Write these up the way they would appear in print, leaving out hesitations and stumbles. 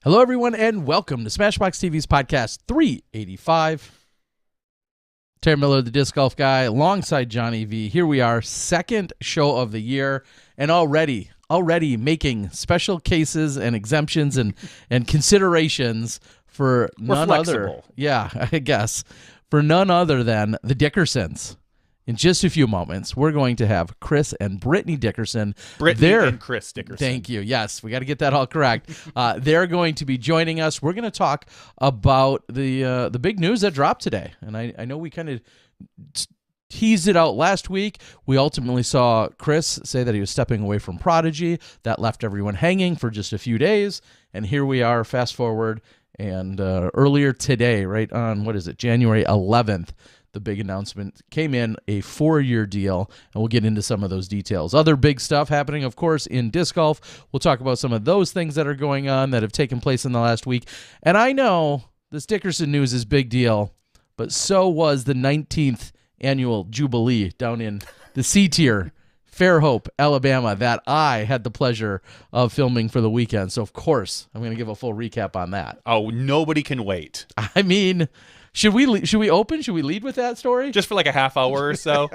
Hello, everyone, and welcome to SmashBoxxTV's podcast 385. Terry Miller, the disc golf guy, alongside Johnny V. Here we are, second show of the year, and already making special cases and exemptions and considerations for none other. Yeah, I guess for none other than the Dickersons. In just a few moments, we're going to have Chris and Brittany Dickerson. Brittany and Chris Dickerson. Thank you. Yes, we got to get that all correct. They're going to be joining us. We're going to talk about the big news that dropped today. And I know we kind of teased it out last week. We ultimately saw Chris say that he was stepping away from Prodigy. That left everyone hanging for just a few days. And here we are, fast forward. And earlier today, right on, January 11th, the big announcement came in, a 4-year deal, and we'll get into some of those details. Other big stuff happening, of course, in disc golf. We'll talk about some of those things that are going on that have taken place in the last week. And I know this Dickerson news is big deal, but so was the 19th annual Jubilee down in the C-tier, Fairhope, Alabama, that I had the pleasure of filming for the weekend. So, of course, I'm going to give a full recap on that. Oh, nobody can wait. I mean, should we lead with that story? Just for like a half hour or so?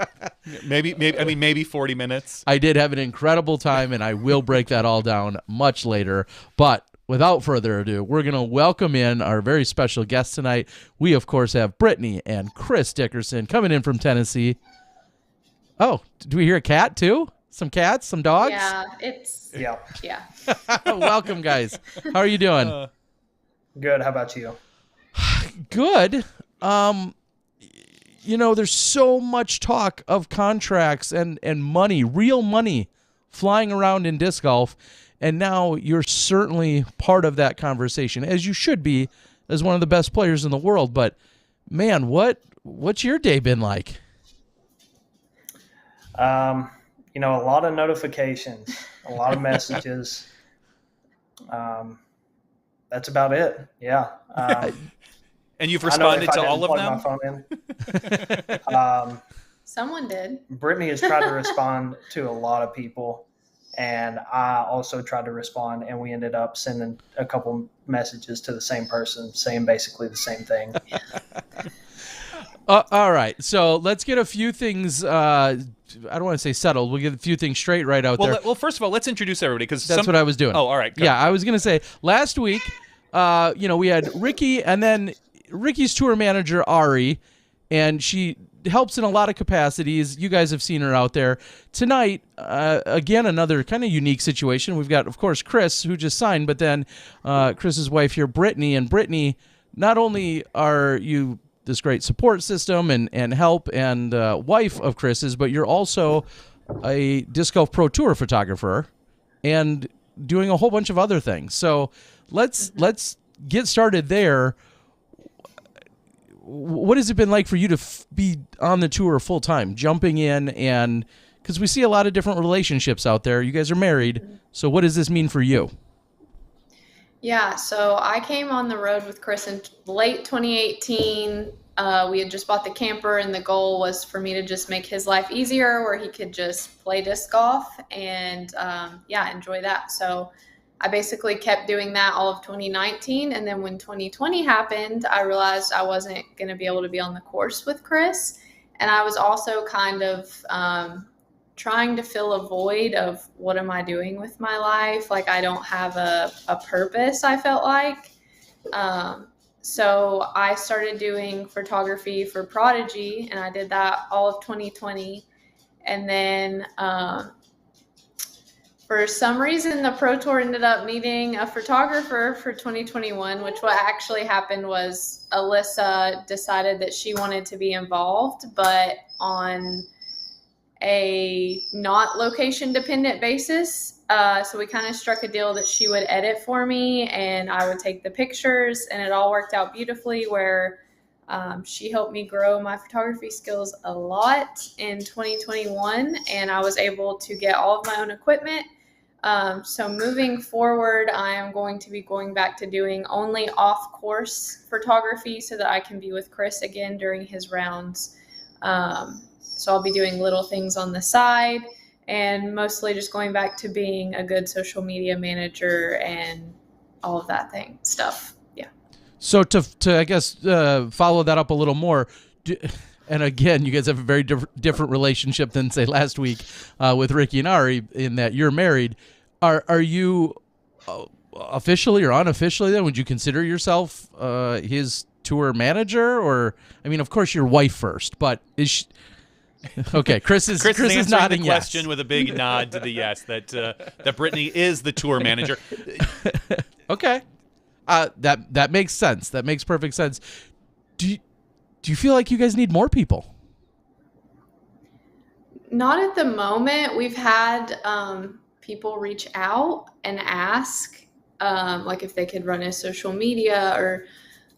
maybe 40 minutes. I did have an incredible time, and I will break that all down much later. But without further ado, we're going to welcome in our very special guests tonight. We, of course, have Brittany and Chris Dickerson coming in from Tennessee. Oh, do we hear a cat too? Some cats, some dogs? Yeah. Welcome, guys. How are you doing? Good. How about you? Good. There's so much talk of contracts and money, real money, flying around in disc golf, and now you're certainly part of that conversation, as you should be, as one of the best players in the world. But man, what's your day been like? A lot of notifications, a lot of messages. That's about it. Yeah. And you've responded to all of them? My phone in. Someone did. Brittany has tried to respond to a lot of people, and I also tried to respond, and we ended up sending a couple messages to the same person saying basically the same thing. All right, so let's get a few things, I don't want to say settled. We'll get a few things straight right out there. Well, first of all, let's introduce everybody. That's what I was doing. Oh, all right. Yeah, I was going to say, last week, we had Ricky, and then Ricky's tour manager, Ari, and she helps in a lot of capacities. You guys have seen her out there. Tonight, again, another kind of unique situation. We've got, of course, Chris, who just signed, but then Chris's wife here, Brittany. And Brittany, not only are you this great support system and help and wife of Chris's, but you're also a Disc Golf Pro Tour photographer and doing a whole bunch of other things. So let's get started there. What has it been like for you to be on the tour full time, jumping in, and because we see a lot of different relationships out there. You guys are married, so what does this mean for you? Yeah, so I came on the road with Chris in late 2018. We had just bought the camper, and the goal was for me to just make his life easier, where he could just play disc golf and enjoy that. So I basically kept doing that all of 2019. And then when 2020 happened, I realized I wasn't going to be able to be on the course with Chris. And I was also kind of trying to fill a void of what am I doing with my life? Like, I don't have a purpose, I felt like. So I started doing photography for Prodigy, and I did that all of 2020. And then for some reason, the Pro Tour ended up needing a photographer for 2021, which what actually happened was Alyssa decided that she wanted to be involved, but on a not location dependent basis. So we kind of struck a deal that she would edit for me and I would take the pictures, and it all worked out beautifully where she helped me grow my photography skills a lot in 2021, and I was able to get all of my own equipment. So moving forward, I am going to be going back to doing only off-course photography so that I can be with Chris again during his rounds. So I'll be doing little things on the side and mostly just going back to being a good social media manager and all of that stuff. Yeah. So to I guess follow that up a little more, and again, you guys have a very different relationship than say last week with Ricky and Ari in that you're married. Are you officially or unofficially then? Would you consider yourself his tour manager? Or I mean, of course, your wife first, but is she... Okay, Chris is nodding the yes. question with a big nod to the yes that Brittany is the tour manager. Okay, that makes sense. That makes perfect sense. Do you feel like you guys need more people? Not at the moment. We've had people reach out and ask, like if they could run a social media or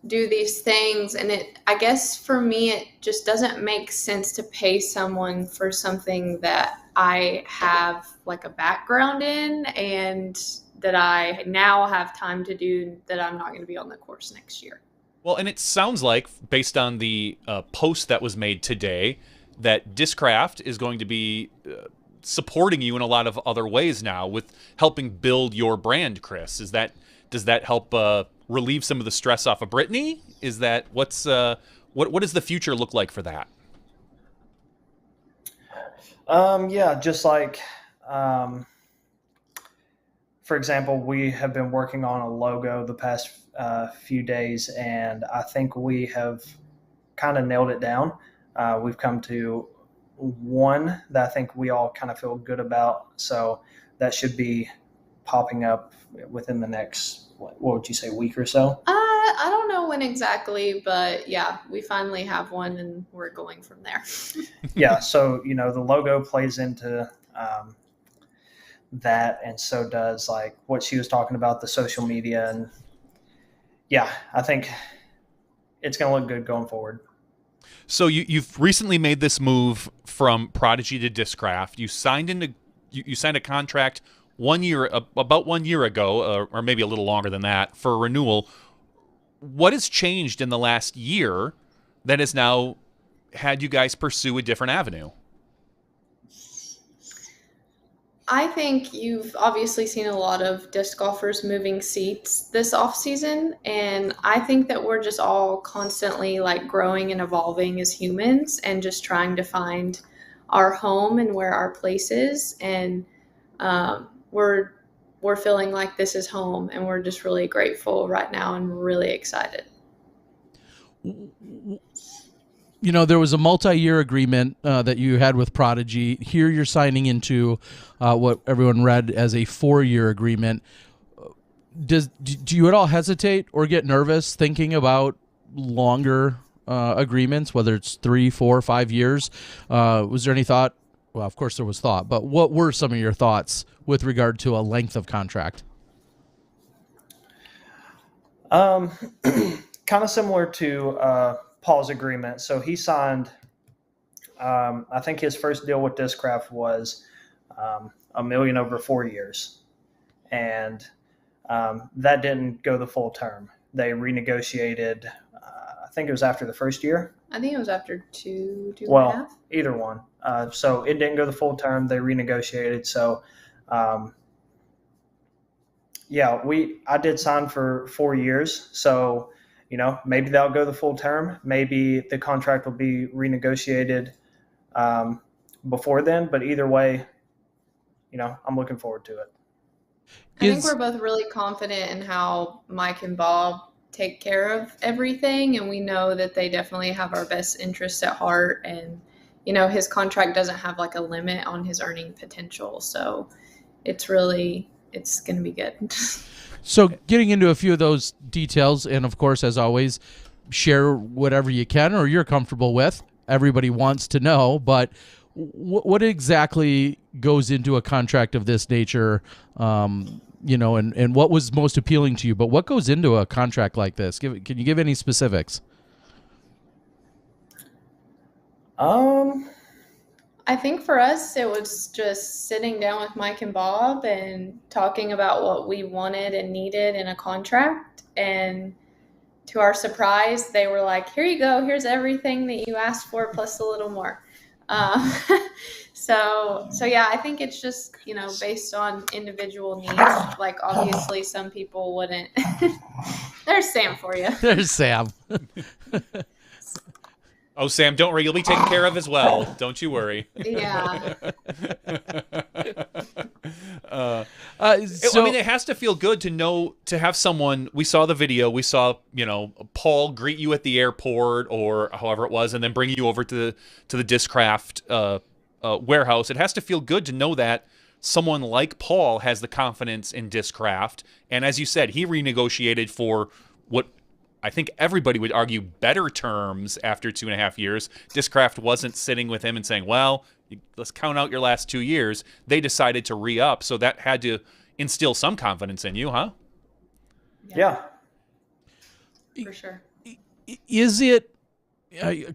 do these things. And I guess for me, it just doesn't make sense to pay someone for something that I have like a background in and that I now have time to do, that I'm not going to be on the course next year. Well, and it sounds like, based on the post that was made today, that Discraft is going to be supporting you in a lot of other ways now with helping build your brand, Chris. Does that help relieve some of the stress off of Brittany? Is that what does the future look like for that? Yeah, just like, for example, we have been working on a logo the past few days, and I think we have kind of nailed it down. We've come to one that I think we all kind of feel good about. So that should be popping up within the next, what would you say, week or so? I don't know when exactly, but yeah, we finally have one and we're going from there. Yeah. So, the logo plays into that. And so does like what she was talking about, the social media. And yeah, I think it's going to look good going forward. So you've recently made this move from Prodigy to Discraft. You signed a contract about 1 year ago, or maybe a little longer than that, for renewal. What has changed in the last year that has now had you guys pursue a different avenue? I think you've obviously seen a lot of disc golfers moving seats this off season, and I think that we're just all constantly like growing and evolving as humans and just trying to find our home and where our place is. And we're feeling like this is home, and we're just really grateful right now and really excited. There was a multi-year agreement that you had with Prodigy. Here you're signing into what everyone read as a 4-year agreement. Do you at all hesitate or get nervous thinking about longer agreements, whether it's 3, 4, 5 years? Was there any thought? Well, of course there was thought, but what were some of your thoughts with regard to a length of contract? Kind of similar to Paul's agreement. So he signed, I think his first deal with Discraft was $1 million over 4 years. And that didn't go the full term. They renegotiated, I think it was after the first year. I think it was after two and a half. Either one. So it didn't go the full term. They renegotiated. So, yeah, I did sign for 4 years. So, maybe that'll go the full term. Maybe the contract will be renegotiated before then. But either way, I'm looking forward to it. I think we're both really confident in how Mike and Bob take care of everything. And we know that they definitely have our best interests at heart. And, his contract doesn't have like a limit on his earning potential. So it's going to be good. So getting into a few of those details, and of course, as always, share whatever you can or you're comfortable with. Everybody wants to know, but what exactly goes into a contract of this nature, and what was most appealing to you? But what goes into a contract like this? Can you give any specifics? I think for us, it was just sitting down with Mike and Bob and talking about what we wanted and needed in a contract. And to our surprise, they were like, here you go. Here's everything that you asked for plus a little more. So yeah, I think it's just, based on individual needs. Like, obviously some people wouldn't. There's Sam for you. There's Sam. Oh, Sam, don't worry. You'll be taken care of as well. Don't you worry. Yeah. I mean, it has to feel good to have someone. We saw the video. We saw, Paul greet you at the airport or however it was, and then bring you over to the Discraft warehouse. It has to feel good to know that someone like Paul has the confidence in Discraft. And as you said, he renegotiated for what I think everybody would argue better terms after 2.5 years. Discraft wasn't sitting with him and saying, well, let's count out your last 2 years. They decided to re-up, so that had to instill some confidence in you, huh? Yeah. For sure. Is it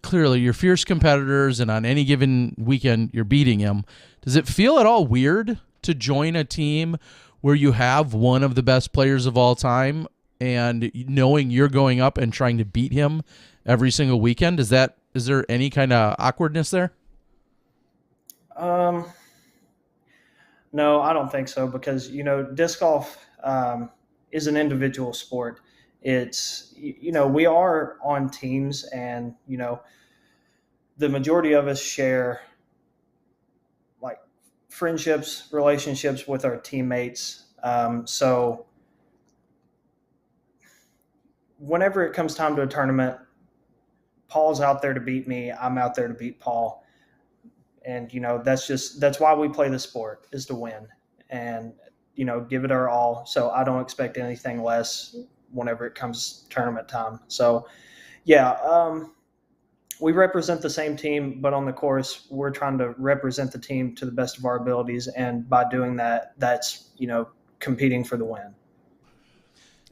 clearly you're fierce competitors, and on any given weekend you're beating him? Does it feel at all weird to join a team where you have one of the best players of all time, and knowing you're going up and trying to beat him every single weekend? Is there any kind of awkwardness there? No, I don't think so, because disc golf is an individual sport. It's we are on teams, and the majority of us share like friendships, relationships with our teammates. So whenever it comes time to a tournament, Paul's out there to beat me. I'm out there to beat Paul. And, that's why we play the sport, is to win and, give it our all. So I don't expect anything less whenever it comes tournament time. So, yeah, we represent the same team, but on the course, we're trying to represent the team to the best of our abilities. And by doing that, that's, competing for the win.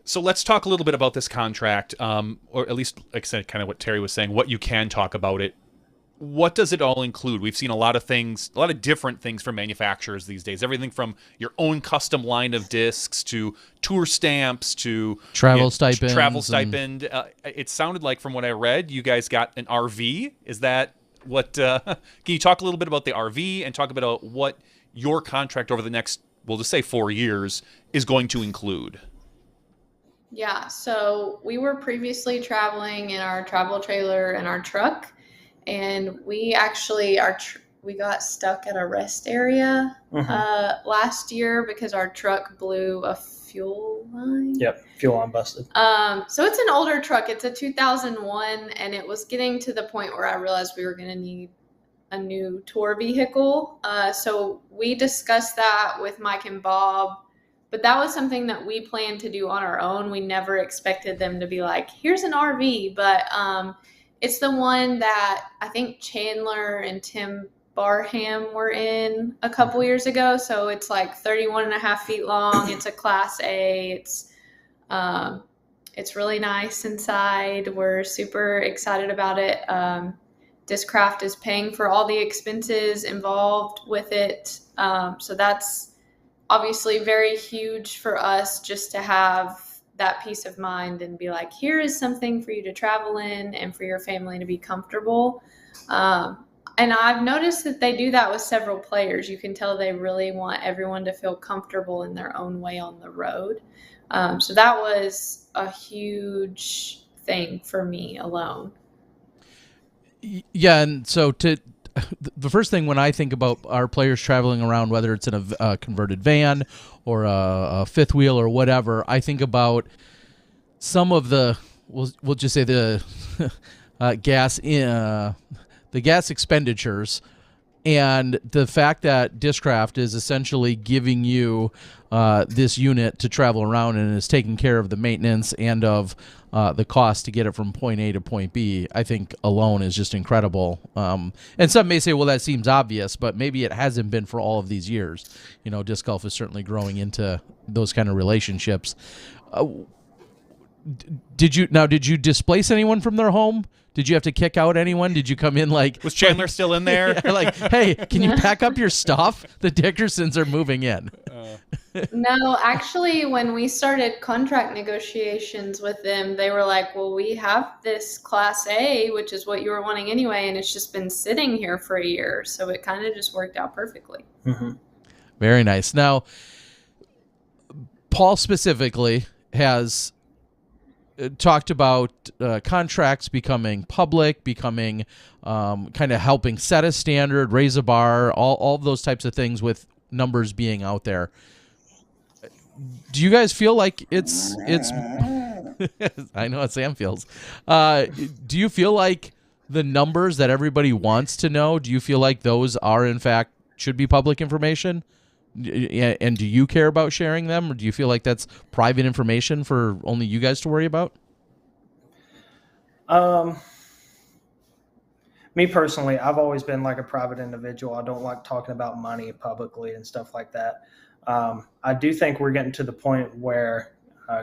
So let's talk a little bit about this contract, or at least, like I said, kind of what Terry was saying, what you can talk about it. What does it all include? We've seen a lot of things, a lot of different things from manufacturers these days. Everything from your own custom line of discs to tour stamps to travel stipends. Travel stipend. It sounded like, from what I read, you guys got an RV. Is that what? Can you talk a little bit about the RV and talk about what your contract over the next, we'll just say 4 years, is going to include? Yeah, so we were previously traveling in our travel trailer and our truck, and we actually we got stuck at a rest area last year because our truck blew a fuel line. Yep, fuel line busted. So it's an older truck. It's a 2001, and it was getting to the point where I realized we were going to need a new tour vehicle. So we discussed that with Mike and Bob. But that was something that we planned to do on our own. We never expected them to be like, here's an RV. But it's the one that I think Chandler and Tim Barham were in a couple years ago. So it's like 31 and a half feet long. It's a Class A. It's really nice inside. We're super excited about it. Discraft is paying for all the expenses involved with it. So that's obviously very huge for us, just to have that peace of mind and be like, here is something for you to travel in and for your family to be comfortable. And I've noticed that they do that with several players. You can tell they really want everyone to feel comfortable in their own way on the road. So that was a huge thing for me alone. Yeah, and so the first thing when I think about our players traveling around, whether it's in a converted van or a fifth wheel or whatever, I think about some of the we'll just say the gas expenditures, and the fact that Discraft is essentially giving you this unit to travel around and is taking care of the maintenance and of the cost to get it from point A to point B, I think alone is just incredible. And some may say, well, that seems obvious, but maybe it hasn't been for all of these years. Disc golf is certainly growing into those kind of relationships. Did you displace anyone from their home? Did you have to kick out anyone? Did you come in like... Was Chandler still in there? Yeah, like, hey, can you pack up your stuff? The Dickersons are moving in. No, actually, when we started contract negotiations with them, they were like, well, we have this Class A, which is what you were wanting anyway, and it's just been sitting here for a year. So it kind of just worked out perfectly. Mm-hmm. Very nice. Now, Paul specifically has talked about contracts becoming public, becoming kind of helping set a standard, raise a bar, all of those types of things with numbers being out there. Do you guys feel like it's I know what Sam feels. Do you feel like the numbers that everybody wants to know, do you feel like those are in fact should be public information? And do you care about sharing them, or do you feel like that's private information for only you guys to worry about? Me personally, I've always been like a private individual. I don't like talking about money publicly and stuff like that. I do think we're getting to the point where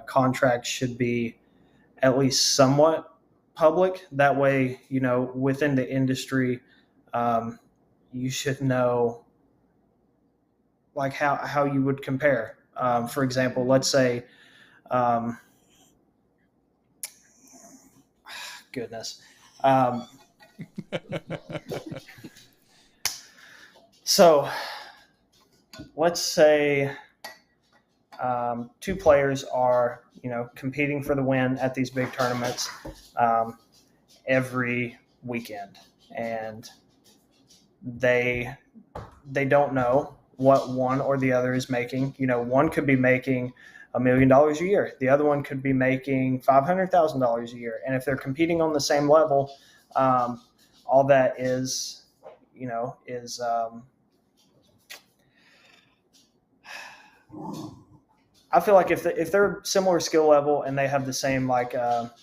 contracts should be at least somewhat public. That way, within the industry, you should know like how you would compare. For example, let's say, goodness. So let's say two players are, competing for the win at these big tournaments every weekend, and they don't know what one or the other is making. One could be making $1 million a year. The other one could be making $500,000 a year. And if they're competing on the same level, all that is I feel like if they're similar skill level and they have the same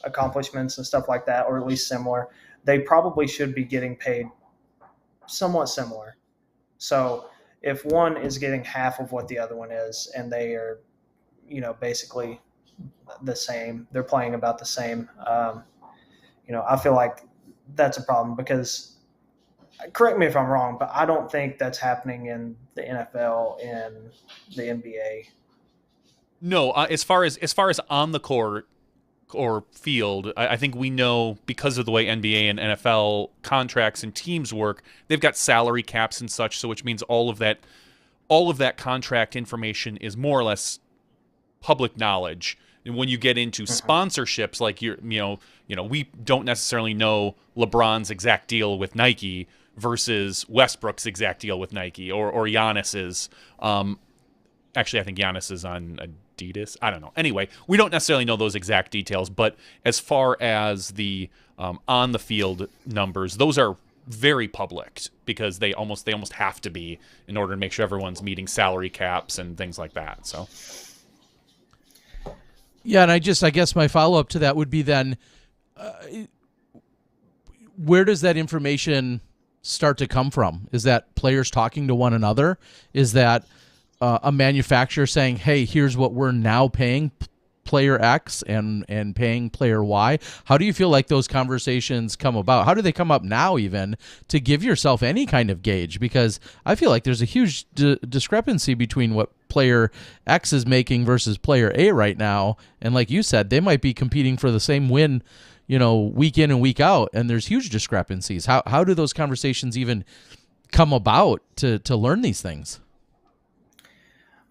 accomplishments and stuff like that, or at least similar, they probably should be getting paid somewhat similar. So if one is getting half of what the other one is, and they are, basically the same, they're playing about the same, I feel like that's a problem because, correct me if I'm wrong, but I don't think that's happening in the NFL and the NBA. No, as far as on the court or field, I think we know because of the way NBA and NFL contracts and teams work, they've got salary caps and such, so which means all of that contract information is more or less public knowledge. And when you get into sponsorships, like we don't necessarily know LeBron's exact deal with Nike versus Westbrook's exact deal with Nike or Giannis's. Actually, I think Giannis is on Adidas. I don't know. Anyway, we don't necessarily know those exact details, but as far as the on the field numbers, those are very public because they almost have to be in order to make sure everyone's meeting salary caps and things like that. So. Yeah, and I guess my follow-up to that would be then, where does that information start to come from? Is that players talking to one another? Is that a manufacturer saying, hey, here's what we're now paying player X and paying player Y? How do you feel like those conversations come about? How do they come up now even to give yourself any kind of gauge? Because I feel like there's a huge discrepancy between what player X is making versus player A right now. And like you said, they might be competing for the same win, week in and week out. And there's huge discrepancies. How do those conversations even come about to learn these things?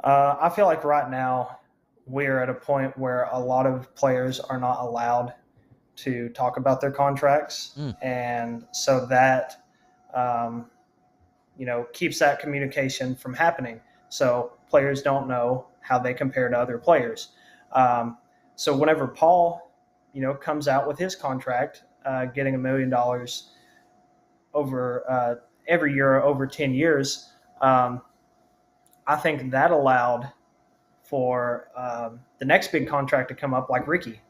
I feel like right now we're at a point where a lot of players are not allowed to talk about their contracts. And so that, keeps that communication from happening. So players don't know how they compare to other players. So whenever Paul, comes out with his contract, getting $1 million over every year over 10 years, I think that allowed for the next big contract to come up, like Ricky.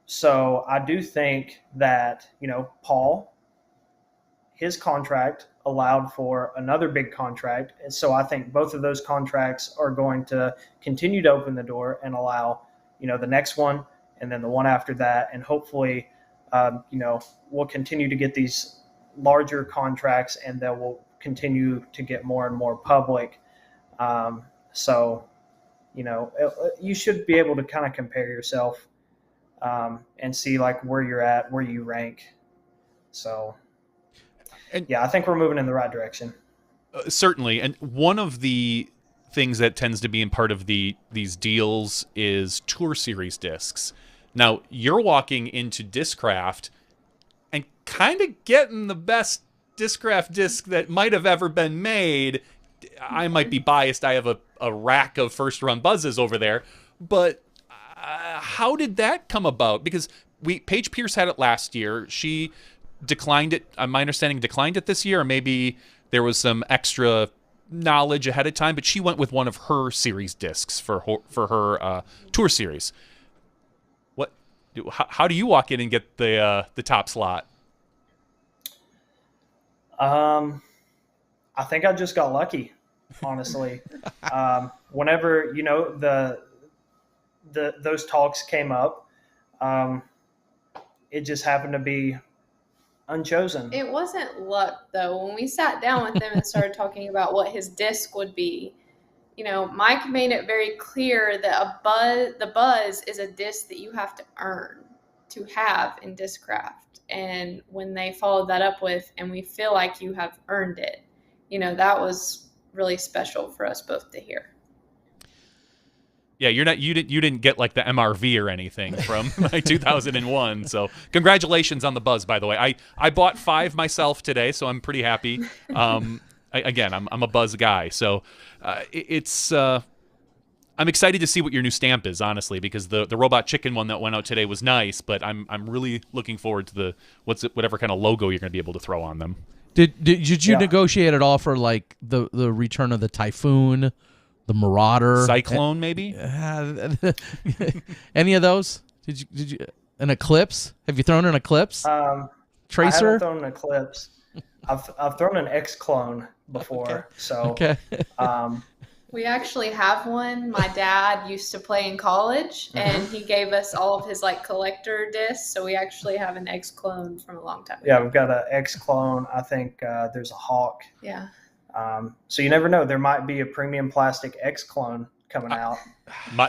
So I do think that, Paul, his contract allowed for another big contract. And so I think both of those contracts are going to continue to open the door and allow, the next one and then the one after that. And hopefully, we'll continue to get these larger contracts, and that will continue to get more and more public. You should be able to kind of compare yourself and see like where you're at, where you rank. So, I think we're moving in the right direction. Certainly. And one of the things that tends to be in part of these deals is Tour Series discs. Now, you're walking into Discraft and kind of getting the best Discraft disc that might have ever been made. I might be biased. I have a rack of first-run buzzes over there. But how did that come about? Because Paige Pierce had it last year. She declined it. My understanding, declined it this year, or maybe there was some extra knowledge ahead of time. But she went with one of her series discs for her Tour Series. How do you walk in and get the top slot? I think I just got lucky, honestly. Whenever those talks came up, it just happened to be unchosen. It wasn't luck, though. When we sat down with him and started talking about what his disc would be, Mike made it very clear that the buzz is a disc that you have to earn to have in Discraft. And when they followed that up with, and we feel like you have earned it, that was really special for us both to hear. Yeah, you didn't get like the MRV or anything from 2001. So congratulations on the buzz, by the way. I bought 5 myself today, so I'm pretty happy. I'm a buzz guy, so I'm excited to see what your new stamp is, honestly, because the Robot Chicken one that went out today was nice, but I'm really looking forward to whatever kind of logo you're going to be able to throw on them. Did you negotiate at all for like the return of the Typhoon, the Marauder, Cyclone, maybe? Any of those? Did you an Eclipse? Have you thrown an Eclipse? Tracer? I haven't thrown an Eclipse. I've thrown an X-Clone before. Okay. So okay. We actually have one. My dad used to play in college, and he gave us all of his collector discs. So we actually have an X-Clone from a long time ago. Yeah, we've got an X-Clone. I think there's a Hawk. Yeah. So you never know. There might be a premium plastic X-Clone coming out.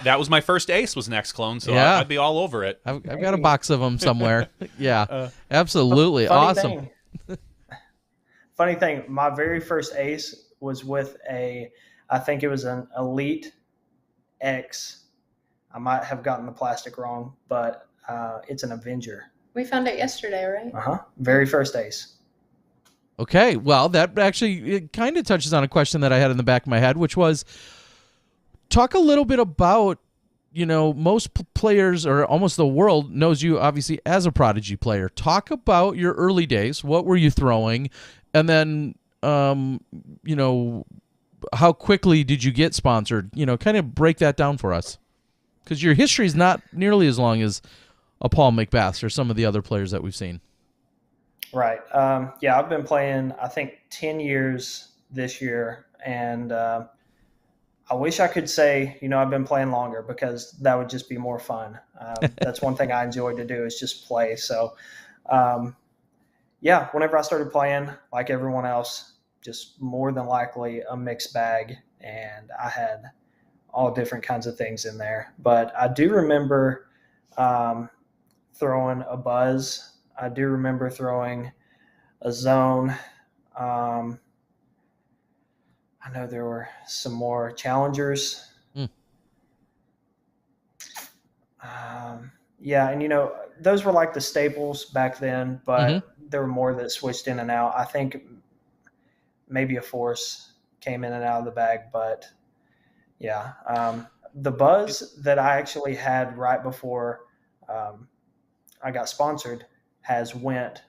That was my first ace, was an X-Clone, so yeah. I'd be all over it. I've got a box of them somewhere. Yeah, absolutely. Awesome. Funny thing, my very first ace was with I think it was an Elite X. I might have gotten the plastic wrong, but it's an Avenger. We found it yesterday, right? Very first ace. Okay, well, that actually it kind of touches on a question that I had in the back of my head, which was, talk a little bit about, most players, or almost the world, knows you obviously as a Prodigy player. Talk about your early days. What were you throwing? And then, how quickly did you get sponsored? Kind of break that down for us. Because your history is not nearly as long as a Paul McBeth or some of the other players that we've seen. Right. I've been playing, I think, 10 years this year. And I wish I could say, I've been playing longer, because that would just be more fun. That's one thing I enjoy to do, is just play. So, whenever I started playing, like everyone else, just more than likely a mixed bag. And I had all different kinds of things in there. But I do remember throwing a buzz. I do remember throwing a zone. I know there were some more challengers. And those were like the staples back then, but there were more that switched in and out. I think maybe a Force came in and out of the bag, but the buzz that I actually had right before I got sponsored has went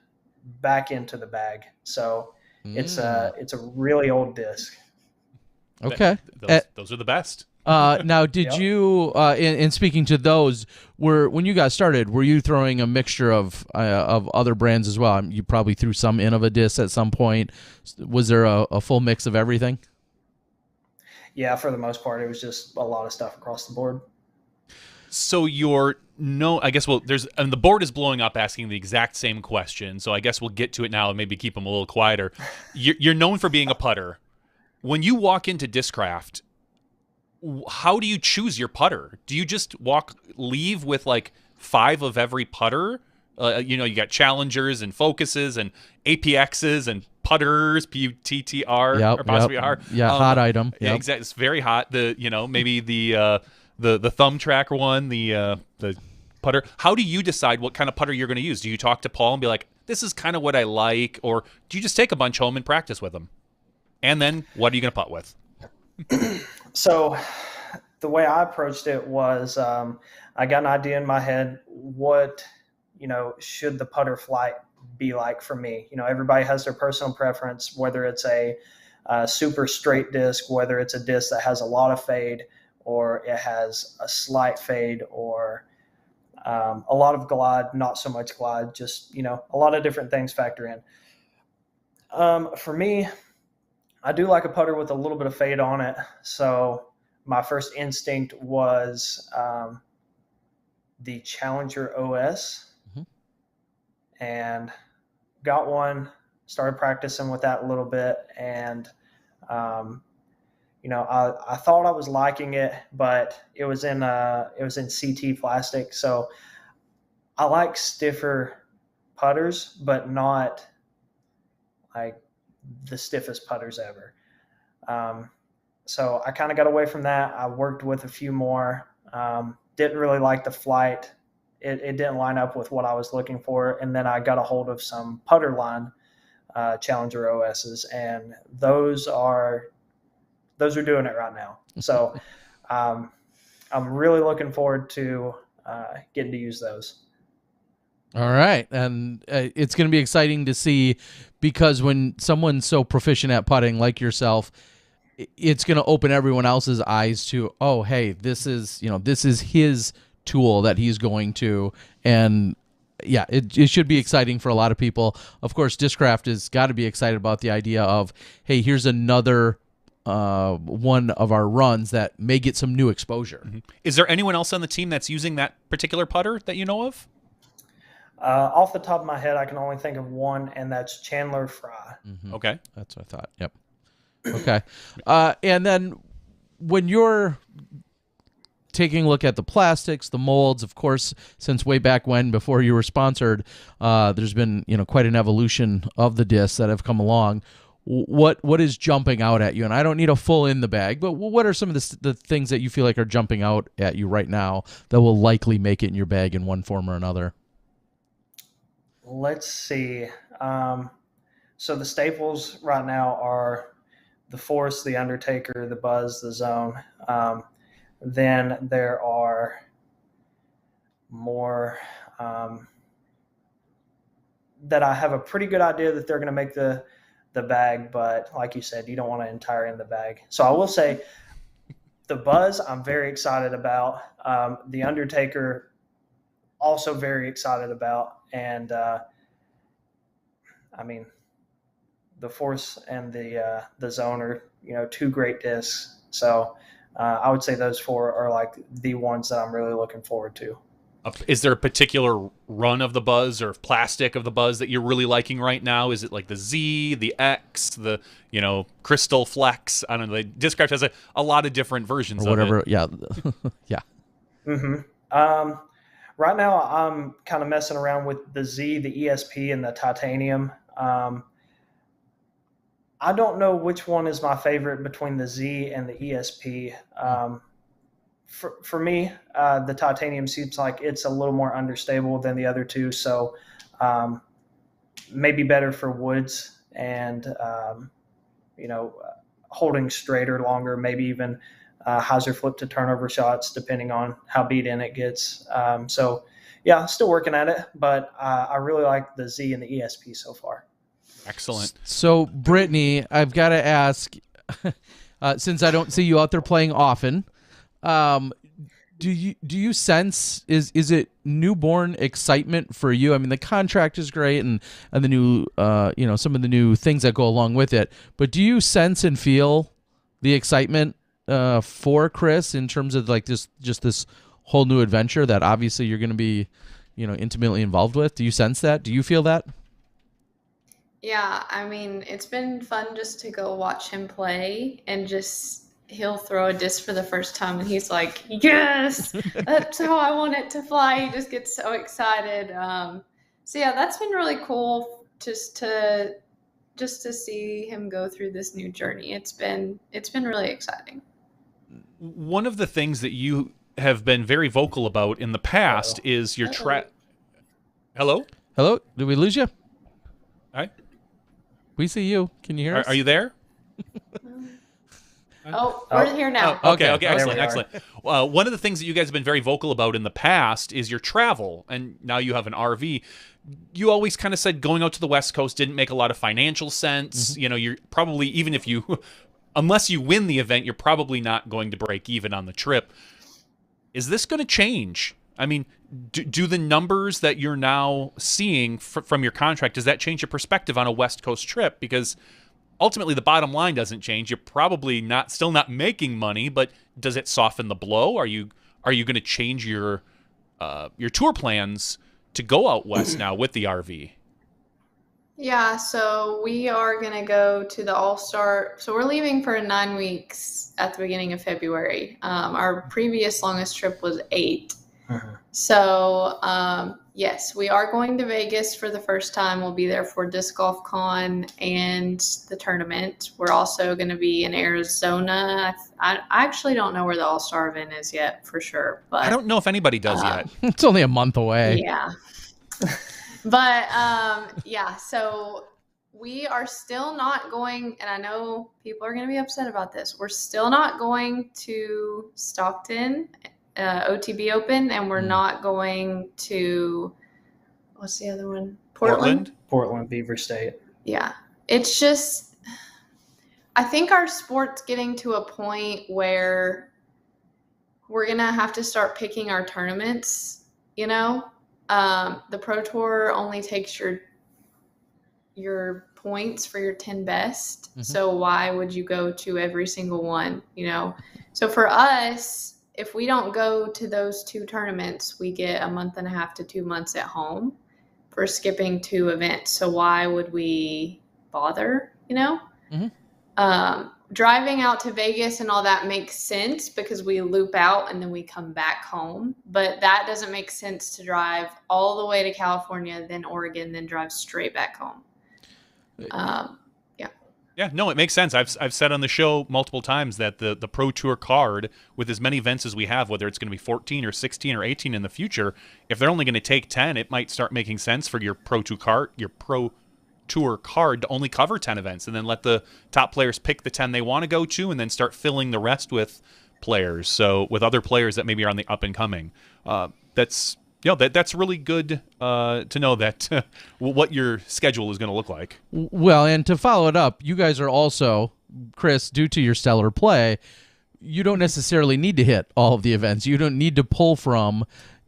back into the bag. So it's a really old disc. Okay. Those are the best. Now, did you, in speaking to those, when you got started, were you throwing a mixture of other brands as well? You probably threw some Innova discs at some point. Was there a full mix of everything? Yeah, for the most part, it was just a lot of stuff across the board. So I guess the board is blowing up asking the exact same question. So I guess we'll get to it now and maybe keep them a little quieter. You're known for being a putter. When you walk into Discraft, how do you choose your putter? Do you just leave with like 5 of every putter? You got challengers and focuses and APXs and putters, PUTTR, Yep, or possibly R. Yeah, hot item. Yeah, Yep. exactly. It's very hot. Maybe the thumb track one, the putter. How do you decide what kind of putter you're going to use? Do you talk to Paul and be like, this is kind of what I like? Or do you just take a bunch home and practice with them? And then what are you going to putt with? So the way I approached it was I got an idea in my head, what, should the putter flight be like for me? Everybody has their personal preference, whether it's a super straight disc, whether it's a disc that has a lot of fade, or it has a slight fade, or a lot of glide, not so much glide, just, a lot of different things factor in. For me, I do like a putter with a little bit of fade on it. So my first instinct was the Challenger OS, and got one, started practicing with that a little bit. And, I thought I was liking it, but it was in CT plastic. So I like stiffer putters, but not like the stiffest putters ever. So I kind of got away from that. I worked with a few more. Didn't really like the flight. It didn't line up with what I was looking for. And then I got a hold of some putter line Challenger OSs, and those are doing it right now. So I'm really looking forward to getting to use those. All right. And it's going to be exciting to see, because when someone's so proficient at putting like yourself, it's going to open everyone else's eyes to, oh, hey, this is his tool that he's going to. And yeah, it should be exciting for a lot of people. Of course, Discraft has got to be excited about the idea of, hey, here's another one of our runs that may get some new exposure. Mm-hmm. Is there anyone else on the team that's using that particular putter that you know of? Off the top of my head, I can only think of one, and that's Chandler Fry. Mm-hmm. Okay. That's what I thought. Yep. Okay. And then when you're taking a look at the plastics, the molds, of course, since way back when, before you were sponsored, there's been, quite an evolution of the discs that have come along. What is jumping out at you? And I don't need a full in the bag, but what are some of the things that you feel like are jumping out at you right now that will likely make it in your bag in one form or another? Let's see. So the staples right now are the Force, the Undertaker, the Buzz, the Zone. Then there are more that I have a pretty good idea that they're going to make the bag, but like you said, you don't want an entire in the bag. So I will say the Buzz I'm very excited about. The Undertaker also very excited about. And the Force and the Zone are, two great discs. So I would say those 4 are like the ones that I'm really looking forward to. Is there a particular run of the Buzz or plastic of the Buzz that you're really liking right now? Is it like the Z, the X, the Crystal Flex? I don't know. Discraft has a lot of different versions or whatever. of it. Yeah. Yeah. Mm-hmm. Right now, I'm kind of messing around with the Z, the ESP, and the titanium. I don't know which one is my favorite between the Z and the ESP. For me, the titanium seems like it's a little more understable than the other two. So maybe better for woods and, holding straighter longer, maybe even hyzer flip to turnover shots, depending on how beat in it gets. So yeah, still working at it, but I really like the Z and the ESP so far. Excellent. So Brittany, I've got to ask, since I don't see you out there playing often, do you sense is it newborn excitement for you? I mean, the contract is great and the new some of the new things that go along with it, but do you sense and feel the excitement for Chris in terms of like this whole new adventure that obviously you're going to be, intimately involved with. Do you sense that? Do you feel that? Yeah, I mean, it's been fun just to go watch him play and just he'll throw a disc for the first time and he's like, yes, that's how I want it to fly. He just gets so excited. So yeah, that's been really cool just to see him go through this new journey. It's been really exciting. One of the things that you have been very vocal about in the past is your Hello? Hello? Did we lose you? Hi? We see you. Can you hear us? Are you there? We're here now. Okay, excellent. One of the things that you guys have been very vocal about in the past is your travel, and now you have an RV. You always kind of said going out to the West Coast didn't make a lot of financial sense. Mm-hmm. You're probably, even if unless you win the event, you're probably not going to break even on the trip. Is this going to change? I mean, do the numbers that you're now seeing from your contract, does that change your perspective on a West Coast trip? Because ultimately the bottom line doesn't change. You're probably still not making money, but does it soften the blow? Are you going to change your tour plans to go out west now with the RV? Yeah, so we are going to go to the All-Star. So we're leaving for 9 weeks at the beginning of February. Our previous longest trip was 8. Uh-huh. So, yes, we are going to Vegas for the first time. We'll be there for Disc Golf Con and the tournament. We're also going to be in Arizona. I actually don't know where the All-Star event is yet for sure. But I don't know if anybody does yet. It's only a month away. Yeah. But, yeah, so we are still not going, and I know people are going to be upset about this. We're still not going to Stockton, OTB Open, and we're not going to, what's the other one? Portland, Beaver State. Yeah. It's just, I think our sport's getting to a point where we're going to have to start picking our tournaments, The Pro Tour only takes your points for your 10 best. Mm-hmm. So why would you go to every single one, So for us, if we don't go to those 2 tournaments, we get a month and a half to 2 months at home for skipping 2 events. So why would we bother, Mm-hmm. Driving out to Vegas and all that makes sense because we loop out and then we come back home. But that doesn't make sense to drive all the way to California, then Oregon, then drive straight back home. Yeah, no, it makes sense. I've said on the show multiple times that the Pro Tour card, with as many events as we have, whether it's going to be 14 or 16 or 18 in the future, if they're only going to take 10, it might start making sense for your Pro Tour card to only cover 10 events, and then let the top players pick the 10 they want to go to, and then start filling the rest with players. So with other players that maybe are on the up and coming. That's really good to know that what your schedule is going to look like. Well, and to follow it up, you guys are also, Chris, due to your stellar play, you don't necessarily need to hit all of the events. You don't need to pull from,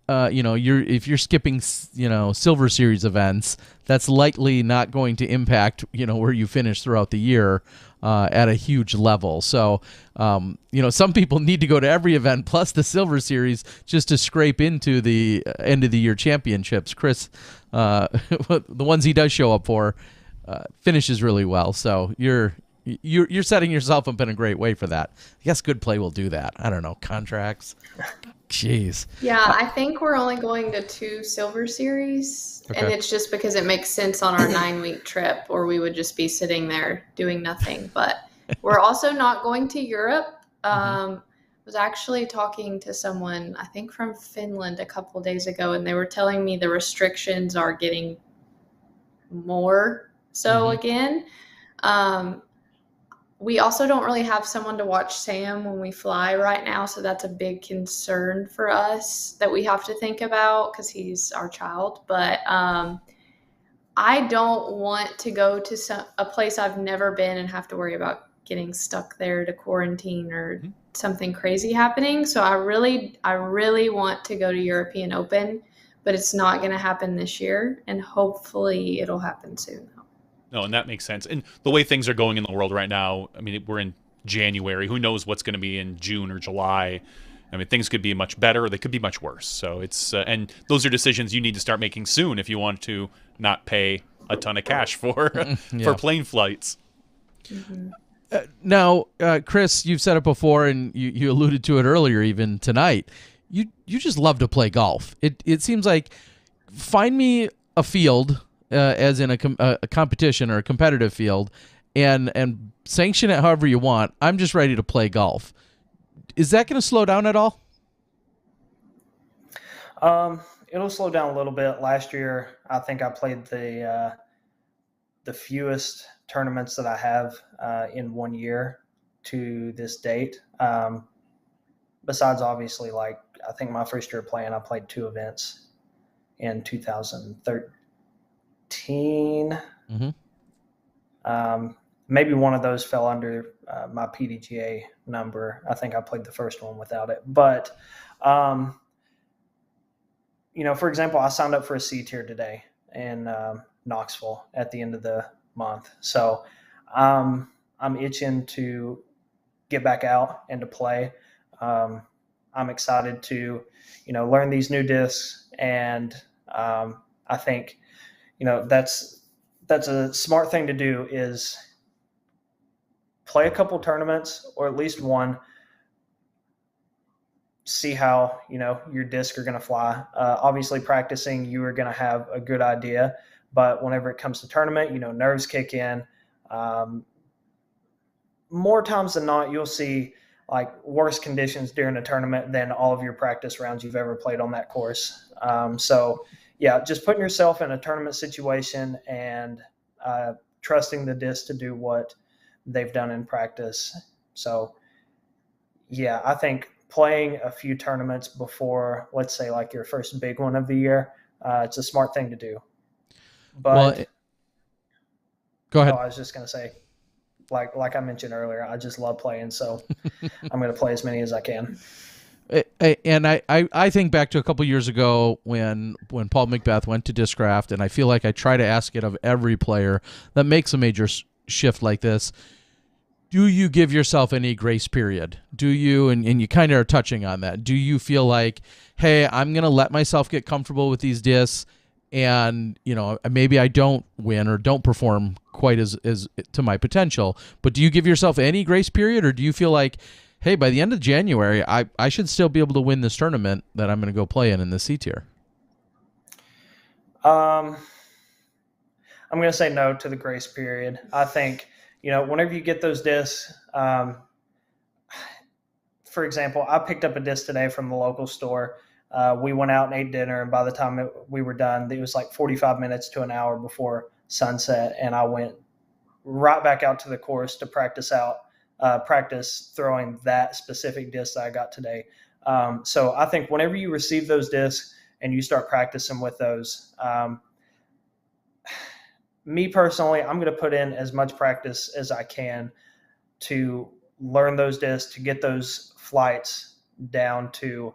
if you're skipping, Silver Series events, that's likely not going to impact, where you finish throughout the year at a huge level. So, some people need to go to every event plus the Silver Series just to scrape into the end of the year championships. Chris, the ones he does show up for, finishes really well. So you're setting yourself up in a great way for that. I guess Good Play will do that. I don't know, contracts. Jeez. Yeah, I think we're only going to 2 Silver Series, Okay. and it's just because it makes sense on our 9-week trip, or we would just be sitting there doing nothing. But we're also not going to Europe. Was actually talking to someone, I think from Finland, a couple of days ago, and they were telling me the restrictions are getting more so again. We also don't really have someone to watch Sam when we fly right now, so that's a big concern for us that we have to think about because he's our child. But I don't want to go to a place I've never been and have to worry about getting stuck there to quarantine or something crazy happening. So I really want to go to European Open, but it's not going to happen this year, and hopefully it'll happen soon. No, and that makes sense. And the way things are going in the world right now, I mean, we're in January. Who knows what's going to be in June or July? I mean, things could be much better, or they could be much worse. So it's and those are decisions you need to start making soon if you want to not pay a ton of cash for for plane flights. Now, Chris, you've said it before, and you alluded to it earlier, even tonight. You just love to play golf. It seems like, find me a field, as in a competition or a competitive field, and sanction it however you want. I'm just ready to play golf. Is that going to slow down at all? It'll slow down a little bit. Last year, I think I played the fewest tournaments that I have in 1 year to this date. Besides, obviously, like, I think my first year playing, I played 2 events in 2013. Maybe one of those fell under my PDGA number. I think I played the first one without it. But, for example, I signed up for a C tier today in Knoxville at the end of the month. So I'm itching to get back out and to play. I'm excited to, learn these new discs. And I think, that's a smart thing to do, is play a couple tournaments, or at least one, see how, your discs are going to fly. Obviously practicing, you are going to have a good idea, but whenever it comes to tournament, nerves kick in. More times than not, you'll see like worse conditions during a tournament than all of your practice rounds you've ever played on that course. So yeah, just putting yourself in a tournament situation and trusting the disc to do what they've done in practice. So yeah, I think playing a few tournaments before, let's say, like your first big one of the year, it's a smart thing to do. But go ahead. I was just going to say, like I mentioned earlier, I just love playing, so I'm going to play as many as I can. And I think back to a couple years ago when Paul McBeth went to Discraft, and I feel like I try to ask it of every player that makes a major shift like this. Do you give yourself any grace period? Do you, and you kind of are touching on that, do you feel like, hey, I'm going to let myself get comfortable with these discs, and maybe I don't win or don't perform quite as to my potential, but do you give yourself any grace period, or do you feel like, hey, by the end of January, I should still be able to win this tournament that I'm going to go play in the C tier? I'm going to say no to the grace period. I think, whenever you get those discs, for example, I picked up a disc today from the local store. We went out and ate dinner, and by the time we were done, it was like 45 minutes to an hour before sunset, and I went right back out to the course to practice throwing that specific disc that I got today. So I think whenever you receive those discs and you start practicing with those, me personally, I'm going to put in as much practice as I can to learn those discs, to get those flights down to,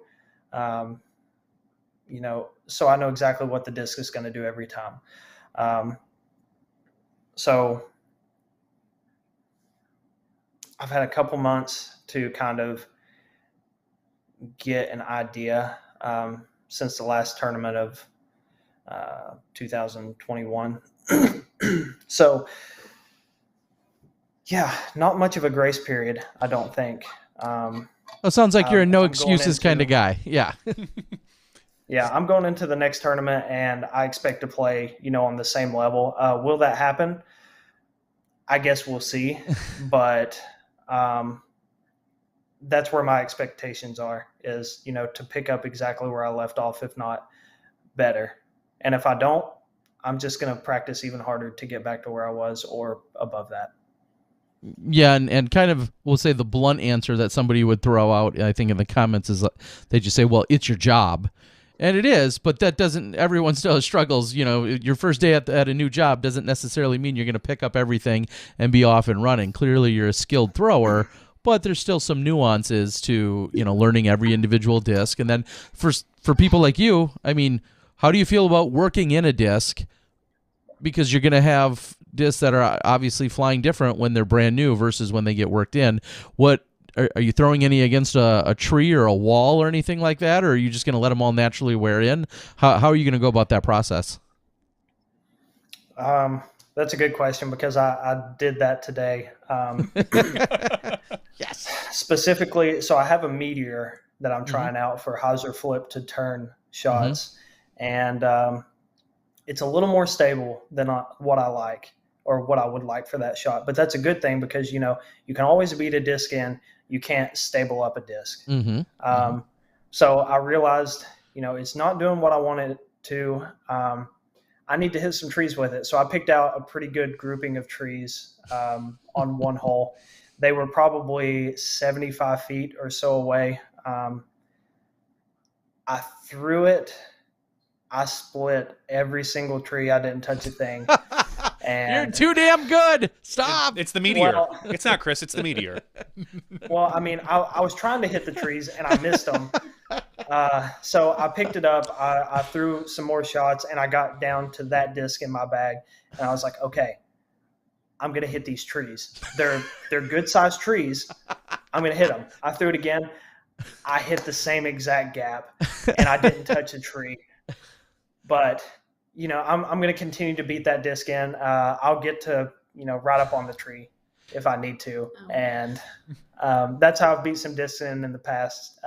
so I know exactly what the disc is going to do every time. So I've had a couple months to kind of get an idea since the last tournament of 2021. So yeah, not much of a grace period, I don't think. It sounds like you're a no excuses kind of guy. Yeah. Yeah, I'm going into the next tournament and I expect to play, on the same level. Will that happen? I guess we'll see. But that's where my expectations are, is, to pick up exactly where I left off, if not better. And if I don't, I'm just going to practice even harder to get back to where I was or above that. Yeah, and kind of, we'll say the blunt answer that somebody would throw out, I think in the comments, is they just say, well, it's your job. And it is, but that doesn't, everyone still struggles. Your first day at a new job doesn't necessarily mean you're going to pick up everything and be off and running. Clearly, you're a skilled thrower, but there's still some nuances to, learning every individual disc. And then for people like you, I mean, how do you feel about working in a disc? Because you're going to have discs that are obviously flying different when they're brand new versus when they get worked in. are you throwing any against a tree or a wall or anything like that, or are you just going to let them all naturally wear in? How are you going to go about that process? That's a good question because I did that today. Yes. Specifically, so I have a Meteor that I'm trying out for hyzer flip to turn shots, and it's a little more stable than what I like or what I would like for that shot. But that's a good thing because, you can always beat a disc in. You can't stable up a disc. So I realized, it's not doing what I wanted it to. I need to hit some trees with it. So I picked out a pretty good grouping of trees on one hole. They were probably 75 feet or so away. I threw it. I split every single tree. I didn't touch a thing. And You're too damn good. Stop. It's the Meteor. Well, It's not Chris. It's the Meteor. well, I mean, I was trying to hit the trees and I missed them. So I picked it up. I threw some more shots and I got down to that disc in my bag. And I was like, okay, I'm going to hit these trees. They're good sized trees. I'm going to hit them. I threw it again. I hit the same exact gap and I didn't touch a tree. But, I'm going to continue to beat that disc in. I'll get to, right up on the tree if I need to. And that's how I've beat some discs in the past.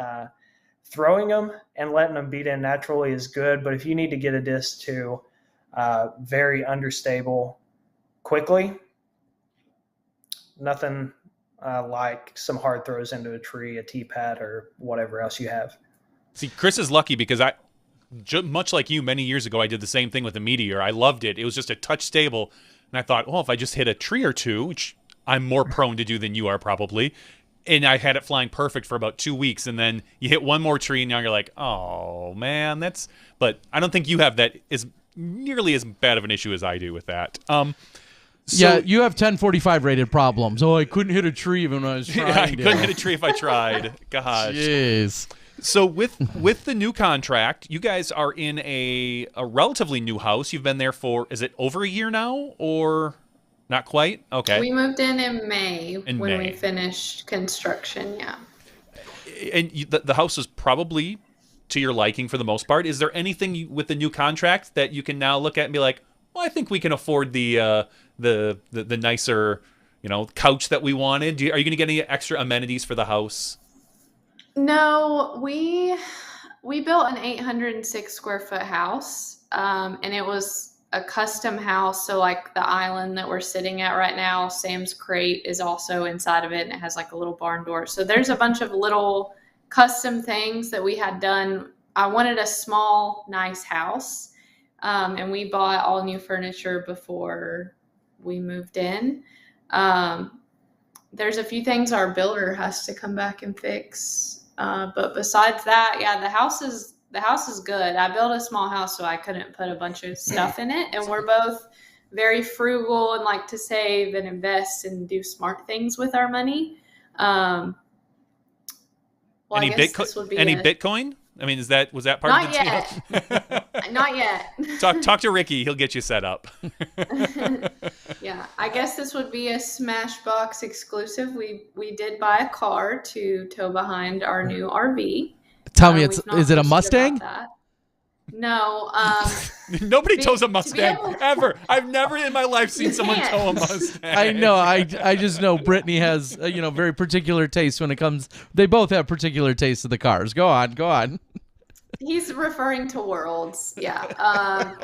Throwing them and letting them beat in naturally is good. But if you need to get a disc to very understable quickly, nothing like some hard throws into a tree, a T-pad, or whatever else you have. See, Chris is lucky because much like you, many years ago, I did the same thing with the Meteor. I loved it. It was just a touch stable. And I thought, well, if I just hit a tree or two, which I'm more prone to do than you are probably, and I had it flying perfect for about 2 weeks, and then you hit one more tree, and now you're like, oh, man, But I don't think you have that is nearly as bad of an issue as I do with that. Yeah, you have 1045 rated problems. Oh, I couldn't hit a tree even when I was trying I to. couldn't hit a tree if I tried. Gosh. Jeez. So with the new contract, you guys are in a relatively new house. You've been there for, is it over a year now or not quite? Okay. We moved in May when we finished construction, yeah. And the house is probably to your liking for the most part. Is there anything with the new contract that you can now look at and be like, well, I think we can afford the nicer, couch that we wanted? Are you going to get any extra amenities for the house? No, we built an 806 square foot house, and it was a custom house. So like the island that we're sitting at right now, Sam's crate is also inside of it, and it has like a little barn door. So there's a bunch of little custom things that we had done. I wanted a small, nice house, and we bought all new furniture before we moved in. There's a few things our builder has to come back and fix. But besides that, yeah, the house is good. I built a small house, so I couldn't put a bunch of stuff in it. And we're both very frugal and like to save and invest and do smart things with our money. Well, any Bitcoin? I mean, was that part of the deal? Not yet. Talk to Ricky. He'll get you set up. Yeah, I guess this would be a Smashbox exclusive. We did buy a car to tow behind our new RV. Tell me, is it a Mustang? No. Nobody tows a Mustang ever. I've never in my life seen someone tow a Mustang. I know. I just know Brittany has very particular taste when it comes. They both have particular tastes of the cars. Go on. He's referring to Worlds. Yeah.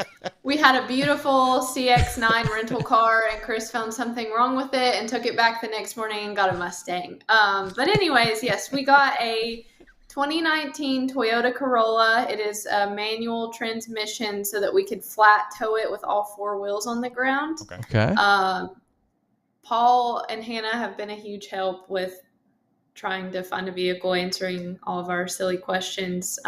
We had a beautiful CX-9 rental car, and Chris found something wrong with it and took it back the next morning and got a Mustang. But anyways, yes, we got a 2019 Toyota Corolla. It is a manual transmission so that we could flat tow it with all four wheels on the ground. Okay. Paul and Hannah have been a huge help with trying to find a vehicle, answering all of our silly questions.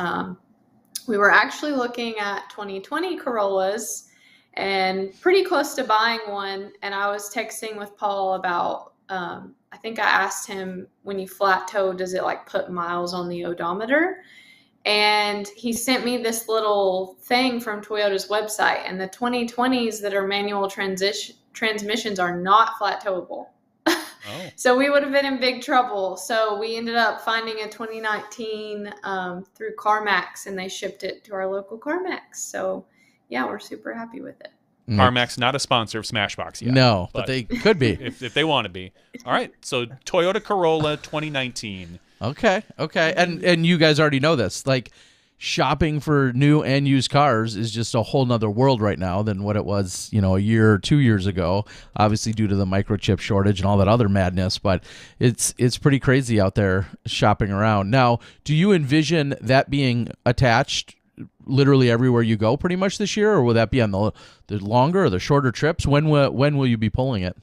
We were actually looking at 2020 Corollas and pretty close to buying one. And I was texting with Paul about, I think I asked him, when you flat tow, does it like put miles on the odometer? And he sent me this little thing from Toyota's website, and the 2020s that are manual transmissions are not flat towable. So we would have been in big trouble. So we ended up finding a 2019 through CarMax, and they shipped it to our local CarMax. So yeah, we're super happy with it. CarMax, not a sponsor of Smashbox yet. No, but they could be if they want to be. All right, so Toyota Corolla 2019. Okay. And you guys already know this. Like, shopping for new and used cars is just a whole nother world right now than what it was, a year or 2 years ago, obviously due to the microchip shortage and all that other madness. But it's pretty crazy out there shopping around. Now, do you envision that being attached literally everywhere you go pretty much this year, or will that be on the longer or the shorter trips? When will you be pulling it?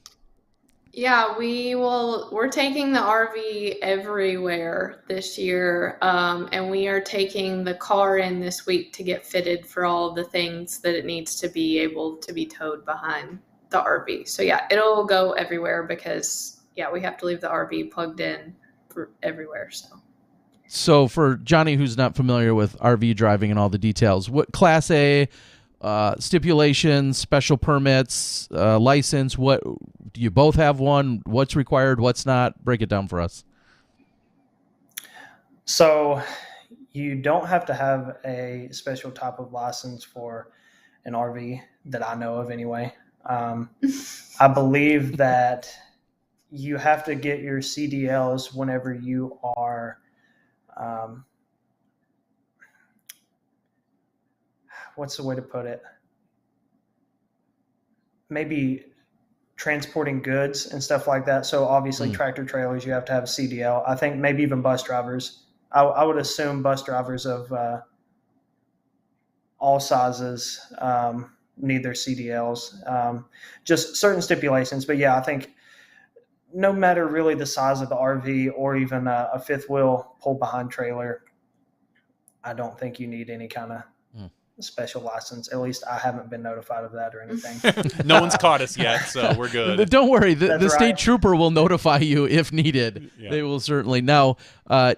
Yeah, we're taking the RV everywhere this year, and we are taking the car in this week to get fitted for all the things that it needs to be able to be towed behind the RV. So yeah, it'll go everywhere because we have to leave the RV plugged in for everywhere. So for Johnny, who's not familiar with RV driving and all the details, what Class A stipulations, special permits, license, what do you both have one? What's required, what's not? Break it down for us. So you don't have to have a special type of license for an RV that I know of anyway. I believe that you have to get your CDLs whenever you are what's the way to put it? Maybe transporting goods and stuff like that. So obviously tractor trailers, you have to have a CDL. I think maybe even bus drivers. I would assume bus drivers of all sizes need their CDLs. Just certain stipulations. But yeah, I think no matter really the size of the RV or even a fifth wheel pull behind trailer, I don't think you need any kind of special license. At least I haven't been notified of that or anything. No one's caught us yet, so we're good. Don't worry. The state right. trooper will notify you if needed. Yeah. They will certainly. Now, will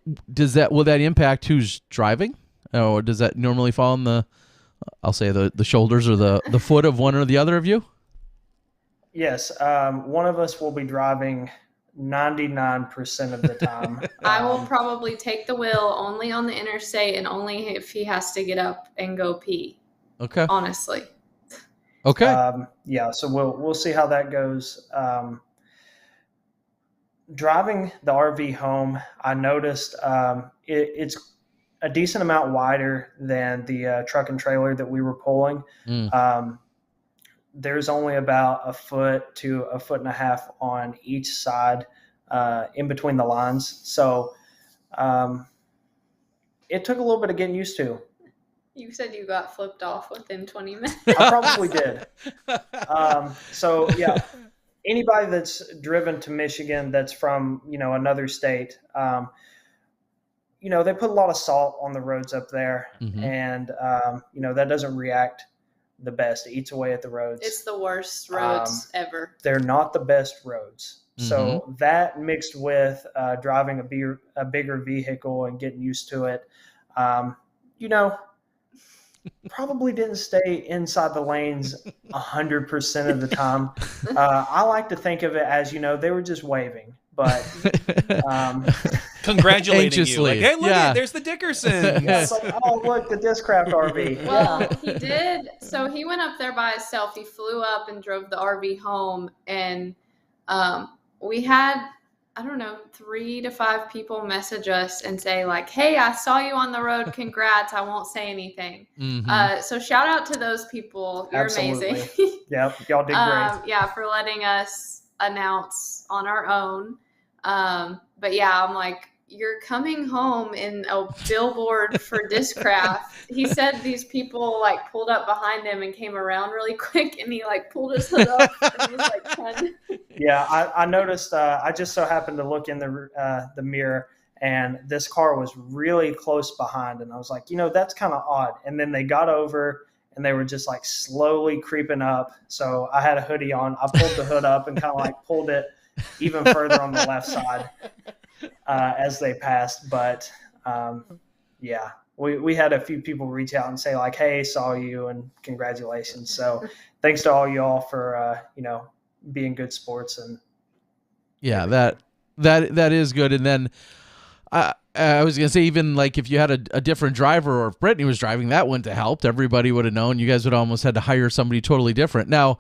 that impact who's driving? Or does that normally fall on the shoulders or the foot of one or the other of you? Yes. One of us will be driving 99% of the time. I will probably take the wheel only on the interstate and only if he has to get up and go pee. Okay. Honestly. Okay. Yeah. So we'll see how that goes. Driving the RV home, I noticed it's a decent amount wider than the truck and trailer that we were pulling. There's only about a foot to a foot and a half on each side in between the lines. So it took a little bit of getting used to. You said you got flipped off within 20 minutes. I probably did. So yeah, anybody that's driven to Michigan that's from, another state, they put a lot of salt on the roads up there, and, that doesn't react the best. It eats away at the roads. It's the worst roads ever. They're not the best roads. So that mixed with driving a bigger vehicle and getting used to it, probably didn't stay inside the lanes 100% of the time. I like to think of it as, they were just waving, but congratulating anxiously. You. Like, hey, look, there's the Dickerson. Yeah, it's like, oh, look, the Discraft RV. Well, he did. So he went up there by himself. He flew up and drove the RV home. And we had, 3 to 5 people message us and say like, hey, I saw you on the road. Congrats. I won't say anything. So shout out to those people. You're Absolutely. amazing. Yep. Y'all did great. For letting us announce on our own. But yeah, I'm like, you're coming home in a billboard for Discraft. He said these people like pulled up behind him and came around really quick, and he like pulled his hood up and was like trying to... Yeah, I noticed. I just so happened to look in the mirror, and this car was really close behind, and I was like, that's kind of odd. And then they got over, and they were just like slowly creeping up. So I had a hoodie on. I pulled the hood up and kind of like pulled it even further on the left side as they passed. But yeah, we had a few people reach out and say like, hey, saw you and congratulations. So thanks to all y'all for, being good sports and Yeah, that is good. And then I was gonna say, even like if you had a different driver, or if Brittany was driving, that wouldn't have helped. Everybody would have known. You guys would almost had to hire somebody totally different. Now,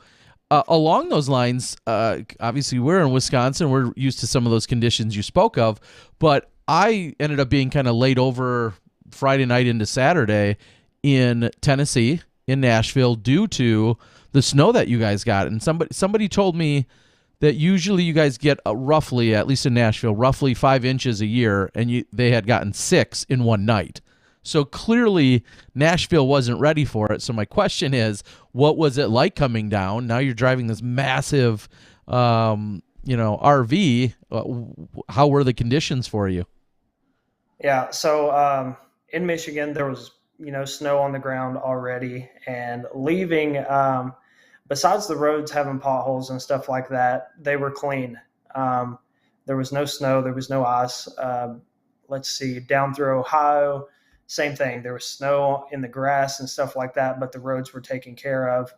along those lines, obviously we're in Wisconsin. We're used to some of those conditions you spoke of, but I ended up being kind of laid over Friday night into Saturday in Tennessee, in Nashville, due to the snow that you guys got. And somebody told me that usually you guys get roughly, at least in Nashville, roughly 5 inches a year, and they had gotten 6 in one night. So clearly Nashville wasn't ready for it. So my question is, what was it like coming down? Now you're driving this massive, RV. How were the conditions for you? Yeah. So in Michigan, there was, snow on the ground already, and leaving, besides the roads having potholes and stuff like that, they were clean. There was no snow. There was no ice. Let's see, down through Ohio, same thing. There was snow in the grass and stuff like that, but the roads were taken care of.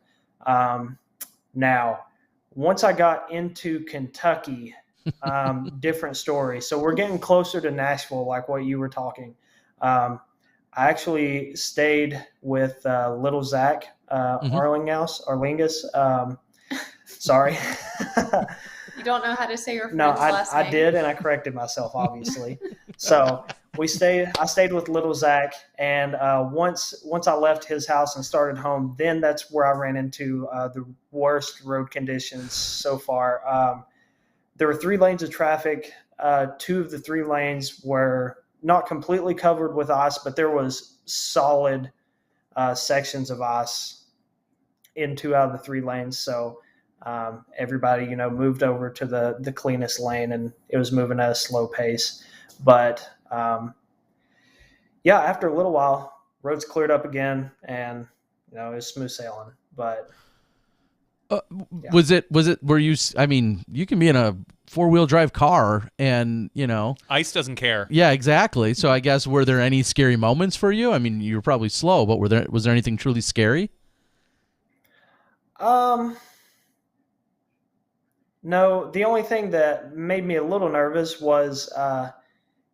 Now, once I got into Kentucky, different story. So we're getting closer to Nashville, like what you were talking. I actually stayed with little Zach Arlingus. Sorry. You don't know how to say your friend's No, last name. I did, and I corrected myself, obviously. So I stayed with little Zach, and once I left his house and started home, then that's where I ran into the worst road conditions so far. There were 3 lanes of traffic. 2 of the 3 lanes were not completely covered with ice, but there was solid sections of ice in 2 out of the 3 lanes. So everybody, moved over to the cleanest lane, and it was moving at a slow pace. But after a little while, roads cleared up again, and it was smooth sailing. But was it were you, I mean, you can be in a 4-wheel drive car and ice doesn't care. Yeah, exactly. So I guess, were there any scary moments for you? I mean, you were probably slow, but was there anything truly scary? No, the only thing that made me a little nervous was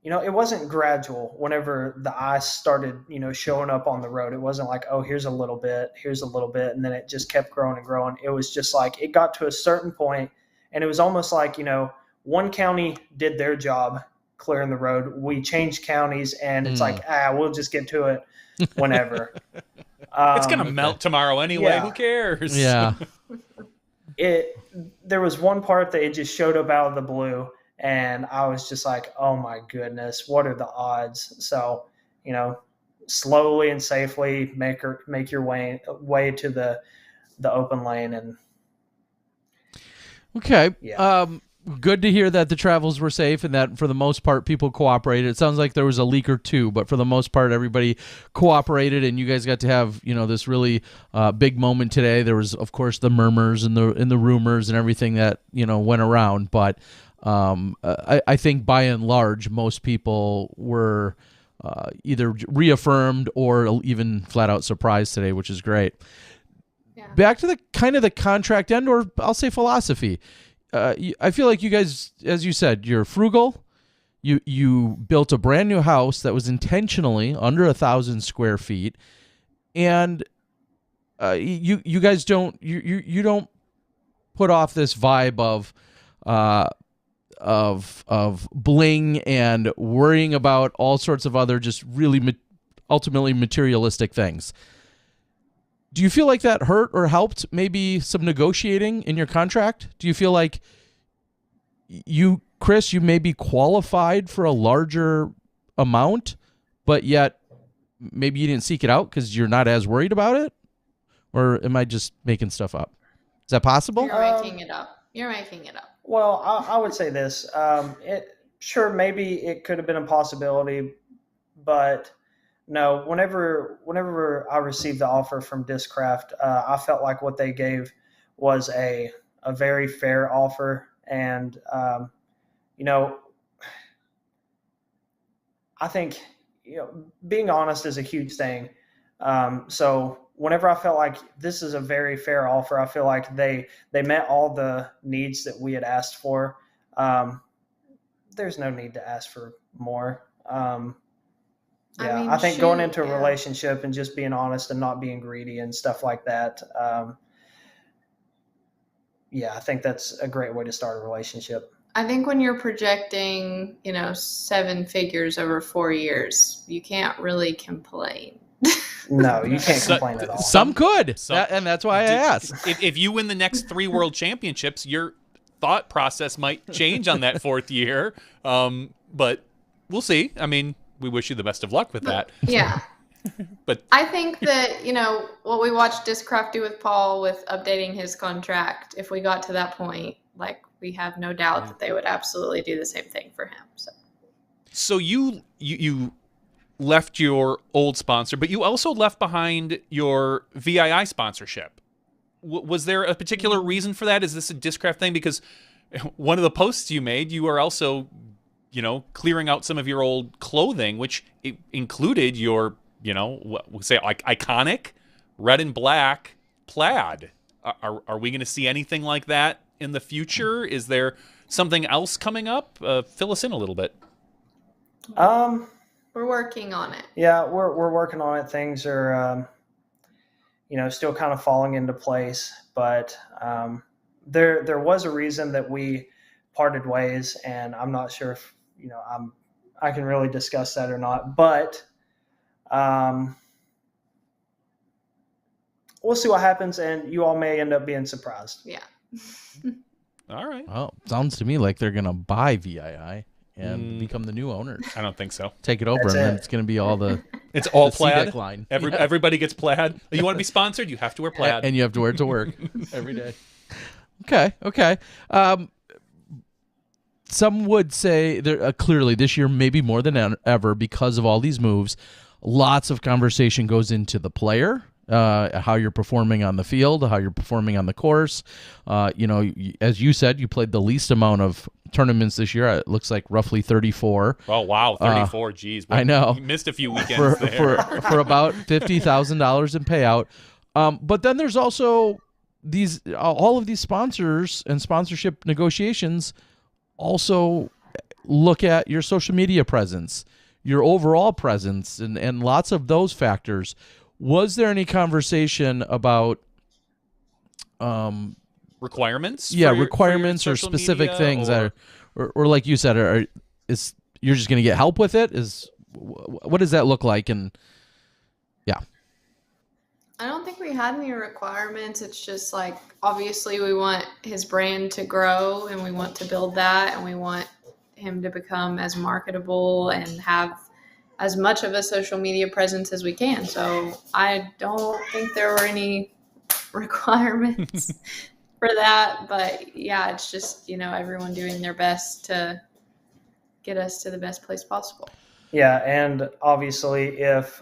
it wasn't gradual whenever the ice started, showing up on the road. It wasn't like, oh, here's a little bit, and then it just kept growing and growing. It was just like, it got to a certain point, and it was almost like, one county did their job clearing the road. We changed counties, and it's like, we'll just get to it whenever. It's going to melt tomorrow anyway. Yeah. Who cares? Yeah. There was one part that it just showed up out of the blue, and I was just like, oh my goodness, what are the odds? So, slowly and safely make your way to the open lane. And okay. Yeah. Good to hear that the travels were safe and that for the most part people cooperated. It sounds like there was a leak or 2, but for the most part everybody cooperated, and you guys got to have this really big moment today. There was, of course, the murmurs and the rumors and everything that went around, but I think by and large most people were either reaffirmed or even flat out surprised today, which is great. Yeah. Back to the contract end, or I'll say philosophy. I feel like you guys, as you said, you're frugal. You built a brand new house that was intentionally under 1,000 square feet, and you guys don't put off this vibe of bling and worrying about all sorts of other just really ultimately materialistic things. Do you feel like that hurt or helped maybe some negotiating in your contract? Do you feel like Chris, you may be qualified for a larger amount, but yet maybe you didn't seek it out because you're not as worried about it? Or am I just making stuff up? Is that possible? You're making it up. Well, I would say this. Maybe it could have been a possibility, but no, whenever I received the offer from Discraft, I felt like what they gave was a very fair offer. And, I think, being honest is a huge thing. So whenever I felt like this is a very fair offer, I feel like they met all the needs that we had asked for. there's no need to ask for more. mean, I think going shoot, into a yeah. relationship and just being honest and not being greedy and stuff like that. I think that's a great way to start a relationship. I think when you're projecting, 7 figures over 4 years, you can't really complain. No, you can't complain at all. Some could, and that's why I asked. If you win the next 3 world championships, your thought process might change on that 4th year. But we'll see. I mean, we wish you the best of luck with that. Yeah. But I think that, what we watched Discraft do with Paul with updating his contract, if we got to that point, we have no doubt that they would absolutely do the same thing for him. So you left your old sponsor, but you also left behind your VII sponsorship. Was there a particular reason for that? Is this a Discraft thing? Because one of the posts you made, you are also, clearing out some of your old clothing, which included your, what we say, like iconic red and black plaid. Are we going to see anything like that in the future? Is there something else coming up? Fill us in a little bit. We're working on it. Yeah, we're working on it. Things are, still kind of falling into place. But there was a reason that we parted ways, and I'm not sure if I can really discuss that or not. But we'll see what happens, and you all may end up being surprised. Yeah. All right. Well, sounds to me like they're gonna buy VII and become the new owners. I don't think so. Take it over, That's and then it. it's going to be all the It's all the plaid. CDEC line. Everybody gets plaid. You want to be sponsored? You have to wear plaid. And you have to wear it to work every day. Okay. Some would say there clearly this year, maybe more than ever, because of all these moves, lots of conversation goes into the player, how you're performing on the field, how you're performing on the course. As you said, you played the least amount of tournaments this year. It looks like roughly 34. Oh, wow. 34. Geez. I know. You missed a few weekends there. for about $50,000 in payout. But then there's also all of these sponsors and sponsorship negotiations also look at your social media presence, your overall presence, and lots of those factors. Was there any conversation about requirements? Requirements for your or social specific media, things or like you said, you're just going to get help with it? What does that look like? And yeah. I don't think we had any requirements. It's just obviously we want his brand to grow and we want to build that and we want him to become as marketable and have as much of a social media presence as we can. So I don't think there were any requirements for that. But yeah, it's just, everyone doing their best to get us to the best place possible. Yeah, and obviously, if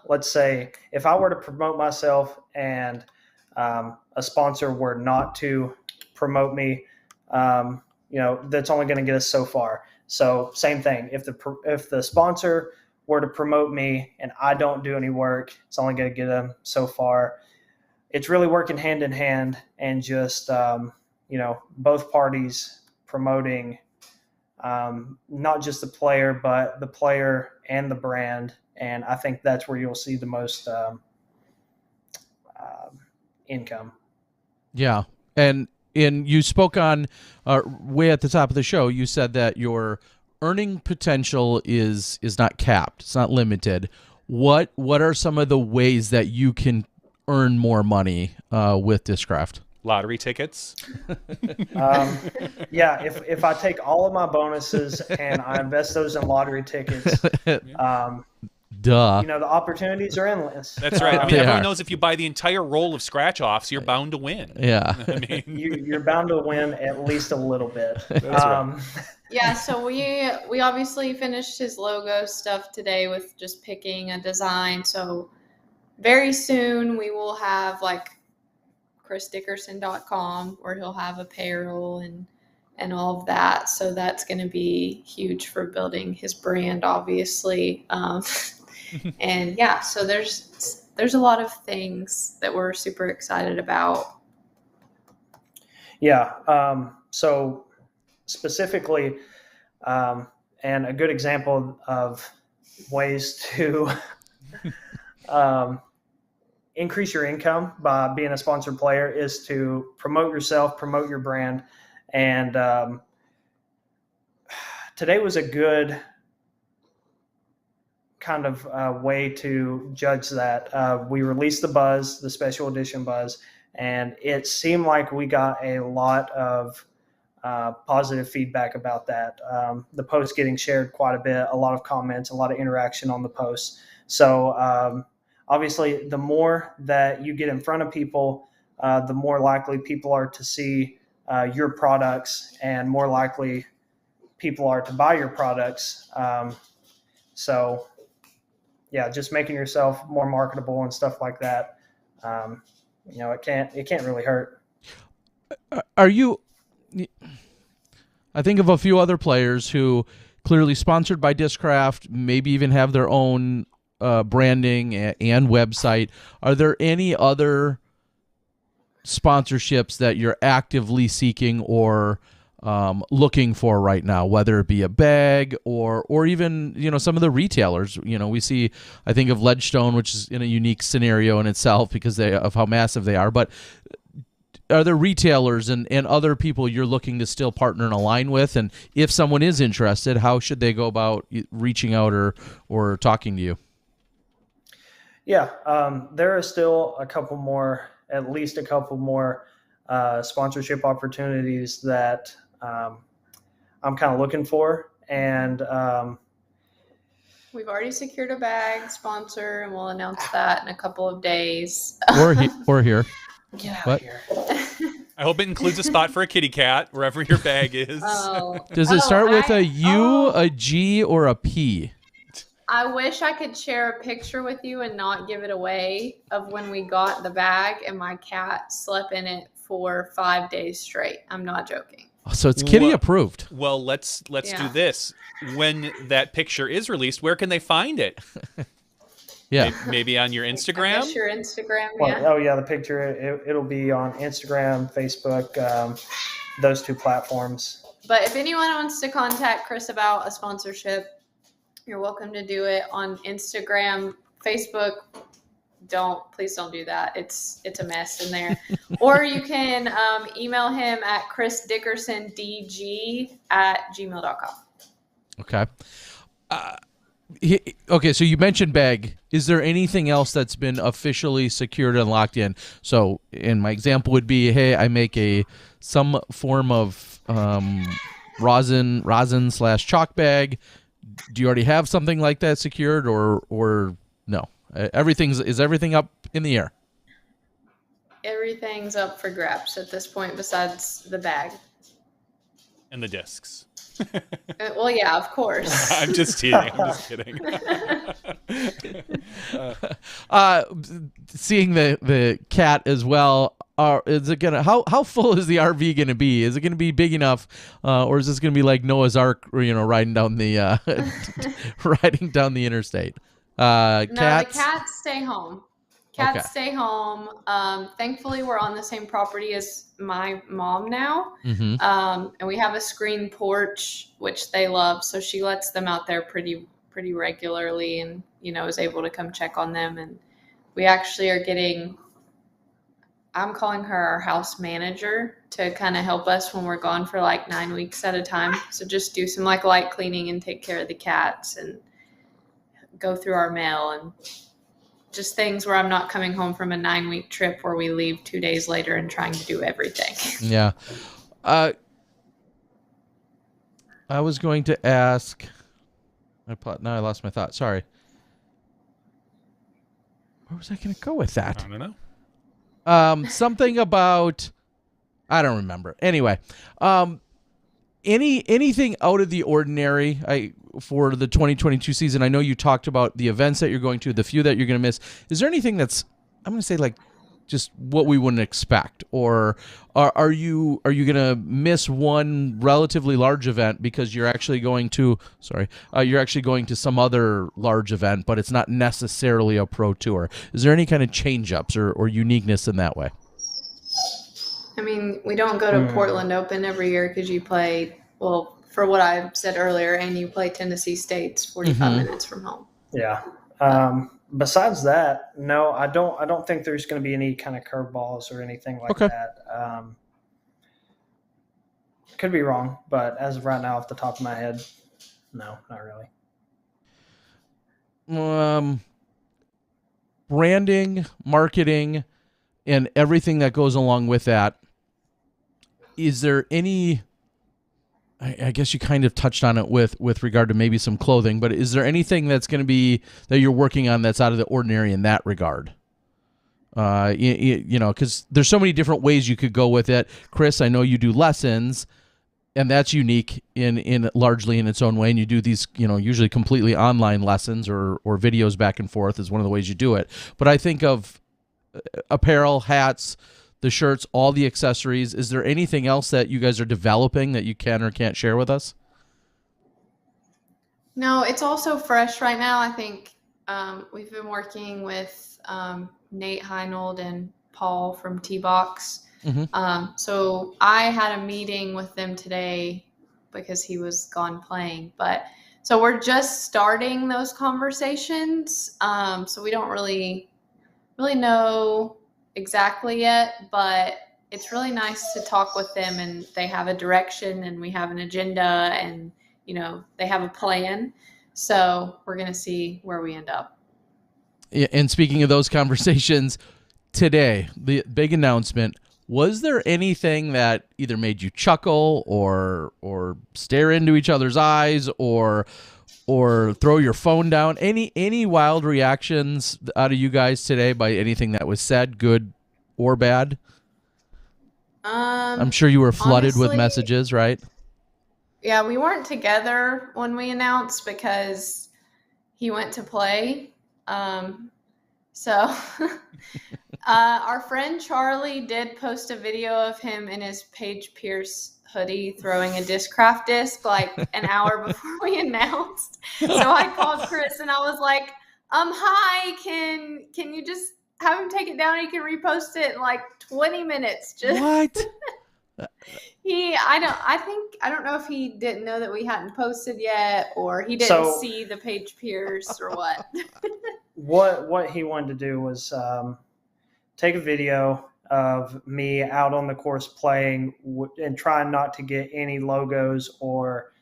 let's say if I were to promote myself and a sponsor were not to promote me, that's only going to get us so far. So same thing. If the sponsor were to promote me and I don't do any work, it's only going to get them so far. It's really working hand in hand and just both parties promoting. Not just the player, but the player and the brand. And I think that's where you'll see the most income. Yeah. And you spoke on way at the top of the show, you said that your earning potential is not capped. It's not limited. What are some of the ways that you can earn more money with Discraft? Lottery tickets. If I take all of my bonuses and I invest those in lottery tickets, Duh. The opportunities are endless. That's right. I mean, everyone knows if you buy the entire roll of scratch-offs, you're bound to win. Yeah. I mean, You're bound to win at least a little bit. That's right. Yeah, so we obviously finished his logo stuff today with just picking a design. So very soon we will have chrisdickerson.com where he'll have apparel and all of that. So that's going to be huge for building his brand, obviously. And yeah, so there's a lot of things that we're super excited about. Yeah. So specifically, and a good example of ways to increase your income by being a sponsored player is to promote yourself, promote your brand. And today was a good kind of way to judge that. We released the Buzz, the special edition Buzz, and it seemed like we got a lot of positive feedback about that. The post getting shared quite a bit, a lot of comments, a lot of interaction on the post. So obviously, the more that you get in front of people, the more likely people are to see your products, and more likely people are to buy your products. So yeah, just making yourself more marketable and stuff like that. It can't really hurt. Are you? I think of a few other players who clearly sponsored by Discraft, maybe even have their own branding and website. Are there any other sponsorships that you're actively seeking or looking for right now, whether it be a bag or even, some of the retailers? We see, I think of Ledgestone, which is in a unique scenario in itself because of how massive they are. But are there retailers and other people you're looking to still partner and align with? And if someone is interested, how should they go about reaching out or talking to you? Yeah, there are still at least a couple more sponsorship opportunities that I'm kind of looking for. And we've already secured a bag sponsor, and we'll announce that in a couple of days. Or here. Get out of here. I hope it includes a spot for a kitty cat wherever your bag is. Does it start with a U, a G, or a P? I wish I could share a picture with you and not give it away of when we got the bag and my cat slept in it for 5 days straight. I'm not joking. So it's kitty approved. Well, let's do this. When that picture is released, where can they find it? Yeah. Maybe on your Instagram? I guess your Instagram, Oh, yeah, the picture, it'll be on Instagram, Facebook, those two platforms. But if anyone wants to contact Chris about a sponsorship, you're welcome to do it on Instagram, Facebook. Please don't do that. It's a mess in there. Or you can email him at chrisdickersondg@gmail.com. Okay. Okay, so you mentioned bag. Is there anything else that's been officially secured and locked in? So, in my example would be, hey, I make some form of rosin/chalk bag. Do you already have something like that secured, or no? Is everything up in the air? Everything's up for grabs at this point, besides the bag and the discs. Well, yeah, of course. I'm just kidding. Seeing the cat as well. Is it gonna how full is the RV gonna be? Is it gonna be big enough, or is this gonna be like Noah's Ark, riding down the interstate? No, Cats? the cats stay home. Stay home. Thankfully, we're on the same property as my mom now. Mm-hmm. And we have a screen porch, which they love. So she lets them out there pretty regularly and, is able to come check on them. And we actually are I'm calling her our house manager to kind of help us when we're gone for like 9 weeks at a time. So just do some like light cleaning and take care of the cats and go through our mail and just things where I'm not coming home from a 9-week trip where we leave 2 days later and trying to do everything. Yeah. I was going to ask. Now I lost my thought. Sorry. Where was I going to go with that? I don't know. Something about. I don't remember. Anyway, anything out of the ordinary for the 2022 season? I know you talked about the events that you're going to, the few that you're going to miss. Is there anything that's, I'm going to say, like just what we wouldn't expect, or are you going to miss one relatively large event because you're actually going to some other large event, but it's not necessarily a pro tour? Is there any kind of change ups or uniqueness in that way? I mean, we don't go to Portland Open every year because you play well, for what I said earlier, and you play Tennessee State's 45 minutes from home. Yeah. Besides that, no, I don't think there's going to be any kind of curveballs or anything like that. Could be wrong, but as of right now, off the top of my head, no, not really. Branding, marketing, and everything that goes along with that. Is there any, I guess you kind of touched on it with regard to maybe some clothing, but is there anything that's going to be that you're working on that's out of the ordinary in that regard? You know, because there's so many different ways you could go with it. Chris, I know you do lessons, and that's unique in largely in its own way. And you do these, you know, usually completely online lessons or videos back and forth is one of the ways you do it. But I think of apparel, hats, the shirts, all the accessories. Is there anything else that you guys are developing that you can or can't share with us? No, it's also fresh right now. I think we've been working with Nate Heinold and Paul from T-Box. So I had a meeting with them today because he was gone playing. But so we're just starting those conversations. So we don't really know exactly yet, but it's really nice to talk with them, and they have a direction and we have an agenda, and you know, they have a plan. So we're going to see where we end up. Yeah, and speaking of those conversations, today, the big announcement, was there anything that either made you chuckle or stare into each other's eyes or throw your phone down? Any wild reactions out of you guys today by anything that was said, good or bad? I'm sure you were flooded with messages, right? Yeah, we weren't together when we announced because he went to play. So our friend Charlie did post a video of him in his Paige Pierce hoodie throwing a Discraft disc like an hour before we announced. So I called Chris and I was like, hi, can you just have him take it down and you can repost it in like 20 minutes? Just What? I don't know if he didn't know that we hadn't posted yet, or he didn't see the Paige Pierce or what. What he wanted to do was take a video of me out on the course playing and trying not to get any logos or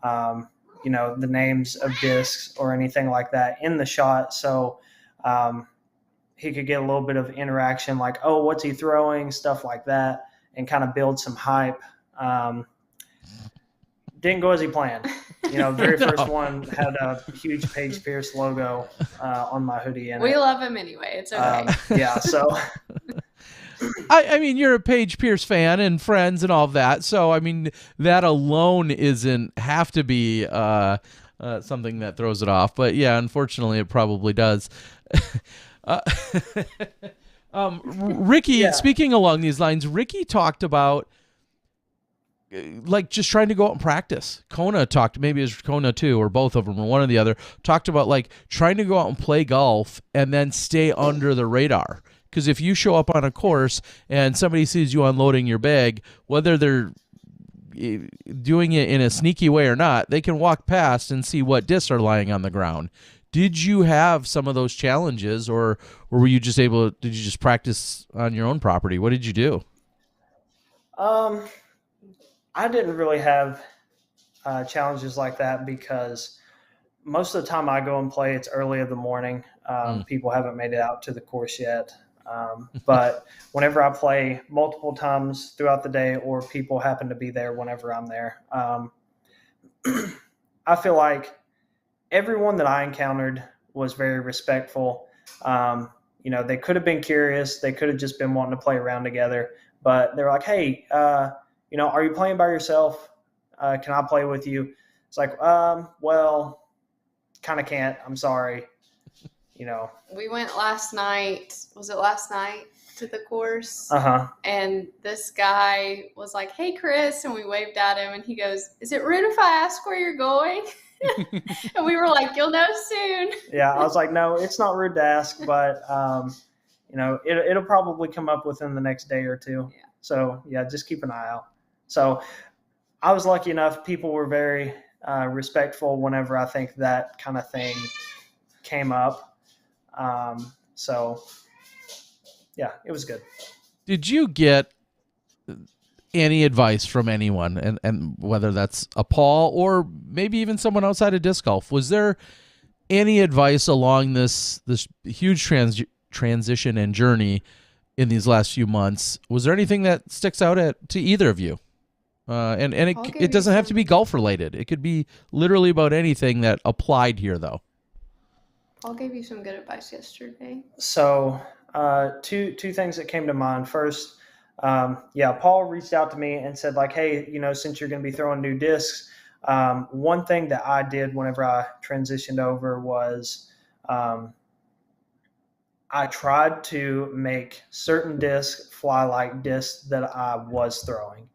you know, the names of discs or anything like that in the shot, so he could get a little bit of interaction, like, oh, what's he throwing, stuff like that, and kind of build some hype. Didn't go as he planned. You know, very first one had a huge Paige Pierce logo on my hoodie. And we love him anyway. It's okay. Yeah, so. I mean, you're a Paige Pierce fan and friends and all of that. So, I mean, that alone have to be something that throws it off. But, yeah, unfortunately, it probably does. Ricky, speaking along these lines, Ricky talked about like just trying to go out and practice. Kona talked, maybe it was Kona too, or both of them, or one or the other, talked about like trying to go out and play golf and then stay under the radar. Because if you show up on a course and somebody sees you unloading your bag, whether they're doing it in a sneaky way or not, they can walk past and see what discs are lying on the ground. Did you have some of those challenges, or were you just did you just practice on your own property? What did you do? I didn't really have challenges like that because most of the time I go and play, it's early in the morning. People haven't made it out to the course yet. But whenever I play multiple times throughout the day, or people happen to be there whenever I'm there, I feel like everyone that I encountered was very respectful. You know, they could have been curious. They could have just been wanting to play around together. But they're like, hey, you know, are you playing by yourself? Can I play with you? It's like, well, kind of can't. I'm sorry. You know. We went last night. Was it last night to the course? And this guy was like, hey, Chris. And we waved at him. And he goes, is it rude if I ask where you're going? And we were like, you'll know soon. Yeah, I was like, no, it's not rude to ask, but you know, it'll probably come up within the next day or two. Yeah. So yeah, just keep an eye out. So I was lucky enough. People were very respectful whenever I think that kind of thing came up. So yeah, it was good. Did you get any advice from anyone, and whether that's a Paul or maybe even someone outside of disc golf? Was there any advice along this huge transition and journey in these last few months? Was there anything that sticks out to either of you? And it doesn't have to be golf related. It could be literally about anything that applied here, though. Paul gave you some good advice yesterday. So two things that came to mind. First, Paul reached out to me and said, like, hey, since you're going to be throwing new discs, one thing that I did whenever I transitioned over was I tried to make certain discs fly like discs that I was throwing.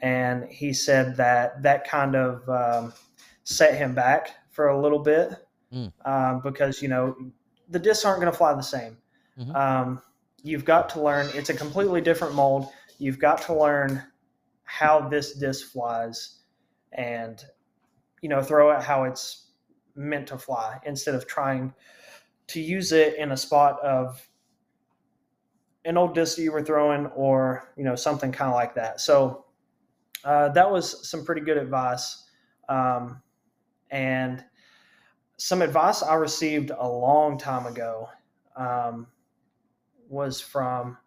And he said that kind of set him back for a little bit because, the discs aren't going to fly the same. Mm-hmm. You've got to learn. It's a completely different mold. You've got to learn how this disc flies and, throw it how it's meant to fly instead of trying to use it in a spot of an old disc that you were throwing or, something kind of like that. So that was some pretty good advice. And some advice I received a long time ago was from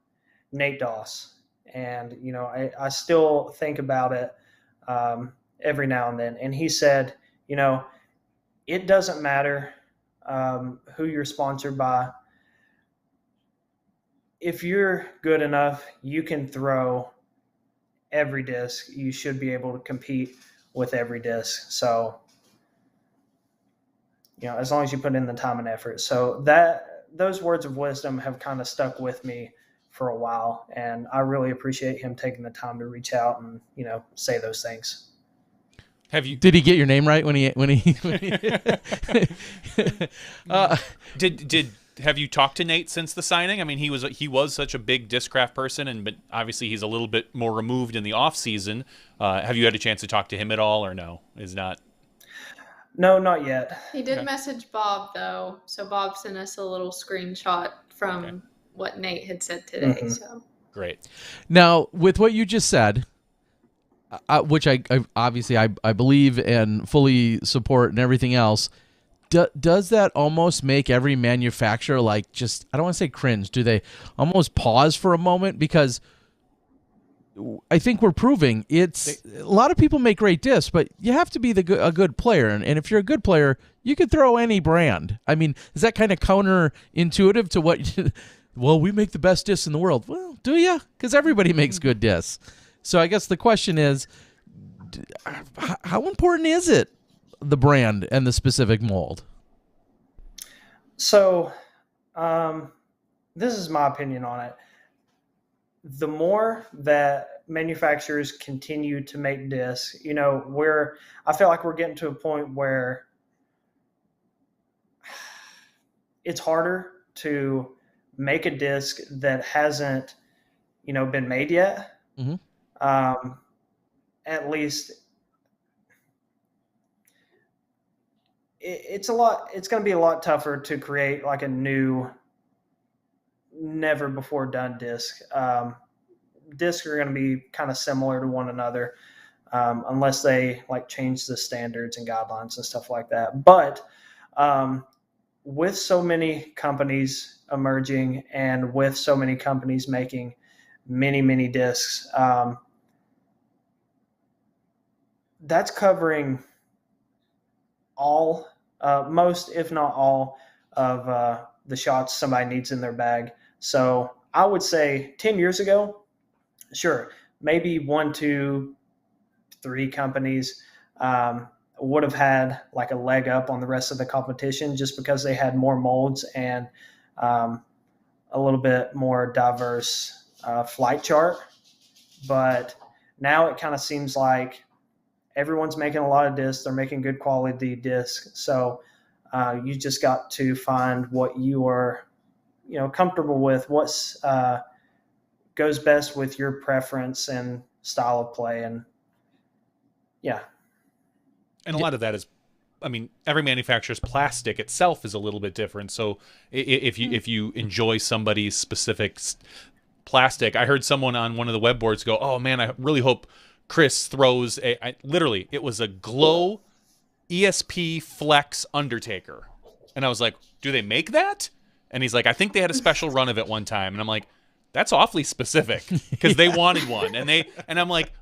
Nate Doss. And, I still think about it every now and then. And he said, it doesn't matter who you're sponsored by. If you're good enough, you can throw every disc. You should be able to compete with every disc. So, as long as you put in the time and effort. So those words of wisdom have kind of stuck with me for a while, and I really appreciate him taking the time to reach out and, say those things. Did he get your name right when he have you talked to Nate since the signing? I mean, he was such a big Discraft person, but obviously he's a little bit more removed in the off season. Have you had a chance to talk to him at all, or no? Is not. No, not yet. He did message Bob though, so Bob sent us a little screenshot from what Nate had said today. Mm-hmm. So great. Now, with what you just said, which I obviously believe and fully support and everything else. Does that almost make every manufacturer I don't want to say cringe, do they almost pause for a moment? Because I think we're proving a lot of people make great discs, but you have to be a good player. And if you're a good player, you could throw any brand. I mean, is that kind of counterintuitive to what, well, we make the best discs in the world. Well, do you? Because everybody makes good discs. So I guess the question is, how important is it, the brand and the specific mold? So this is my opinion on it. The more that manufacturers continue to make discs, I feel like we're getting to a point where it's harder to make a disc that hasn't, been made yet. Mm-hmm. At least it's going to be a lot tougher to create like a new, never before done disc. Discs are going to be kind of similar to one another, unless they change the standards and guidelines and stuff like that. But with so many companies emerging and with so many companies making many discs, that's covering all, most, if not all, of the shots somebody needs in their bag. So I would say 10 years ago, sure, maybe 1, 2, 3 companies would have had a leg up on the rest of the competition just because they had more molds and a little bit more diverse flight chart. But now it kind of seems like everyone's making a lot of discs. They're making good quality discs. So you just got to find what you are, comfortable with, what's goes best with your preference and style of play. And Yeah. And a lot of that is, I mean, every manufacturer's plastic itself is a little bit different. So if you enjoy somebody's specific plastic, I heard someone on one of the web boards go, "Oh man, I really hope Chris throws literally it was a glow ESP Flex Undertaker," and I was like, "Do they make that?" And he's like, "I think they had a special run of it one time," and I'm like, "That's awfully specific," because they wanted one, and I'm like,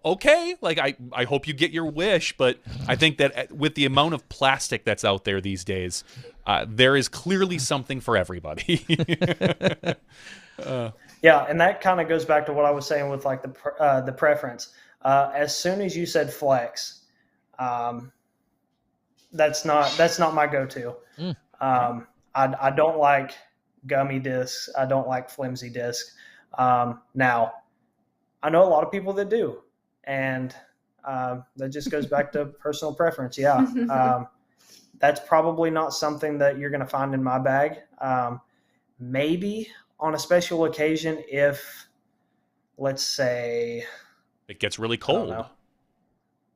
okay, like I hope you get your wish, but I think that with the amount of plastic that's out there these days, there is clearly something for everybody. Yeah, and that kind of goes back to what I was saying with like the preference. As soon as you said flex, that's not my go-to. I don't like gummy discs. I don't like flimsy discs. Now, I know a lot of people that do, and that just goes back to personal preference. Yeah, that's probably not something that you're going to find in my bag. Maybe on a special occasion, if, let's say, it gets really cold.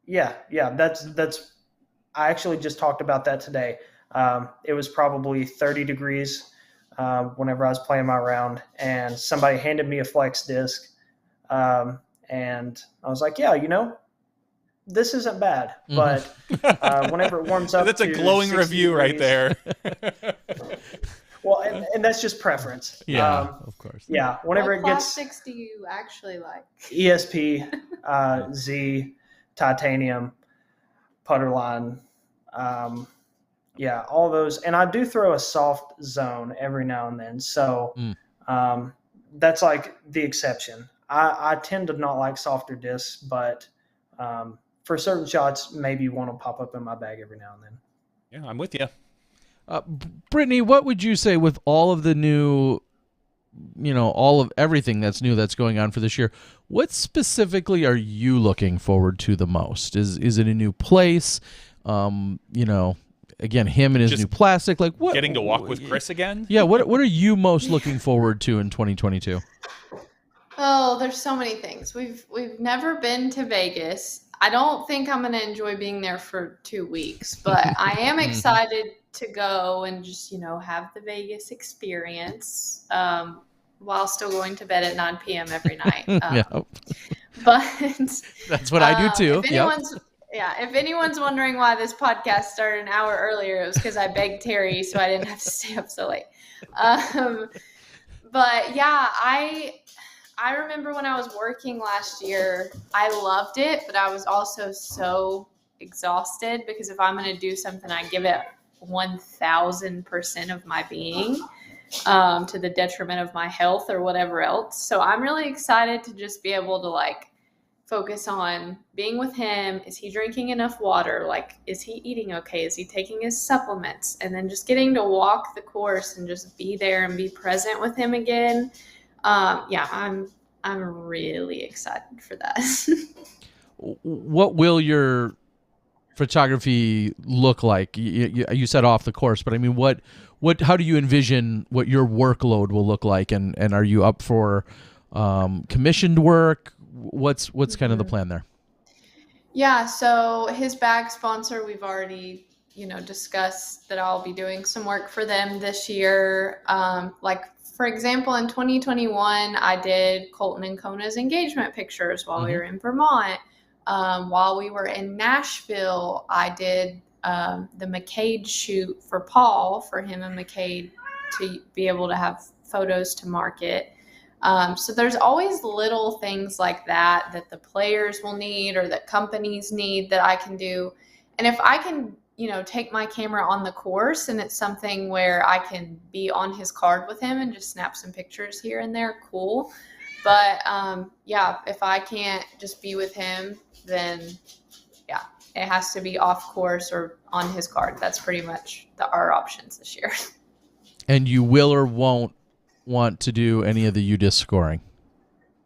Yeah, that's. I actually just talked about that today. It was probably 30 degrees whenever I was playing my round, and somebody handed me a flex disc, and I was like, "Yeah, this isn't bad." But whenever it warms up, that's a glowing review right there. Well, and that's just preference. Yeah, of course. Yeah, whenever What it gets plastics do you actually like? ESP, Z, titanium, putter line, yeah, all those. And I do throw a soft zone every now and then. So that's like the exception. I tend to not like softer discs, but for certain shots, maybe one will pop up in my bag every now and then. Yeah, I'm with you. Brittany, what would you say with all of the new, all of everything that's new that's going on for this year? What specifically are you looking forward to the most? Is it a new place? Again, him and his new plastic. Like what? Getting to walk with Chris again? Yeah. What are you most looking forward to in 2022? Oh, there's so many things. We've never been to Vegas. I don't think I'm going to enjoy being there for 2 weeks, but I am excited to go and just, have the Vegas experience while still going to bed at 9 p.m. every night. But that's what I do too. If anyone's wondering why this podcast started an hour earlier, it was because I begged Terry so I didn't have to stay up so late. But yeah, I remember when I was working last year, I loved it, but I was also so exhausted because if I'm going to do something, I give it 1,000% of my being to the detriment of my health or whatever else. So I'm really excited to just be able to focus on being with him. Is he drinking enough water? Is he eating okay? Is he taking his supplements? And then just getting to walk the course and just be there and be present with him again. I'm really excited for that. What will your photography look like? You said off the course, but I mean, how do you envision what your workload will look like? And are you up for commissioned work? What's kind of the plan there? Yeah, so his bag sponsor, we've already discussed that I'll be doing some work for them this year. For example, in 2021, I did Colton and Kona's engagement pictures while we were in Vermont. While we were in Nashville, I did the McCade shoot for Paul, for him and McCade to be able to have photos to market. So there's always little things like that the players will need or that companies need that I can do. And if I can, take my camera on the course and it's something where I can be on his card with him and just snap some pictures here and there, cool. But if I can't just be with him, then it has to be off course or on his card. That's pretty much our options this year. And you will or won't want to do any of the UDisc scoring?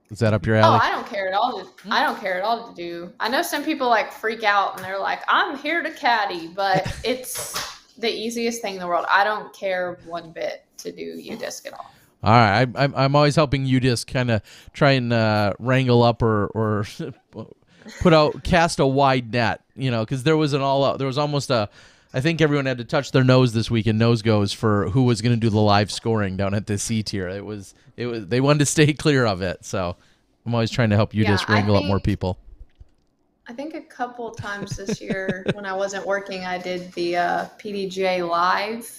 Is that up your alley? Oh, I don't care at all. I don't care at all to do. I know some people freak out and they're like, I'm here to caddy, but it's the easiest thing in the world. I don't care one bit to do UDisc at all. All right. I'm always helping UDisc kind of try and wrangle up or cast a wide net, because there was almost I think everyone had to touch their nose this week in nose goes for who was going to do the live scoring down at the C tier. They wanted to stay clear of it. So I'm always trying to help you just wrangle up more people. I think a couple times this year when I wasn't working, I did the PDGA live.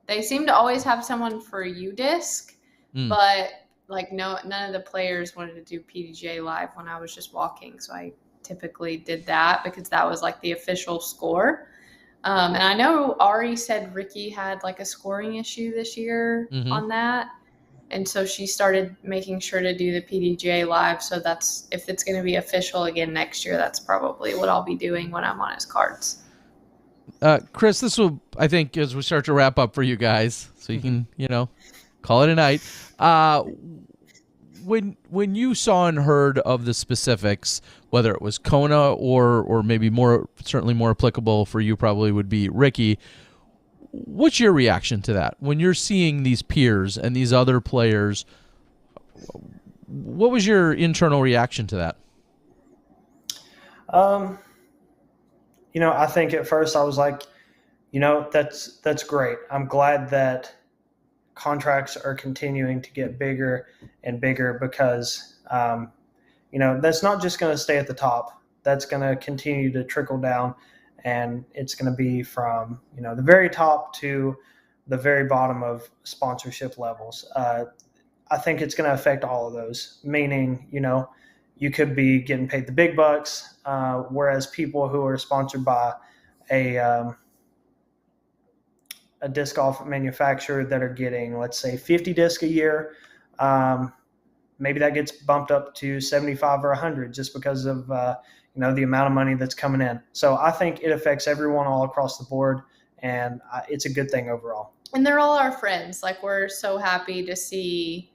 They seem to always have someone for UDisc, but none of the players wanted to do PDGA live when I was just walking. So I typically did that because that was like the official score. And I know Ari said Ricky had like a scoring issue this year on that. And so she started making sure to do the PDGA live. So if it's going to be official again next year, that's probably what I'll be doing when I'm on his cards. Chris, this will, I think, as we start to wrap up for you guys, so you can, call it a night. When you saw and heard of the specifics, whether it was Kona or maybe certainly more applicable for you probably would be Ricky, what's your reaction to that? When you're seeing these peers and these other players, what was your internal reaction to that? I think at first I was like, that's great. I'm glad that contracts are continuing to get bigger and bigger because, that's not just going to stay at the top. That's going to continue to trickle down, and it's going to be from, the very top to the very bottom of sponsorship levels. I think it's going to affect all of those, meaning, you could be getting paid the big bucks, whereas people who are sponsored by a disc golf manufacturer that are getting, let's say, 50 discs a year, maybe that gets bumped up to 75 or 100 just because of the amount of money that's coming in. So I think it affects everyone all across the board, and it's a good thing overall. And they're all our friends. Like, we're so happy to see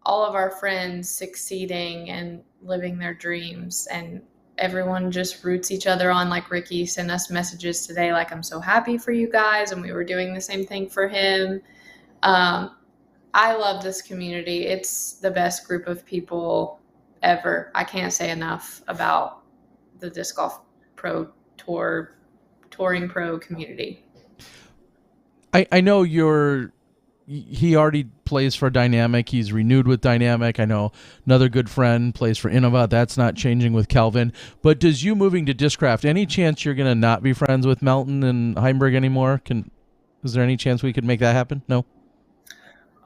all of our friends succeeding and living their dreams, and everyone just roots each other on. Like Ricky sent us messages today like, I'm so happy for you guys, and we were doing the same thing for him. I love this community. It's the best group of people ever. I can't say enough about the Disc Golf Pro Tour, Touring Pro community. I know he already plays for Dynamic. He's renewed with Dynamic. I know another good friend plays for Innova. That's not changing with Kelvin. But does you moving to Discraft, any chance you're going to not be friends with Melton and Heimberg anymore? Is there any chance we could make that happen? No?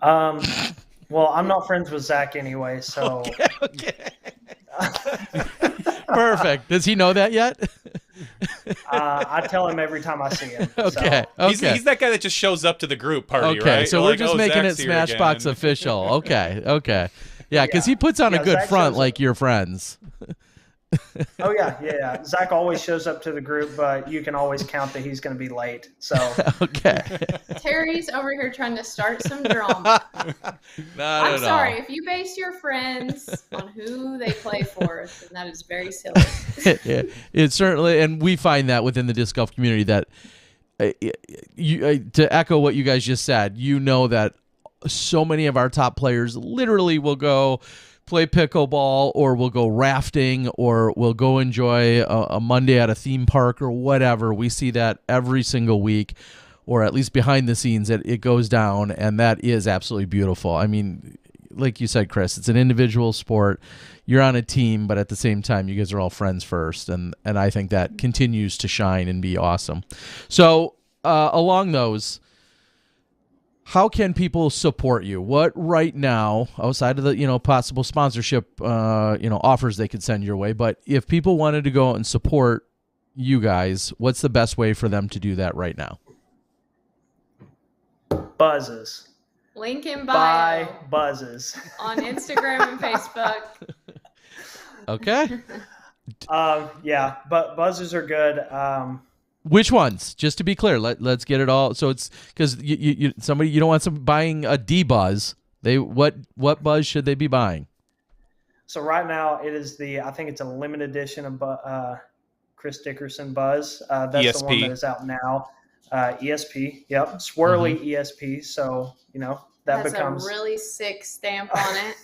Well, I'm not friends with Zach anyway, so. Okay. Perfect. Does he know that yet? I tell him every time I see him. Okay. So. He's that guy that just shows up to the group party, okay, right? so we're just making it Smashbox official. Okay. Yeah, because he puts on a good front like your friends. Oh, yeah. Zach always shows up to the group, but you can always count that he's going to be late. So okay. Terry's over here trying to start some drama. I'm sorry. If you base your friends on who they play for, then that is very silly. It's certainly, and we find that within the disc golf community that to echo what you guys just said, that so many of our top players literally will go play pickleball, or we'll go rafting, or we'll go enjoy a Monday at a theme park or whatever. We see that every single week, or at least behind the scenes, it goes down, and that is absolutely beautiful. I mean, like you said, Chris, it's an individual sport. You're on a team, but at the same time, you guys are all friends first, and I think that continues to shine and be awesome. So along those, how can people support you? What right now, outside of the possible sponsorship offers they could send your way, but if people wanted to go and support you guys, what's the best way for them to do that right now? Buzzes. Link in bio. Buy buzzes on Instagram and Facebook. Okay. Yeah, but buzzes are good. Which ones? Just to be clear, let's get it all. So it's because you don't want somebody buying a D buzz. What buzz should they be buying? So right now it is I think it's a limited edition of Chris Dickerson buzz. That's ESP. The one that is out now. ESP. Yep. Swirly ESP. So that has becomes a really sick stamp on it.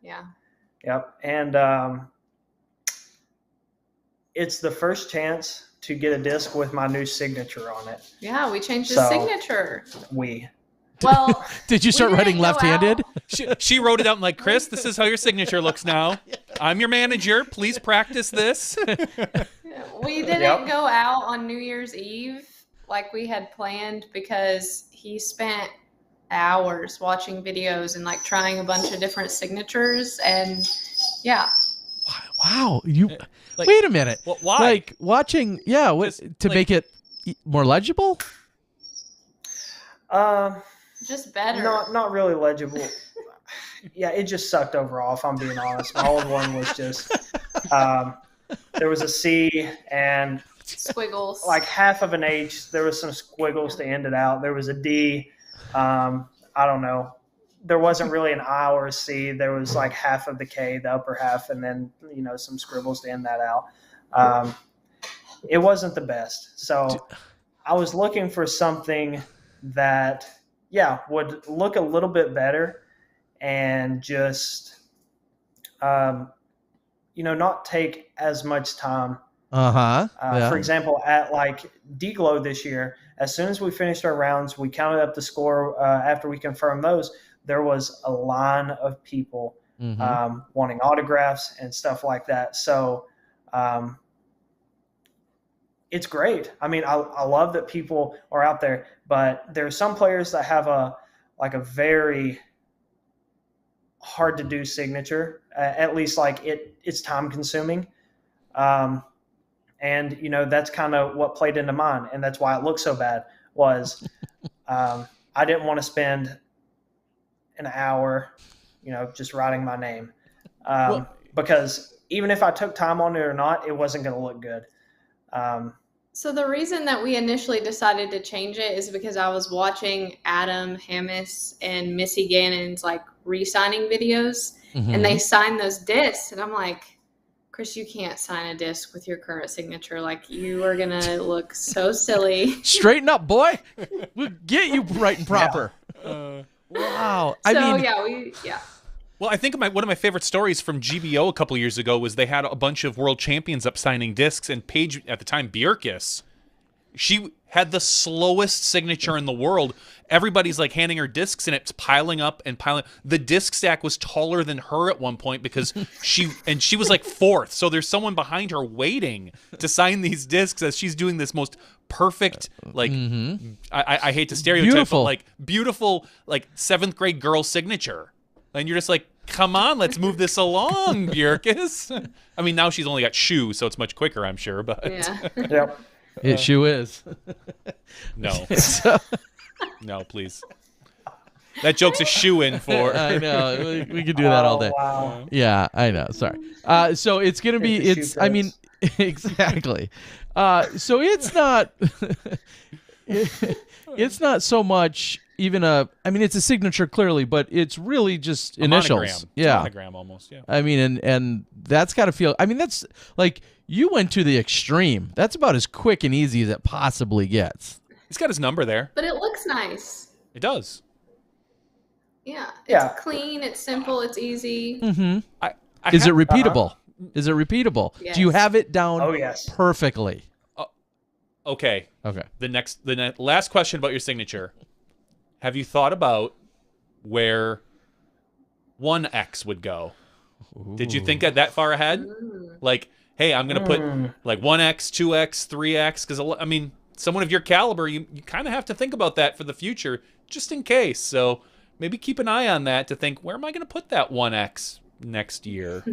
Yeah. Yep. And it's the first chance to get a disc with my new signature on it. Yeah, we changed the So- signature. Well, Did you start we writing didn't go left-handed? out. She wrote it out and like, Chris, this is how your signature looks now. I'm your manager. Please practice this. We didn't Yep. go out on New Year's Eve like we had planned because he spent hours watching videos and like trying a bunch of different signatures, and yeah. Wow. You Like, wait a minute. Well, why? Like watching, to Just, make it more legible? Just better. not really legible. Yeah, it just sucked overall, if I'm being honest. My old one was just there was a C and Squiggles. like half of an H. There was some squiggles to end it out. There was a D. I don't know. There wasn't really an I or a C. There was like half of the K, the upper half, and then some scribbles to end that out. It wasn't the best. So I was looking for something that would look a little bit better and just not take as much time. For example, at like D-Glow this year, as soon as we finished our rounds, we counted up the score. After we confirmed those, there was a line of people wanting autographs and stuff like that. So it's great. I mean, I love that people are out there, but there are some players that have a very hard to do signature. At least like it's time consuming. And that's kind of what played into mine, and that's why it looked so bad. Was I didn't want to spend an hour, just writing my name, because even if I took time on it or not, it wasn't going to look good. So the reason that we initially decided to change it is because I was watching Adam Hammis and Missy Gannon's like re-signing videos, and they signed those discs, and I'm like, Chris, you can't sign a disc with your current signature. Like, you are gonna look so silly. Straighten up, boy. We'll get you right and proper. Wow. Well, I think one of my favorite stories from GBO a couple years ago was they had a bunch of world champions up signing discs, and Paige, at the time, Bjerkes, she had the slowest signature in the world. Everybody's like handing her discs, and it's piling up and piling. The disc stack was taller than her at one point because she was like fourth. So there's someone behind her waiting to sign these discs as she's doing this most perfect, like I hate to stereotype, but like beautiful, like 7th grade girl signature. And you're just like, come on, let's move this along, Bjerkes. I mean, now she's only got shoe, so it's much quicker, I'm sure. But Yep. It sure is. No. No, please. That joke's a shoe-in for. I know. We could do that all day. Wow. Yeah, I know. Sorry. So it's going to be, exactly. So it's not, it's not so much even it's a signature clearly, but it's really just initials. Monogram. Yeah. Monogram almost, yeah. I mean, and that's got to feel, that's like, you went to the extreme. That's about as quick and easy as it possibly gets. He's got his number there. But it looks nice. It does. Yeah. It's clean. It's simple. It's easy. Is it repeatable? Is it repeatable? Yes. Do you have it down Oh, yes. perfectly? Okay. Okay. The last question about your signature. Have you thought about where 1X would go? Ooh. Did you think that far ahead? Like, hey, I'm going to put like 1X, 2X, 3X, because, I mean, someone of your caliber, you kind of have to think about that for the future, just in case. So maybe keep an eye on that to think, where am I going to put that 1X next year?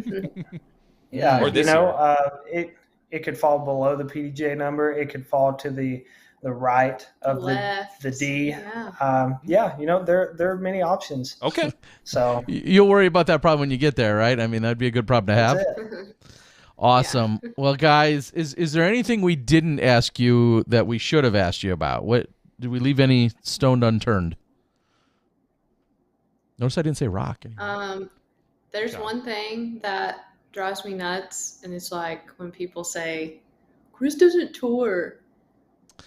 Yeah, Or this year. It could fall below the PDJ number. It could fall to the right of Left. the D. Yeah. There are many options. Okay. So You'll worry about that problem when you get there, right? I mean, that'd be a good problem to have. that's it. Awesome. Yeah. Well, guys, is there anything we didn't ask you that we should have asked you about? What did we leave any stone unturned? Notice I didn't say rock. There's one thing that drives me nuts, and it's like when people say, Chris doesn't tour.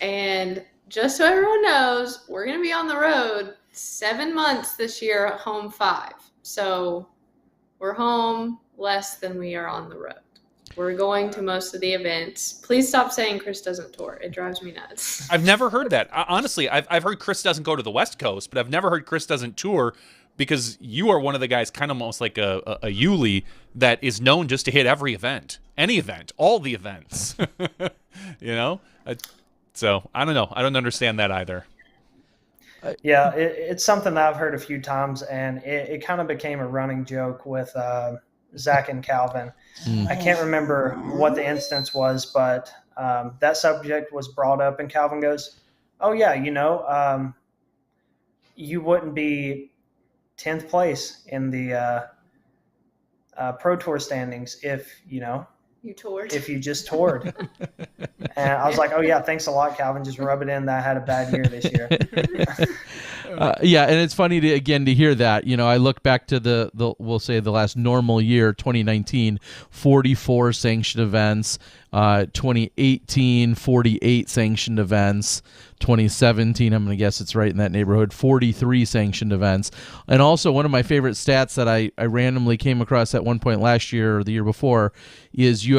And just so everyone knows, we're going to be on the road 7 months this year at home 5. So we're home less than we are on the road. We're going to most of the events. Please stop saying Chris doesn't tour. It drives me nuts. I've never heard that. Honestly, I've heard Chris doesn't go to the West Coast, but I've never heard Chris doesn't tour, because you are one of the guys, kind of almost like a Yuli, that is known just to hit every event, any event, all the events. So I don't know. I don't understand that either. Yeah, it's something that I've heard a few times, and it kind of became a running joke with Zach and Calvin. I can't remember what the instance was, but that subject was brought up, and Calvin goes, "Oh yeah, you wouldn't be 10th place in the Pro Tour standings if you toured. If you just toured." And I was like, "Oh yeah, thanks a lot, Calvin. Just rub it in that I had a bad year this year." Yeah, and it's funny to hear that. I look back to we'll say the last normal year, 2019, 44 sanctioned events, 2018, 48 sanctioned events, 2017, I'm going to guess it's right in that neighborhood, 43 sanctioned events. And also one of my favorite stats that I randomly came across at one point last year or the year before is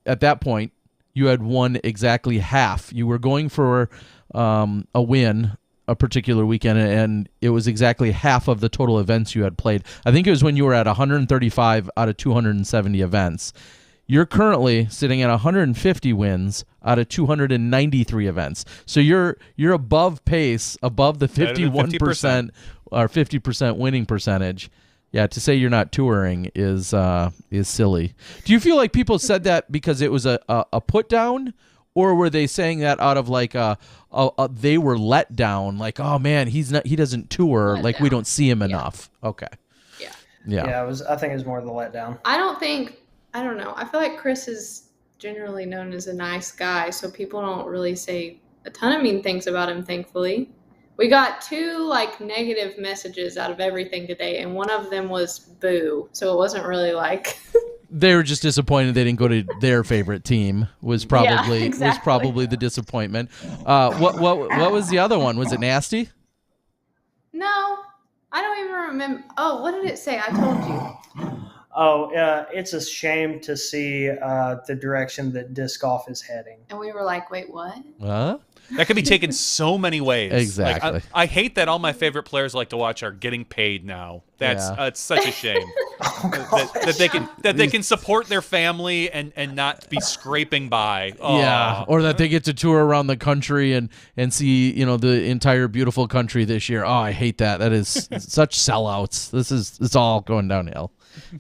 at that point, you had won exactly half. You were going for a win a particular weekend, and it was exactly half of the total events you had played. I think it was when you were at 135 out of 270 events. You're currently sitting at 150 wins out of 293 events. So you're above pace, above the 51% or 50% winning percentage. Yeah, to say you're not touring is silly. Do you feel like people said that because it was a put down, or were they saying that out of like they were let down, like, oh man, he doesn't tour, like we don't see him enough. Okay. Yeah. I think it was more the letdown. I don't know. I feel like Chris is generally known as a nice guy, so people don't really say a ton of mean things about him, thankfully. We got 2 negative messages out of everything today, and one of them was boo. So it wasn't really like they were just disappointed they didn't go to their favorite team. Was probably the disappointment. What was the other one? Was it nasty? No, I don't even remember. Oh, what did it say? I told you. Oh, it's a shame to see the direction that disc golf is heading. And we were like, wait, what? Huh? That could be taken so many ways. Exactly. I hate that all my favorite players I like to watch are getting paid now. It's such a shame that they can support their family and not be scraping by. Oh. Yeah, or that they get to tour around the country and see the entire beautiful country this year. Oh, I hate that. That is such sellouts. It's all going downhill.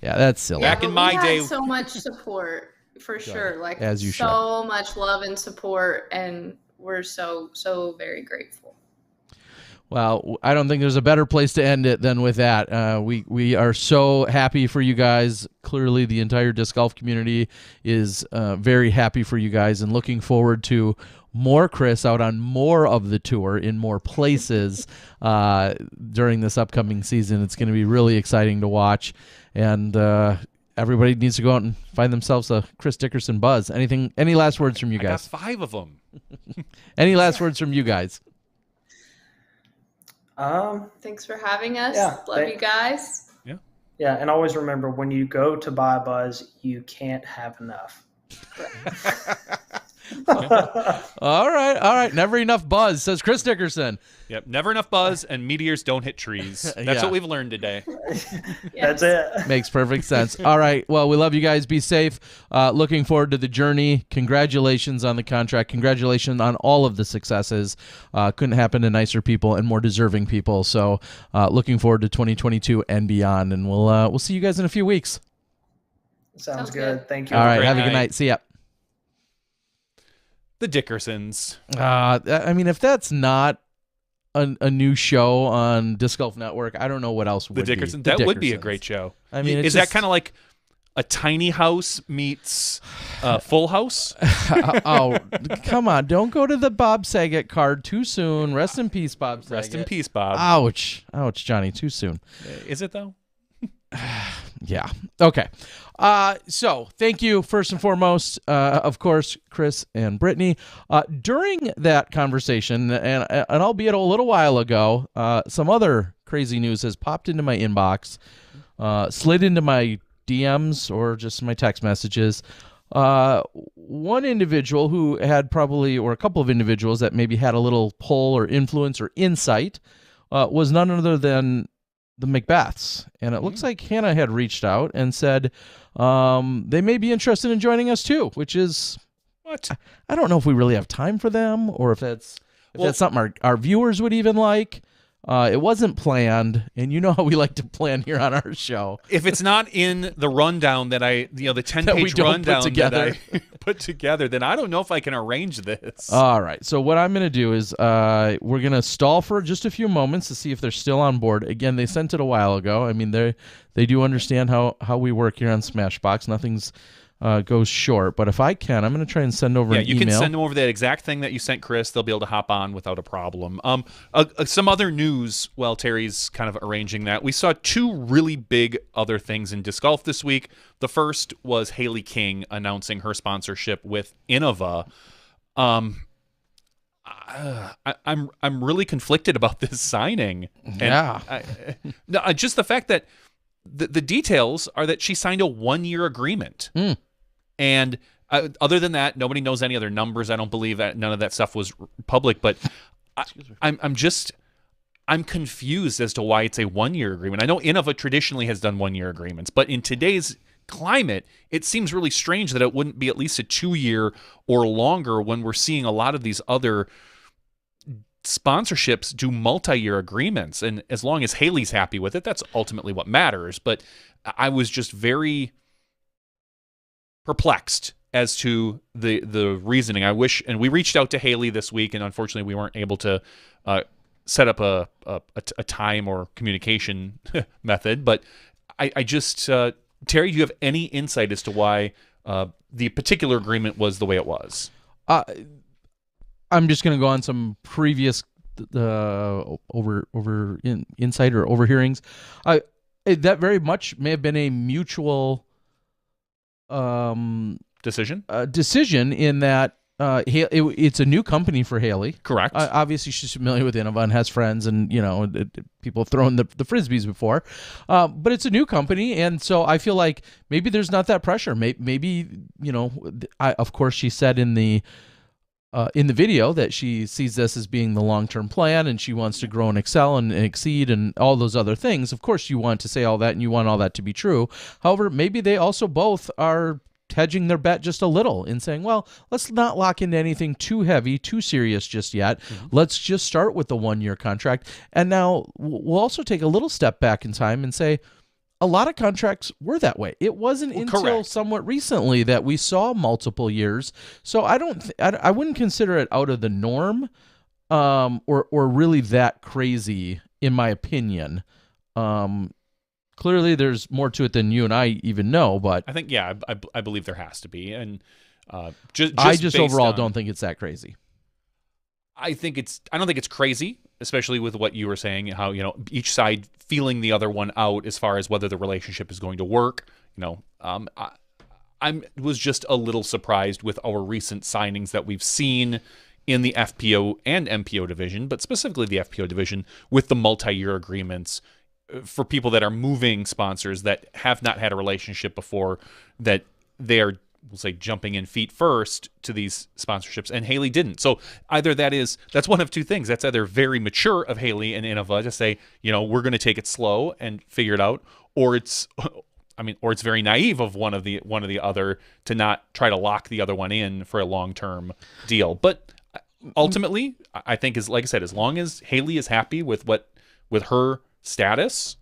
Yeah, that's silly. Back in my day, so much support for sure. Like as you so much love and support, and we're so very grateful. Well, I don't think there's a better place to end it than with that. We are so happy for you guys. Clearly, the entire disc golf community is very happy for you guys and looking forward to more Chris out on more of the tour in more places during this upcoming season. It's going to be really exciting to watch, and everybody needs to go out and find themselves a Chris Dickerson buzz. Any last words from you guys? I got 5 of them. Any last words from you guys? Thanks for having us. Yeah, Love you guys. Yeah, and always remember, when you go to buy a buzz, you can't have enough. All right. Never enough buzz, says Chris Dickerson. Yep, never enough buzz, and meteors don't hit trees. That's what we've learned today. That's it. Makes perfect sense. All right. Well, we love you guys. Be safe. Looking forward to the journey. Congratulations on the contract. Congratulations on all of the successes. Couldn't happen to nicer people and more deserving people. So looking forward to 2022 and beyond. And we'll see you guys in a few weeks. Sounds good. Thank you. All right. Have a good night. See ya. The Dickersons. I mean, if that's not a new show on Disc Golf Network, I don't know what else would The Dickersons. That would be a great show. I mean, is that kind of like a tiny house meets Full House? Oh, come on. Don't go to the Bob Saget card too soon. Rest in peace, Bob Saget. Rest in peace, Bob. Ouch, Johnny. Too soon. Is it, though? Yeah. Okay. So thank you first and foremost, of course, Chris and Brittany. During that conversation, and albeit a little while ago, some other crazy news has popped into my inbox, slid into my DMs or just my text messages. One individual who had probably, or a couple of individuals that maybe had a little pull or influence or insight, was none other than the McBeths. And it looks like Hannah had reached out and said they may be interested in joining us too, which is, What? I don't know if we really have time for them or if that's something our viewers would even like. It wasn't planned, and you know how we like to plan here on our show. If it's not in the rundown that the 10-page rundown that I put together, then I don't know if I can arrange this. All right. So what I'm going to do is we're going to stall for just a few moments to see if they're still on board. Again, they sent it a while ago. I mean, they do understand how we work here on Smashbox. Nothing's goes short, but if I can, I'm going to try and send over an email. Yeah, you can send them over that exact thing that you sent Chris. They'll be able to hop on without a problem. Some other news while Terry's kind of arranging that. We saw two really big other things in disc golf this week. The first was Haley King announcing her sponsorship with Innova. I'm really conflicted about this signing. Yeah. Just the fact that the details are that she signed a 1-year agreement. And other than that, nobody knows any other numbers. I don't believe that none of that stuff was public, but I'm confused as to why it's a 1-year agreement. I know Innova traditionally has done 1-year agreements, but in today's climate, it seems really strange that it wouldn't be at least a 2-year or longer when we're seeing a lot of these other sponsorships do multi-year agreements. And as long as Haley's happy with it, that's ultimately what matters. But I was just very perplexed as to the reasoning. I wish, and we reached out to Haley this week, and unfortunately we weren't able to set up a time or communication method. But I just, Terry, do you have any insight as to why the particular agreement was the way it was? I'm just going to go on some previous insight or overhearings. That very much may have been a mutual decision in that it's a new company for Haley. Correct. Obviously, she's familiar with Innova and has friends, and people have thrown the frisbees before. But it's a new company, and so I feel like maybe there's not that pressure. Maybe of course, she said in the video that she sees this as being the long-term plan, and she wants to grow and excel and exceed and all those other things. Of course, you want to say all that, and you want all that to be true. However, maybe they also both are hedging their bet just a little in saying, well, let's not lock into anything too heavy, too serious just yet. Let's just start with the 1-year contract. And now we'll also take a little step back in time and say, a lot of contracts were that way. It wasn't until somewhat recently that we saw multiple years. So I wouldn't consider it out of the norm, or really that crazy, in my opinion. Clearly, there's more to it than you and I even know. But I think, I believe there has to be, and I just overall don't think it's that crazy. I don't think it's crazy, especially with what you were saying, how each side feeling the other one out as far as whether the relationship is going to work. I was just a little surprised with our recent signings that we've seen in the FPO and MPO division, but specifically the FPO division, with the multi-year agreements for people that are moving sponsors that have not had a relationship before, that they are, we'll say, jumping in feet first to these sponsorships, and Haley didn't. So either that's one of two things. That's either very mature of Haley and Innova to say, we're going to take it slow and figure it out, or it's very naive of one of the other to not try to lock the other one in for a long-term deal. But ultimately, I think, like I said, as long as Haley is happy with her status,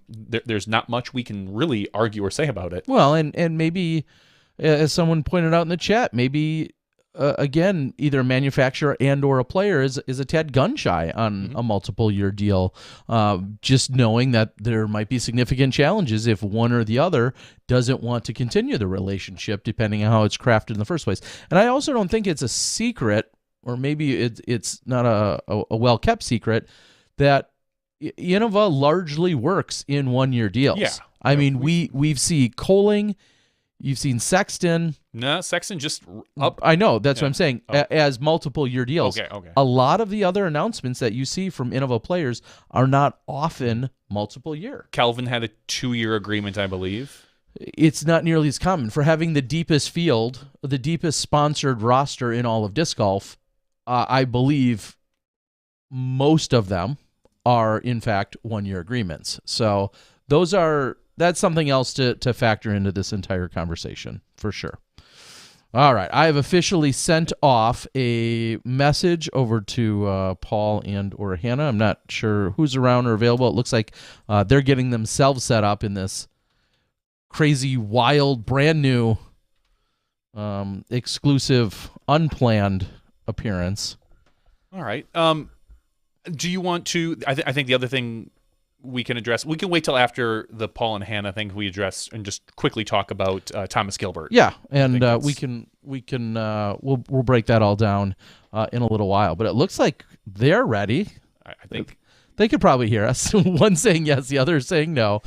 there's not much we can really argue or say about it. Well, and maybe, as someone pointed out in the chat, maybe again, either a manufacturer and or a player is a tad gun shy on a multiple year deal, just knowing that there might be significant challenges if one or the other doesn't want to continue the relationship, depending on how it's crafted in the first place. And I also don't think it's a secret, or maybe it's not a well kept secret, that Innova largely works in 1-year deals. Yeah. I mean, we've seen Coling, you've seen Sexton. No, Sexton just up. I know, that's what I'm saying, as multiple year deals. Okay. A lot of the other announcements that you see from Innova players are not often multiple year. Calvin had a 2-year agreement, I believe. it's not nearly as common. For having the deepest field, the deepest sponsored roster in all of disc golf, I believe most of them are in fact 1-year agreements. So that's something else to factor into this entire conversation for sure. All right, I have officially sent off a message over to Paul and or Hannah. I'm not sure who's around or available. It looks like they're getting themselves set up in this crazy, wild, brand new, exclusive, unplanned appearance. All right. Do you want to? I think the other thing we can address. We can wait till after the Paul and Hannah thing we address and just quickly talk about Thomas Gilbert. Yeah, and we'll break that all down in a little while. But it looks like they're ready. I think they could probably hear us. One saying yes, the other saying no.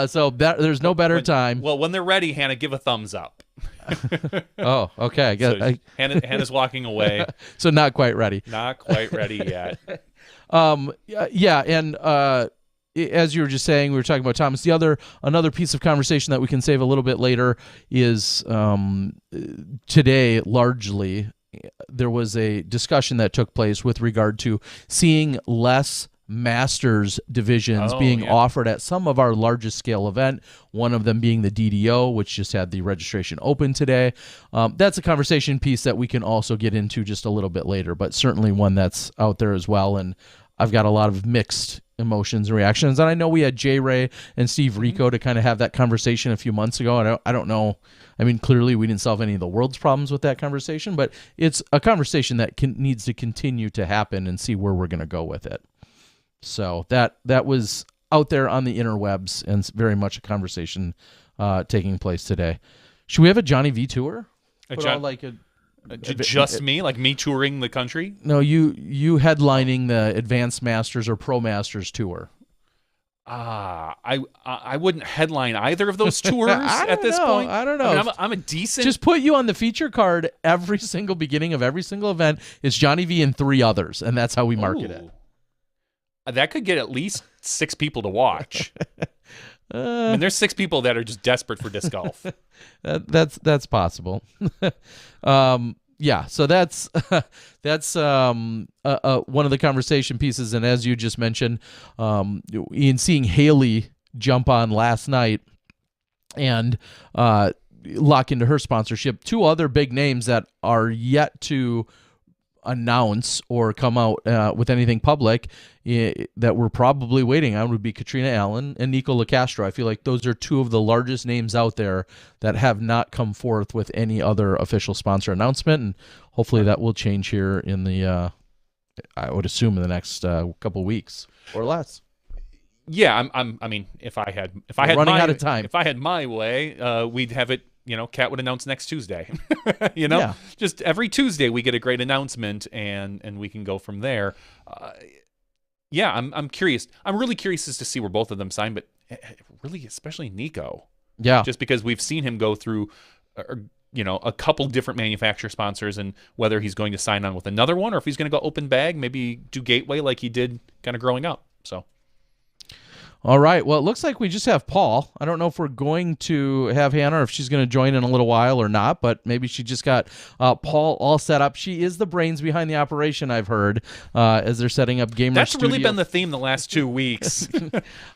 So there's no better time. Well, when they're ready, Hannah, give a thumbs up. Oh, okay. I guess So Hannah's walking away. So not quite ready. Not quite ready yet. Yeah, and as you were just saying, we were talking about Thomas. Another piece of conversation that we can save a little bit later is today, largely, there was a discussion that took place with regard to seeing less Masters divisions being offered at some of our largest scale event, one of them being the DDO, which just had the registration open today. That's a conversation piece that we can also get into just a little bit later, but certainly one that's out there as well. And I've got a lot of mixed emotions and reactions. And I know we had Jay Ray and Steve Rico to kind of have that conversation a few months ago. And I don't know. I mean, clearly we didn't solve any of the world's problems with that conversation, but it's a conversation that needs to continue to happen and see where we're going to go with it. So that was out there on the interwebs and very much a conversation taking place today. Should we have a Johnny V tour? Just me, like me touring the country? No, you headlining the Advanced Masters or Pro Masters tour. I wouldn't headline either of those tours at this point. I don't know. I mean, I'm a decent. Just put you on the feature card every single beginning of every single event. It's Johnny V and 3 others, and that's how we market it. That could get at least 6 people to watch. I mean, there's 6 people that are just desperate for disc golf. That's possible. Yeah, so that's one of the conversation pieces. And as you just mentioned, in seeing Haley jump on last night and lock into her sponsorship, 2 other big names that are yet to announce or come out with anything public that we're probably waiting on would be Katrina Allen and Nico LaCastro. I feel like those are 2 of the largest names out there that have not come forth with any other official sponsor announcement, and hopefully that will change here in the I would assume in the next couple weeks or less. Yeah, I mean, if I had running out of time. If I had my way, we'd have it. Kat would announce next Tuesday. Yeah. Just every Tuesday we get a great announcement, and we can go from there. Yeah, I'm curious. I'm really curious as to see where both of them sign, but really, especially Nico. Yeah. Just because we've seen him go through, a couple different manufacturer sponsors, and whether he's going to sign on with another one or if he's going to go open bag, maybe do Gateway like he did kind of growing up. So. All right. Well, it looks like we just have Paul. I don't know if we're going to have Hannah or if she's going to join in a little while or not, but maybe she just got Paul all set up. She is the brains behind the operation, I've heard, as they're setting up Gamer That's Studio. really been the theme the last 2 weeks.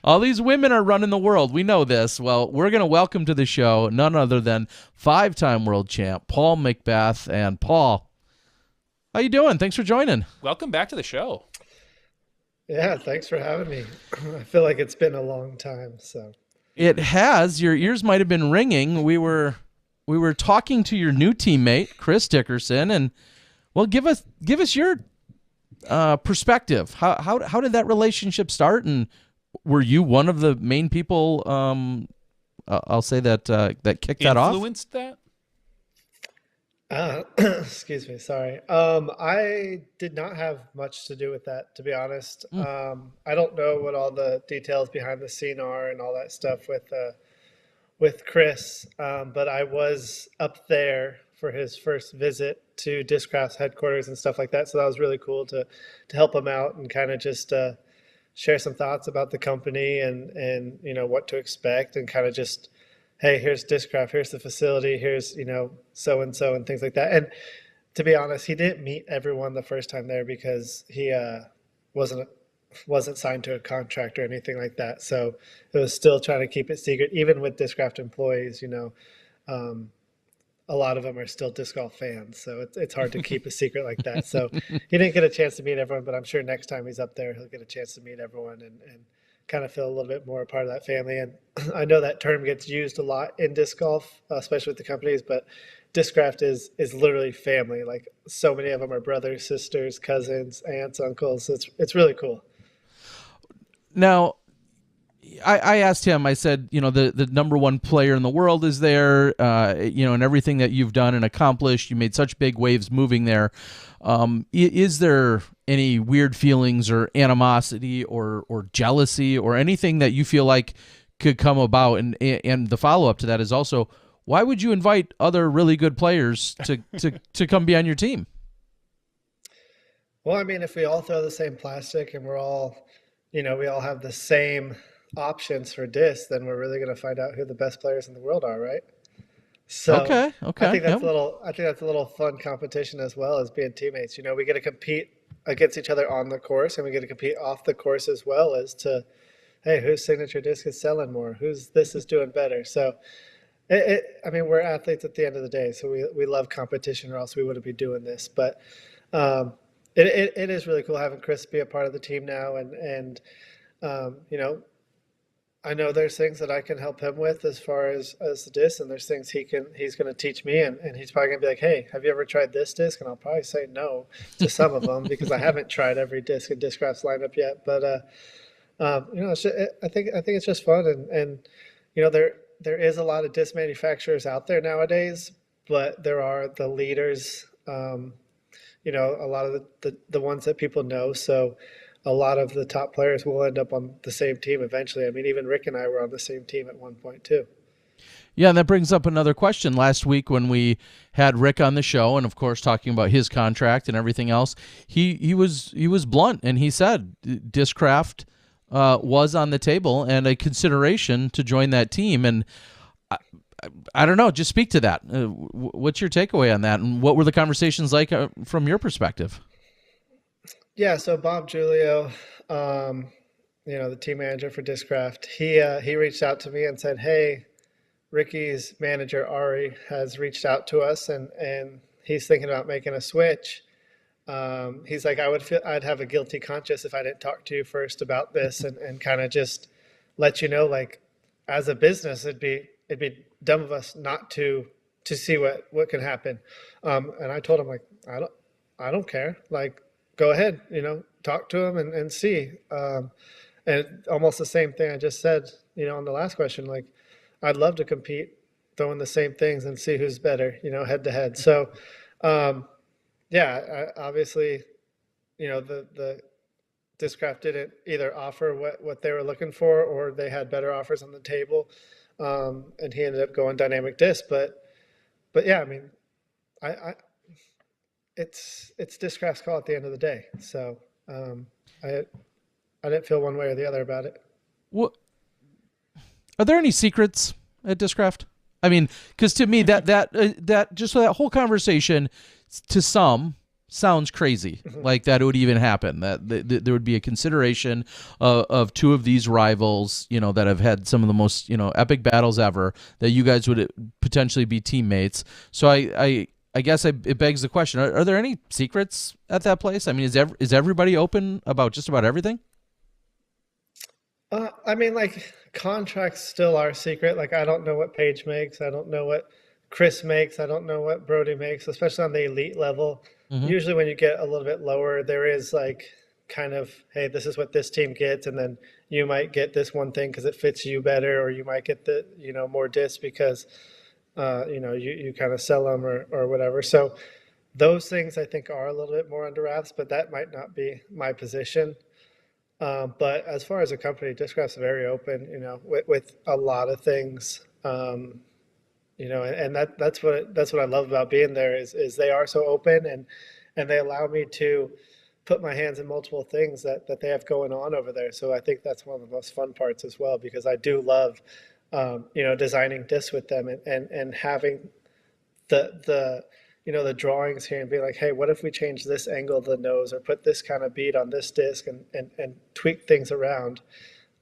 All these women are running the world. We know this. Well, we're going to welcome to the show none other than 5-time world champ Paul McBeth. And Paul, how you doing? Thanks for joining. Welcome back to the show. Yeah, thanks for having me. I feel like it's been a long time. So it has. Your ears might have been ringing. We were talking to your new teammate, Chris Dickerson, and well, give us your perspective. How did that relationship start, and were you one of the main people? I'll say that kicked that off. Influenced that. Excuse me. Sorry. I did not have much to do with that, to be honest. I don't know what all the details behind the scene are and all that stuff with Chris. But I was up there for his first visit to Discraft's headquarters and stuff like that. So that was really cool to help him out and kind of just share some thoughts about the company and what to expect and kind of just hey, here's Discraft, here's the facility, here's, so and so and things like that. And to be honest, he didn't meet everyone the first time there because he wasn't wasn't signed to a contract or anything like that. So it was still trying to keep it secret, even with Discraft employees. Um, a lot of them are still disc golf fans, so it's hard to keep a secret like that. So he didn't get a chance to meet everyone, but I'm sure next time he's up there, he'll get a chance to meet everyone and kind of feel a little bit more a part of that family. And I know that term gets used a lot in disc golf, especially with the companies, but Discraft is literally family. Like so many of them are brothers, sisters, cousins, aunts, uncles. It's really cool. Now, I asked him, I said, the number one player in the world is there, and everything that you've done and accomplished, you made such big waves moving there. Is there any weird feelings or animosity or jealousy or anything that you feel like could come about? And the follow-up to that is also, why would you invite other really good players to come be on your team? Well, I mean, if we all throw the same plastic and we're all, we all have the same options for discs, then we're really going to find out who the best players in the world are, right? So okay. I think that's a little fun competition as well as being teammates. We get to compete against each other on the course, and we get to compete off the course as well as to, hey, whose signature disc is selling more, this is doing better. So I mean, we're athletes at the end of the day, so we love competition, or else we wouldn't be doing this. But it is really cool having Chris be a part of the team now, and I know there's things that I can help him with as far as the disc, and there's things he's going to teach me, and he's probably going to be like, hey, have you ever tried this disc? And I'll probably say no to some of them because I haven't tried every disc in Discraft's lineup yet. But it's just, I think it's just fun, and there is a lot of disc manufacturers out there nowadays, but there are the leaders, a lot of the ones that people know. So a lot of the top players will end up on the same team eventually. I mean, even Rick and I were on the same team at one point too. Yeah, and that brings up another question. Last week when we had Rick on the show, and of course talking about his contract and everything else, he was blunt, and he said Discraft was on the table and a consideration to join that team. And I don't know, just speak to that. What's your takeaway on that, and what were the conversations like from your perspective? Yeah, so Bob Giulio, the team manager for Discraft, he reached out to me and said, hey, Ricky's manager, Ari, has reached out to us, and he's thinking about making a switch. He's like, I'd have a guilty conscience if I didn't talk to you first about this and kind of just let you know, like, as a business, it'd be dumb of us not to see what can happen. And I told him, like, I don't care. Like, go ahead, talk to him and see. And almost the same thing I just said, on the last question, like, I'd love to compete, throwing the same things and see who's better, head to head. So, obviously, the Discraft didn't either offer what they were looking for, or they had better offers on the table. And he ended up going Dynamic Disc. But yeah, I mean, it's Discraft's call at the end of the day. So I didn't feel one way or the other about it. What are there any secrets at Discraft? I mean, because to me that just that whole conversation to some sounds crazy, like that it would even happen, that there would be a consideration of two of these rivals, that have had some of the most, epic battles ever, that you guys would potentially be teammates. So I guess it begs the question, are there any secrets at that place? I mean, is everybody open about just about everything? I mean, like, contracts still are secret. Like, I don't know what Paige makes. I don't know what Chris makes. I don't know what Brody makes, especially on the elite level. Mm-hmm. Usually when you get a little bit lower, there is like kind of, hey, this is what this team gets. And then you might get this one thing because it fits you better, or you might get the, more discs because, you kind of sell them or whatever. So those things I think are a little bit more under wraps, but that might not be my position. But as far as a company, Discraft's very open, with a lot of things. And that's what I love about being there is they are so open and they allow me to put my hands in multiple things that they have going on over there. So I think that's one of the most fun parts as well, because I do love designing discs with them and having the the drawings here and be like, hey, what if we change this angle of the nose or put this kind of bead on this disc and tweak things around.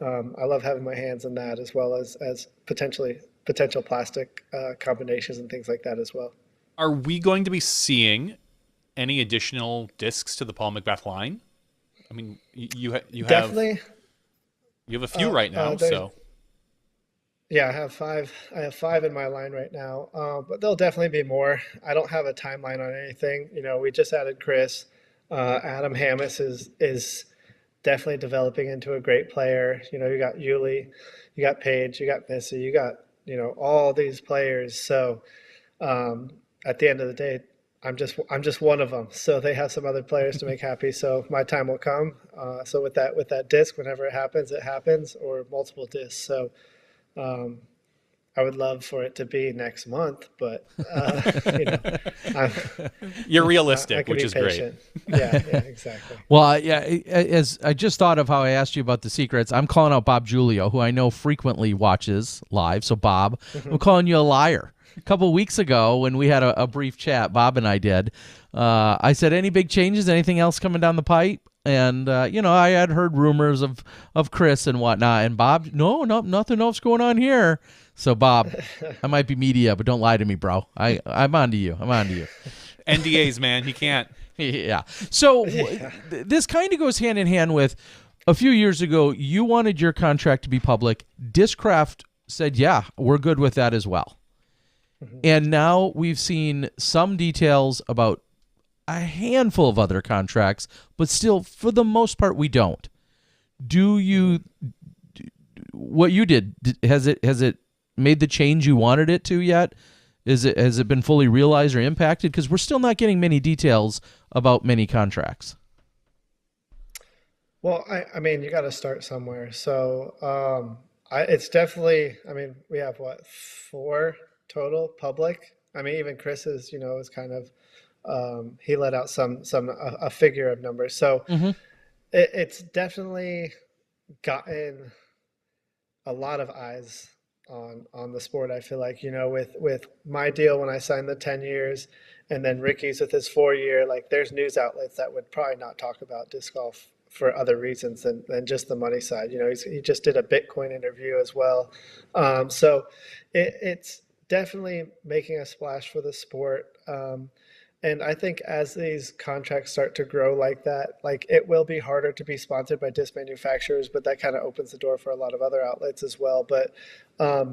I love having my hands in that, as well as potential plastic combinations and things like that as well. Are we going to be seeing any additional discs to the Paul McBeth line? I mean, you have Definitely. You have a few right now, so. Yeah, I have 5. I have 5 in my line right now, but there'll definitely be more. I don't have a timeline on anything. We just added Chris. Adam Hammis is definitely developing into a great player. You got Yuli, you got Paige, you got Missy, you got all these players. So at the end of the day, I'm just one of them. So they have some other players to make happy. So my time will come. So with that disc, whenever it happens, or multiple discs. So. I would love for it to be next month, but you're realistic, which is great. Yeah, exactly. Well, as I just thought of how I asked you about the secrets, I'm calling out Bob Giulio, who I know frequently watches live. So Bob, I'm calling you a liar. A couple of weeks ago, when we had a brief chat, Bob and I did, I said, any big changes, anything else coming down the pipe? And, I had heard rumors of Chris and whatnot. And Bob, no, nothing else going on here. So, Bob, I might be media, but don't lie to me, bro. I'm on to you. NDAs, man. He can't. Yeah. So this kind of goes hand in hand with a few years ago, you wanted your contract to be public. Discraft said, yeah, we're good with that as well. Mm-hmm. And now we've seen some details about a handful of other contracts, but still, for the most part, we don't. What you did, has it made the change you wanted it to yet? Has it been fully realized or impacted? Because we're still not getting many details about many contracts. Well, I mean, you got to start somewhere. So it's definitely, we have 4 total public. Even Chris's, is kind of, he let out a figure of numbers. So it's definitely gotten a lot of eyes on the sport. I feel like, with my deal when I signed the 10 years, and then Ricky's with his 4-year, like there's news outlets that would probably not talk about disc golf for other reasons than just the money side. He just did a Bitcoin interview as well. So it's definitely making a splash for the sport. And I think as these contracts start to grow like that, like it will be harder to be sponsored by disc manufacturers, but that kind of opens the door for a lot of other outlets as well. But I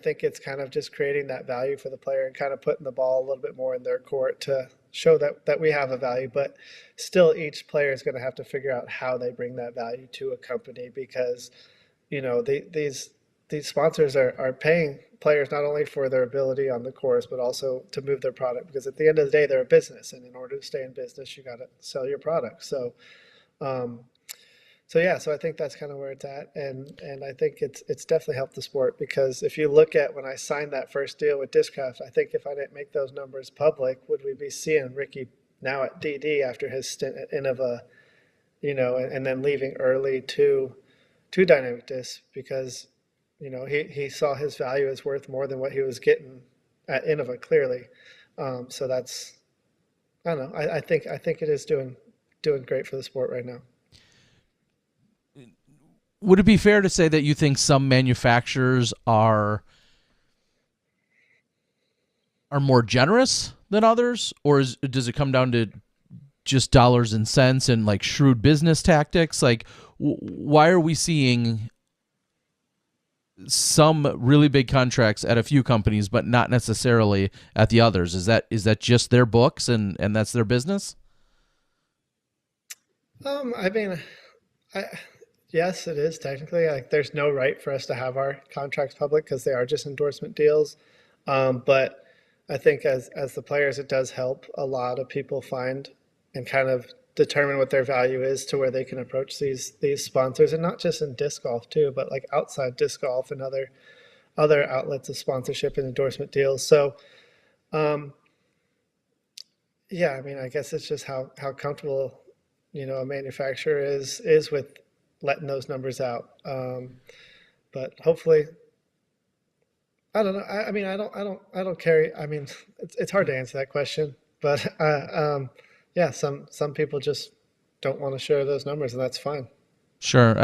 think it's kind of just creating that value for the player and kind of putting the ball a little bit more in their court to show that we have a value. But still, each player is going to have to figure out how they bring that value to a company, because these sponsors are paying players not only for their ability on the course, but also to move their product, because at the end of the day, they're a business, and in order to stay in business, you got to sell your product. So I think that's kind of where it's at, and I think it's definitely helped the sport, because if you look at when I signed that first deal with Discraft, I think if I didn't make those numbers public, would we be seeing Ricky now at DD after his stint at Innova, and then leaving early to Dynamic Disc, because he saw his value as worth more than what he was getting at Innova, clearly. So that's, I don't know. I think it is doing great for the sport right now. Would it be fair to say that you think some manufacturers are more generous than others, or does it come down to just dollars and cents and like shrewd business tactics? Like, why are we seeing some really big contracts at a few companies, but not necessarily at the others? Is that just their books and that's their business? Yes, it is technically. Like, there's no right for us to have our contracts public because they are just endorsement deals. But I think as the players, it does help a lot of people find and kind of determine what their value is to where they can approach these sponsors, and not just in disc golf too, but like outside disc golf and other outlets of sponsorship and endorsement deals. So, I guess it's just how comfortable, a manufacturer is with letting those numbers out. But hopefully, I don't know. I mean, I don't carry. I mean, it's hard to answer that question, but yeah, some people just don't want to share those numbers, and that's fine. Sure.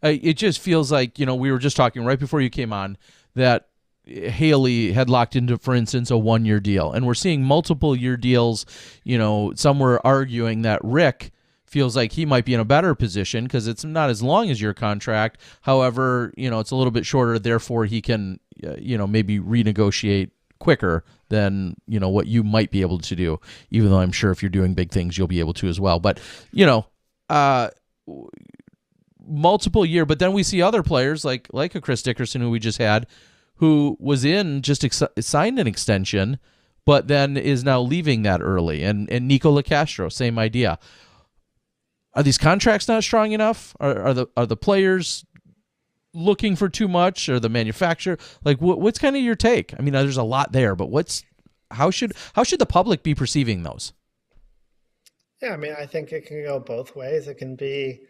It just feels like, we were just talking right before you came on that Haley had locked into, for instance, a 1-year deal, and we're seeing multiple year deals. Some were arguing that Rick feels like he might be in a better position because it's not as long as your contract. However, it's a little bit shorter. Therefore, he can, maybe renegotiate quicker than, what you might be able to do, even though I'm sure if you're doing big things, you'll be able to as well. But, multiple year, but then we see other players like a Chris Dickerson, who we just had, who was signed an extension, but then is now leaving that early. And Nico LaCastro, same idea. Are these contracts not strong enough? Are the players looking for too much, or the manufacturer? Like, what's kind of your take? I mean, there's a lot there, but how should the public be perceiving those? Yeah, I mean, I think it can go both ways. It can be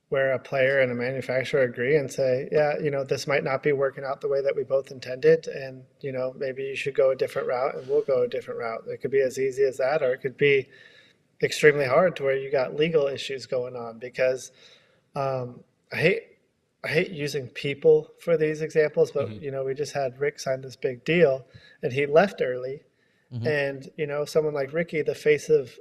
where a player and a manufacturer agree and say, yeah, this might not be working out the way that we both intended, and maybe you should go a different route, and we'll go a different route. It could be as easy as that, or it could be extremely hard to where you got legal issues going on. Because I hate using people for these examples, but we just had Rick sign this big deal, and he left early, and someone like Ricky, the face of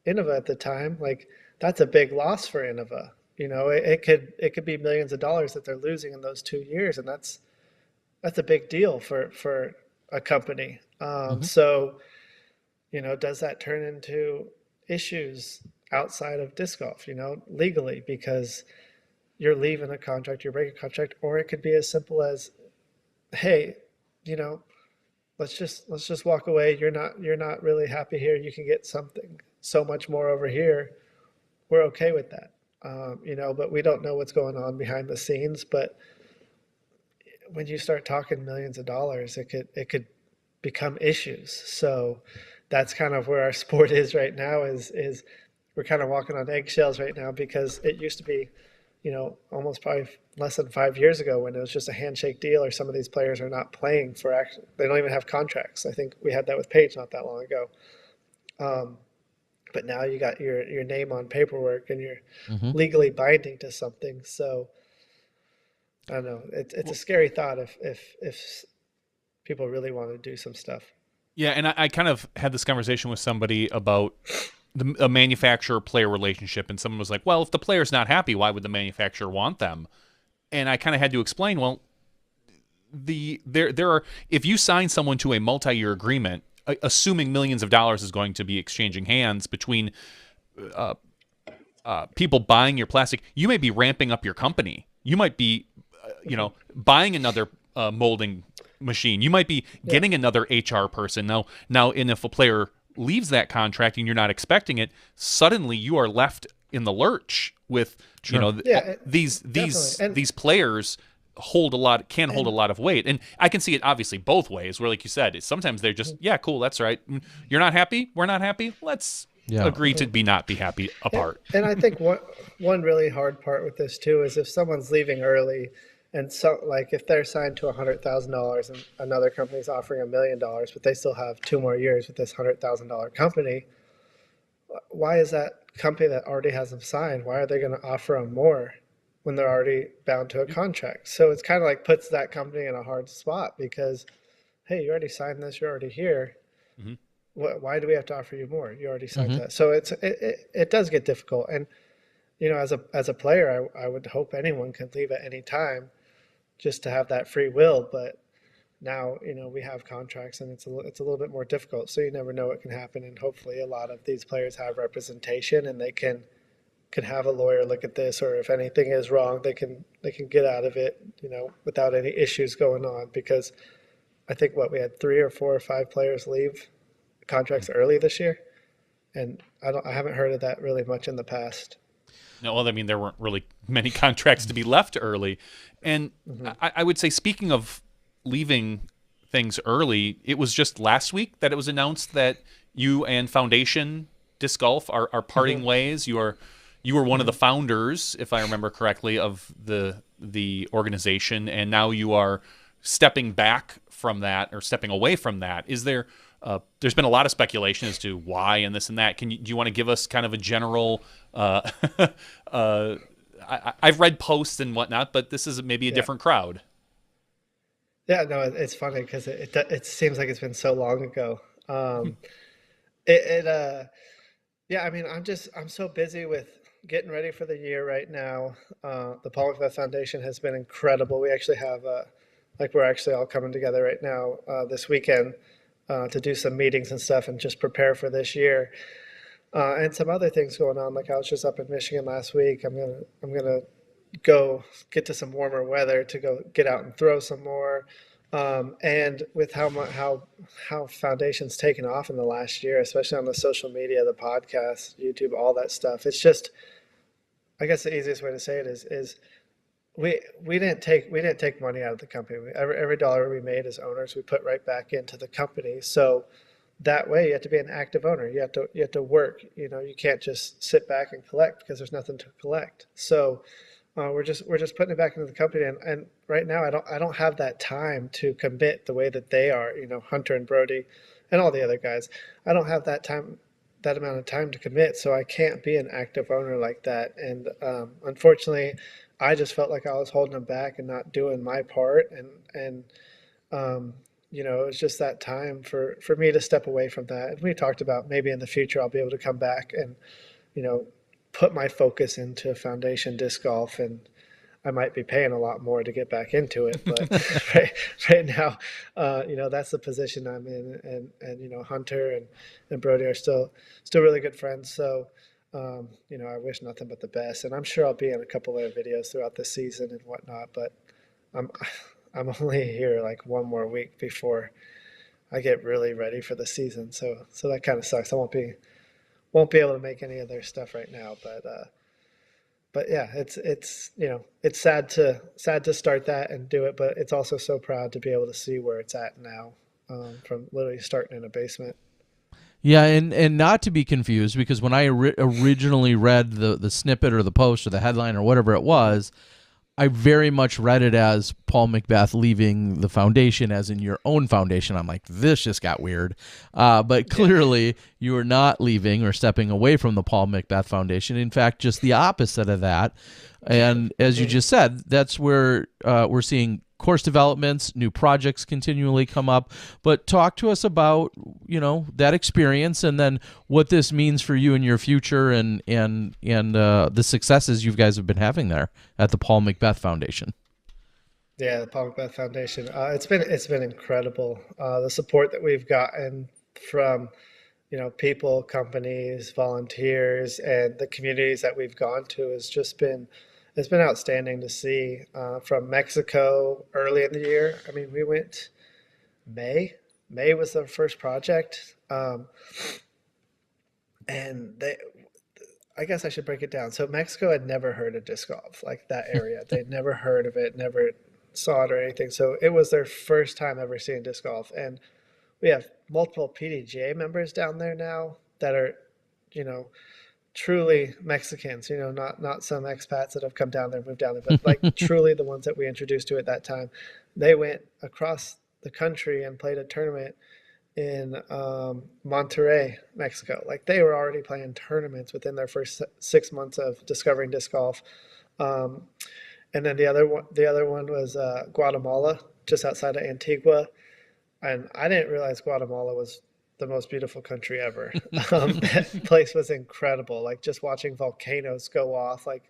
Innova at the time, like, that's a big loss for Innova. It could be millions of dollars that they're losing in those 2 years, and that's a big deal for a company. So, does that turn into issues outside of disc golf, legally, because you're leaving a contract, you're breaking a contract? Or it could be as simple as, hey, let's just walk away. You're not really happy here. You can get something so much more over here. We're okay with that. But we don't know what's going on behind the scenes. But when you start talking millions of dollars, it could become issues. So that's kind of where our sport is right now. Is we're kind of walking on eggshells right now, because it used to be, almost probably less than 5 years ago, when it was just a handshake deal, or some of these players are not playing for actually, they don't even have contracts. I think we had that with Paige not that long ago. But now you got your name on paperwork, and you're legally binding to something. So I don't know. It's a scary thought if people really want to do some stuff. Yeah, and I kind of had this conversation with somebody about a manufacturer-player relationship, and someone was like, well, if the player's not happy, why would the manufacturer want them? And I kind of had to explain, well, there are, if you sign someone to a multi-year agreement, assuming millions of dollars is going to be exchanging hands between people buying your plastic, you may be ramping up your company. You might be, buying another molding machine. You might be getting another HR person. Now, and if a player leaves that contract and you're not expecting it, suddenly you are left in the lurch with, these players hold a lot of weight. And I can see it obviously both ways, where, like you said, sometimes they're just, yeah, cool, that's right. You're not happy, we're not happy, let's agree to not be happy apart. And I think one really hard part with this too is if someone's leaving early, and so, like, if they're signed to $100,000 and another company's offering $1 million, but they still have 2 more years with this $100,000 company, why is that company that already has them signed, why are they going to offer them more when they're already bound to a contract? So it's kind of like puts that company in a hard spot, because, hey, you already signed this, you're already here. Why do we have to offer you more? You already signed that. So it does get difficult. And as a player, I would hope anyone could leave at any time, just to have that free will. But now we have contracts, and it's a little bit more difficult. So you never know what can happen. And hopefully a lot of these players have representation, and they can have a lawyer look at this, or if anything is wrong, they can get out of it, without any issues going on. Because I think we had 3 or 4 or 5 players leave contracts early this year, and I haven't heard of that really much in the past. No, well, I mean, there weren't really many contracts to be left early. And I would say, speaking of leaving things early, it was just last week that it was announced that you and Foundation Disc Golf are parting ways. You were one of the founders, if I remember correctly, of the the organization, and now you are stepping back from that or stepping away from that. Is there? There's been a lot of speculation as to why and this and that. Do you want to give us kind of a general? I've read posts and whatnot, but this is maybe a different crowd. Yeah, no, it's funny because it seems like it's been so long ago. Yeah, I mean, I'm so busy with getting ready for the year right now. The Paul McBeth Foundation has been incredible. We actually have we're actually all coming together right now this weekend to do some meetings and stuff and just prepare for this year. And some other things going on. Like I was just up in Michigan last week. I'm gonna go get to some warmer weather to go get out and throw some more. And with how Foundation's taken off in the last year, especially on the social media, the podcast, YouTube, all that stuff, it's just, I guess the easiest way to say it is we didn't take money out of the company. Every dollar we made as owners, we put right back into the company. So that way, you have to be an active owner. You have to work. You can't just sit back and collect because there's nothing to collect. So we're just putting it back into the company. And right now, I don't have that time to commit the way that they are. Hunter and Brody, and all the other guys. I don't have that amount of time to commit. So I can't be an active owner like that. And unfortunately, I just felt like I was holding them back and not doing my part. And it was just that time for me to step away from that. And we talked about maybe in the future I'll be able to come back and, put my focus into Foundation disc golf, and I might be paying a lot more to get back into it. But right now, that's the position I'm in. And Hunter and Brody are still really good friends. So, I wish nothing but the best. And I'm sure I'll be in a couple of videos throughout the season and whatnot, but I'm only here like one more week before I get really ready for the season. So that kind of sucks. I won't be able to make any of their stuff right now, but yeah, it's sad to start that and do it, but it's also so proud to be able to see where it's at now, from literally starting in a basement. Yeah, and not to be confused, because when I originally read the snippet or the post or the headline or whatever it was, I very much read it as Paul McBeth leaving the foundation, as in your own foundation. I'm like, this just got weird. But clearly, you are not leaving or stepping away from the Paul McBeth Foundation. In fact, just the opposite of that. And as you just said, that's where we're seeing course developments, new projects continually come up. But talk to us about, that experience, and then what this means for you in your future, and the successes you guys have been having there at the Paul McBeth Foundation. Yeah, the Paul McBeth Foundation. It's been incredible. The support that we've gotten from people, companies, volunteers, and the communities that we've gone to has just been. It's been outstanding to see. From Mexico early in the year. I mean, we went May. May was the first project. And I guess I should break it down. So Mexico had never heard of disc golf, like that area. They'd never heard of it, never saw it or anything. So it was their first time ever seeing disc golf. And we have multiple PDGA members down there now that are, truly Mexicans, not some expats that have come down there, moved down there, but like truly the ones that we introduced to at that time. They went across the country and played a tournament in Monterrey, Mexico. Like they were already playing tournaments within their first 6 months of discovering disc golf. And then the other one was Guatemala, just outside of Antigua. And I didn't realize Guatemala was the most beautiful country ever. That place was incredible. Like just watching volcanoes go off like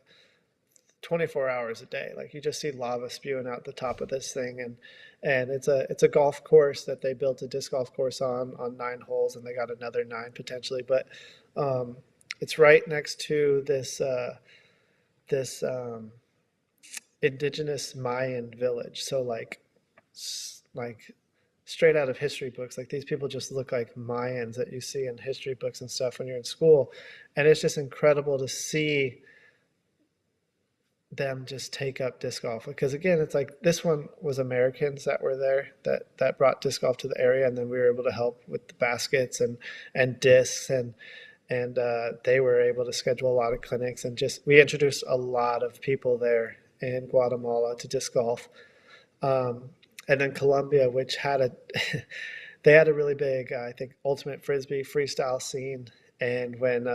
24 hours a day. Like you just see lava spewing out the top of this thing. And it's a golf course that they built a disc golf course on 9 holes, and they got another 9 potentially. But it's right next to this indigenous Mayan village. So like straight out of history books. Like these people just look like Mayans that you see in history books and stuff when you're in school. And it's just incredible to see them just take up disc golf. Because again, it's like this one was Americans that were there that brought disc golf to the area, and then we were able to help with the baskets and discs, and they were able to schedule a lot of clinics, and just we introduced a lot of people there. in Guatemala to disc golf. And then Colombia, which had they had a really big, I think, ultimate frisbee freestyle scene. And when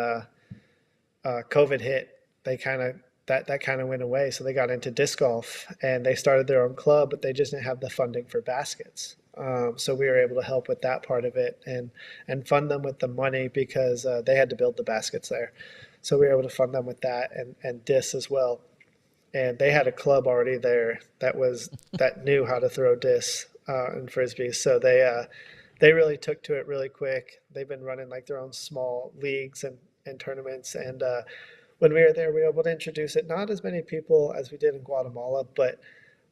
COVID hit, they kind of that kind of went away. So they got into disc golf and they started their own club, but they just didn't have the funding for baskets. So we were able to help with that part of it and fund them with the money because they had to build the baskets there. So we were able to fund them with that and disc as well. And they had a club already there that knew how to throw discs and frisbees. So they really took to it really quick. They've been running like their own small leagues and tournaments. And when we were there, we were able to introduce it. Not as many people as we did in Guatemala, but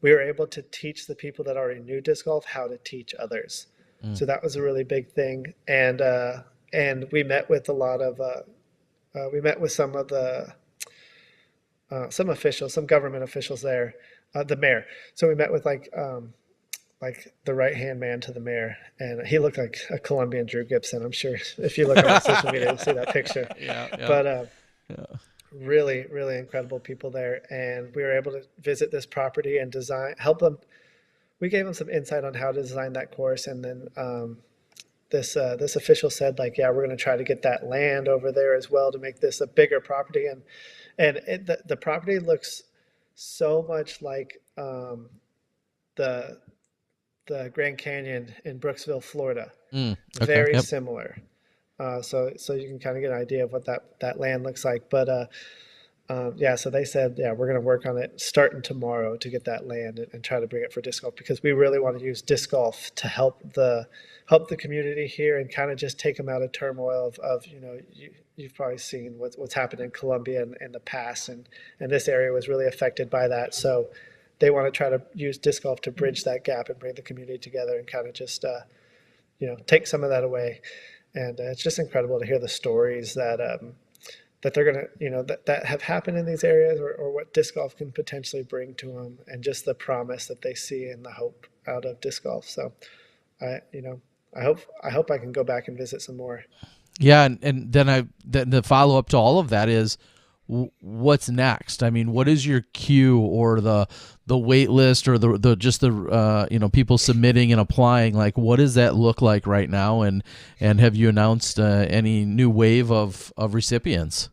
we were able to teach the people that already knew disc golf how to teach others. So that was a really big thing. And we met with a lot of we met with some of the some officials, some government officials there, the mayor. So we met with like the right-hand man to the mayor, and he looked like a Colombian Drew Gibson. I'm sure if you look on social media, you'll see that picture. Yeah. But really, really incredible people there, and we were able to visit this property and help them. We gave them some insight on how to design that course, and then this official said, like, yeah, we're going to try to get that land over there as well to make this a bigger property. And the property looks so much like the Grand Canyon in Brooksville, Florida. Okay. Very similar. So you can kind of get an idea of what that land looks like. But so they said, yeah, we're going to work on it starting tomorrow to get that land and try to bring it for disc golf, because we really want to use disc golf to help the community here and kind of just take them out of turmoil of you've probably seen what's happened in Colombia in the past, and this area was really affected by that. So they want to try to use disc golf to bridge that gap and bring the community together and kind of just take some of that away. And it's just incredible to hear the stories that they're going to, that have happened in these areas, or what disc golf can potentially bring to them, and just the promise that they see and the hope out of disc golf. So I hope I can go back and visit some more. Yeah. And then the follow up to all of that is, what's next? I mean, what is your queue or the wait list, or the people submitting and applying? Like, what does that look like right now? And have you announced any new wave of recipients?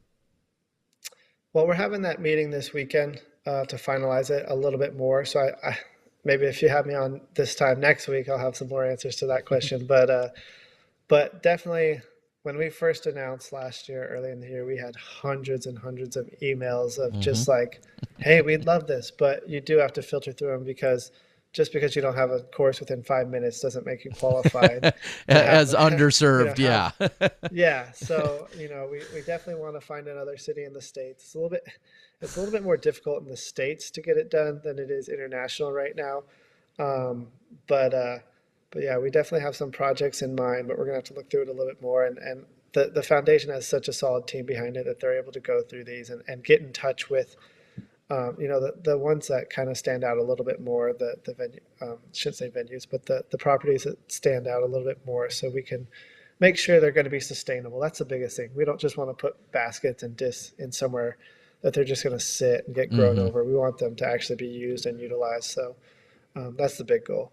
Well, we're having that meeting this weekend to finalize it a little bit more. So I maybe if you have me on this time next week, I'll have some more answers to that question. But definitely, when we first announced last year, early in the year, we had hundreds and hundreds of emails of just like, hey, we'd love this, but you do have to filter through them, because just because you don't have a course within 5 minutes doesn't make you qualified. As underserved, yeah. Yeah. So, we definitely want to find another city in the States. It's a little bit more difficult in the States to get it done than it is international right now. But yeah, we definitely have some projects in mind, but we're going to have to look through it a little bit more. And the foundation has such a solid team behind it that they're able to go through these and get in touch with, the ones that kind of stand out a little bit more, the venue, shouldn't say venues, but the properties that stand out a little bit more, so we can make sure they're going to be sustainable. That's the biggest thing. We don't just want to put baskets and discs in somewhere that they're just going to sit and get grown over. We want them to actually be used and utilized. So that's the big goal.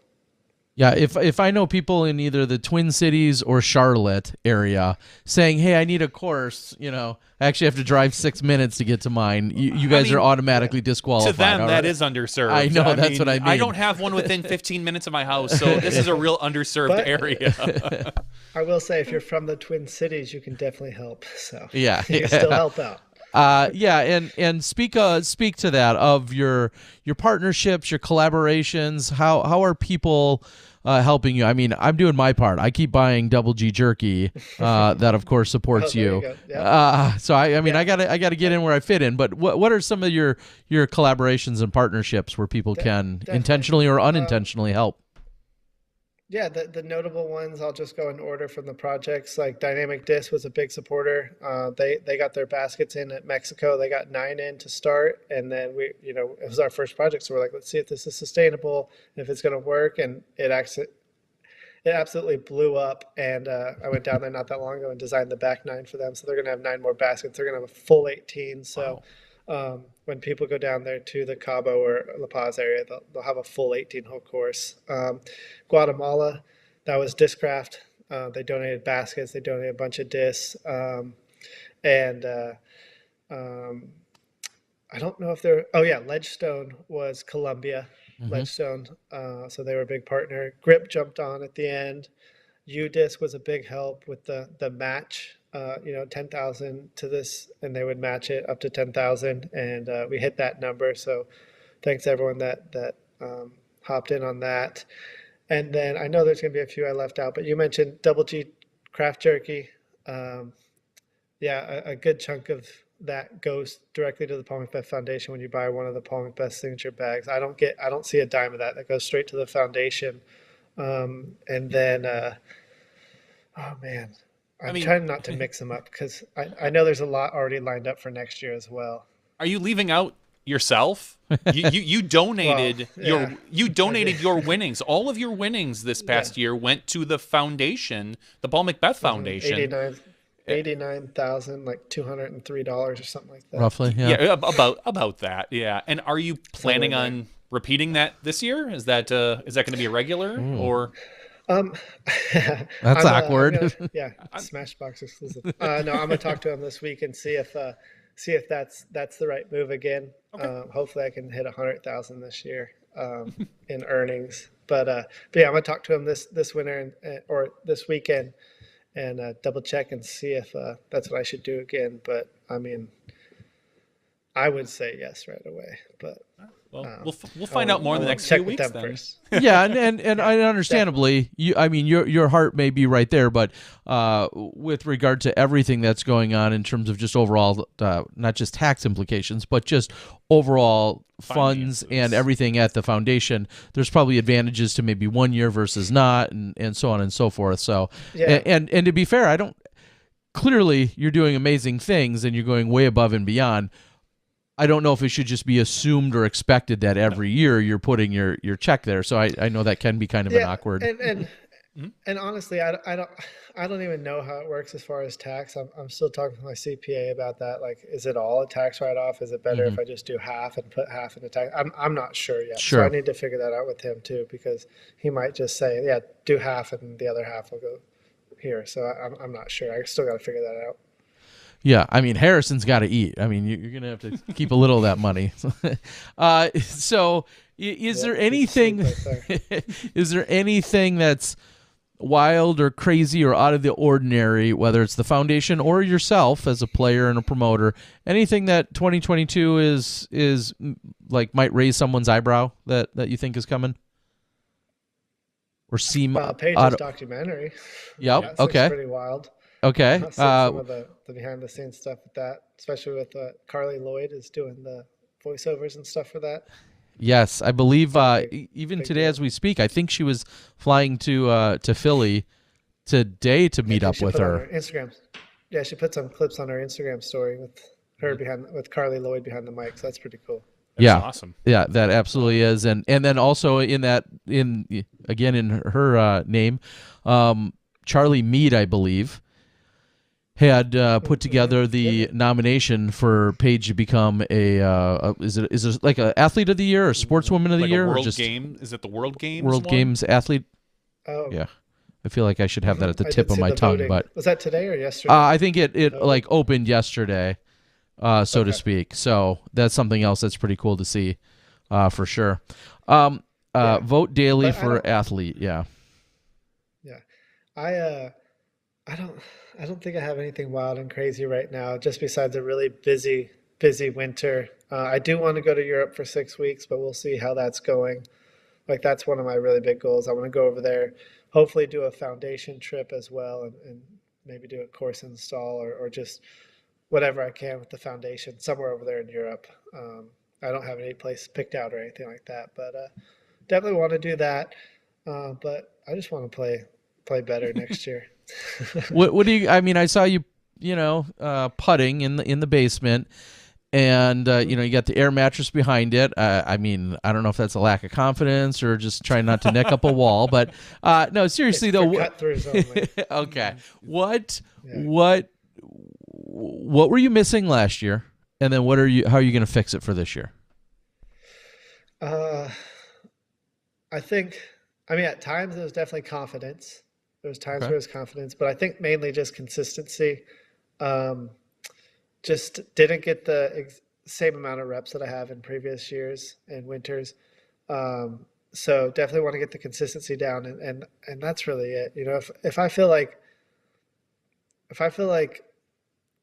Yeah, if I know people in either the Twin Cities or Charlotte area saying, hey, I need a course, I actually have to drive 6 minutes to get to mine, you guys are automatically disqualified. To them, that is underserved. I know, that's what I mean. I don't have one within 15 minminutes of my house, so this is a real underserved area. I will say, if you're from the Twin Cities, you can definitely help. So yeah. you can still help out. And speak to that, of your partnerships, your collaborations. How are people helping you? I mean, I'm doing my part. I keep buying Double G jerky, that of course supports you. So I gotta get in where I fit in. But what are some of your collaborations and partnerships where people can intentionally or unintentionally help? Yeah, the notable ones, I'll just go in order from the projects. Like Dynamic Disc was a big supporter. They got their baskets in at Mexico. They got 9 in to start, and then it was our first project, so we're like, let's see if this is sustainable and if it's going to work. And it absolutely blew up. And I went down there not that long ago and designed the back 9 for them. So they're going to have 9 more baskets. They're going to have a full 18. So when people go down there to the Cabo or La Paz area, they'll have a full 18-hole course. Guatemala, that was Discraft. They donated baskets. They donated a bunch of discs. And I don't know if they're. Oh yeah, Ledgestone was Colombia. Ledgestone, so they were a big partner. Grip jumped on at the end. UDisc was a big help with the match. 10,000 to this, and they would match it up to 10,000, and we hit that number. So thanks everyone that hopped in on that. And then I know there's going to be a few I left out, but you mentioned Double G Craft Jerky. A good chunk of that goes directly to the Paul McBeth Foundation when you buy one of the Paul McBeth signature bags. I don't see a dime of that. That goes straight to the foundation. And then, oh man, I'm trying not to mix them up because I know there's a lot already lined up for next year as well. Are you leaving out yourself? You donated your winnings. All of your winnings this past year went to the foundation, the Paul McBeth Foundation. $89,000, like $203 or something like that. Roughly, yeah. About that, yeah. And are you planning on repeating that this year? Is that going to be a regular or? That's awkward. SmashBox exclusive. No, I'm gonna talk to him this week and see if that's the right move again. Okay. Hopefully, I can hit 100,000 this year in earnings. But yeah, I'm gonna talk to him this winter or this weekend and double check and see if that's what I should do again. But I mean, I would say yes right away, but. Well, we'll find out more in the next few weeks then. Yeah, and I understandably, your heart may be right there, but with regard to everything that's going on in terms of just overall, not just tax implications, but just overall funds and everything at the foundation, there's probably advantages to maybe 1 year versus not, and so on and so forth. So, and to be fair, clearly you're doing amazing things and you're going way above and beyond. I don't know if it should just be assumed or expected that every year you're putting your check there. So I know that can be kind of an awkward. And honestly, I don't even know how it works as far as tax. I'm still talking to my CPA about that. Like, is it all a tax write-off? Is it better if I just do half and put half in the tax? I'm not sure yet. Sure. So I need to figure that out with him too, because he might just say, yeah, do half and the other half will go here. So I'm not sure. I still got to figure that out. Yeah, I mean, Harrison's got to eat. I mean, you're going to have to keep a little of that money. So is there anything is there anything that's wild or crazy or out of the ordinary, whether it's the foundation or yourself as a player and a promoter, anything that 2022 is like might raise someone's eyebrow that you think is coming? Or seem Paige's documentary. Yep, okay. Pretty wild. Okay. Some of the behind the scenes stuff with that, especially with Carly Lloyd is doing the voiceovers and stuff for that. Yes, I believe even today as we speak, I think she was flying to Philly today to meet up with her. Instagram. Yeah, she put some clips on her Instagram story with her with Carly Lloyd behind the mic. So that's pretty cool. That's awesome. Yeah, that absolutely is. And then also in her name, Charlie Meade, I believe, had put together the nomination for Paige to become is it like an athlete of the year or sportswoman of the year? Is it the World Games? World Games athlete. Oh. Yeah. I feel like I should have that at the tip of my tongue, voting. but was that today or yesterday? I think it like opened yesterday, so to speak. So that's something else that's pretty cool to see, for sure. Vote daily for athlete. Yeah. Yeah. I don't think I have anything wild and crazy right now, just besides a really busy winter. I do want to go to Europe for 6 weeks, but we'll see how that's going. Like, that's one of my really big goals. I want to go over there, hopefully do a foundation trip as well, and maybe do a course install or just whatever I can with the foundation somewhere over there in Europe. I don't have any place picked out or anything like that, but definitely want to do that. But I just want to play better next year. What do you? I mean, I saw you, putting in the basement, and you got the air mattress behind it. I mean, I don't know if that's a lack of confidence or just trying not to neck up a wall, but no, seriously though. Cut-throughs only. Okay, what were you missing last year? And then how are you going to fix it for this year? I think, at times it was definitely confidence. There was times where it was confidence, but I think mainly just consistency. Just didn't get the same amount of reps that I have in previous years and winters. So definitely want to get the consistency down, and that's really it. If I feel like,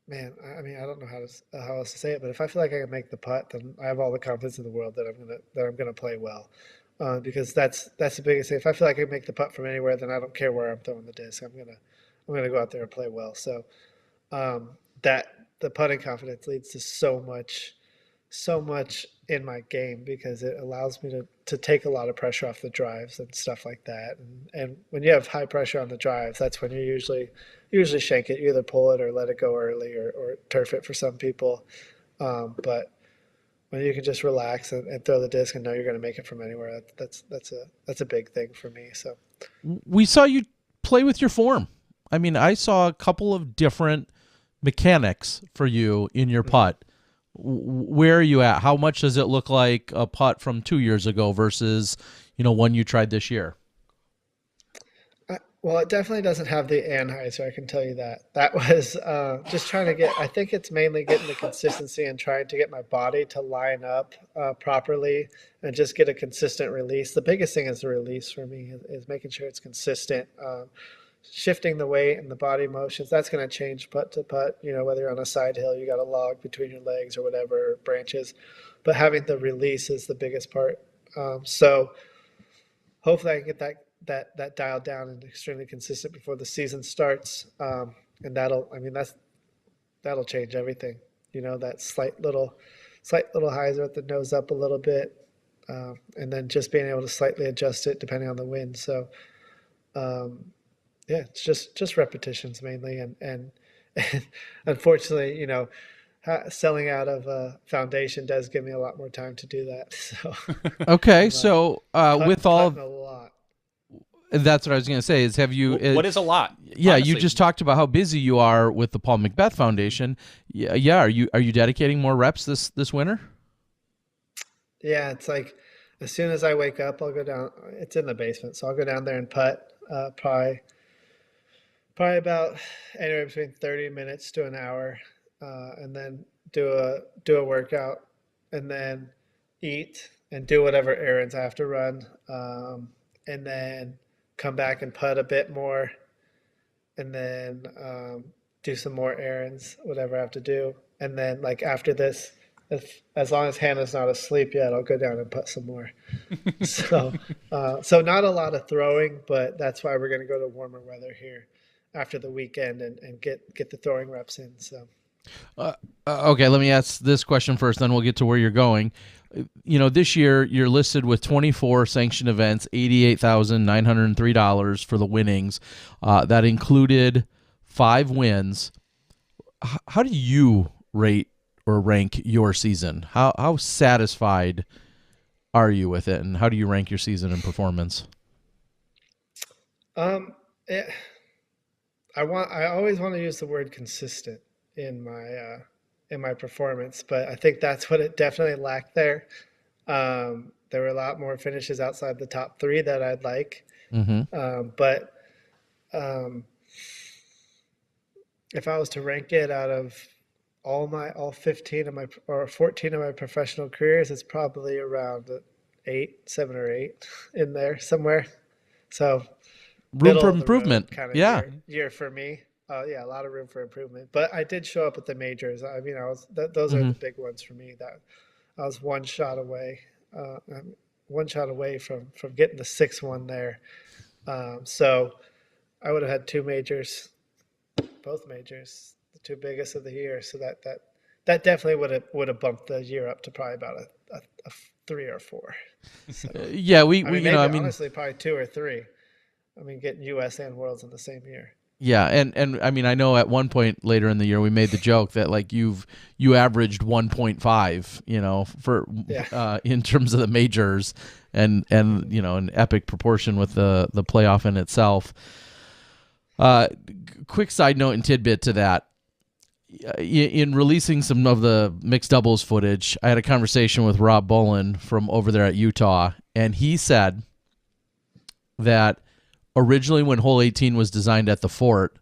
man, I don't know how else to say it, but if I feel like I can make the putt, then I have all the confidence in the world that I'm gonna play well, because that's the biggest thing. If I feel like I can make the putt from anywhere, then I don't care where I'm throwing the disc. I'm gonna go out there and play well. So that the putting confidence leads to so much in my game, because it allows me to take a lot of pressure off the drives and stuff like that. And when you have high pressure on the drives, that's when you usually shank it. You either pull it or let it go early, or turf it for some people. But when you can just relax and throw the disc and know you're going to make it from anywhere, that's a big thing for me. So we saw you play with your form. I saw a couple of different mechanics for you in your putt. Where are you at? How much does it look like a putt from 2 years ago versus, one you tried this year? Well, it definitely doesn't have the Anheuser, I can tell you that. That was just trying to I think it's mainly getting the consistency and trying to get my body to line up properly and just get a consistent release. The biggest thing is the release for me, is making sure it's consistent. Shifting the weight and the body motions, that's going to change putt to putt, whether you're on a side hill, you got a log between your legs or whatever, branches, but having the release is the biggest part. So hopefully I can get that dialed down and extremely consistent before the season starts. And that'll change everything. That slight little hyzer at the nose up a little bit. And then just being able to slightly adjust it depending on the wind. So, yeah, it's just repetitions mainly, and unfortunately, selling out of a foundation does give me a lot more time to do that. So okay, so with all a lot. That's what I was going to say. Is have you? What is a lot? Yeah, honestly? You just talked about how busy you are with the Paul McBeth Foundation. Yeah. Are you dedicating more reps this winter? Yeah, it's like as soon as I wake up, I'll go down. It's in the basement, so I'll go down there and putt. Probably about anywhere between 30 minutes to an hour, and then do a workout, and then eat and do whatever errands I have to run, and then come back and putt a bit more, and then do some more errands, whatever I have to do, and then like after this, as long as Hannah's not asleep yet, I'll go down and putt some more. So not a lot of throwing, but that's why we're going to go to warmer weather here after the weekend and get the throwing reps in. So, okay, let me ask this question first, then we'll get to where you're going. This year you're listed with 24 sanctioned events, $88,903 for the winnings. That included 5 wins. How do you rate or rank your season? How satisfied are you with it, and how do you rank your season and performance? I always want to use the word consistent in my performance, but I think that's what it definitely lacked there. There were a lot more finishes outside the top 3 that I'd like. Mm-hmm. But if I was to rank it out of all 15 of my or 14 of my professional careers, it's probably around 7 or 8 in there somewhere. So room for improvement kind of year for me. A lot of room for improvement, but I did show up at the majors. Those are the big ones for me. That I was one shot away from getting the 6th one there. So I would have had 2 majors, both majors, the 2 biggest of the year. So that definitely would have bumped the year up to probably about a 3 or 4. So, honestly probably 2 or 3. Getting U.S. and Worlds in the same year. Yeah, and I know at one point later in the year we made the joke that like you averaged 1.5, for in terms of the majors, and an epic proportion with the playoff in itself. Quick side note and tidbit to that. in releasing some of the mixed doubles footage, I had a conversation with Rob Bolin from over there at Utah, and he said that originally when hole 18 was designed at the Fort,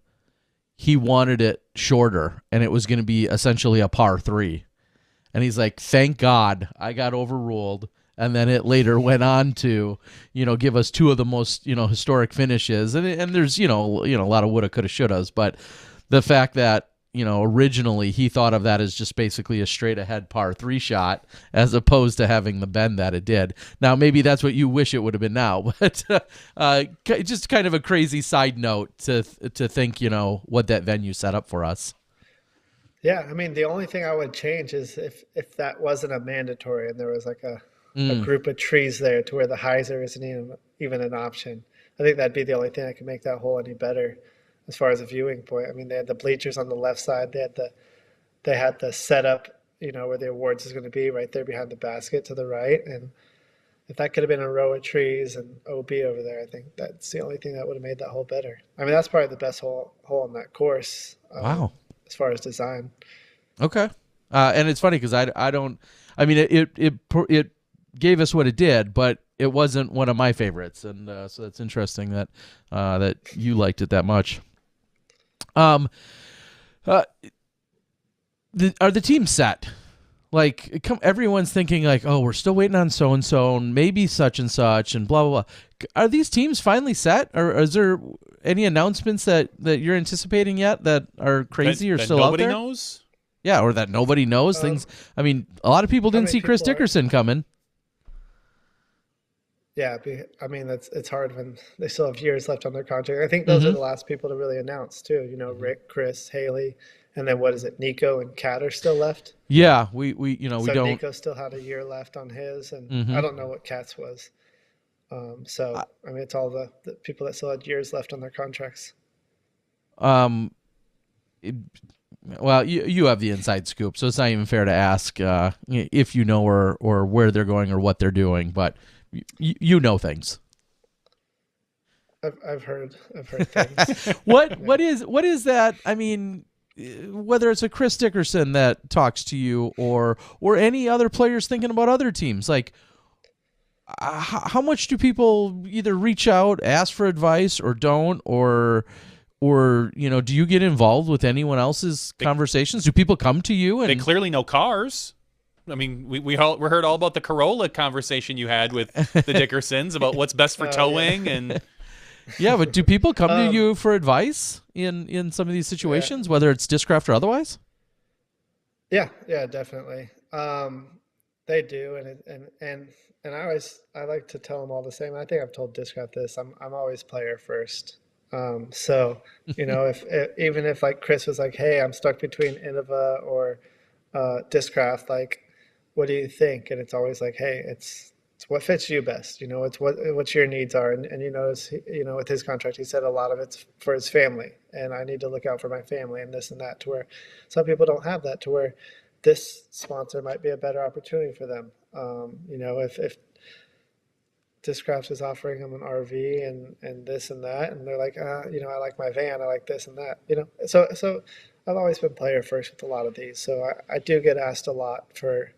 he wanted it shorter, and it was going to be essentially a par 3. And he's like, thank God I got overruled. And then it later went on to, give us 2 of the most, historic finishes. And there's, a lot of woulda, coulda, shouldas. But the fact that, originally he thought of that as just basically a straight ahead par 3 shot as opposed to having the bend that it did. Now, maybe that's what you wish it would have been now. But just kind of a crazy side note to think, what that venue set up for us. Yeah, I mean, the only thing I would change is if that wasn't a mandatory and there was like a group of trees there to where the hyzer isn't even an option. I think that'd be the only thing that could make that hole any better as far as a viewing point. I mean, they had the bleachers on the left side. They had the setup, where the awards is going to be right there behind the basket to the right. And if that could have been a row of trees and OB over there, I think that's the only thing that would have made that hole better. I mean, that's probably the best hole on that course. Wow. As far as design. Okay. And it's funny because it gave us what it did, but it wasn't one of my favorites. And so that's interesting that you liked it that much. Are the teams set? Like, everyone's thinking like, oh, we're still waiting on so-and-so and maybe such and such and blah, blah, blah. Are these teams finally set? Or is there any announcements that you're anticipating yet that are crazy or still out there? Nobody knows? Yeah, or that nobody knows things. I mean, a lot of people didn't see Chris Dickerson coming. Yeah, I mean, it's hard when they still have years left on their contract. I think those are the last people to really announce too. Rick, Chris, Haley, and then what is it? Nico and Kat are still left. Yeah, we So don't. Nico still had a year left on his, and I don't know what Kat's was. So I mean, it's all the people that still had years left on their contracts. Well, you have the inside scoop, so it's not even fair to ask if you know or where they're going or what they're doing, but you know things. I've heard things. What is that? I mean, whether it's a Chris Dickerson that talks to you or any other players thinking about other teams, like how much do people either reach out, ask for advice, or don't, or do you get involved with anyone else's conversations? Do people come to you? And they clearly know cars. I mean, we heard all about the Corolla conversation you had with the Dickersons about what's best for towing and. Yeah, but do people come to you for advice in some of these situations, whether it's Discraft or otherwise? Yeah, definitely. They do, and I like to tell them all the same. I think I've told Discraft this. I'm always player first. So even if like Chris was like, hey, I'm stuck between Innova or Discraft, like, what do you think? And it's always like, hey, it's what fits you best. It's what your needs are. And you notice, with his contract, he said a lot of it's for his family, and I need to look out for my family and this and that, to where some people don't have that, to where this sponsor might be a better opportunity for them. If Discraft is offering them an RV and this and that, and they're like, I like my van, I like this and that, so I've always been player first with a lot of these. So I do get asked a lot for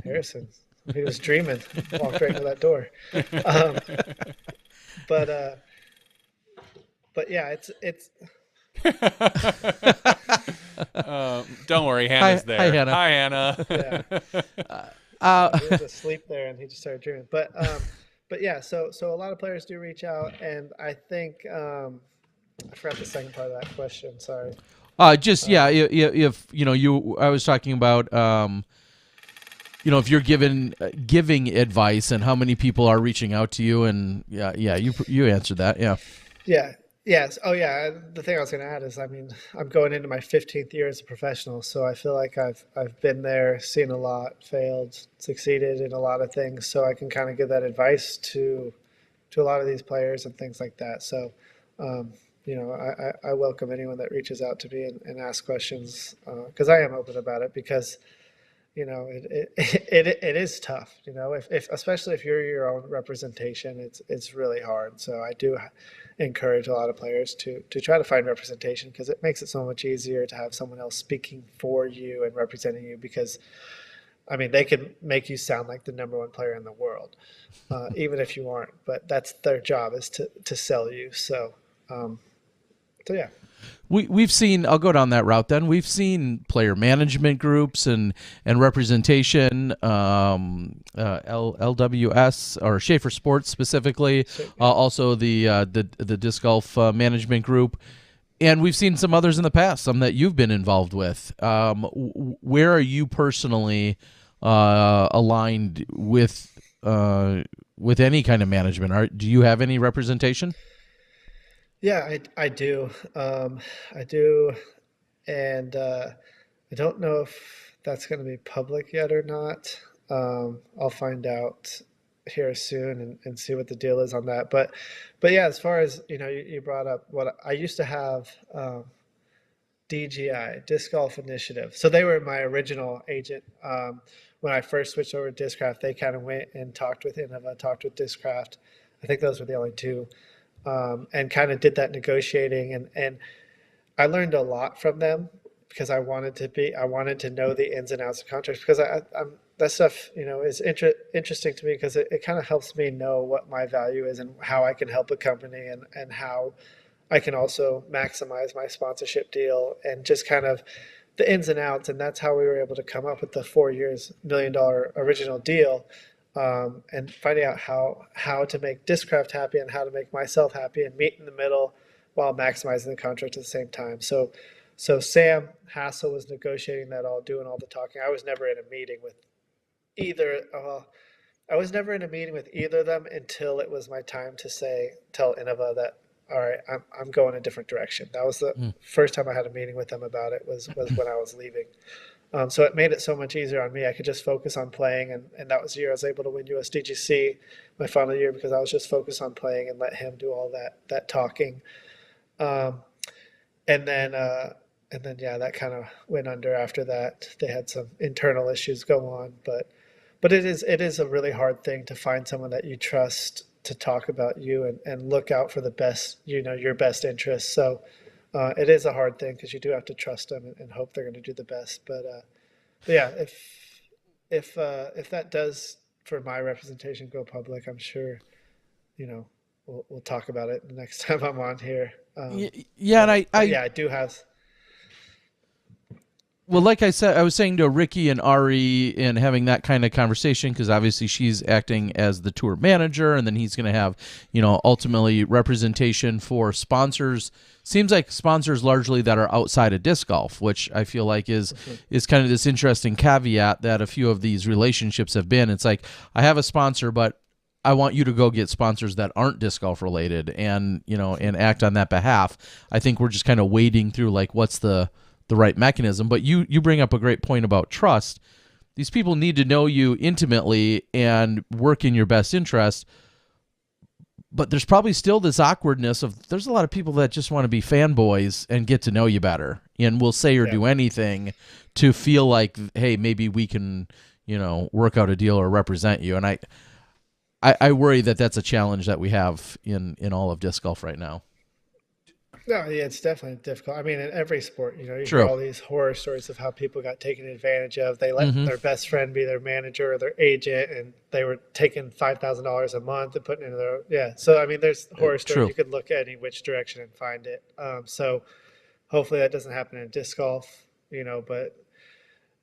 Harrison, he was dreaming, walked right into that door. But yeah, it's don't worry, Hannah's there. Hi, Hannah. Hi, Hannah. He was asleep there and he just started dreaming. But yeah, so a lot of players do reach out, and I think I forgot the second part of that question. Sorry. If I was talking about if you're giving advice and how many people are reaching out to you, and you answered that. Yeah. Yes. Oh, yeah. The thing I was going to add is, I mean, I'm going into my 15th year as a professional, so I feel like I've been there, seen a lot, failed, succeeded in a lot of things, so I can kind of give that advice to a lot of these players and things like that. So, I welcome anyone that reaches out to me and asks questions, because I am open about it, because it is tough, if especially if you're your own representation, it's really hard. So I do encourage a lot of players to try to find representation, because it makes it so much easier to have someone else speaking for you and representing you, because I mean, they can make you sound like the number one player in the world, even if you aren't, but that's their job, is to sell you. So yeah. We've seen, I'll go down that route then. We've seen player management groups and representation, LWS or Schaefer Sports specifically, also the disc golf management group. And we've seen some others in the past, some that you've been involved with. Where are you personally aligned with any kind of management? Do you have any representation? Yeah, I do. I do. And I don't know if that's going to be public yet or not. I'll find out here soon and see what the deal is on that. But yeah, as far as, you brought up what I used to have, DGI, Disc Golf Initiative. So they were my original agent. When I first switched over to Discraft, they kind of went and talked with Innova, talked with Discraft. I think those were the only two. And kind of did that negotiating, and I learned a lot from them, because I wanted to know the ins and outs of contracts, because I'm that stuff, is interesting to me, because it kind of helps me know what my value is and how I can help a company, and how I can also maximize my sponsorship deal, and just kind of the ins and outs. And that's how we were able to come up with the 4 years, $1 million original deal. And finding out how to make Discraft happy and how to make myself happy, and meet in the middle while maximizing the contract at the same time. So Sam Hassel was negotiating that all, doing all the talking. I was never in a meeting with either. I was never in a meeting with either of them until it was my time to tell Innova that, all right, I'm going a different direction. That was the first time I had a meeting with them about it, was when I was leaving. So it made it so much easier on me. I could just focus on playing, and that was the year I was able to win USDGC, my final year, because I was just focused on playing and let him do all that talking. And then yeah, that kind of went under after that. They had some internal issues go on, but it is a really hard thing to find someone that you trust to talk about you and look out for the best, your best interests. So it is a hard thing, because you do have to trust them and hope they're going to do the best. But yeah, if that does, for my representation, go public, I'm sure, we'll talk about it the next time I'm on here. Yeah, and I do have. Well, like I said, I was saying to Ricky and Ari, and having that kind of conversation, because obviously she's acting as the tour manager, and then he's going to have, ultimately representation for sponsors. Seems like sponsors largely that are outside of disc golf, which I feel like is kind of this interesting caveat that a few of these relationships have been. It's like, I have a sponsor, but I want you to go get sponsors that aren't disc golf related, and and act on that behalf. I think we're just kind of wading through, like, what's the right mechanism. But you bring up a great point about trust. These people need to know you intimately and work in your best interest. But there's probably still this awkwardness of, there's a lot of people that just want to be fanboys and get to know you better, and will say or do anything to feel like, hey, maybe we can, work out a deal or represent you. And I worry that that's a challenge that we have in all of disc golf right now. No, yeah, it's definitely difficult. I mean, in every sport, you True. hear all these horror stories of how people got taken advantage of. They let their best friend be their manager or their agent, and they were taking $5,000 a month and putting it in their So I mean, there's horror stories. True. You could look any which direction and find it. So hopefully that doesn't happen in disc golf. But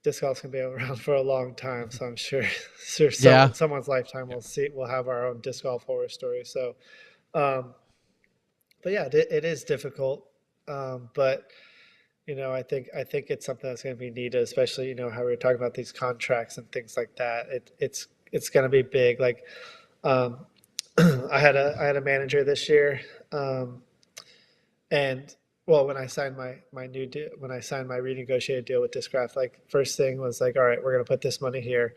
disc golf's gonna be around for a long time, so I'm sure someone's lifetime we'll have our own disc golf horror story. So. But yeah, it is difficult. But I think it's something that's going to be needed, especially how we were talking about these contracts and things like that. It's going to be big. Like, I had a manager this year, and well, when I signed my new deal, when I signed my renegotiated deal with Discraft, like, first thing was like, all right, we're going to put this money here.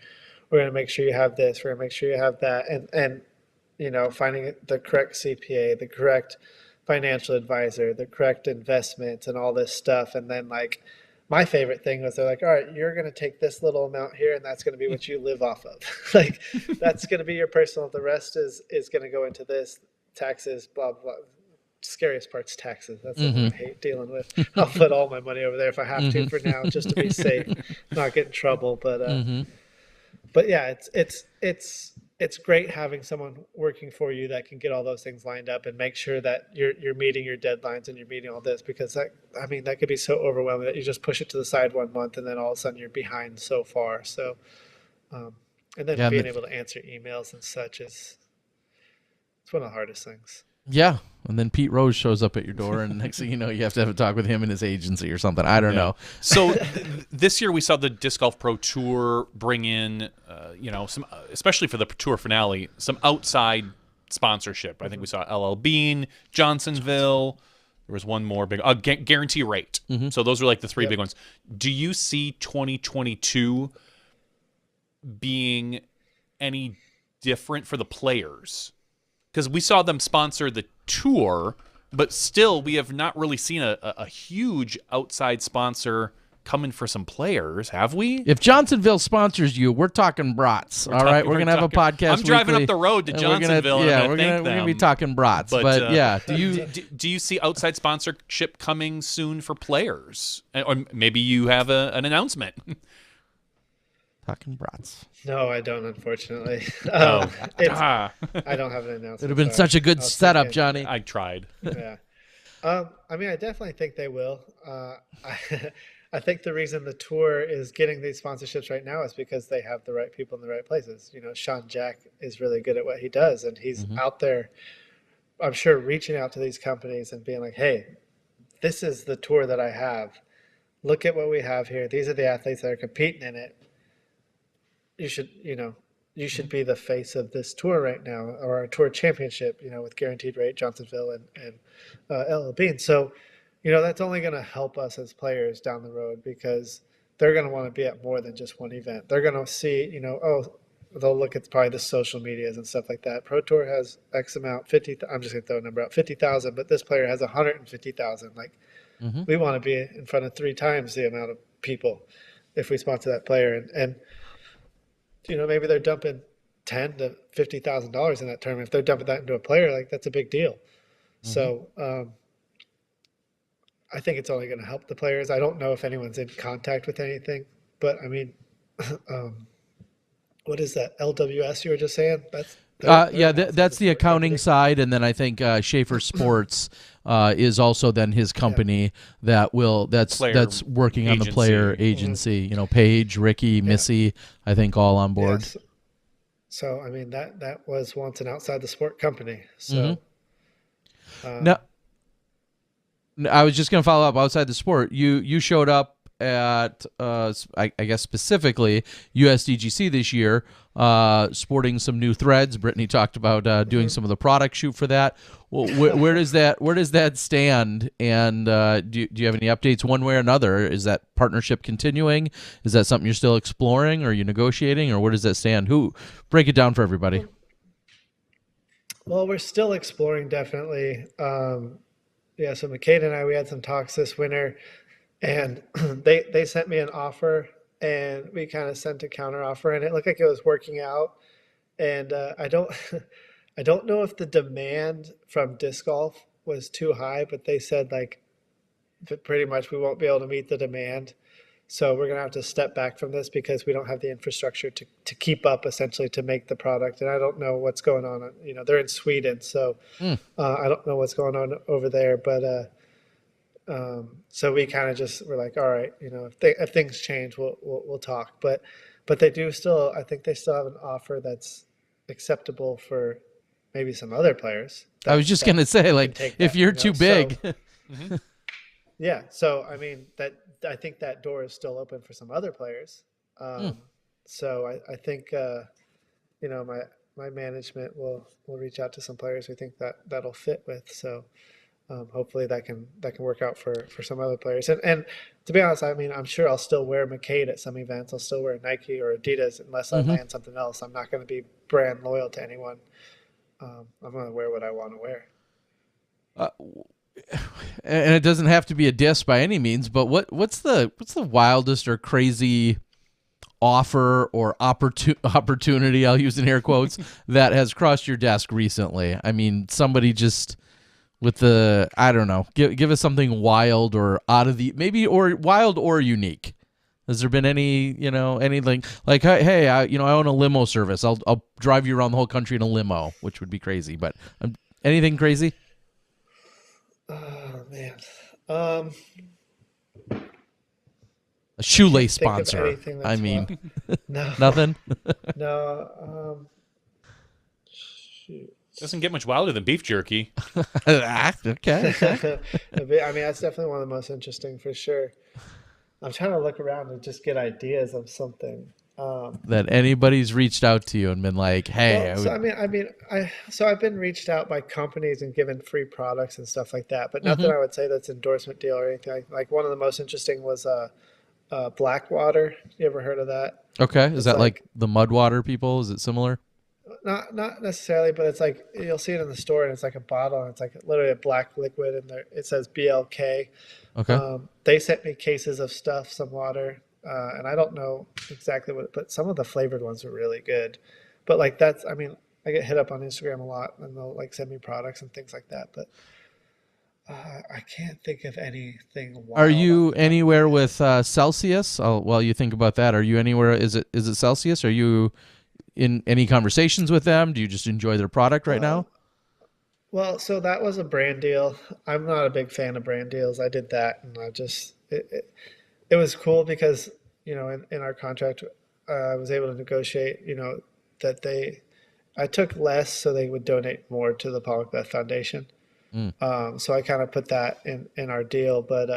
We're going to make sure you have this. We're going to make sure you have that, and finding the correct CPA, the correct financial advisor, the correct investments, and all this stuff. And then, like, my favorite thing was they're like, all right, you're going to take this little amount here, and that's going to be what you live off of. Like, that's going to be your personal. The rest is going to go into this, taxes, blah, blah. Scariest part's taxes. That's the one I hate dealing with. I'll put all my money over there if I have to for now, just to be safe, not get in trouble. But yeah, it's great having someone working for you that can get all those things lined up and make sure that you're meeting your deadlines and you're meeting all this, because that could be so overwhelming that you just push it to the side 1 month and then all of a sudden you're behind so far. So, and then being able to answer emails and such it's one of the hardest things. Yeah. And then Pete Rose shows up at your door, and next thing you know, you have to have a talk with him and his agency or something. I don't know. So this year we saw the Disc Golf Pro Tour bring in, some, especially for the Tour finale, some outside sponsorship. I think we saw LL Bean, Johnsonville. There was one more big, Guarantee Rate. So those are like the three big ones. Do you see 2022 being any different for the players? Because we saw them sponsor the tour, but still we have not really seen a huge outside sponsor coming for some players, have we? If Johnsonville sponsors you, we're talking brats. All right, we're gonna have a podcast. I'm driving weekly, up the road to Johnsonville. We're gonna be talking brats. But yeah, do you see outside sponsorship coming soon for players, or maybe you have an announcement? Talking brats. No, I don't, unfortunately. I don't have an announcement. It would have been such a good setup, Johnny. I tried. Yeah. I definitely think they will. I think the reason the tour is getting these sponsorships right now is because they have the right people in the right places. Sean Jack is really good at what he does, and he's out there, I'm sure, reaching out to these companies and being like, hey, this is the tour that I have. Look at what we have here. These are the athletes that are competing in it. You should be the face of this tour right now, or a tour championship, with Guaranteed Rate, Johnsonville, and LL Bean. So, that's only going to help us as players down the road, because they're going to want to be at more than just one event. They're going to see, they'll look at probably the social medias and stuff like that. Pro Tour has X amount, 50. I'm just going to throw a number out, 50,000, but this player has 150,000. Like, we want to be in front of 3 times the amount of people if we sponsor that player, and maybe they're dumping $10,000 to $50,000 in that tournament. If they're dumping that into a player, like, that's a big deal. So I think it's only going to help the players. I don't know if anyone's in contact with anything, but what is that LWS you were just saying? That's the accounting side, and then I think Schaefer Sports is also then his company that's working on the player agency. Paige, Ricky, Missy, I think all on board. Yes. So that was once an outside the sport company. So no, I was just going to follow up outside the sport. You showed up at I guess specifically USDGC this year, sporting some new threads. Brittany talked about doing some of the product shoot for that. Well, where does that stand? And do you have any updates one way or another? Is that partnership continuing? Is that something you're still exploring? Or are you negotiating? Or where does that stand? Break it down for everybody. Well, we're still exploring, definitely. So McCade and I, we had some talks this winter, and they sent me an offer, and we kind of sent a counter offer, and it looked like it was working out. And I don't know if the demand from disc golf was too high, but they said that pretty much we won't be able to meet the demand. So we're going to have to step back from this because we don't have the infrastructure to keep up, essentially, to make the product. And I don't know what's going on. They're in Sweden, so I don't know what's going on over there. But so we kind of just were like, all right, if things change, we'll talk. But they do still. I think they still have an offer that's acceptable for maybe some other players. I was just going to say, if you're too big. So, yeah. So I think that door is still open for some other players. So I think my management will reach out to some players we think that'll fit with. So hopefully that can work out for some other players. And to be honest, I'm sure I'll still wear McCade at some events. I'll still wear Nike or Adidas unless I land something else. I'm not going to be brand loyal to anyone. I'm going to wear what I want to wear. and it doesn't have to be a diss by any means, but what's the wildest or crazy offer or opportunity, I'll use in air quotes, that has crossed your desk recently? I mean, somebody just with the, I don't know, give us something wild or out of the, maybe, or wild or unique. Has there been any, anything like, hey, I own a limo service. I'll drive you around the whole country in a limo, which would be crazy, but anything crazy? Oh man. A shoelace Think of sponsor. anything that's I mean, No, nothing. no. Shoot. Doesn't get much wilder than beef jerky. Okay. I mean, that's definitely one of the most interesting for sure. I'm trying to look around and just get ideas of something. That anybody's reached out to you and been like, hey, well, so I've been reached out by companies and given free products and stuff like that, but nothing Mm-hmm. I would say that's endorsement deal or anything. Like one of the most interesting was Blackwater. You ever heard of that? okay. Is It's that like the Mudwater people? Is it similar? Not necessarily, but it's like you'll see it in the store and it's like a bottle and it's like literally a black liquid and there it says BLK. Okay. They sent me cases of stuff, some water, and I don't know exactly what, but some of the flavored ones are really good. But like I mean, I get hit up on Instagram a lot and they'll like send me products and things like that. But I can't think of anything wild. Are you anywhere with Celsius? While you think about that, are you anywhere? Is it Celsius? Are you in any conversations with them? Do you just enjoy their product right now? Well, so that was a brand deal. I'm not a big fan of brand deals. I did that, and it was cool because in our contract, I was able to negotiate. That I took less so they would donate more to the Paul McBeth Foundation. So I kind of put that in our deal, but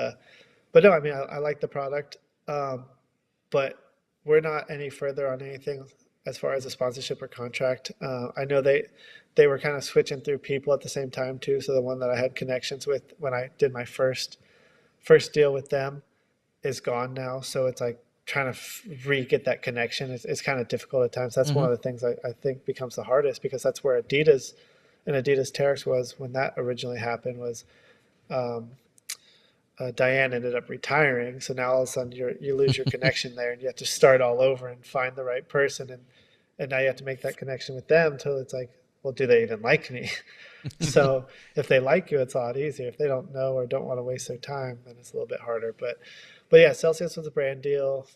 no, I mean I like the product, but we're not any further on anything as far as a sponsorship or contract. I know they were kind of switching through people at the same time too. So the one that I had connections with when I did my first deal with them is gone now. So it's like trying to re-get that connection. It's kind of difficult at times. That's one of the things I think becomes the hardest, because that's where Adidas and Adidas Terex was when that originally happened. Was Diane ended up retiring, so now all of a sudden you lose your connection there, and you have to start all over and find the right person, and now you have to make that connection with them until it's like, well, do they even like me? So if they like you, it's a lot easier. If they don't know or don't want to waste their time, then it's a little bit harder. But yeah, Celsius was a brand deal,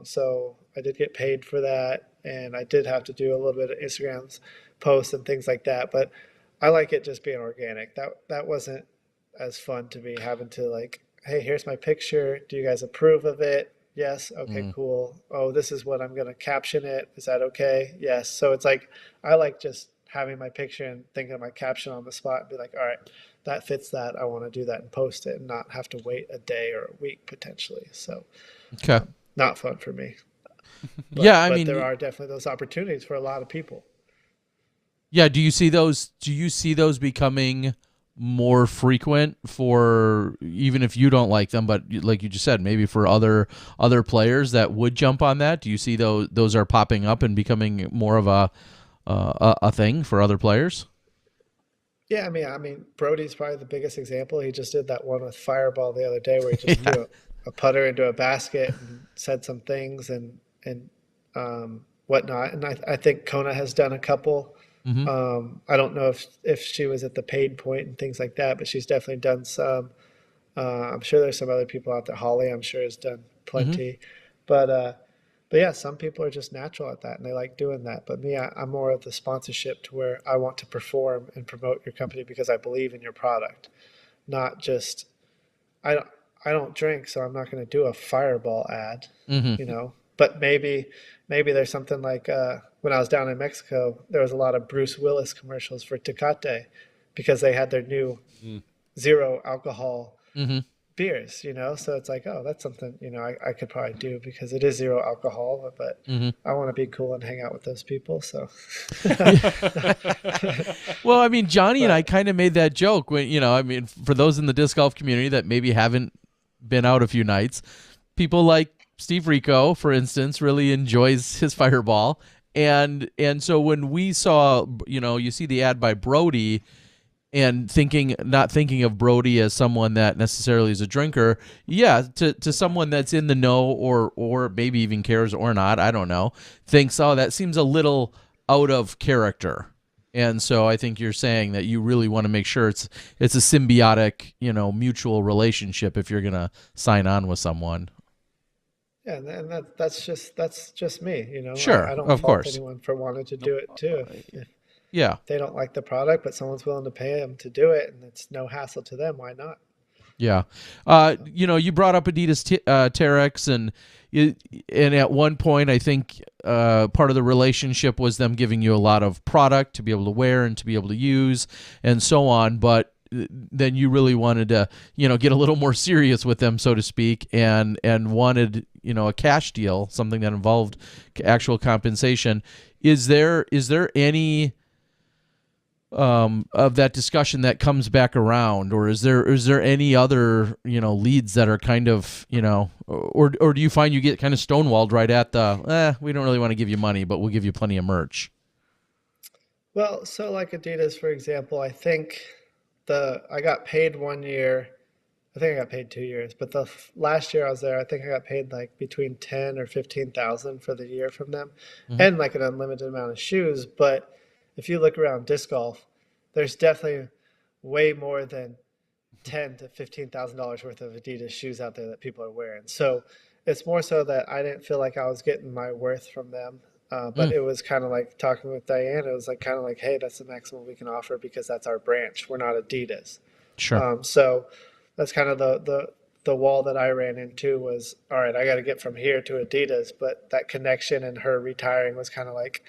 so I did get paid for that, and I did have to do a little bit of Instagram's posts and things like that. But I like it just being organic. That wasn't as fun to me, having to like, hey, here's my picture. Do you guys approve of it? Yes. Okay, cool. Oh, this is what I'm going to caption it. Is that okay? Yes. So it's like, I like just having my picture and thinking of my caption on the spot and be like, all right, that fits that. I want to do that and post it and not have to wait a day or a week potentially. So Okay. not fun for me. But, Yeah, I but mean, there are definitely those opportunities for a lot of people. yeah. Do you see those becoming more frequent for, even if you don't like them, but like you just said, maybe for other players that would jump on that? Do you see those are popping up and becoming more of a thing for other players? Yeah, I mean, Brody's probably the biggest example. He just did that one with Fireball the other day where he just threw a putter into a basket and said some things and whatnot. And I think Kona has done a couple. I don't know if she was at the paid point and things like that, but she's definitely done some. I'm sure there's some other people out there. Holly, I'm sure, has done plenty. But yeah, some people are just natural at that and they like doing that. But me, I'm more of the sponsorship, to where I want to perform and promote your company because I believe in your product, not just I don't drink, so I'm not going to do a Fireball ad, But maybe there's something like when I was down in Mexico, there was a lot of Bruce Willis commercials for Tecate because they had their new zero alcohol beers, So it's like, oh, that's something, I could probably do because it is zero alcohol, but I want to be cool and hang out with those people. So, Well, I mean, Johnny and I kind of made that joke when, for those in the disc golf community that maybe haven't been out a few nights, people like Steve Rico, for instance, really enjoys his Fireball. And so when we saw, you see the ad by Brody, and not thinking of Brody as someone that necessarily is a drinker, to someone that's in the know or maybe even cares or not, I don't know, thinks, oh, that seems a little out of character. And so I think you're saying that you really want to make sure it's a symbiotic, mutual relationship if you're going to sign on with someone. Yeah, and that's just me, Sure, I don't of fault course. anyone for wanting to do it too. If Yeah. they don't like the product, but someone's willing to pay them to do it, and it's no hassle to them, why not? Yeah. You brought up Adidas Terex, and at one point, I think part of the relationship was them giving you a lot of product to be able to wear and to be able to use and so on. But then you really wanted to, get a little more serious with them, so to speak, and wanted, a cash deal, something that involved actual compensation. Is there any of that discussion that comes back around, or is there any other leads that are kind of or do you find you get kind of stonewalled right at the we don't really want to give you money, but we'll give you plenty of merch? Well, so like Adidas, for example, I think I got paid 1 year. I think I got paid 2 years, but the last year I was there, I think I got paid like between 10 or 15,000 for the year from them, and like an unlimited amount of shoes. But if you look around disc golf, there's definitely way more than $10,000 to $15,000 worth of Adidas shoes out there that people are wearing. So it's more so that I didn't feel like I was getting my worth from them. But it was kind of like talking with Diane. It was like kind of like, hey, that's the maximum we can offer because that's our branch. We're not Adidas. Sure. So that's kind of the wall that I ran into was, all right, I got to get from here to Adidas. But that connection and her retiring was kind of like,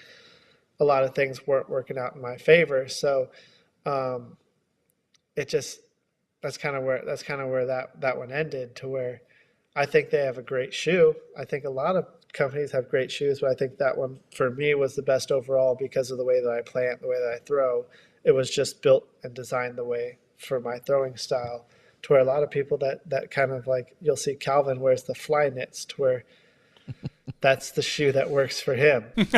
a lot of things weren't working out in my favor. So that's kind of where that one ended, to where I think they have a great shoe. I think a lot of companies have great shoes, but I think that one for me was the best overall because of the way that I plant, the way that I throw. It was just built and designed the way for my throwing style, to where a lot of people that kind of like, you'll see Calvin wears the fly knits, to where that's the shoe that works for him. That's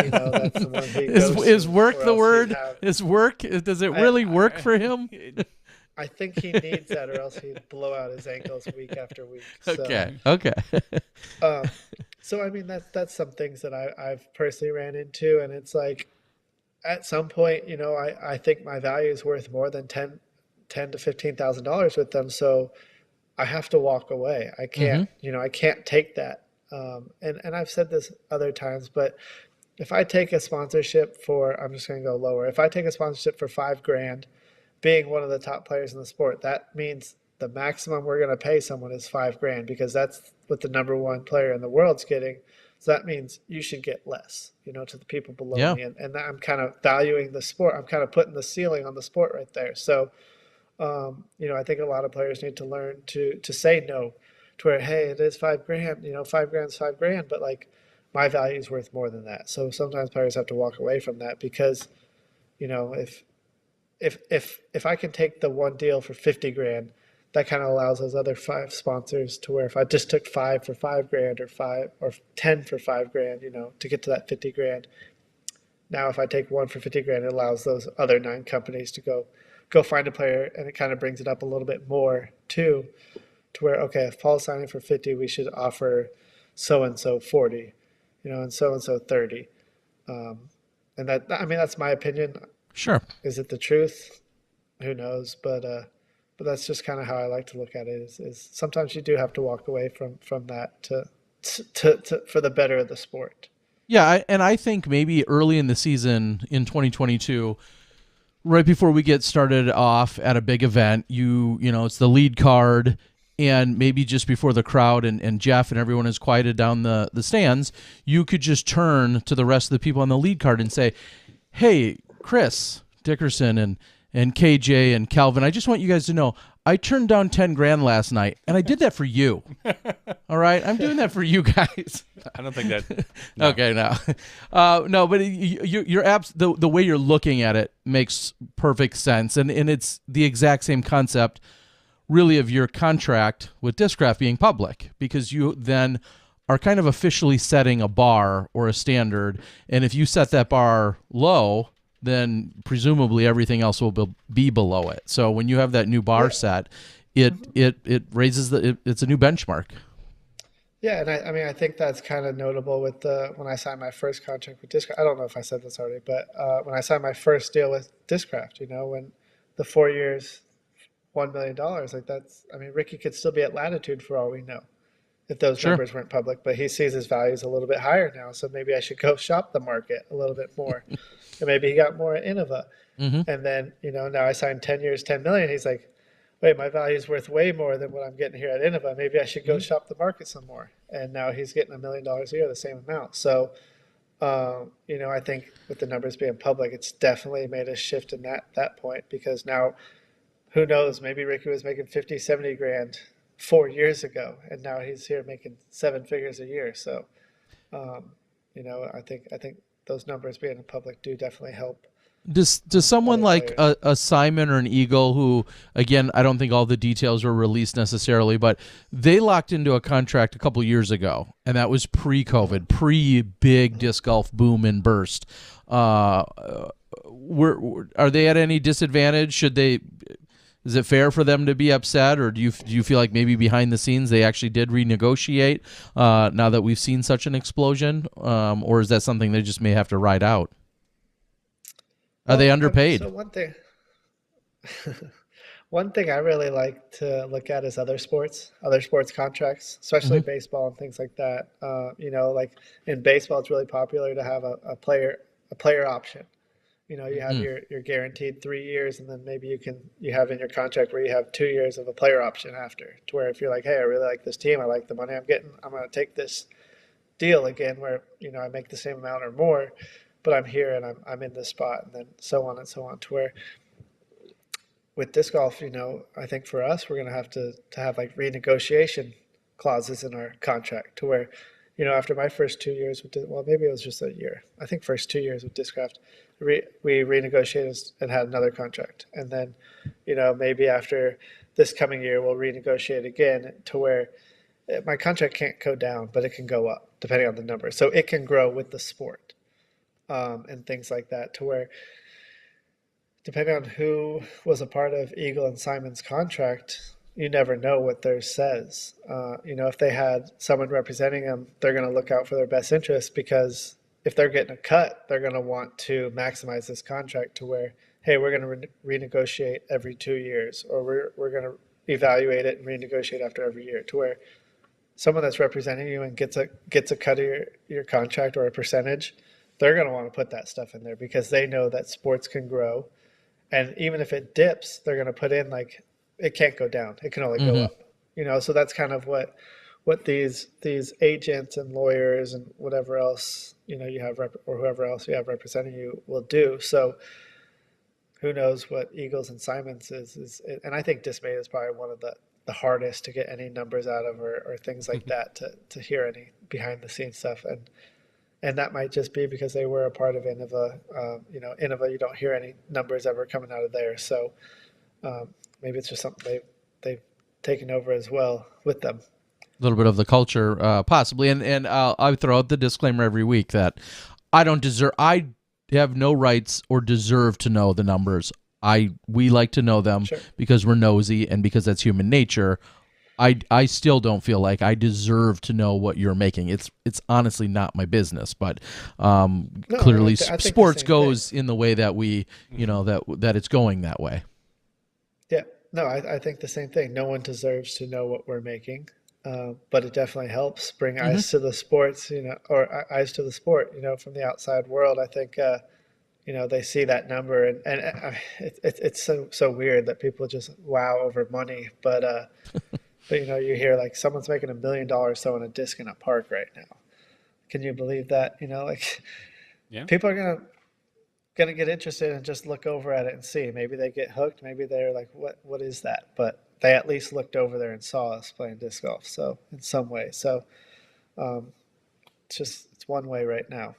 the one he goes to, is work the word? Is work? Does it really work for him? I think he needs that, or else he'd blow out his ankles week after week. So, Okay. So I mean, that's some things that I've personally ran into, and it's like, at some point, I think my value is worth more than $10,000 to $15,000 with them. So I have to walk away. I can't, I can't take that. And I've said this other times, but if I take a sponsorship I'm just going to go lower. If I take a sponsorship for $5,000, being one of the top players in the sport, that means the maximum we're going to pay someone is $5,000, because that's what the number one player in the world's getting. So that means you should get less, to the people below me. And I'm kind of valuing the sport. I'm kind of putting the ceiling on the sport right there. So, I think a lot of players need to learn to say no, to where, hey, it is $5,000, $5,000 is $5,000, but like, my value is worth more than that. So sometimes players have to walk away from that, because, if I can take the one deal for $50,000, that kind of allows those other 5 sponsors to where if I just took 5 for $5,000 or 10 for $5,000, to get to that $50,000. Now, if I take 1 for $50,000, it allows those other 9 companies to go find a player, and it kind of brings it up a little bit more too, to where, okay, if Paul's signing for 50, we should offer so-and-so 40, and so-and-so 30. And that's my opinion. Sure. Is it the truth? Who knows? But that's just kind of how I like to look at it, is sometimes you do have to walk away from that to for the better of the sport. Yeah. And I think maybe early in the season in 2022, right before we get started off at a big event, it's the lead card, and maybe just before the crowd and Jeff and everyone is quieted down the stands, you could just turn to the rest of the people on the lead card and say, hey, Chris Dickerson and KJ and Calvin, I just want you guys to know, I turned down $10,000 last night, and I did that for you. All right? I'm doing that for you guys. I don't think that. No. Okay, no, but you're the way you're looking at it makes perfect sense, and it's the exact same concept, really, of your contract with Discraft being public, because you then are kind of officially setting a bar or a standard, and if you set that bar low, then presumably everything else will be below it. So when you have that new bar set, it raises it's a new benchmark. Yeah, and I mean, I think that's kind of notable with when I signed my first contract with Discraft. I don't know if I said this already, but when I signed my first deal with Discraft, when the 4 years, $1 million, like that's, I mean, Ricky could still be at Latitude for all we know if those numbers weren't public, but he sees his values a little bit higher now. So maybe I should go shop the market a little bit more. And maybe he got more at Innova. And then, now I signed 10 years, 10 million. He's like, wait, my value is worth way more than what I'm getting here at Innova. Maybe I should go shop the market some more. And now he's getting $1 million a year, the same amount. So, I think with the numbers being public, it's definitely made a shift in that point, because now who knows, maybe Ricky was making 50, 70 grand 4 years ago, and now he's here making 7 figures a year. So, I think those numbers being in public do definitely help. Does someone like a Simon or an Eagle, who, again, I don't think all the details were released necessarily, but they locked into a contract a couple years ago, and that was pre-COVID, pre-big disc golf boom and burst. Are they at any disadvantage? Is it fair for them to be upset, or do you feel like maybe behind the scenes they actually did renegotiate now that we've seen such an explosion, or is that something they just may have to ride out? Are they underpaid? So one thing I really like to look at is other sports contracts, especially baseball and things like that. Like in baseball, it's really popular to have a player option. You have your guaranteed 3 years, and then maybe you have in your contract where you have 2 years of a player option after, to where if you're like, hey, I really like this team, I like the money I'm getting, I'm going to take this deal again where, I make the same amount or more, but I'm here and I'm in this spot, and then so on and so on, to where with disc golf, I think for us, we're going to have like renegotiation clauses in our contract, to where, after my first 2 years maybe it was just a year. I think first 2 years with Discraft, we renegotiated and had another contract. And then, maybe after this coming year, we'll renegotiate again, to where my contract can't go down, but it can go up depending on the number. So it can grow with the sport and things like that, to where depending on who was a part of Eagle and Simon's contract, you never know what theirs says. If they had someone representing them, they're going to look out for their best interest, because if they're getting a cut, they're going to want to maximize this contract, to where, hey, we're going to renegotiate every 2 years, or we're going to evaluate it and renegotiate after every year, to where someone that's representing you and gets a cut of your contract or a percentage, they're going to want to put that stuff in there, because they know that sports can grow. And even if it dips, they're going to put in like, it can't go down. It can only go up, so that's kind of what these agents and lawyers and whatever else, you have or whoever else you have representing you will do. So who knows what Eagles and Simons is, and I think Dismay is probably one of the hardest to get any numbers out of, or things like that, to hear any behind the scenes stuff. And that might just be because they were a part of Innova. Innova, you don't hear any numbers ever coming out of there. So maybe it's just something they've taken over as well with them. A little bit of the culture, possibly. And I throw out the disclaimer every week that I have no rights or deserve to know the numbers. We like to know them because we're nosy and because that's human nature. I still don't feel like I deserve to know what you're making. It's honestly not my business, but clearly I think sports goes in the way that we, that it's going that way. Yeah, no, I think the same thing. No one deserves to know what we're making, but it definitely helps bring eyes to the sports, or eyes to the sport, from the outside world. I think, they see that number, and it's so weird that people just wow over money, but you hear like someone's making $1 million throwing a disc in a park right now. Can you believe that? People are gonna get interested and just look over at it and see. Maybe they get hooked. Maybe they're like, what is that? But they at least looked over there and saw us playing disc golf. So in some way, it's one way right now.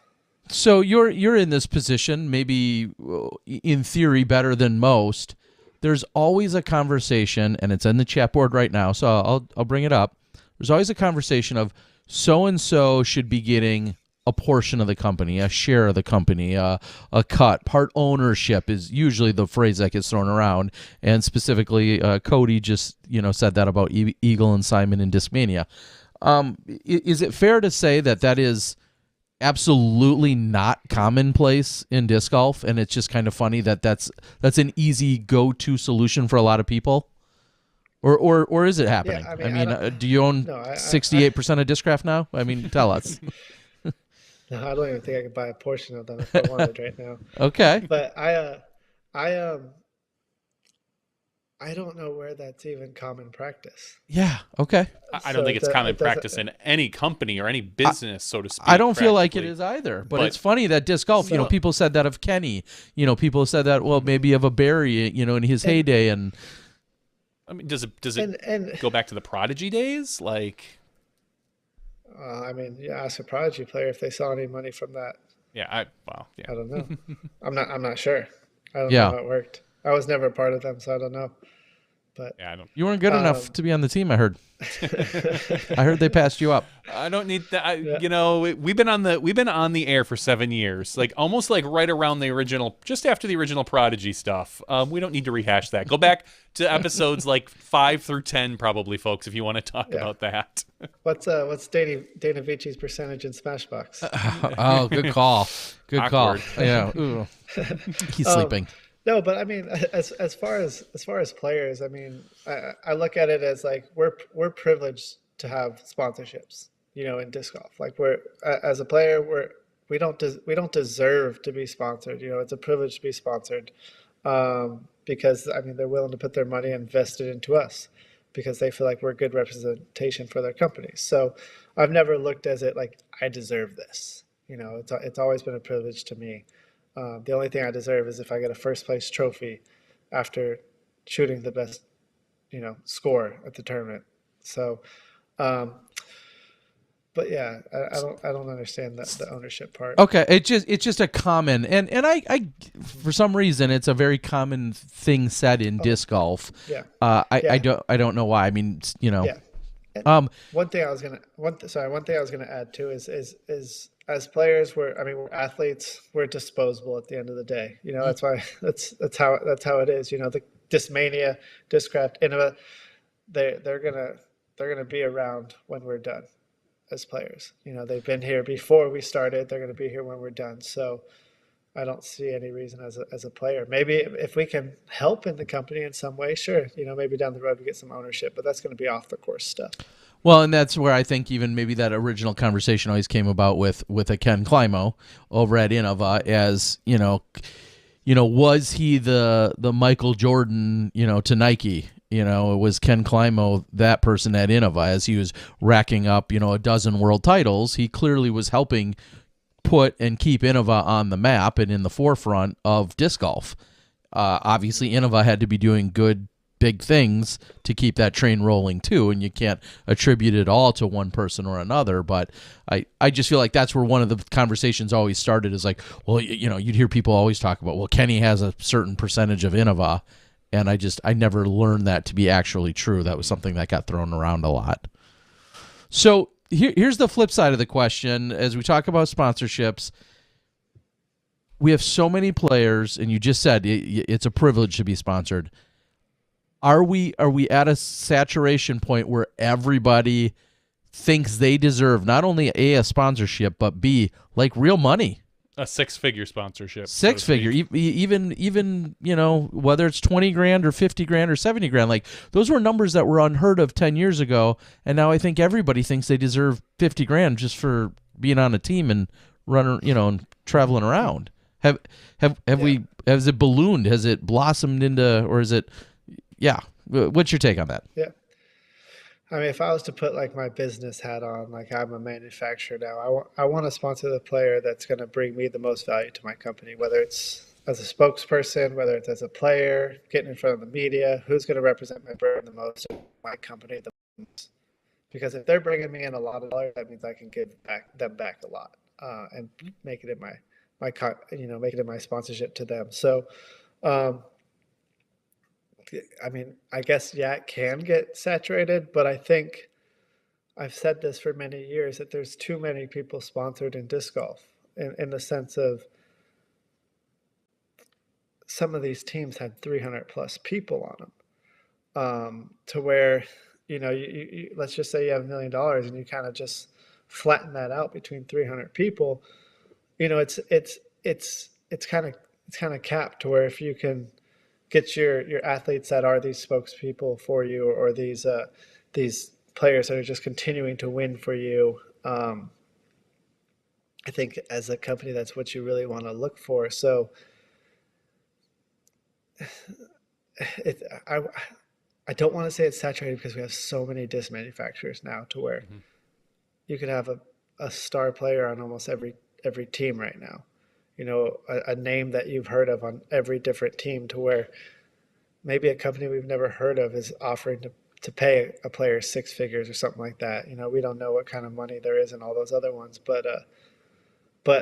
So you're in this position, maybe in theory better than most. There's always a conversation, and it's in the chat board right now, so I'll bring it up. There's always a conversation of so-and-so should be getting a portion of the company, a share of the company, a cut. Part ownership is usually the phrase that gets thrown around. And specifically, Cody just said that about Eagle and Simon in Discmania. Is it fair to say that is absolutely not commonplace in disc golf, and it's just kind of funny that's an easy go-to solution for a lot of people? Or is it happening? Yeah, I mean, do you own 68% of Discraft now? I mean, tell us. No, I don't even think I could buy a portion of them if I wanted right now. Okay. But I don't know where that's even common practice. Yeah. Okay. I don't think it's common practice in any company or any business, so to speak. I don't feel like it is either. But it's funny that disc golf, So- people said that of Kenny. People said that, well, maybe of a Barry, in his heyday. And I mean, does it go back to the Prodigy days? Like, I mean, you ask a Prodigy player if they saw any money from that. yeah, I don't know. I'm not sure. I don't Yeah. know how it worked. I was never a part of them, so I don't know. But yeah, I don't. you weren't good enough to be on the team, I heard. I heard they passed you up. I don't need that. We've been on the air for 7 years, like almost like right around the original, just after the original Prodigy stuff. We don't need to rehash that. Go back to episodes like 5 through 10, probably, folks, if you want to talk about that. What's Dana Vici's percentage in SmashBox? Oh, good call. Good Awkward. call. Yeah. Ooh. He's sleeping. No, but I mean, as far as players, I mean, I look at it as like we're privileged to have sponsorships, in disc golf. Like as a player, we don't deserve to be sponsored. It's a privilege to be sponsored, because I mean they're willing to put their money and invest it into us because they feel like we're good representation for their companies. So I've never looked at it like I deserve this. It's always been a privilege to me. The only thing I deserve is if I get a first place trophy after shooting the best, score at the tournament. So, but yeah, I don't understand the ownership part. Okay, it's just a common and I for some reason it's a very common thing said in disc golf. Yeah. I don't know why. I mean, Yeah. One thing I was gonna add too is as players, we're athletes, we're disposable at the end of the day. That's why that's how it is. The Discmania, Discraft, Innova, they're gonna be around when we're done as players. They've been here before we started. They're gonna be here when we're done. So I don't see any reason as a player. Maybe if we can help in the company in some way, sure. Maybe down the road we get some ownership, but that's going to be off the course stuff. Well, and that's where I think even maybe that original conversation always came about with a Ken Climo over at Innova as, was he the Michael Jordan, to Nike? Was Ken Climo that person at Innova as he was racking up, a dozen world titles? He clearly was helping put and keep Innova on the map and in the forefront of disc golf. Obviously, Innova had to be doing good, big things to keep that train rolling too, and you can't attribute it all to one person or another. But I just feel like that's where one of the conversations always started is like, well, you'd hear people always talk about, well, Kenny has a certain percentage of Innova, and I never learned that to be actually true. That was something that got thrown around a lot. So here's the flip side of the question. As we talk about sponsorships, we have so many players, and you just said it's a privilege to be sponsored. Are we at a saturation point where everybody thinks they deserve not only a sponsorship, but B, like real money? A 6-figure sponsorship. Six-figure, even whether it's 20 grand or 50 grand or 70 grand, like those were numbers that were unheard of 10 years ago, and now I think everybody thinks they deserve 50 grand just for being on a team and running, and traveling around. Has it ballooned? Has it blossomed into, or is it? Yeah. What's your take on that? Yeah. I mean, if I was to put like my business hat on, like I'm a manufacturer now, I want to sponsor the player that's going to bring me the most value to my company, whether it's as a spokesperson, whether it's as a player, getting in front of the media, who's going to represent my brand the most, my company the most. Because if they're bringing me in a lot of dollars, that means I can give them back a lot, and make it in make it in my sponsorship to them. So, I mean, I guess, yeah, it can get saturated, but I think I've said this for many years, that there's too many people sponsored in disc golf, in the sense of some of these teams had 300 plus people on them, to where, let's just say you have $1 million and you kind of just flatten that out between 300 people. It's kind of capped to where if you can get your athletes that are these spokespeople for you, or these players that are just continuing to win for you, I think as a company, that's what you really want to look for. So I don't want to say it's saturated, because we have so many disc manufacturers now, to where you could have a star player on almost every team right now. A name that you've heard of on every different team, to where maybe a company we've never heard of is offering to pay a player 6 figures or something like that. We don't know what kind of money there is in all those other ones, but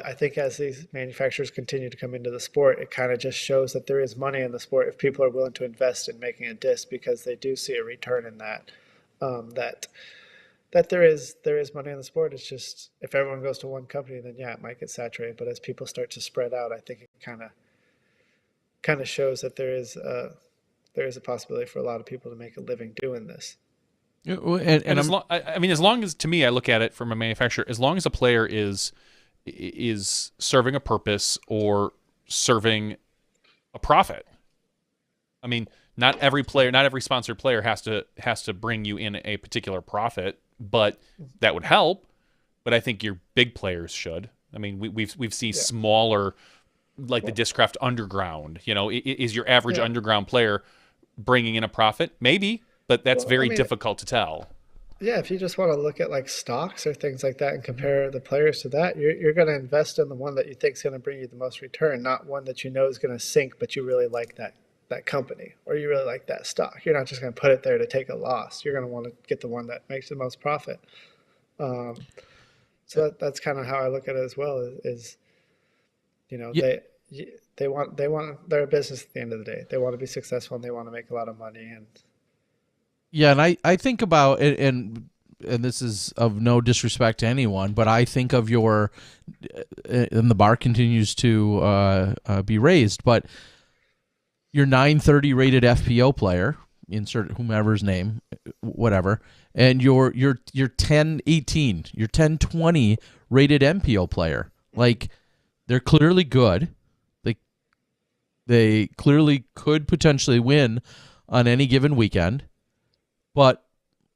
I think as these manufacturers continue to come into the sport, it kind of just shows that there is money in the sport if people are willing to invest in making a disc, because they do see a return in that. That there is money in the sport. It's just, if everyone goes to one company, then yeah, it might get saturated. But as people start to spread out, I think it kind of shows that there is a possibility for a lot of people to make a living doing this. And as long as, to me, I look at it from a manufacturer, as long as a player is serving a purpose or serving a profit. I mean, not every sponsored player has to bring you in a particular profit, but that would help. But I think your big players should. I mean, we've seen smaller, like the Discraft Underground. Is your average underground player bringing in a profit? Maybe, but that's very difficult to tell. Yeah, if you just want to look at like stocks or things like that and compare the players to that, you're going to invest in the one that you think is going to bring you the most return, not one that you know is going to sink, but you really like that company, or you really like that stock. You're not just going to put it there to take a loss. You're going to want to get the one that makes the most profit. So that's kind of how I look at it as well. They're a business at the end of the day. They want to be successful and they want to make a lot of money. And yeah, and I think about it, and this is of no disrespect to anyone, but I think of and the bar continues to be raised, but your 930 rated FPO player, insert whomever's name, whatever, and your 1018, your 1020 rated MPO player, like, they're clearly good. They clearly could potentially win on any given weekend. But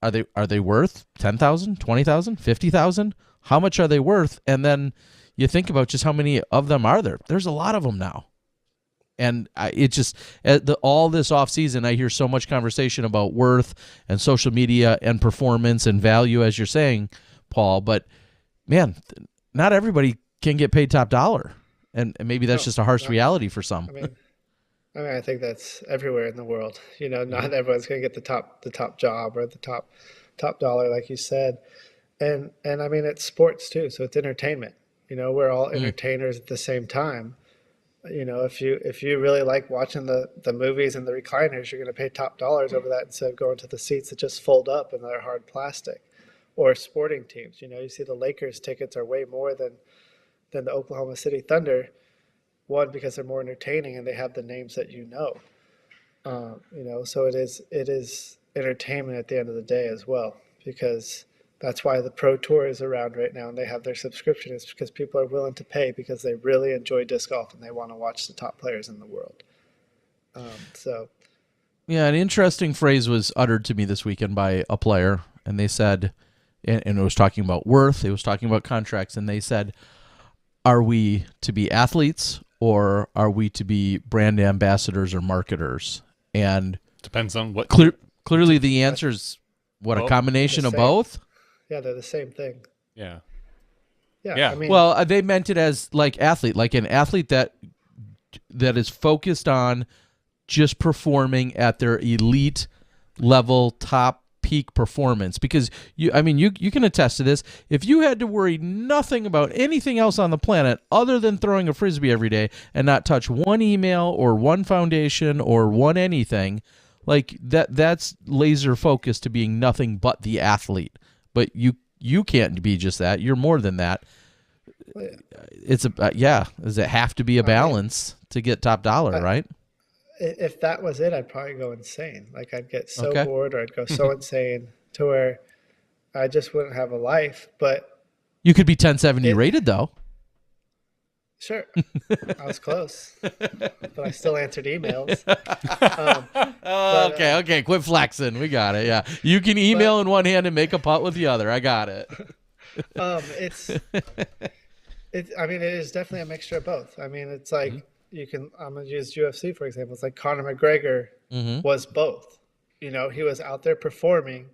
are they worth $10,000, $20,000, $50,000? How much are they worth? And then you think about just how many of them are there. There's a lot of them now. And it just, all this offseason, I hear so much conversation about worth and social media and performance and value, as you're saying, Paul. But, man, not everybody can get paid top dollar. And maybe that's just a harsh reality for some. I mean, I think that's everywhere in the world. Not everyone's going to get the top job or the top dollar, like you said. And I mean, it's sports too, so it's entertainment. We're all entertainers at the same time. If you really like watching the movies and the recliners, you're going to pay top dollars over that instead of going to the seats that just fold up and they're hard plastic. Or sporting teams. You see the Lakers tickets are way more than the Oklahoma City Thunder. One, because they're more entertaining and they have the names that so it is entertainment at the end of the day as well, because that's why the Pro Tour is around right now and they have their subscription, is because people are willing to pay because they really enjoy disc golf and they want to watch the top players in the world. Yeah, an interesting phrase was uttered to me this weekend by a player, and they said, and it was talking about worth, it was talking about contracts, and they said, are we to be athletes or are we to be brand ambassadors or marketers? And depends on what. Clearly, the answer is a combination of both. Yeah, they're the same thing. Yeah. Yeah. I mean, well, they meant it as like athlete, like an athlete that is focused on just performing at their elite level, top peak performance. Because you can attest to this. If you had to worry nothing about anything else on the planet other than throwing a frisbee every day and not touch one email or one foundation or one anything, like that's laser focused to being nothing but the athlete. but you can't be just that. You're more than that. Well, It's does it have to be a balance to get top dollar, right? If that was it, I'd probably go insane. Like I'd get so Okay. bored, or I'd go so insane to where I just wouldn't have a life. But You could be 1070 rated though. sure, I was close, but I still answered emails. Okay, quit flexing. We got it. Yeah, you can email in one hand and make a putt with the other. I got it. It's I mean, it is definitely a mixture of both. I mean, it's like I'm gonna use UFC for example. It's like Conor McGregor was both. You know, he was out there performing,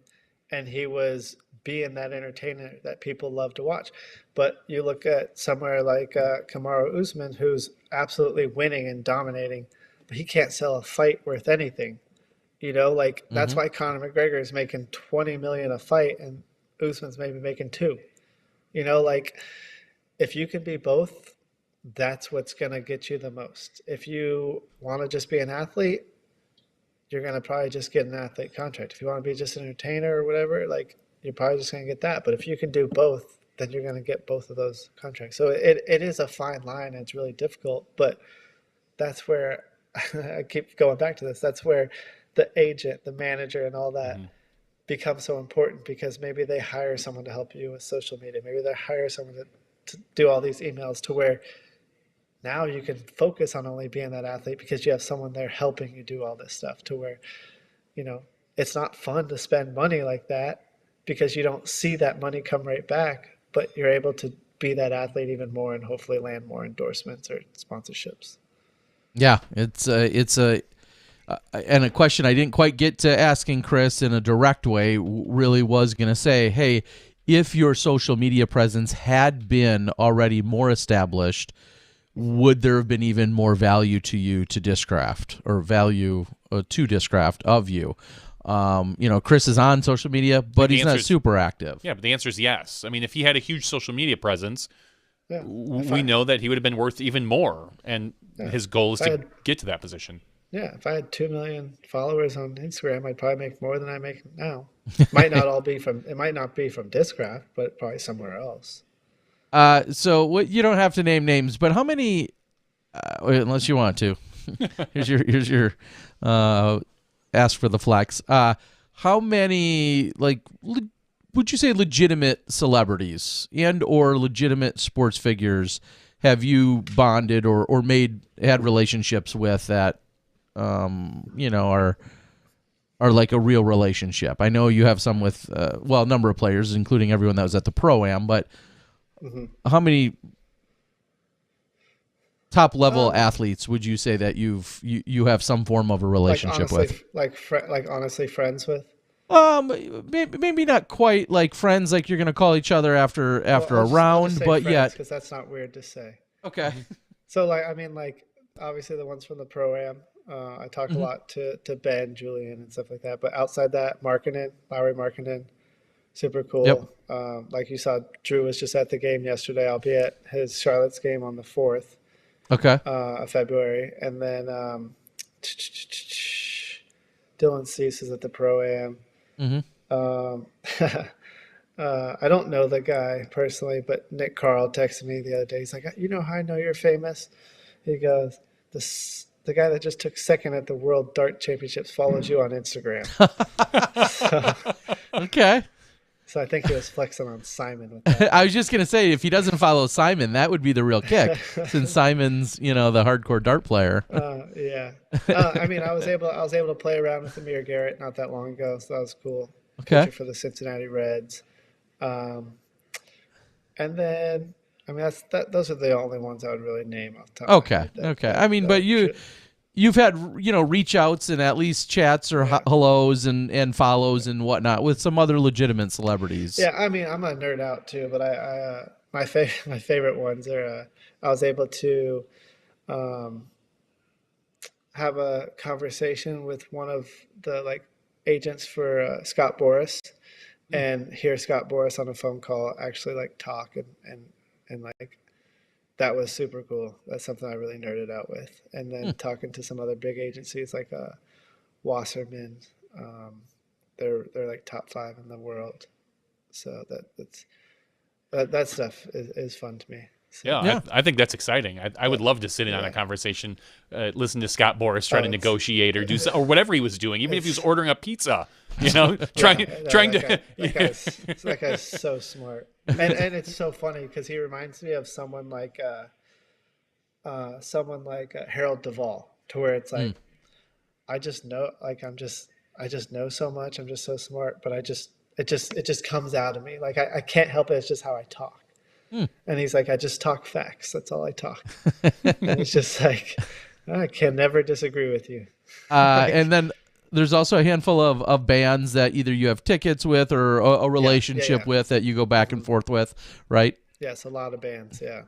and he was being that entertainer that people love to watch. But you look at somewhere like Kamaru Usman, who's absolutely winning and dominating, but he can't sell a fight worth anything. You know, like that's why Conor McGregor is making $20 million a fight, and Usman's maybe making $2 million. You know, like if you can be both, that's what's going to get you the most. If you want to just be an athlete, you're going to probably just get an athlete contract. If you want to be just an entertainer or whatever, like you're probably just going to get that. But if you can do both, then you're going to get both of those contracts. So it is a fine line. And it's really difficult, but that's where I keep going back to this. That's where the agent, the manager, and all that become so important, because maybe they hire someone to help you with social media. Maybe they hire someone to do all these emails, to where now you can focus on only being that athlete because you have someone there helping you do all this stuff, to where, you know, it's not fun to spend money like that because you don't see that money come right back, but you're able to be that athlete even more and hopefully land more endorsements or sponsorships. Yeah, it's a and a question I didn't quite get to asking Chris in a direct way really was going to say, hey, if your social media presence had been already more established, would there have been even more value to you to Discraft, or value to Discraft of you? You know, Chris is on social media, but he's not super active. Yeah, but the answer is yes. I mean, if he had a huge social media presence, we know that he would have been worth even more. And his goal is to get to that position. Yeah, if I had 2 million followers on Instagram, I'd probably make more than I make now. It might not be from Discraft, but probably somewhere else. So what, you don't have to name names, but how many, unless you want to, here's your ask for the flex. How many, like, would you say legitimate celebrities and or legitimate sports figures have you bonded or had relationships with that, you know, are like a real relationship? I know you have some with, a number of players, including everyone that was at the Pro-Am, but how many top level athletes would you say that you have some form of a relationship with? Like honestly friends with? Maybe not quite like friends, like you're gonna call each other after a round, but yet, because that's not weird to say. Okay. So like, I mean, like obviously the ones from the Pro-Am, I talk a lot to Ben, Julian, and stuff like that. But outside that, Lowry Markkinen, super cool. Yep. Like you saw, Drew was just at the game yesterday. I'll be at his Charlotte's game on the 4th. Okay. Of February, and then Dylan Cease is at the Pro-Am. I don't know the guy personally, but Nick Carl texted me the other day. He's like, "You know how I know you're famous?" He goes, "The guy that just took second at the World Dart Championships follows you on Instagram." Okay. So I think he was flexing on Simon with that. I was just gonna say, if he doesn't follow Simon, that would be the real kick, since Simon's, you know, the hardcore dart player. Yeah. I mean, I was able to play around with Amir Garrett not that long ago, so that was cool. Okay. Pitcher for the Cincinnati Reds. And then, I mean, those are the only ones I would really name off the top. Okay. I mean, but you've had, you know, reach outs and at least chats or hellos and follows and whatnot with some other legitimate celebrities. Yeah, I mean, I'm a nerd out too, but my favorite ones are I was able to have a conversation with one of the like agents for Scott Boras, and hear Scott Boras on a phone call actually like talk and like, that was super cool. That's something I really nerded out with. And then talking to some other big agencies like Wasserman, they're like top 5 in the world. So that stuff is fun to me. So. Yeah, I think that's exciting. I would love to sit in on a conversation, listen to Scott Boras try to negotiate or do or whatever he was doing, even if he was ordering a pizza. Trying to. That guy's so smart, and it's so funny because he reminds me of someone like Harold Duvall, to where it's like, I just know, like I just know so much. I'm just so smart, but it just comes out of me. Like I can't help it. It's just how I talk. And he's like, I just talk facts. That's all I talk. And it's just like, I can never disagree with you. And then there's also a handful of bands that either you have tickets with or a relationship with that you go back and forth with, right? Yes, a lot of bands, yeah.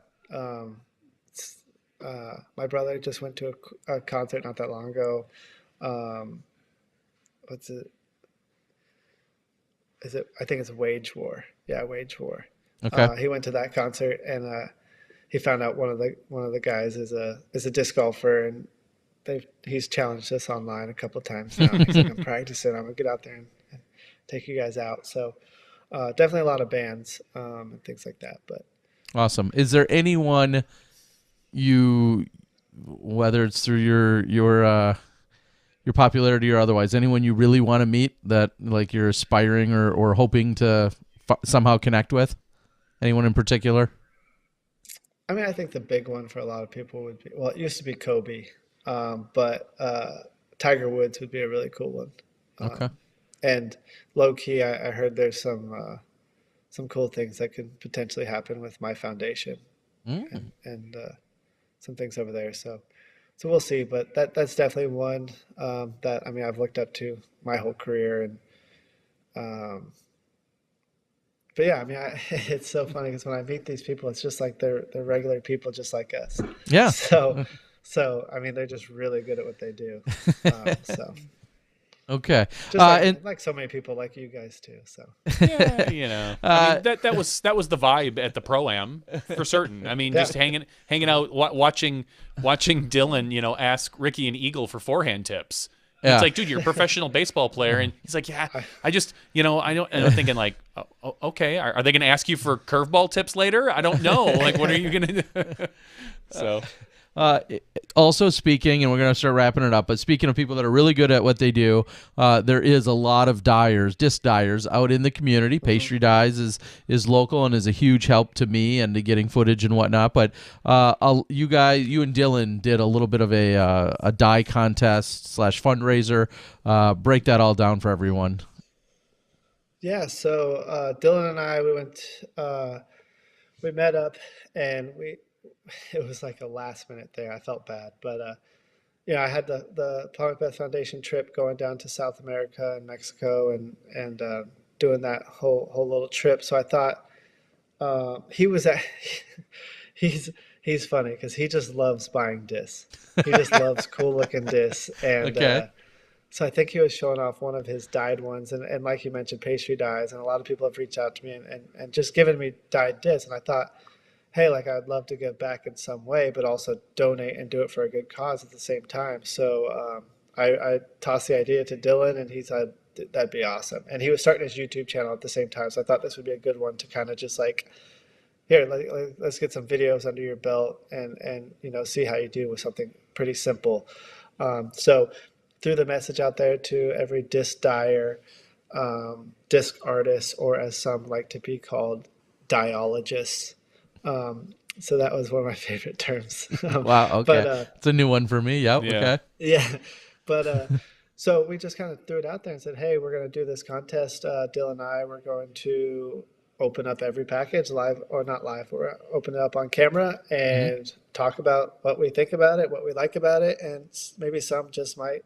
My brother just went to a concert not that long ago. What's it? I think it's Wage War. Yeah, Wage War. Okay. He went to that concert, and he found out one of the guys is a disc golfer, and he's challenged us online a couple of times now. He's like, I'm practicing. I'm gonna get out there and take you guys out. So definitely a lot of bands and things like that. But awesome. Is there anyone whether it's through your popularity or otherwise, anyone you really want to meet that like you're aspiring or hoping to somehow connect with? Anyone in particular? I mean, I think the big one for a lot of people would be, well, it used to be Kobe, but Tiger Woods would be a really cool one. Okay. And low key, I heard there's some cool things that could potentially happen with my foundation and some things over there. So we'll see. But that's definitely one that, I mean, I've looked up to my whole career. And but yeah, I mean, it's so funny because when I meet these people, it's just like they're regular people just like us. Yeah. So I mean, they're just really good at what they do. Okay. Just like so many people like you guys too. So yeah, I mean, that was the vibe at the Pro-Am for certain. I mean, just hanging out, watching Dylan, ask Ricky and Eagle for forehand tips. Yeah. It's like, dude, you're a professional baseball player, and he's like, yeah, I just, I don't. And I'm thinking like, oh, okay, are they going to ask you for curveball tips later? I don't know. Like, what are you going to do? So. Also speaking, and we're going to start wrapping it up, but speaking of people that are really good at what they do, there is a lot of disc dyers out in the community. Pastry Dyes is local and is a huge help to me and to getting footage and whatnot. But you and Dylan did a little bit of a dye contest / fundraiser. Break that all down for everyone. Yeah, so Dylan and I, we met up, and it was like a last minute thing. I felt bad, but I had the McBeth Foundation trip going down to South America and Mexico and doing that whole little trip. So I thought he's funny because he just loves buying discs. He just loves cool looking discs, and okay. So I think he was showing off one of his dyed ones, and like you mentioned, Pastry Dyes, and a lot of people have reached out to me and just given me dyed discs, and I thought, hey, like I'd love to give back in some way, but also donate and do it for a good cause at the same time. So I tossed the idea to Dylan, and he said that'd be awesome. And he was starting his YouTube channel at the same time, so I thought this would be a good one to kind of just like, here, let's get some videos under your belt and see how you do with something pretty simple. So threw the message out there to every disc dyer, disc artist, or as some like to be called, diologists. So that was one of my favorite terms. Wow. Okay. But, it's a new one for me. Yep. Yeah. Okay. Yeah. But, so we just kind of threw it out there and said, hey, we're going to do this contest. Dylan and I, we're going to open up every package live or not live. We're open it up on camera and talk about what we think about it, what we like about it. And maybe some just might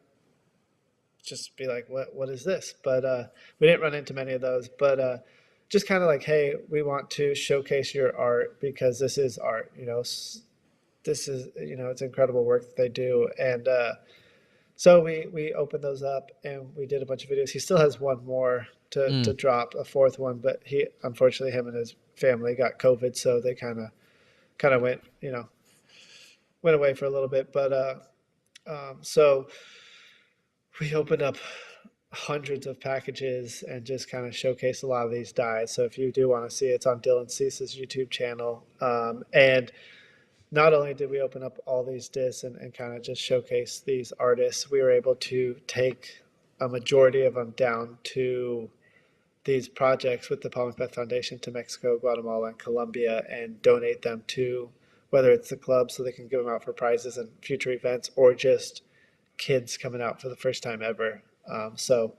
just be like, what is this? But, we didn't run into many of those, but, just kind of like, hey, we want to showcase your art because this is art, this is, it's incredible work that they do. And so we opened those up and we did a bunch of videos. He still has one more to drop, a fourth one, but unfortunately, him and his family got COVID. So they kind of went away for a little bit. But so we opened up hundreds of packages and just kind of showcase a lot of these dies. So if you do want to see, it's on Dylan Cease's YouTube channel. And not only did we open up all these discs and kind of just showcase these artists, we were able to take a majority of them down to these projects with the Paul McBeth Foundation to Mexico, Guatemala, and Colombia, and donate them to whether it's the club so they can give them out for prizes and future events, or just kids coming out for the first time ever. It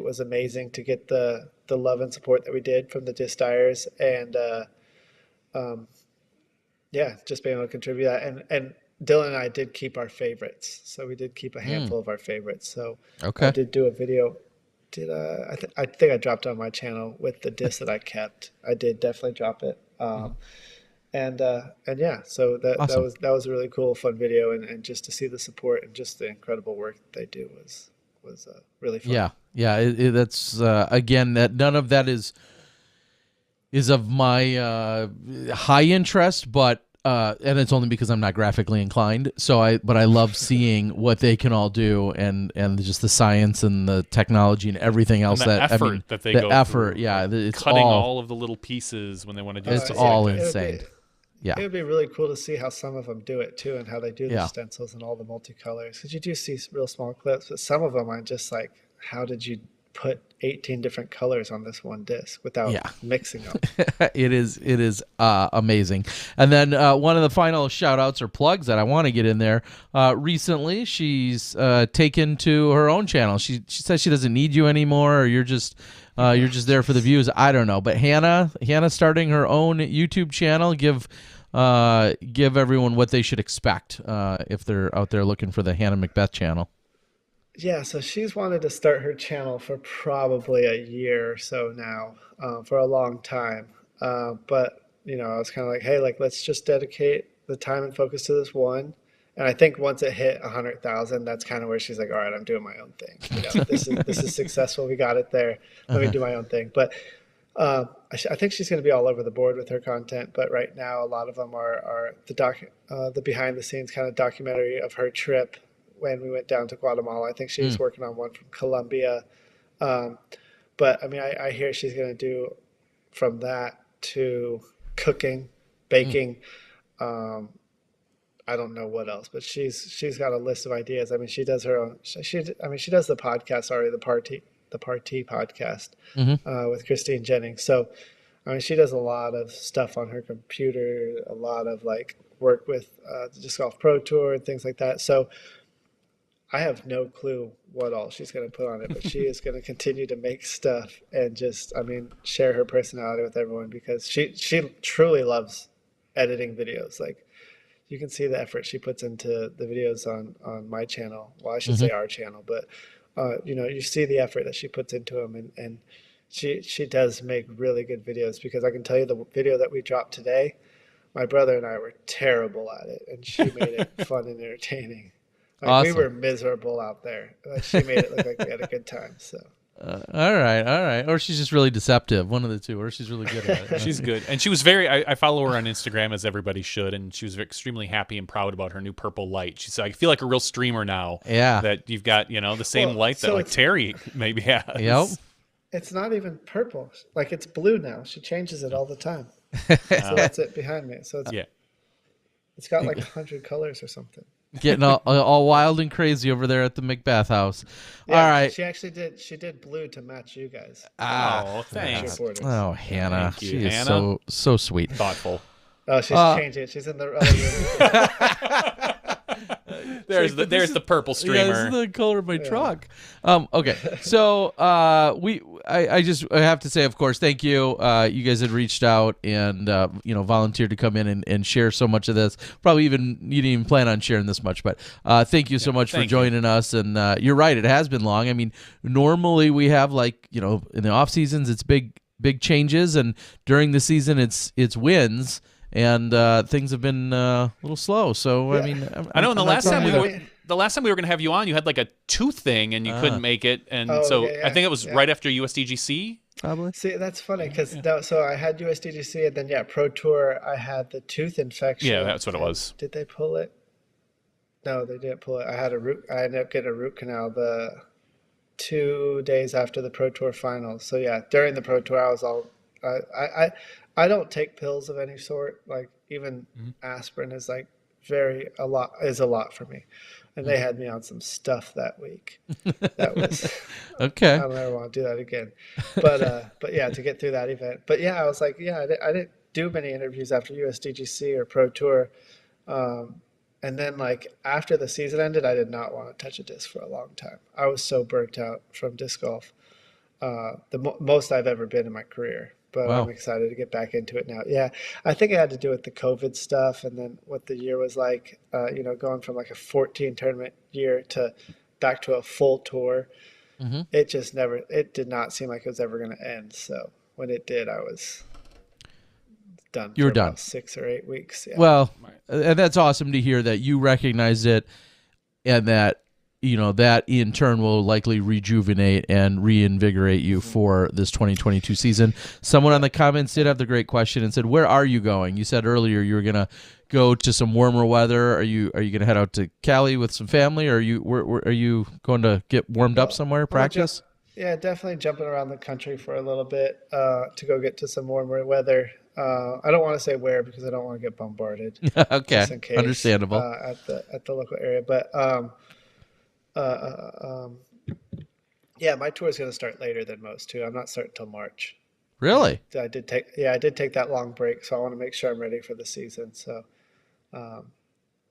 was amazing to get the love and support that we did from the disc dyers, and just being able to contribute that. And Dylan and I did keep our favorites, so we did keep a handful of our favorites. So I did do a video. I think I dropped it on my channel with the disc that I kept. I did definitely drop it. So that Awesome. that was a really cool, fun video, and just to see the support and just the incredible work that they do was really fun. That's again, that none of that is of my high interest, but and it's only because I'm not graphically inclined. But I love seeing what they can all do, and just the science and the technology and everything else, And the that effort I mean, that they the go effort, through, yeah, it's cutting all, all of the little pieces when they want to do it's something all like that. insane. It would be really cool to see how some of them do it too, and how they do the Yeah. stencils and all the multicolors. Because you do see real small clips, but some of them I'm just like, how did you put 18 different colors on this one disc without mixing them? It is amazing. And then one of the final shout outs or plugs that I want to get in there, recently she's taken to her own channel. She says she doesn't need you anymore, or you're just there for the views. I don't know, but Hannah starting her own YouTube channel. Give everyone what they should expect if they're out there looking for the Hannah McBeth channel. Yeah, so she's wanted to start her channel for probably a year or so now, for a long time. But I was kind of like, hey, let's just dedicate the time and focus to this one. And I think once it hit 100,000, that's kind of where she's like, all right, I'm doing my own thing. This is successful. We got it there. Let me do my own thing. But I think she's going to be all over the board with her content. But right now, a lot of them are the behind the scenes kind of documentary of her trip when we went down to Guatemala. I think she's working on one from Colombia. But I mean, I hear she's going to do from that to cooking, baking. I don't know what else, but she's got a list of ideas. I mean, she does her own. She does the podcast already, the Party podcast with Christine Jennings. So I mean, she does a lot of stuff on her computer, a lot of work with the Disc Golf Pro Tour and things like that. So I have no clue what all she's going to put on it, but she is going to continue to make stuff and just, share her personality with everyone, because she truly loves editing videos. You can see the effort she puts into the videos on my channel. Well, I should say our channel, but you see the effort that she puts into them, and she does make really good videos, because I can tell you the video that we dropped today, my brother and I were terrible at it, and she made it fun and entertaining. Awesome. We were miserable out there. She made it look like we had a good time. So. All right. Or she's just really deceptive, one of the two, or she's really good at it. She's good. And she was I follow her on Instagram, as everybody should, and she was extremely happy and proud about her new purple light. She said, I feel like a real streamer now. Yeah. That you've got, the same light that Terry maybe has. Yep. It's not even purple. It's blue now. She changes it all the time. So that's it behind me. So it's got 100 colors or something. Getting all wild and crazy over there at the McBeth house. Yeah, all right. She actually did. She did blue to match you guys. Oh, thanks. Oh, Hannah. Thank you, She is Hannah. so sweet. Thoughtful. Oh, she's changing it. She's in the other room. There's the purple streamer. Yeah, this is the color of my truck. Okay, so I have to say, of course, thank you. You guys had reached out and volunteered to come in and share so much of this. Probably you didn't even plan on sharing this much, but thank you so much for joining us. And you're right, it has been long. I mean, normally we have in the off seasons it's big changes, and during the season it's wins. And things have been a little slow. So I mean, I know. And the last time we were going to have you on, you had a tooth thing and you couldn't make it, and I think it was right after USDGC. Probably. See, that's funny because so I had USDGC, and then Pro Tour, I had the tooth infection. Yeah, that's what it was. Did they pull it? No, they didn't pull it. I ended up getting a root canal. 2 days after the Pro Tour finals. So yeah, during the Pro Tour, I was all I don't take pills of any sort. Like even aspirin is like a lot for me, and they had me on some stuff that week. That was Okay. I don't ever want to do that again. But yeah, to get through that event. But yeah, I was like, yeah, I didn't do many interviews after USDGC or Pro Tour. And then like after the season ended, I did not want to touch a disc for a long time. I was so burnt out from disc golf, the most I've ever been in my career. But Wow. I'm excited to get back into it now. Yeah, I think it had to do with the COVID stuff, and then what the year was like. Going from like a 14 tournament year to back to a full tour. It just it did not seem like it was ever going to end. So when it did, I was done. You were for done. about 6 or 8 weeks. Yeah. Well, and that's awesome to hear that you recognize it, and that that in turn will likely rejuvenate and reinvigorate you for this 2022 season. Someone on the comments did have the great question and said, "Where are you going?" You said earlier you were gonna go to some warmer weather. Are you gonna head out to Cali with some family? Or are you going to get warmed up somewhere? Practice? Yeah, definitely jumping around the country for a little bit to go get to some warmer weather. I don't want to say where because I don't want to get bombarded. Okay, just in case, understandable. At the local area, but yeah, my tour is going to start later than most too. I'm not starting until March. Really? I did take that long break, so I want to make sure I'm ready for the season. So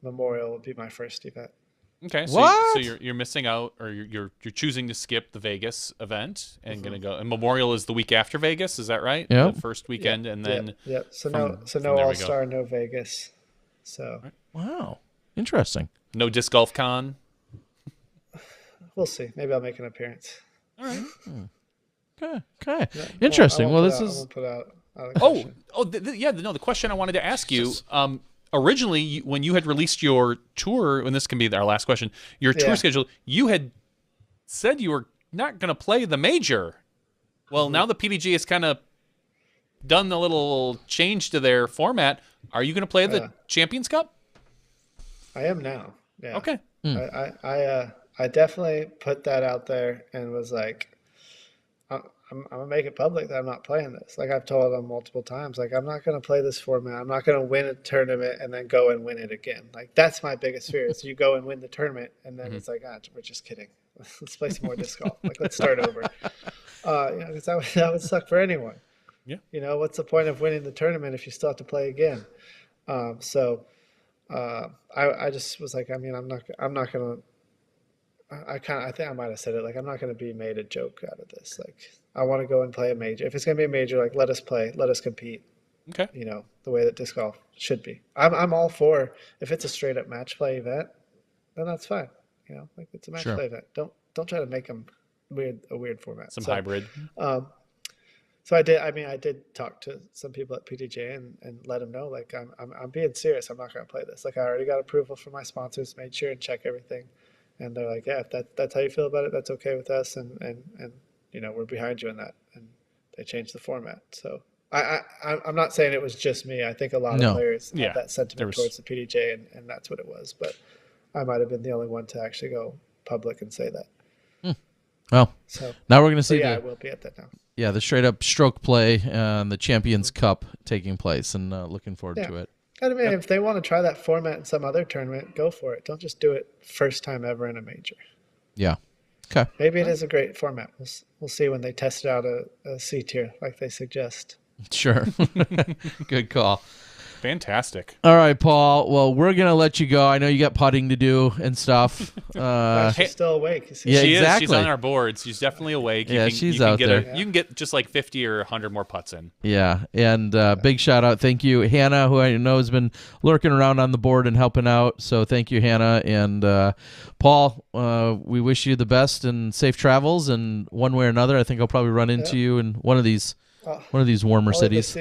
Memorial will be my first event. Okay, so, What? so you're missing out, or you're choosing to skip the Vegas event and gonna go. And Memorial is the week after Vegas, is that right? Yep. The first weekend, and then Yep. So from no there we go. All-Star, no Vegas. So Wow, interesting. no disc golf con. we'll see. Maybe I'll make an appearance. All right. Okay. Interesting. I Well, won't this put out- is I won't put out a question. The question I wanted to ask you. Originally, when you had released your tour, and this can be our last question, your tour Yeah. schedule, you had said you were not going to play the major. Well, now the PDG has kind of done the little change to their format. Are you going to play the Champions Cup? I am now. Yeah. Okay. I definitely put that out there and was like, I'm gonna make it public that I'm not playing this. Like I've told them multiple times, like I'm not gonna play this format. I'm not gonna win a tournament and then go and win it again. Like that's my biggest fear is you go and win the tournament and then it's like, we're just kidding. Let's play some more disc golf. Like let's start over. Because that would suck for anyone. Yeah. What's the point of winning the tournament if you still have to play again? I just was like, I'm not gonna. I think I might have said it, like I'm not going to be made a joke out of this. Like I want to go and play a major. If it's going to be a major, like let us play, let us compete. Okay. The way that disc golf should be. I'm all for if it's a straight up match play event, then that's fine. Like it's a match play event. Don't try to make them a weird format. Some hybrid. So I did talk to some people at PTJ and let them know, like I'm being serious. I'm not going to play this. Like I already got approval from my sponsors, made sure and check everything. And they're like, yeah, if that's how you feel about it, that's okay with us, and we're behind you in that. And they changed the format. So I'm not saying it was just me. I think a lot of players had that sentiment towards the PDJ, and that's what it was. But I might have been the only one to actually go public and say that. well. So Now we're going to see I will be at that now. Yeah, the straight up stroke play and the Champions Cup taking place, and looking forward to it. I mean, if they want to try that format in some other tournament, go for it. Don't just do it first time ever in a major. Yeah. Okay. Maybe it is a great format. We'll see when they test it out a C tier like they suggest. Sure. Good call. Fantastic. All right, Paul. Well, we're going to let you go. I know you got putting to do and stuff. She's still awake. You see? Yeah, She exactly. is. She's on our board. She's definitely awake. Yeah, she's out there. You can get just like 50 or 100 more putts in. Yeah, and big shout out. Thank you, Hannah, who I know has been lurking around on the board and helping out. So thank you, Hannah. And Paul, we wish you the best and safe travels. And one way or another, I think I'll probably run into you in one of these warmer cities.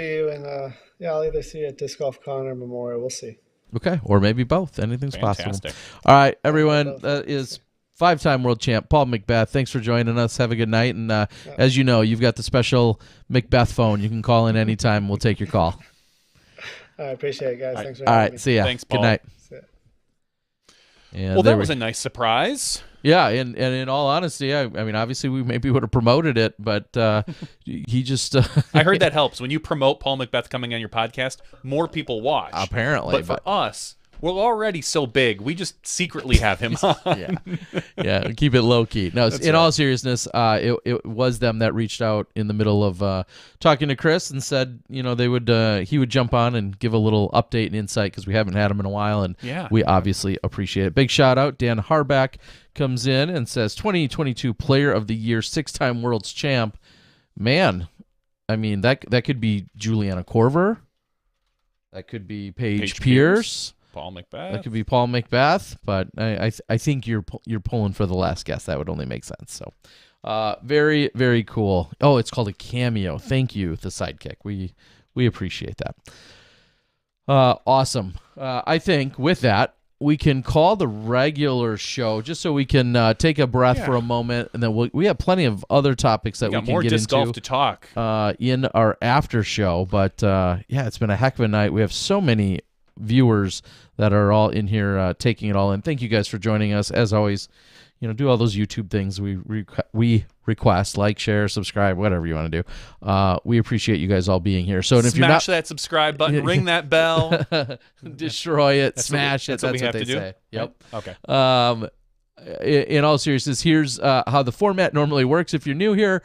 I'll either see you at Disc Golf Con or Memorial. We'll see. Okay, or maybe both. Anything's possible. Fantastic. All right, everyone. That is 5-time world champ Paul McBeth. Thanks for joining us. Have a good night. And as you know, you've got the special McBeth phone. You can call in anytime. We'll take your call. I appreciate it, guys. Thanks for All having right, me. see ya. Thanks, Paul. Good night. And well, that was a nice surprise. Yeah, and in all honesty, I mean, obviously we maybe would have promoted it, but he just. I heard that helps when you promote Paul McBeth coming on your podcast. More people watch. Apparently, but for us, we're already so big. We just secretly have him on. Yeah, keep it low key. No, in all seriousness, it was them that reached out in the middle of talking to Chris and said, they would he would jump on and give a little update and insight because we haven't had him in a while, and we obviously appreciate it. Big shout out, Dan Harback comes in and says 2022 Player of the Year, 6-time World's champ. Man, I mean that could be Juliana Korver, that could be Paige Pierce. Paul McBeth. That could be Paul McBeth, but I think you're pulling for the last guess. That would only make sense. So, very, very cool. Oh, it's called a cameo. Thank you, the sidekick. We appreciate that. Awesome. I think with that we can call the regular show just so we can take a breath for a moment, and then we have plenty of other topics that we can more get disc into golf to talk in our after show. But it's been a heck of a night. We have so many viewers that are all in here taking it all in. Thank you guys for joining us. As always, do all those YouTube things we request, like, share, subscribe, whatever you want to do. We appreciate you guys all being here. So, and if you're not, smash that subscribe button, ring that bell, destroy it, smash it. That's what they say. Yep. Okay. In all seriousness, here's how the format normally works. If you're new here,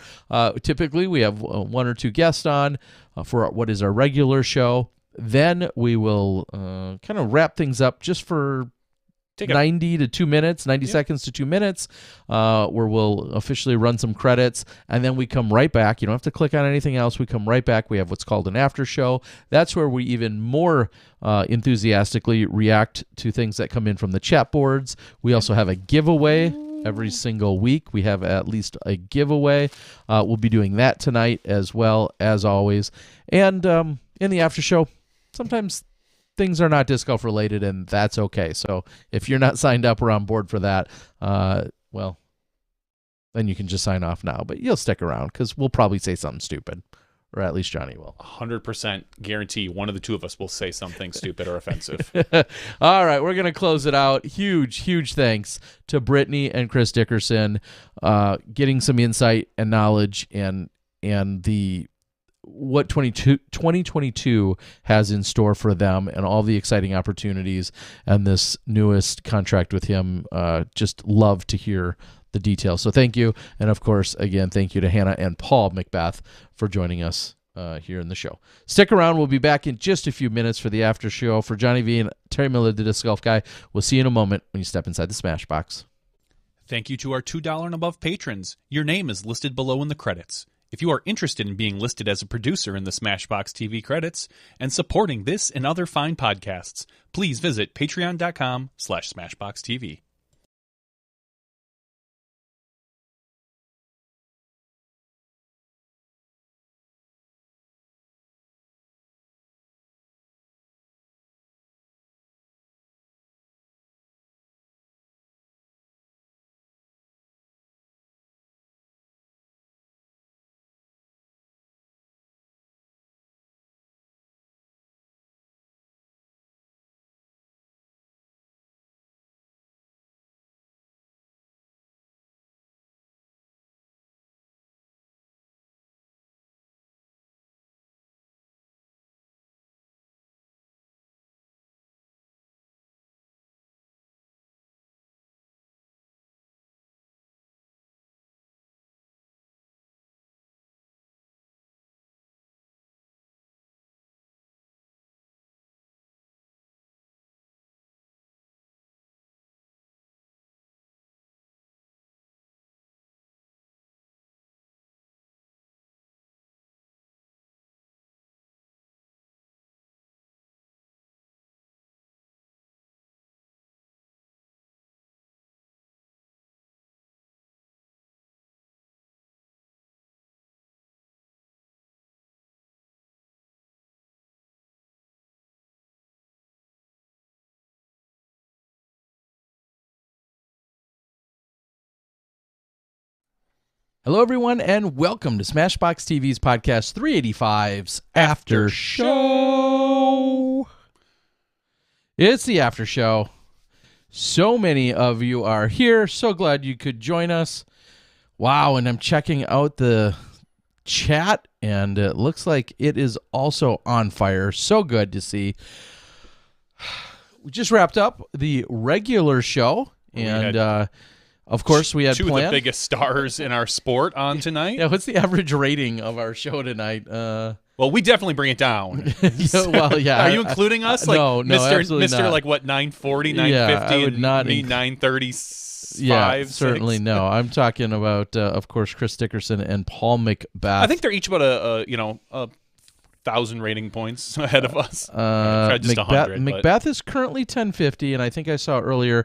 typically we have one or two guests on for what is our regular show. Then we will kind of wrap things up just for 90 to 2 minutes, 90 seconds to 2 minutes, where we'll officially run some credits, and then we come right back. You don't have to click on anything else. We come right back. We have what's called an after show. That's where we even more enthusiastically react to things that come in from the chat boards. We also have a giveaway. Every single week we have at least a giveaway. We'll be doing that tonight as well, as always. And in the after show, sometimes things are not disc golf related, and that's okay. So if you're not signed up or on board for that, well, then you can just sign off now. But you'll stick around because we'll probably say something stupid, or at least Johnny will. 100% guarantee one of the two of us will say something stupid or offensive. All right, we're going to close it out. Huge thanks to Brittany and Chris Dickerson, getting some insight and knowledge and what 2022 has in store for them and all the exciting opportunities and this newest contract with him. Just love to hear the details. So thank you. And of course, again, thank you to Hannah and Paul McBeth for joining us here in the show. Stick around. We'll be back in just a few minutes for the after show. For Johnny V and Terry Miller, the Disc Golf Guy, we'll see you in a moment when you step inside the Smashbox. Thank you to our $2 and above patrons. Your name is listed below in the credits. If you are interested in being listed as a producer in the SmashBoxxTV credits and supporting this and other fine podcasts, please visit patreon.com/SmashBoxxTV. Hello, everyone, and welcome to SmashBoxxTV's podcast 385's After Show. It's the After Show. So many of you are here. So glad you could join us. Wow, and I'm checking out the chat, and it looks like it is also on fire. So good to see. We just wrapped up the regular show, and of course we had two planned. of the biggest stars in our sport on tonight. Yeah, what's the average rating of our show tonight? Well, we definitely bring it down. Well, yeah. Are you including us? Like no, absolutely Mr. not. Like what, 940, Yeah, 950, I would and not me 935? Certainly 6? no. I'm talking about, of course, Chris Dickerson and Paul McBeth. I think they're each about a 1,000 rating points ahead of us. Just 100. McBeth is currently 1050, and I think I saw earlier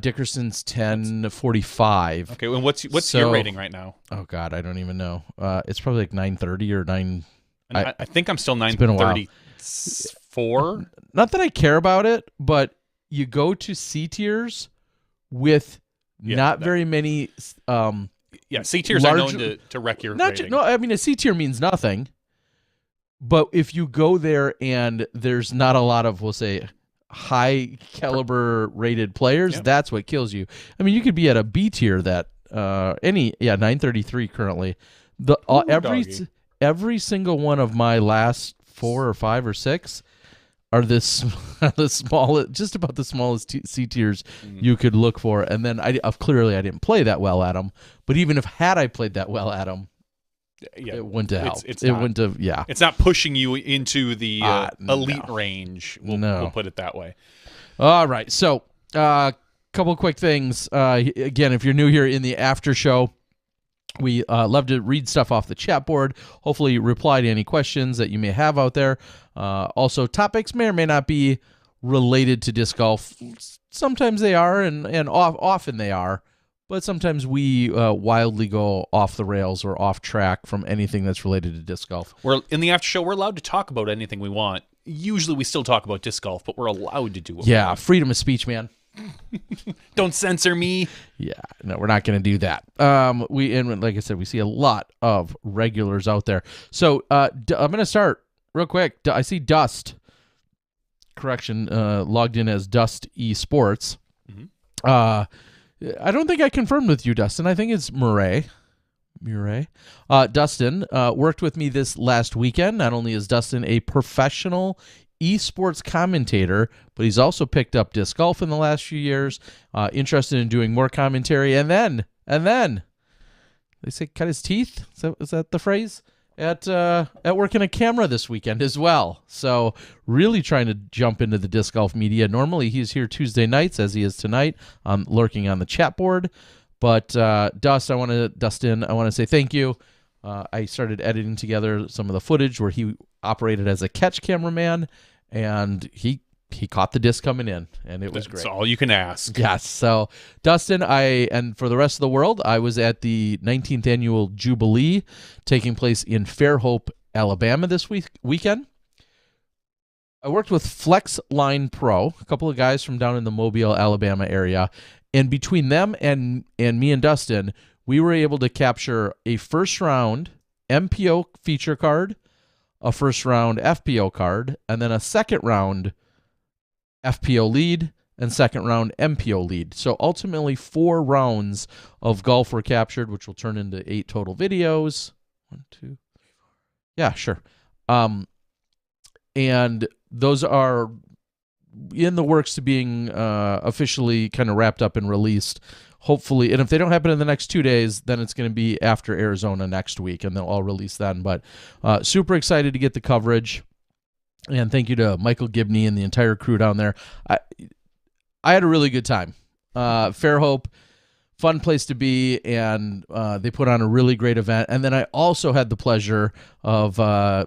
Dickerson's 1045. Okay, and what's your rating right now? Oh God, I don't even know. It's probably like 930 or 9. I think I'm still been a while. 934. Not that I care about it, but you go to C tiers with not very many. C tiers are known to wreck your rating. No, I mean a C tier means nothing. But if you go there and there's not a lot of, we'll say, high caliber rated players, that's what kills you. I mean, you could be at a B tier that 933 currently. Every single one of my last 4 or 5 or 6 are the smallest, just about the smallest C tiers you could look for. And then clearly I didn't play that well at them. But even had I played that well at them, it wouldn't have helped. It's not pushing you into the elite range. We'll put it that way. All right. So, couple of quick things. Again, if you're new here in the after show, we love to read stuff off the chat board. Hopefully, reply to any questions that you may have out there. Also, topics may or may not be related to disc golf. Sometimes they are, and often they are. But sometimes we wildly go off the rails or off track from anything that's related to disc golf. We're in the after show. We're allowed to talk about anything we want. Usually, we still talk about disc golf, but we're allowed to do it. Yeah, freedom of speech, man. Don't censor me. Yeah, no, we're not going to do that. And like I said, we see a lot of regulars out there. So I'm going to start real quick. I see Dust. Correction, logged in as Dust Esports. Mm-hmm. I don't think I confirmed with you, Dustin. I think it's Murray. Dustin worked with me this last weekend. Not only is Dustin a professional esports commentator, but he's also picked up disc golf in the last few years, interested in doing more commentary, and then they say cut his teeth. Is that the phrase? At working a camera this weekend as well. So really trying to jump into the disc golf media. Normally he's here Tuesday nights, as he is tonight, lurking on the chat board. But Dustin, I want to say thank you. I started editing together some of the footage where he operated as a catch cameraman, and he caught the disc coming in, and it was great. That's all you can ask. Yes. So, Dustin, and for the rest of the world, I was at the 19th annual Jubilee taking place in Fairhope, Alabama this weekend. I worked with Flex Line Pro, a couple of guys from down in the Mobile, Alabama area, and between them and me and Dustin, we were able to capture a first round MPO feature card, a first round FPO card, and then a second round FPO lead and second round MPO lead. So ultimately 4 rounds of golf were captured, which will turn into 8 total videos. 1, 2, 3, 4. Yeah, sure. And those are in the works to being officially kind of wrapped up and released. Hopefully, and if they don't happen in the next 2 days, then it's going to be after Arizona next week, and they'll all release then. But super excited to get the coverage. And thank you to Michael Gibney and the entire crew down there. I had a really good time. Fairhope, fun place to be, and they put on a really great event. And then I also had the pleasure of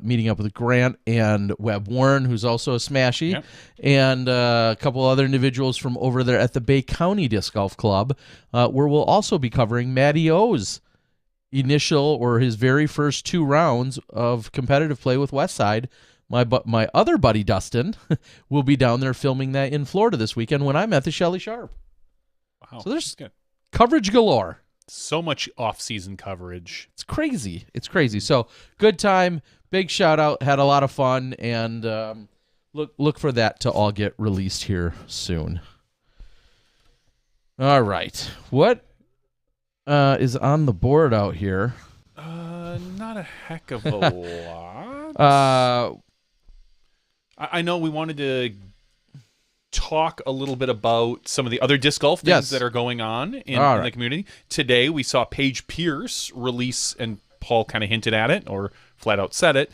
meeting up with Grant and Webb Warren, who's also a Smashy, and a couple other individuals from over there at the Bay County Disc Golf Club, where we'll also be covering Matty O's initial or his very first 2 rounds of competitive play with Westside. My other buddy, Dustin, will be down there filming that in Florida this weekend when I'm at the Shelley Sharp. Wow. So there's coverage galore. So much off-season coverage. It's crazy. So good time. Big shout out. Had a lot of fun. And look for that to all get released here soon. All right. What is on the board out here? Not a heck of a lot. I know we wanted to talk a little bit about some of the other disc golf things that are going on in the community. Today we saw Paige Pierce release, and Paul kind of hinted at it or flat out said it,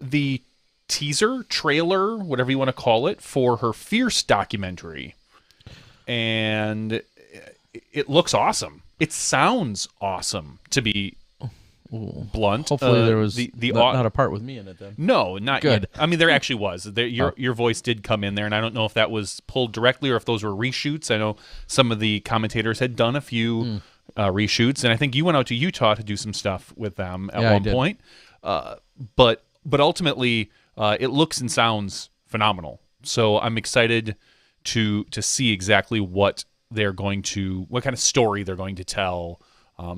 the teaser, trailer, whatever you want to call it, for her Fierce documentary. And it looks awesome. It sounds awesome, to be blunt. Hopefully there was not a part with me in it then. No, not good. Yet. I mean, there actually was. Your voice did come in there, and I don't know if that was pulled directly or if those were reshoots. I know some of the commentators had done a few reshoots, and I think you went out to Utah to do some stuff with them at one point. But ultimately, it looks and sounds phenomenal. So I'm excited to see exactly what kind of story they're going to tell.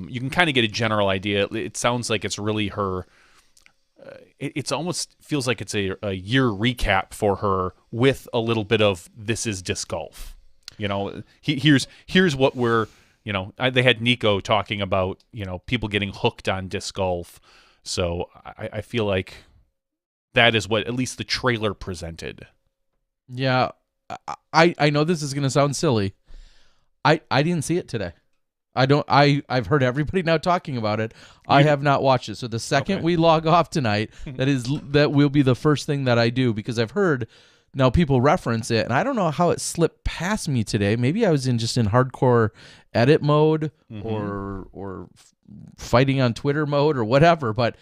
You can kind of get a general idea. It sounds like it's really her. It's almost feels like it's a year recap for her with a little bit of this is disc golf. Here's what we're. They had Nico talking about people getting hooked on disc golf. So I feel like that is what at least the trailer presented. Yeah, I know this is going to sound silly. I didn't see it today. I've heard everybody now talking about it. I have not watched it. So the second we log off tonight, that will be the first thing that I do, because I've heard now people reference it, and I don't know how it slipped past me today. Maybe I was just in hardcore edit mode or fighting on Twitter mode or whatever. But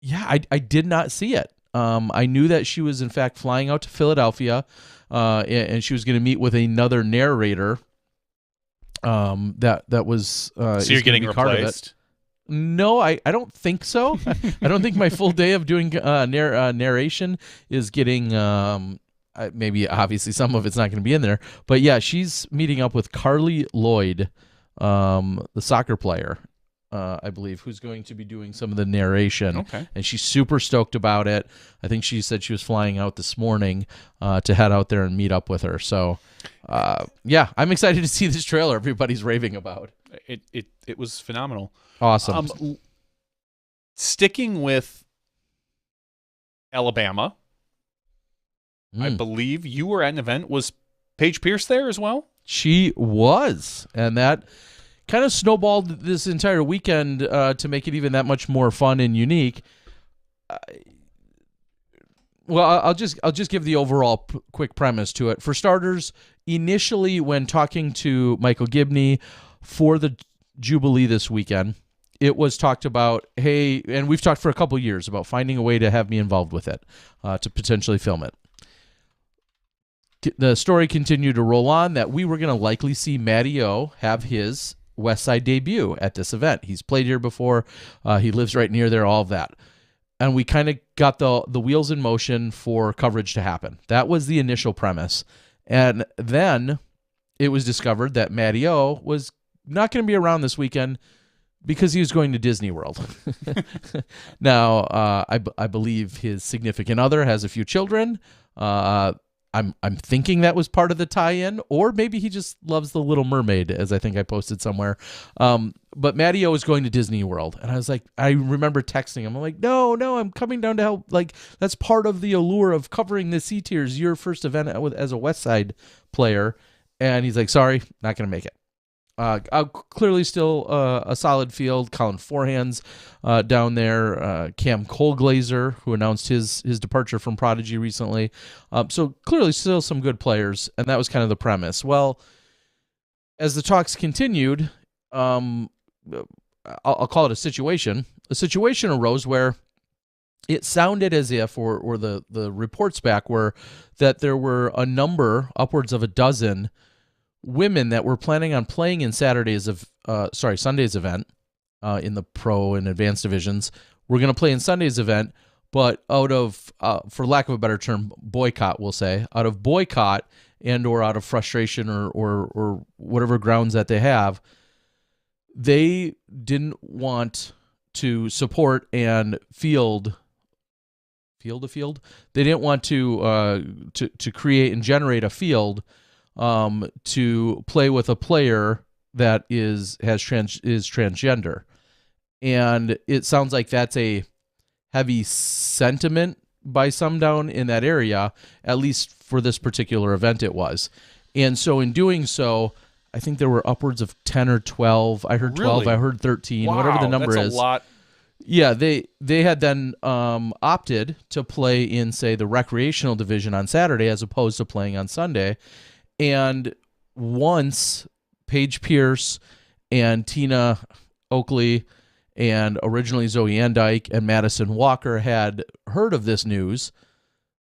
yeah, I did not see it. I knew that she was in fact flying out to Philadelphia, and she was going to meet with another narrator. That was so you're getting replaced? No, I don't think so. I don't think my full day of doing narration is getting maybe obviously some of it's not going to be in there, but yeah, she's meeting up with Carly Lloyd, the soccer player, I believe, who's going to be doing some of the narration. And she's super stoked about it. I think she said she was flying out this morning to head out there and meet up with her. So yeah, I'm excited to see this trailer everybody's raving about. It was phenomenal. Awesome. Sticking with Alabama, I believe you were at an event. Was Paige Pierce there as well? She was, and that kind of snowballed this entire weekend to make it even that much more fun and unique. Well, I'll just give the overall quick premise to it. For starters, initially when talking to Michael Gibney for the Jubilee this weekend, it was talked about, hey, and we've talked for a couple years about finding a way to have me involved with it, to potentially film it. The story continued to roll on that we were going to likely see Matty O have his West Side debut at this event. He's played here before. He lives right near there, all of that. And we kind of got the wheels in motion for coverage to happen. That was the initial premise. And then it was discovered that Matty O was not going to be around this weekend because he was going to Disney World. Now, I believe his significant other has a few children. I'm thinking that was part of the tie-in, or maybe he just loves The Little Mermaid, as I think I posted somewhere. But Matty O is going to Disney World, and I was like, I remember texting him. I'm like, no, I'm coming down to help. Like, that's part of the allure of covering the C tiers, your first event as a West Side player. And he's like, sorry, not going to make it. Clearly still a solid field. Colin Forehands down there. Cam Colglazer, who announced his departure from Prodigy recently. So clearly still some good players, and that was kind of the premise. Well, as the talks continued, I'll call it a situation. A situation arose where it sounded as if, or the reports back were, that there were a number, upwards of a dozen, women that were planning on playing in Sunday's event in the pro and advanced divisions. We're going to play in Sunday's event, but out of, for lack of a better term, boycott, we'll say, out of boycott and or out of frustration or whatever grounds that they have, they didn't want to support and field a field. They didn't want to create and generate a field to play with a player that is transgender. And it sounds like that's a heavy sentiment by some down in that area, at least for this particular event it was. And so in doing so, I think there were upwards of 10 or 12. I heard 12, Really? I heard 13, Wow, whatever the number that's is. a lot. Yeah, they had then opted to play in, say, the recreational division on Saturday as opposed to playing on Sunday. And once Paige Pierce and Tina Oakley and originally Zoe Andyke and Madison Walker had heard of this news,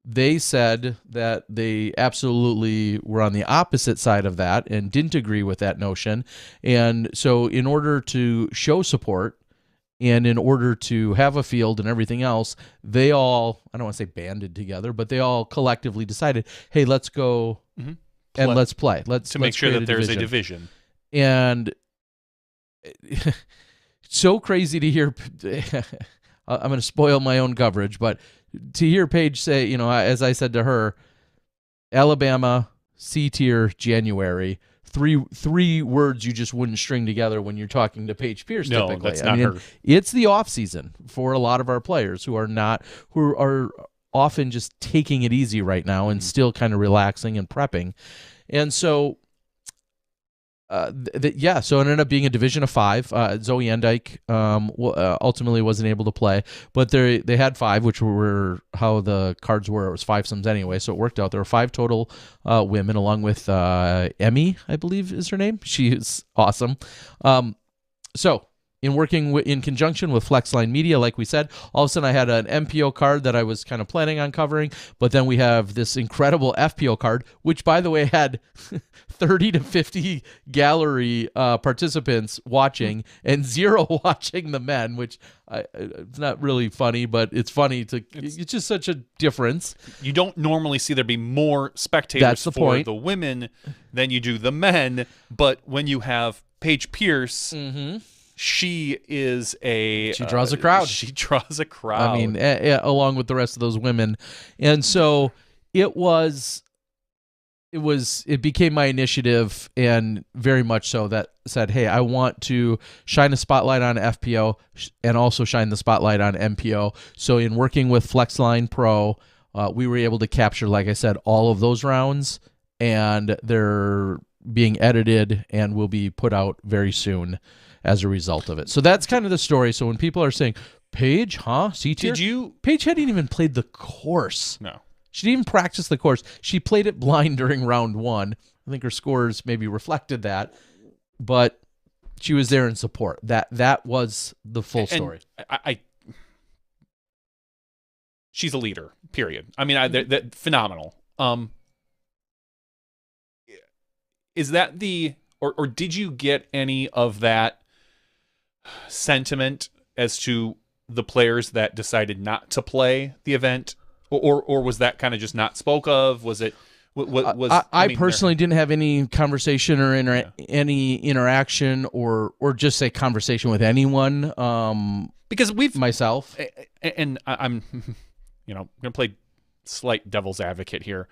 they said that they absolutely were on the opposite side of that and didn't agree with that notion. And so in order to show support and in order to have a field and everything else, they all, I don't want to say banded together, but they all collectively decided, hey, let's go and let's play. Let's make sure create that there's a division. And so crazy to hear. I'm going to spoil my own coverage, but to hear Paige say, you know, as I said to her, Alabama, C tier, January, three words you just wouldn't string together when you're talking to Paige Pierce. No, typically. that's not her. It's the off season for a lot of our players who are often just taking it easy right now and still kind of relaxing and prepping. And so, so it ended up being a division of 5. Zoe Andyke ultimately wasn't able to play, but they had 5, which were how the cards were. It was 5 sums anyway, so it worked out. There were 5 total women, along with Emmy, I believe is her name. She is awesome. So in working in conjunction with Flexline Media, like we said, all of a sudden I had an MPO card that I was kind of planning on covering, but then we have this incredible FPO card, which, by the way, had 30 to 50 gallery participants watching and 0 watching the men, which it's not really funny, but it's funny. It's just such a difference. You don't normally see there be more spectators That's the for point. the women than you do the men, but when you have Paige Pierce, she draws a crowd. She draws a crowd. I mean, along with the rest of those women. And so it became my initiative, and very much so, that said, hey, I want to shine a spotlight on FPO and also shine the spotlight on MPO. So in working with Flexline Pro, we were able to capture, like I said, all of those rounds, and they're being edited and will be put out very soon as a result of it. So that's kind of the story. So when people are saying, Paige, huh? C-tier? Paige hadn't even played the course. No. She didn't even practice the course. She played it blind during round 1. I think her scores maybe reflected that, but she was there in support. That was the full story. She's a leader, period. I mean, they're phenomenal. Is that or did you get any of that sentiment as to the players that decided not to play the event, or was that kind of just not spoke of? Was it? I personally didn't have any conversation or any interaction or just say conversation with anyone. Because myself, and I'm, going to play slight devil's advocate here.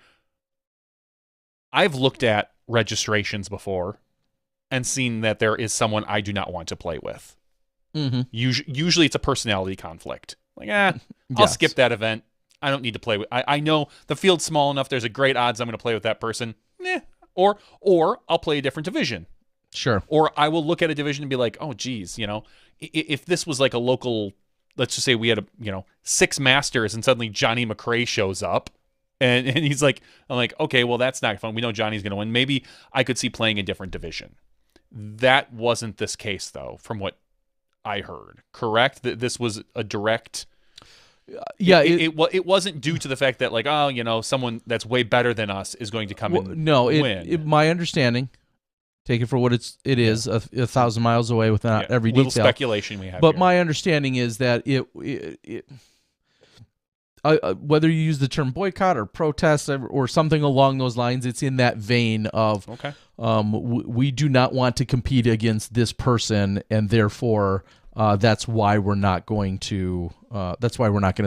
I've looked at registrations before and seen that there is someone I do not want to play with. Usually it's a personality conflict. Like, I'll skip that event. I don't need to play with. I know the field's small enough. There's a great odds I'm going to play with that person. Or I'll play a different division. Sure. Or I will look at a division and be like, oh, geez, if this was like a local, let's just say we had 6 masters and suddenly Johnny McRae shows up and he's like, I'm like, okay, well, that's not fun. We know Johnny's going to win. Maybe I could see playing a different division. That wasn't this case, though, from what I heard. Correct? That this was a direct. Yeah, it wasn't due to the fact that, like, someone that's way better than us is going to come and win. My understanding, take it for what it is, 1,000 miles away with not every detail. Little speculation we have. But here. my understanding is that whether you use the term boycott or protest or something along those lines, it's in that vein of, okay. We do not want to compete against this person, and therefore that's why we're not going to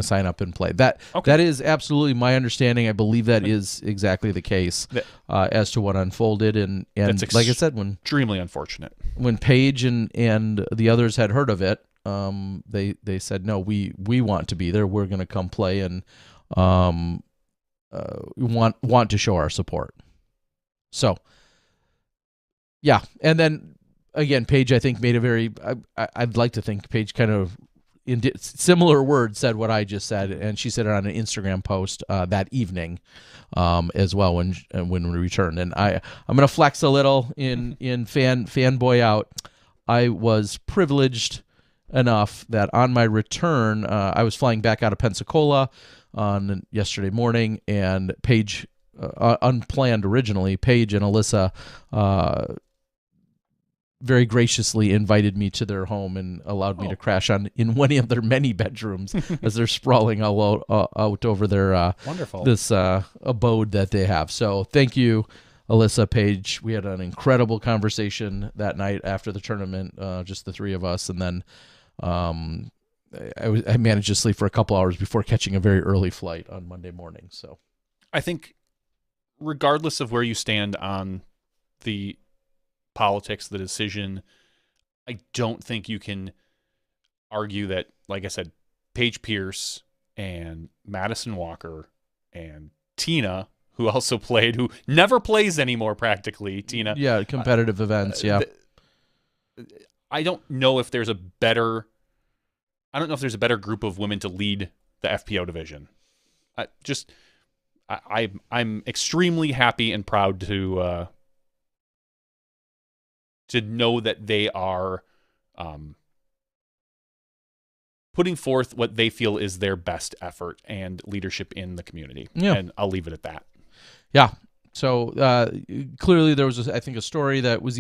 sign up and play. That is absolutely my understanding. I believe that is exactly the case as to what unfolded. And like I said, when extremely unfortunate, when Paige and the others had heard of it, they said, no, we want to be there. We're going to come play and want to show our support. So yeah, and then again, Paige, I think, made a very, I'd like to think Paige kind of, in similar words, said what I just said, and she said it on an Instagram post that evening as well when we returned. And I'm going to flex a little in fanboy out. I was privileged enough that on my return, I was flying back out of Pensacola on yesterday morning, and Paige, unplanned originally, Paige and Alyssa very graciously invited me to their home and allowed me to crash in one of their many bedrooms as they're sprawling all out over their wonderful this abode that they have. So thank you, Alyssa, Paige. We had an incredible conversation that night after the tournament, just the three of us, and then I managed to sleep for a couple hours before catching a very early flight on Monday morning. So I think regardless of where you stand on the politics, the decision, I don't think you can argue that, like I said, Paige Pierce and Madison Walker and Tina, who also played, who never plays anymore practically, Tina. Yeah, competitive events, yeah. I don't know if there's a better group of women to lead the FPO division. I'm extremely happy and proud to know that they are putting forth what they feel is their best effort and leadership in the community. Yeah. And I'll leave it at that. Yeah. So clearly there was, I think, a story that was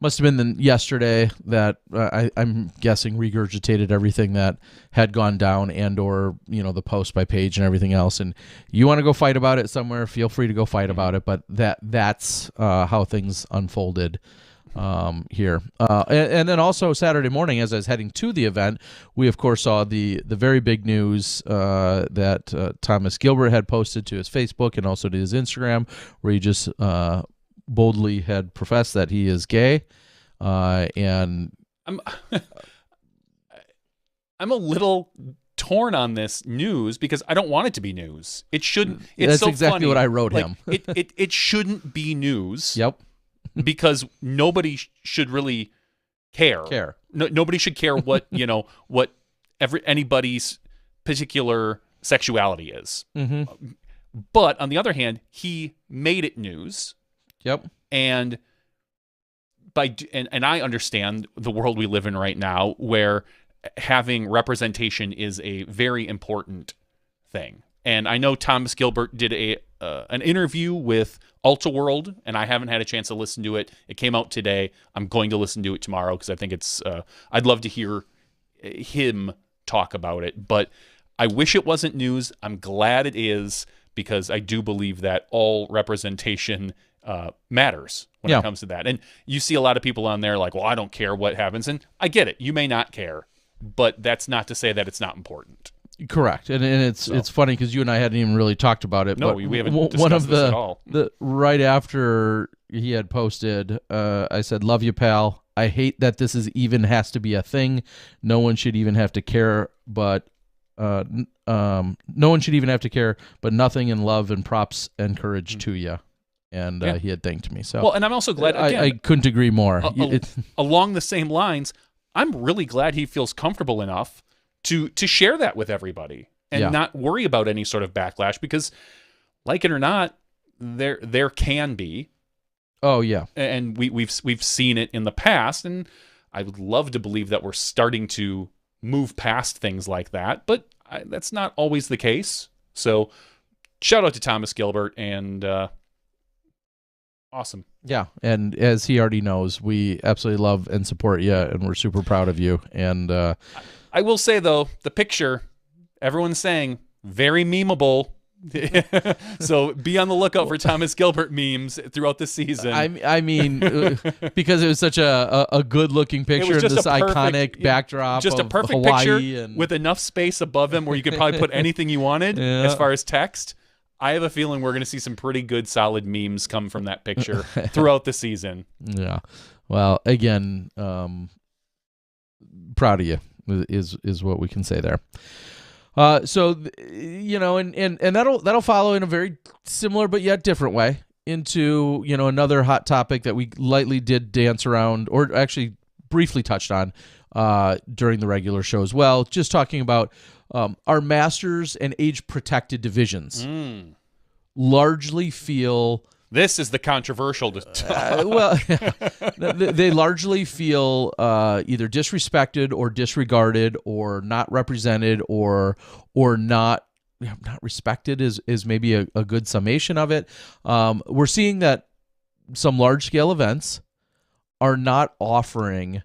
must have been yesterday that I'm guessing regurgitated everything that had gone down and or, the post by Paige and everything else. And you want to go fight about it somewhere, feel free to go fight about it. But that's how things unfolded here. And then also Saturday morning, as I was heading to the event, we of course saw the very big news that Thomas Gilbert had posted to his Facebook and also to his Instagram, where he just boldly had professed that he is gay. And I'm a little torn on this news because I don't want it to be news. It shouldn't. It's That's so exactly funny. what I wrote him. It shouldn't be news. Yep. Because nobody should really care. Nobody should care what what anybody's particular sexuality is. Mm-hmm. But on the other hand, he made it news. Yep. And I understand the world we live in right now, where having representation is a very important thing. And I know Thomas Gilbert did an interview with Ultra World, and I haven't had a chance to listen to it. It came out today. I'm going to listen to it tomorrow because I think it's. I'd love to hear him talk about it, but I wish it wasn't news. I'm glad it is because I do believe that all representation matters when it comes to that. And you see a lot of people on there like, well, I don't care what happens, and I get it. You may not care, but that's not to say that it's not important. Correct, and it's funny because you and I hadn't even really talked about it. No, but we haven't discussed one of this at all. Right after he had posted, I said, "Love you, pal. I hate that this even has to be a thing. No one should even have to care, but no one should even have to care. But nothing in love and props and courage to you." And he had thanked me. So and I'm also glad. Again, I couldn't agree more. Along the same lines, I'm really glad he feels comfortable enough to share that with everybody and not worry about any sort of backlash, because like it or not, there can be. Oh yeah. And we've seen it in the past, and I would love to believe that we're starting to move past things like that, but that's not always the case. So shout out to Thomas Gilbert, and awesome. Yeah, and as he already knows, we absolutely love and support you, and we're super proud of you. And I will say, though, the picture, everyone's saying, very memeable, So be on the lookout for Thomas Gilbert memes throughout the season. I mean, because it was such a good-looking picture of this iconic backdrop just a of perfect Hawaii picture and with enough space above him where you could probably put anything you wanted as far as text. I have a feeling we're going to see some pretty good, solid memes come from that picture throughout the season. Yeah. Well, again, proud of you is what we can say there. So you know, and that'll follow in a very similar but yet different way into, you know, another hot topic that we lightly did dance around, or actually briefly touched on during the regular show as well. Just talking about our Masters and age protected divisions largely feel. This is the controversial. Well, they largely feel either disrespected or disregarded or not represented or not respected is maybe a good summation of it. We're seeing that some large scale events are not offering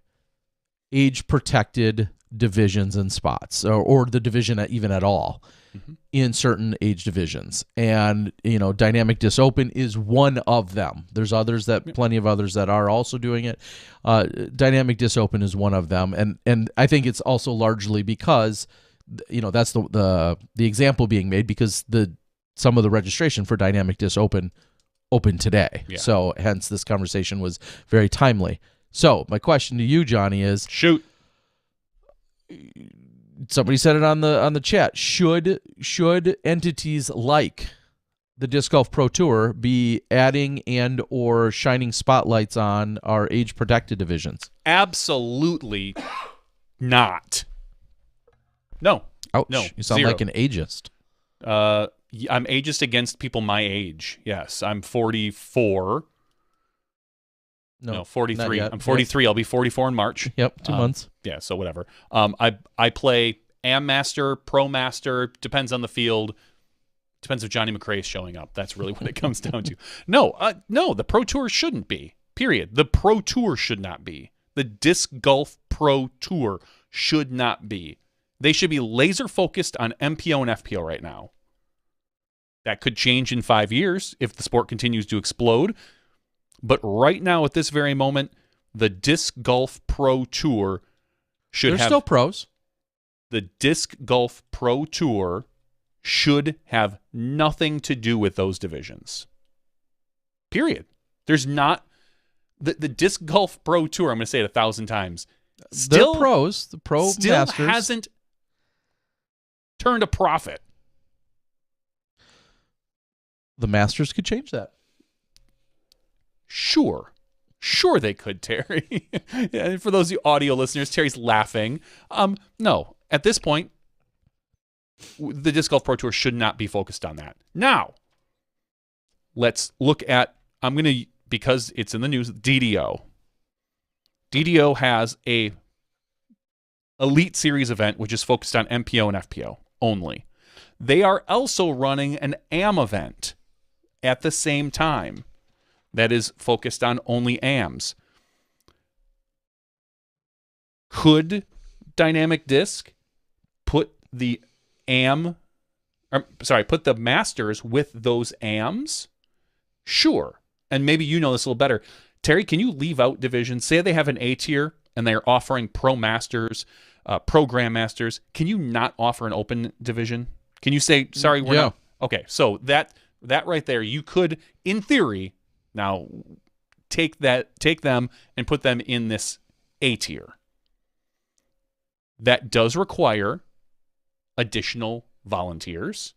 age protected divisions and spots or the division even at all. In certain age divisions. And, you know, Dynamic Disc Open is one of them. There's others plenty of others that are also doing it. Dynamic Disc Open is one of them. And I think it's also largely because, you know, that's the example being made because some of the registration for Dynamic Disc Open today. Yeah. So hence this conversation was very timely. So my question to you, Johnny, is shoot. Somebody said it on the chat. Should entities like the Disc Golf Pro Tour be adding and or shining spotlights on our age protected divisions? Absolutely not. No. Ouch. No. You sound Zero. like an ageist. I'm ageist against people my age. Yes, I'm 44. No, 43. I'm 43. Yes. I'll be 44 in March. Yep, 2 months. Yeah, so whatever. I play Am Master, Pro Master, depends on the field. Depends if Johnny McRae is showing up. That's really what it comes down to. No, the Pro Tour shouldn't be. Period. The Pro Tour should not be. The Disc Golf Pro Tour should not be. They should be laser focused on MPO and FPO right now. That could change in 5 years if the sport continues to explode. But right now, at this very moment, the Disc Golf Pro Tour should They're still pros. The Disc Golf Pro Tour should have nothing to do with those divisions. Period. There's not the Disc Golf Pro Tour. I'm going to say it 1,000 times. Still They're pros. The Pro still Masters hasn't turned a profit. The Masters could change that. Sure they could, Terry. And for those of you audio listeners, Terry's laughing. No, at this point, the Disc Golf Pro Tour should not be focused on that. Now, let's look at, because it's in the news, DDO. DDO has a Elite Series event, which is focused on MPO and FPO only. They are also running an AM event at the same time. That is focused on only AMs. Could Dynamic Disc put the Masters with those AMs? Sure. And maybe you know this a little better. Terry, can you leave out divisions? Say they have an A tier and they're offering Pro Masters, Pro Grandmasters. Can you not offer an open division? Can you say, sorry, we're not? Okay, so that right there, you could, in theory, now take them and put them in this A tier. That does require additional volunteers.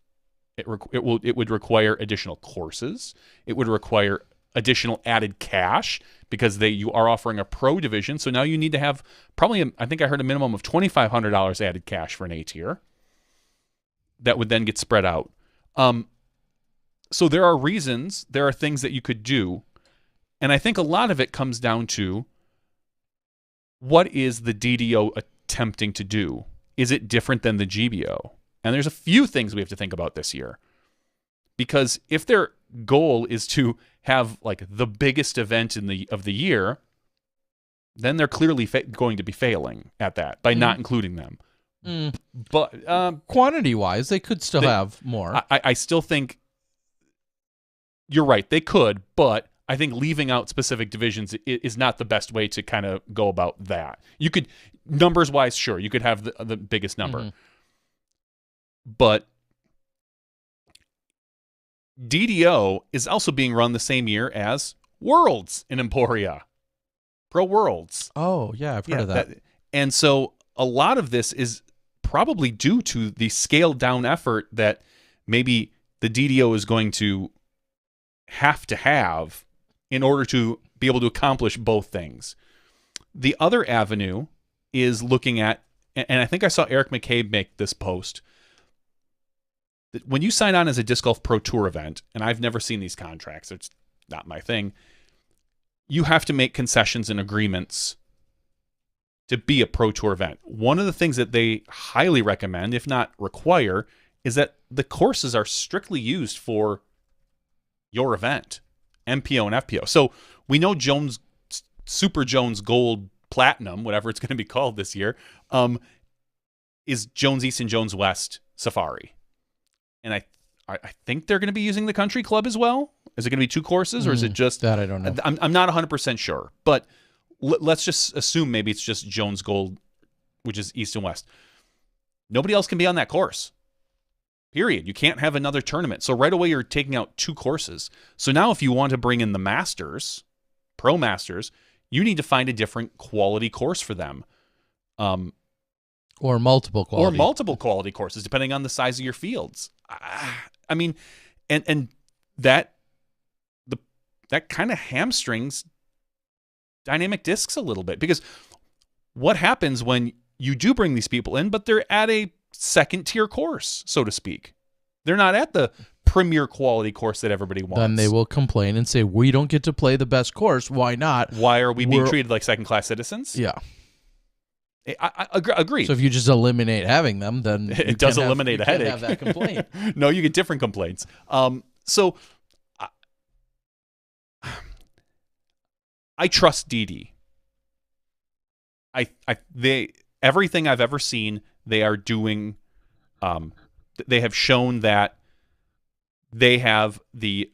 It would require additional courses. It would require additional added cash because you are offering a pro division. So now you need to have probably, I think I heard a minimum of $2,500 added cash for an A tier. That would then get spread out. So there are things that you could do. And I think a lot of it comes down to what is the DDO attempting to do? Is it different than the GBO? And there's a few things we have to think about this year. Because if their goal is to have like the biggest event of the year, then they're clearly going to be failing at that by not including them. But Quantity-wise, they could still have more. I still think you're right. They could, but I think leaving out specific divisions is not the best way to kind of go about that. You could, numbers-wise, sure, you could have the biggest number. But DDO is also being run the same year as Worlds in Emporia. Pro Worlds. Oh, yeah, I've heard of that. And so a lot of this is probably due to the scaled down effort that maybe the DDO is going to have in order to be able to accomplish both things. The other avenue is looking at, and I think I saw Eric McCabe make this post, that when you sign on as a Disc Golf Pro Tour event, and I've never seen these contracts, it's not my thing, you have to make concessions and agreements to be a Pro Tour event. One of the things that they highly recommend, if not require, is that the courses are strictly used for your event, MPO and FPO. So we know Jones, Super Jones Gold Platinum, whatever it's going to be called this year, is Jones East and Jones West Safari. And I think they're going to be using the Country Club as well. Is it going to be 2 courses, or is it just that? I don't know. I'm not 100% sure, but let's just assume maybe it's just Jones Gold, which is East and West. Nobody else can be on that course. Period. You can't have another tournament. So right away you're taking out 2 courses. So now if you want to bring in the Masters, Pro Masters, you need to find a different quality course for them. Or multiple quality. Or multiple quality courses, depending on the size of your fields. I mean, and that kind of hamstrings Dynamic Discs a little bit, because what happens when you do bring these people in, but they're at a second tier course, so to speak? They're not at the premier quality course that everybody wants. Then they will complain and say, we don't get to play the best course. Why not? Why are we being treated like second-class citizens? Yeah. I agree. So if you just eliminate having them, then it does eliminate a headache. Have that complaint. No, you get different complaints. So I trust DD. They everything I've ever seen, they are doing. They have shown that they have the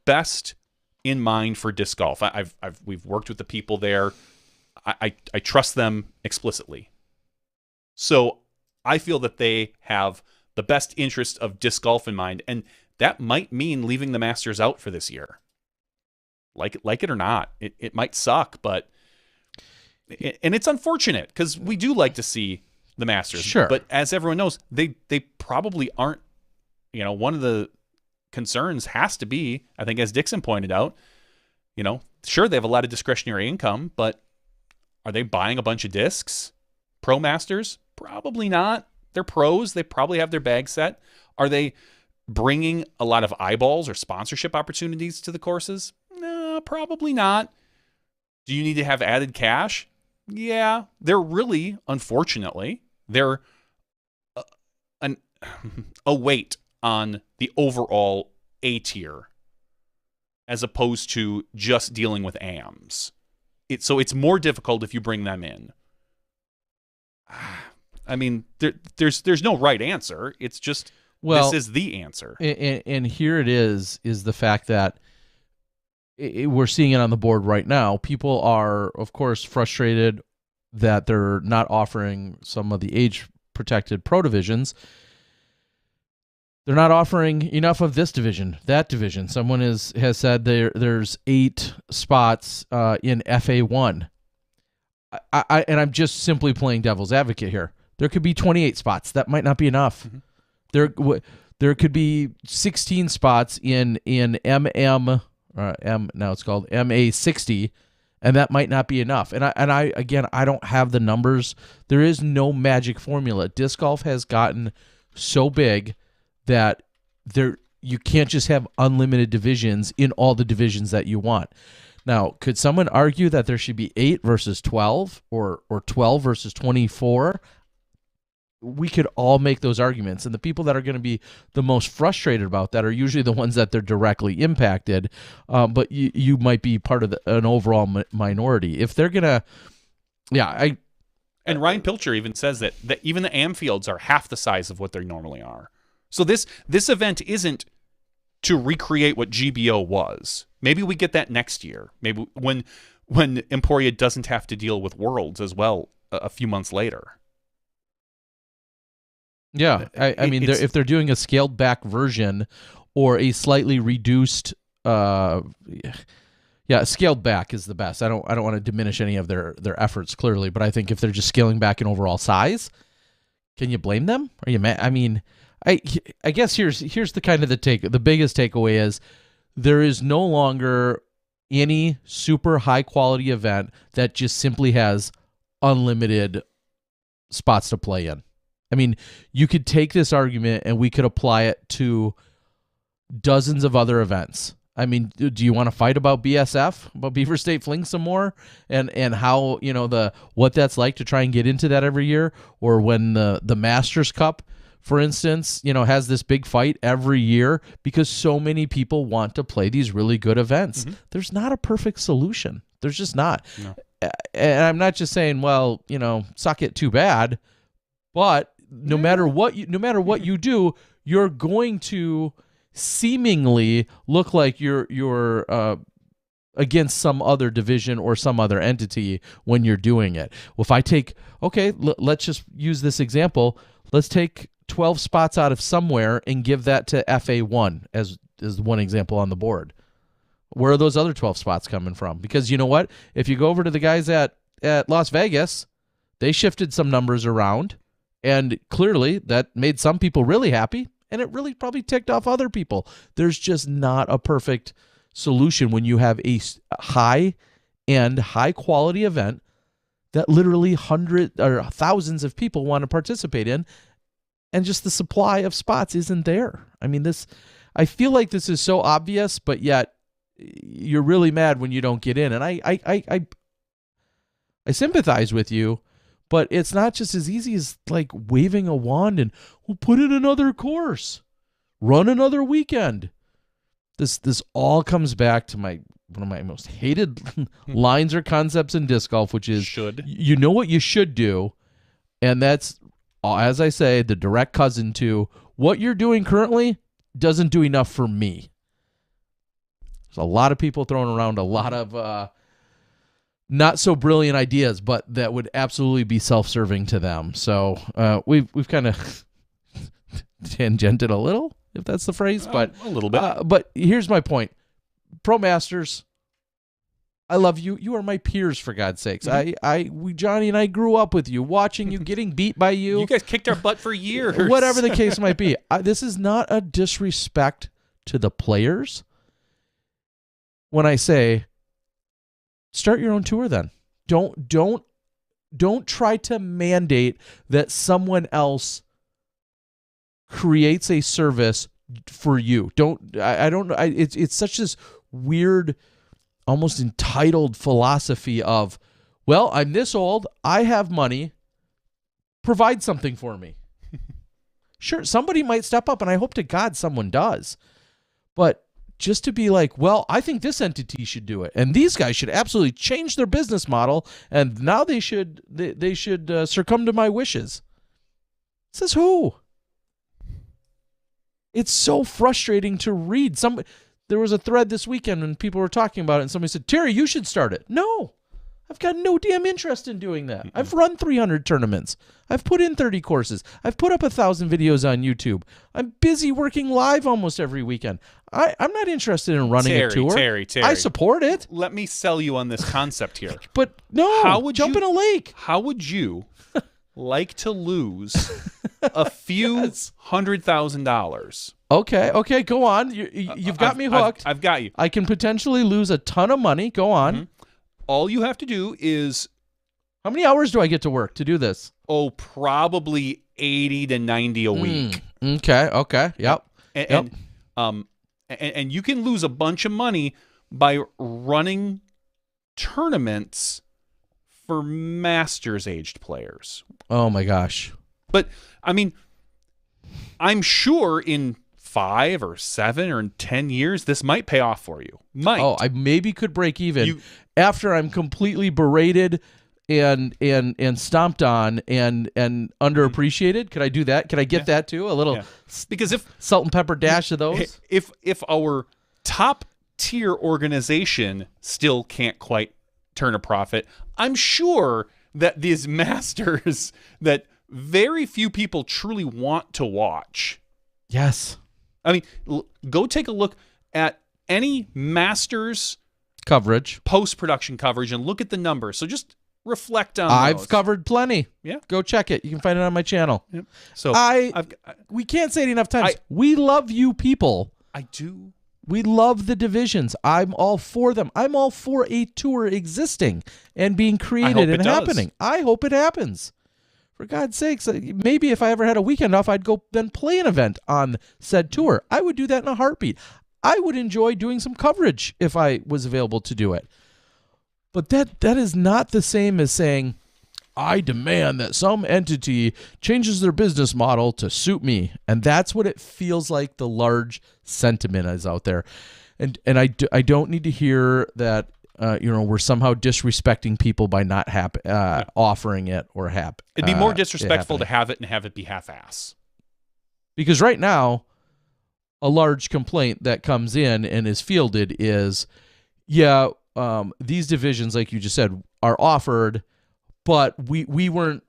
best in mind for disc golf. We've worked with the people there. I trust them explicitly. So I feel that they have the best interest of disc golf in mind, and that might mean leaving the Masters out for this year. Like it or not, it might suck, but and it's unfortunate because we do like to see the Masters. Sure. But as everyone knows, they probably aren't. You know, one of the concerns has to be, I think, as Dixon pointed out, you know, sure, they have a lot of discretionary income, but are they buying a bunch of discs? Pro Masters? Probably not. They're pros. They probably have their bag set. Are they bringing a lot of eyeballs or sponsorship opportunities to the courses? No, probably not. Do you need to have added cash? Yeah. They're really, unfortunately, they're a weight on the overall A tier as opposed to just dealing with AMs. So it's more difficult if you bring them in. I mean, there's no right answer. It's just, this is the answer. And here it is the fact that we're seeing it on the board right now. People are, of course, frustrated that they're not offering some of the age-protected pro divisions. They're not offering enough of this division, that division. Someone has said there's 8 spots in FA1. And I'm just simply playing devil's advocate here. There could be 28 spots. That might not be enough. Mm-hmm. There could be 16 spots in now it's called MA60, and that might not be enough. And I don't have the numbers. There is no magic formula. Disc golf has gotten so big that you can't just have unlimited divisions in all the divisions that you want. Now, could someone argue that there should be 8 versus 12 or 12 versus 24? We could all make those arguments, and the people that are going to be the most frustrated about that are usually the ones that they're directly impacted, but you might be part of an overall minority. If they're going to, And Ryan Pilcher even says that even the AM fields are half the size of what they normally are. So this event isn't to recreate what GBO was. Maybe we get that next year. Maybe when Emporia doesn't have to deal with Worlds as well a few months later. Yeah, I mean, if they're doing a scaled back version or a slightly reduced, scaled back is the best. I don't want to diminish any of their efforts clearly, but I think if they're just scaling back in overall size, can you blame them? Are you mad? I mean, I guess here's the kind of the biggest takeaway is there is no longer any super high quality event that just simply has unlimited spots to play in. I mean, you could take this argument and we could apply it to dozens of other events. I mean, do you want to fight about BSF, about Beaver State Fling some more, and how what that's like to try and get into that every year, or when the Masters Cup, for instance, has this big fight every year because so many people want to play these really good events. Mm-hmm. There's not a perfect solution. There's just not. No. And I'm not just saying, well, suck it, too bad, but no matter what you do, you're going to seemingly look like you're against some other division or some other entity when you're doing it. Well, if I take, let's just use this example. Let's take 12 spots out of somewhere and give that to FA1 as one example on the board. Where are those other 12 spots coming from? Because you know what? If you go over to the guys at Las Vegas, they shifted some numbers around, and clearly that made some people really happy, and it really probably ticked off other people. There's just not a perfect solution when you have a high-end, high-quality event that literally hundreds or thousands of people want to participate in, and just the supply of spots isn't there. I mean, I feel like this is so obvious, but yet you're really mad when you don't get in. And I sympathize with you, but it's not just as easy as like waving a wand and we'll put in another course, run another weekend. This all comes back to one of my most hated lines or concepts in disc golf, which is you know what you should do, and that's, as I say, the direct cousin to what you're doing currently doesn't do enough for me. There's a lot of people throwing around a lot of not so brilliant ideas, but that would absolutely be self-serving to them. So we've kind of tangented a little, if that's the phrase, but a little bit. But here's my point: Pro Masters, I love you. You are my peers, for God's sakes. Mm-hmm. Johnny and I grew up with you, watching you, getting beat by you. You guys kicked our butt for years. Whatever the case might be. This is not a disrespect to the players when I say, start your own tour then. Don't try to mandate that someone else creates a service for you. I don't know. It's such this weird, almost entitled philosophy of, well, I'm this old, I have money, provide something for me. Sure, somebody might step up, and I hope to God someone does. But just to be like, well, I think this entity should do it, and these guys should absolutely change their business model, and now they should succumb to my wishes. Says who? It's so frustrating to read. There was a thread this weekend when people were talking about it, and somebody said, Terry, you should start it. No, I've got no damn interest in doing that. Mm-mm. I've run 300 tournaments. I've put in 30 courses. I've put up 1,000 videos on YouTube. I'm busy working live almost every weekend. I'm not interested in running a tour. Terry. I support it. Let me sell you on this concept here. But no, jump in a lake. How would you like to lose a few $100,000? Okay, go on. You've got me hooked. I've got you. I can potentially lose a ton of money. Go on. Mm-hmm. All you have to do is... How many hours do I get to work to do this? Oh, probably 80 to 90 a week. Okay, yep. And you can lose a bunch of money by running tournaments for Masters-aged players. Oh, my gosh. But, I mean, I'm sure in 5 or 7 or 10 years, this might pay off for you. Might. Oh, I maybe could break even after I'm completely berated and stomped on and underappreciated. Could I do that? Could I get that too? A little because if salt and pepper dash of those. If our top tier organization still can't quite turn a profit, I'm sure that these masters that very few people truly want to watch. Yes. I mean, go take a look at any Masters coverage, post-production coverage, and look at the numbers. So just reflect on I've those. covered plenty. Yeah. Go check it. You can find it on my channel. Yep. So we can't say it enough times. We love you people. I do. We love the divisions. I'm all for them. I'm all for a tour existing and being created and happening. I hope it happens. For God's sakes, maybe if I ever had a weekend off, I'd go then play an event on said tour. I would do that in a heartbeat. I would enjoy doing some coverage if I was available to do it. But that is not the same as saying, I demand that some entity changes their business model to suit me. And that's what it feels like the large sentiment is out there. And I don't need to hear that we're somehow disrespecting people by not offering it or It'd be more disrespectful to have it and have it be half-ass. Because right now, a large complaint that comes in and is fielded is, these divisions, like you just said, are offered, but we weren't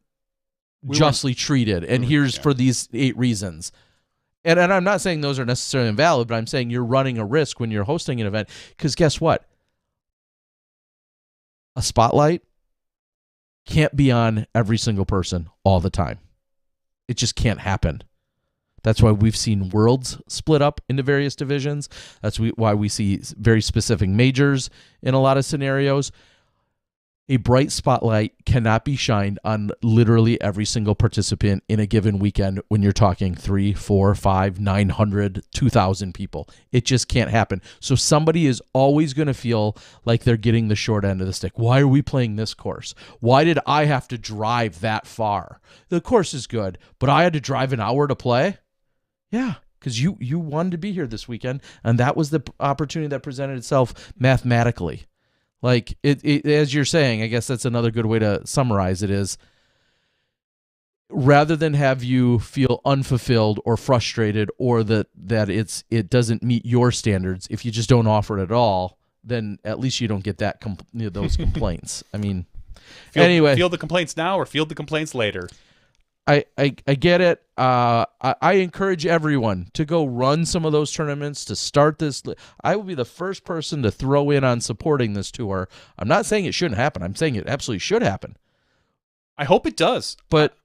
justly treated, and here's for these 8 reasons. And I'm not saying those are necessarily invalid, but I'm saying you're running a risk when you're hosting an event, because guess what? A spotlight can't be on every single person all the time. It just can't happen. That's why we've seen worlds split up into various divisions. That's why we see very specific majors in a lot of scenarios. A bright spotlight cannot be shined on literally every single participant in a given weekend when you're talking 3, 4, 5, 900, 2,000 people. It just can't happen. So somebody is always going to feel like they're getting the short end of the stick. Why are we playing this course? Why did I have to drive that far? The course is good, but I had to drive an hour to play? Yeah, because you wanted to be here this weekend, and that was the opportunity that presented itself mathematically. Like, it as you're saying, I guess that's another good way to summarize it is, rather than have you feel unfulfilled or frustrated or that it doesn't meet your standards, if you just don't offer it at all, then at least you don't get those complaints. I mean, anyway. Feel the complaints now or field the complaints later. I get it. I encourage everyone to go run some of those tournaments, to start this. I will be the first person to throw in on supporting this tour. I'm not saying it shouldn't happen. I'm saying it absolutely should happen. I hope it does. But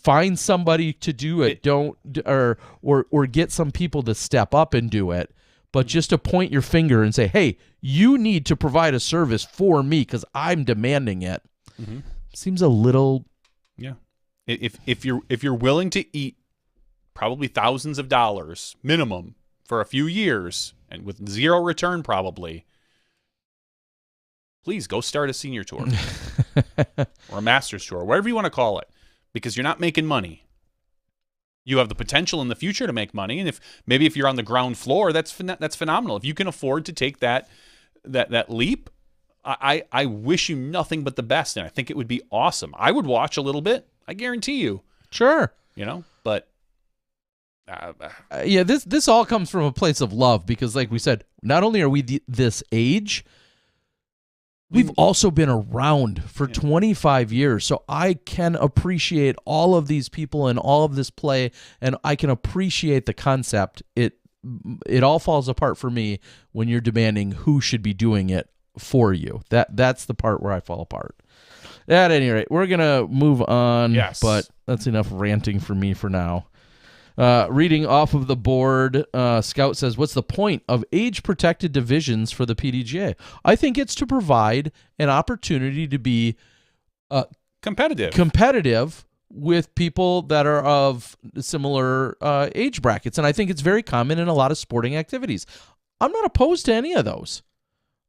find somebody to do it. Or get some people to step up and do it. But just to point your finger and say, hey, you need to provide a service for me because I'm demanding it. Mm-hmm. Seems a little... Yeah. If you're willing to eat probably thousands of dollars minimum for a few years and with zero return probably, please go start a senior tour or a master's tour, whatever you want to call it, because you're not making money. You have the potential in the future to make money, and if you're on the ground floor, that's phenomenal. If you can afford to take that leap, I wish you nothing but the best, and I think it would be awesome. I would watch a little bit. I guarantee you. Sure. But... this all comes from a place of love because, like we said, not only are we this age, we've also been around for 25 years. So I can appreciate all of these people and all of this play, and I can appreciate the concept. It all falls apart for me when you're demanding who should be doing it for you. That's the part where I fall apart. At any rate, we're going to move on, but that's enough ranting for me for now. Reading off of the board, Scout says, what's the point of age-protected divisions for the PDGA? I think it's to provide an opportunity to be competitive with people that are of similar age brackets, and I think it's very common in a lot of sporting activities. I'm not opposed to any of those.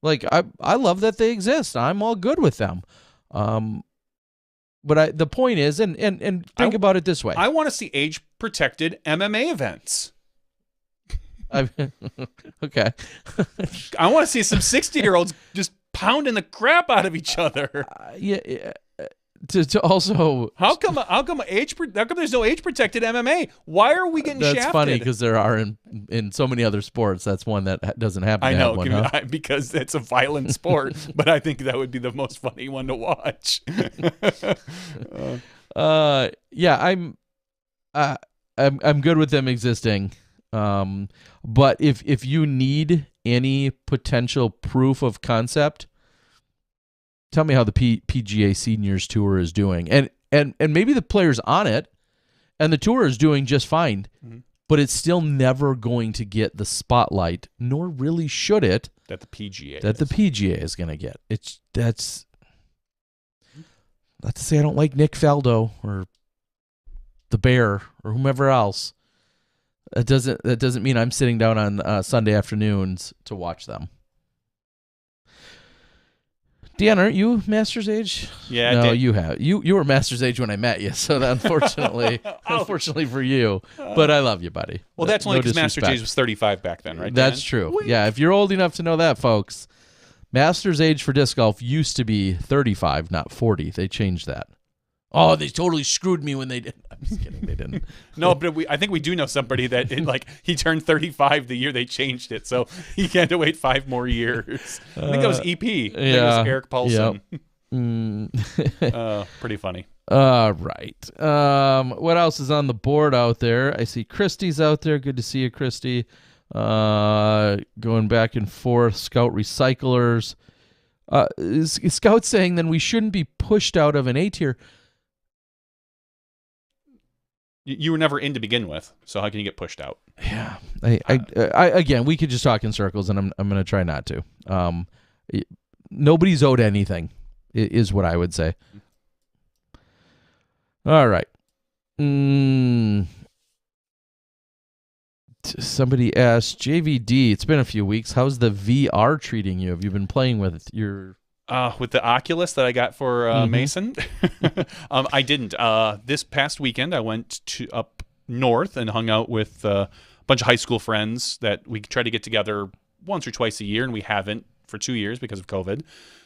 Like, I love that they exist. I'm all good with them. But the point is, and think about it this way. I want to see age-protected MMA events. Okay. I want to see some 60-year-olds just pounding the crap out of each other. to also, How come there's no age protected MMA? Why are we getting that's shafted? funny because there are in so many other sports. That's one that doesn't happen. I to know have one, huh? because it's a violent sport, but I think that would be the most funny one to watch. Yeah, I'm good with them existing. But if you need any potential proof of concept, tell me how the PGA Seniors Tour is doing, and maybe the players on it, and the tour is doing just fine, but it's still never going to get the spotlight, nor really should it. That the PGA is going to get. That's not to say I don't like Nick Faldo or the Bear or whomever else. That doesn't mean I'm sitting down on Sunday afternoons to watch them. Dan, aren't you Masters age? Yeah, no, you have. You were Masters age when I met you, so that unfortunately for you. But I love you, buddy. Well, that's only No because Masters disrespect. age was 35 back then, right? That's Dan? true. Wink. Yeah, if you're old enough to know that, folks, Masters age for disc golf used to be 35, not 40. They changed that. Oh, they totally screwed me when they did. I'm just kidding. They didn't. No, but I think we do know somebody that he turned 35 the year they changed it, so he had to wait 5 more years. I think that was EP. I think it was Eric Paulson. Yep. Pretty funny. Right. What else is on the board out there? I see Christy's out there. Good to see you, Christy. Going back and forth. Scout Recyclers. Is Scout saying then we shouldn't be pushed out of an A tier? You were never in to begin with, so how can you get pushed out? Yeah. I again, we could just talk in circles, and I'm going to try not to. Nobody's owed anything, is what I would say. All right. Somebody asked, JVD, it's been a few weeks. How's the VR treating you? Have you been playing with your... With the Oculus that I got for Mason? I didn't. This past weekend, I went up north and hung out with a bunch of high school friends that we try to get together once or twice a year, and we haven't for 2 years because of COVID.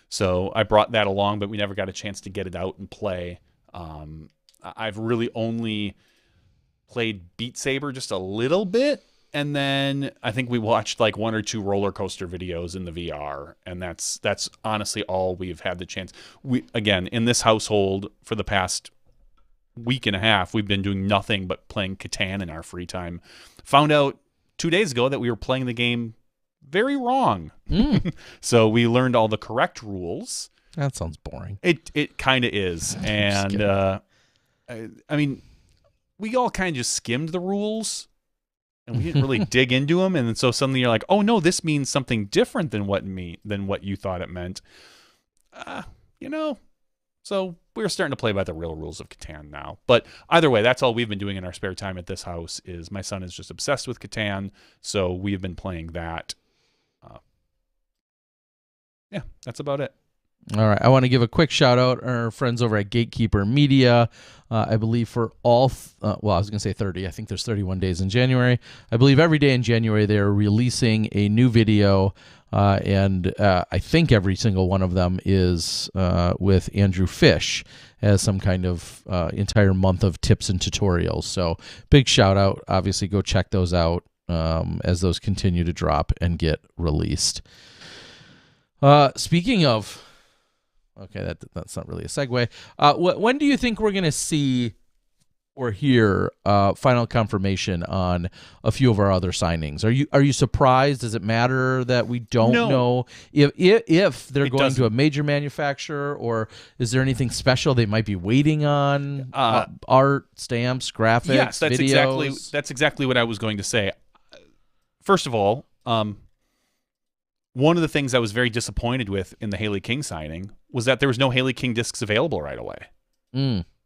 So I brought that along, but we never got a chance to get it out and play. I've really only played Beat Saber just a little bit, and then I think we watched like 1 or 2 roller coaster videos in the VR, and that's honestly all we've had the chance. We again in this household for the past week and a half, we've been doing nothing but playing Catan in our free time. Found out 2 days ago that we were playing the game very wrong. So we learned all the correct rules. That sounds boring. It kind of is, and I mean, we all kind of just skimmed the rules. And we didn't really dig into them, and so suddenly you're like, "Oh no, this means something different than what you thought it meant." So we're starting to play by the real rules of Catan now. But either way, that's all we've been doing in our spare time at this house. Is my son is just obsessed with Catan, so we've been playing that. Yeah, that's about it. All right. I want to give a quick shout out our friends over at Gatekeeper Media. I believe for all, I was going to say 30. I think there's 31 days in January. I believe every day in January they're releasing a new video, and I think every single one of them is with Andrew Fish as some kind of entire month of tips and tutorials. So big shout out. Obviously, go check those out as those continue to drop and get released. Speaking of... Okay, that's not really a segue. When do you think we're going to see or hear final confirmation on a few of our other signings? Are you surprised? Does it matter that we don't know if they're going to a major manufacturer, or is there anything special they might be waiting on? Art, stamps, graphics, yes, videos? That's exactly what I was going to say. First of all, one of the things I was very disappointed with in the Haley King signing was that there was no Haley King discs available right away.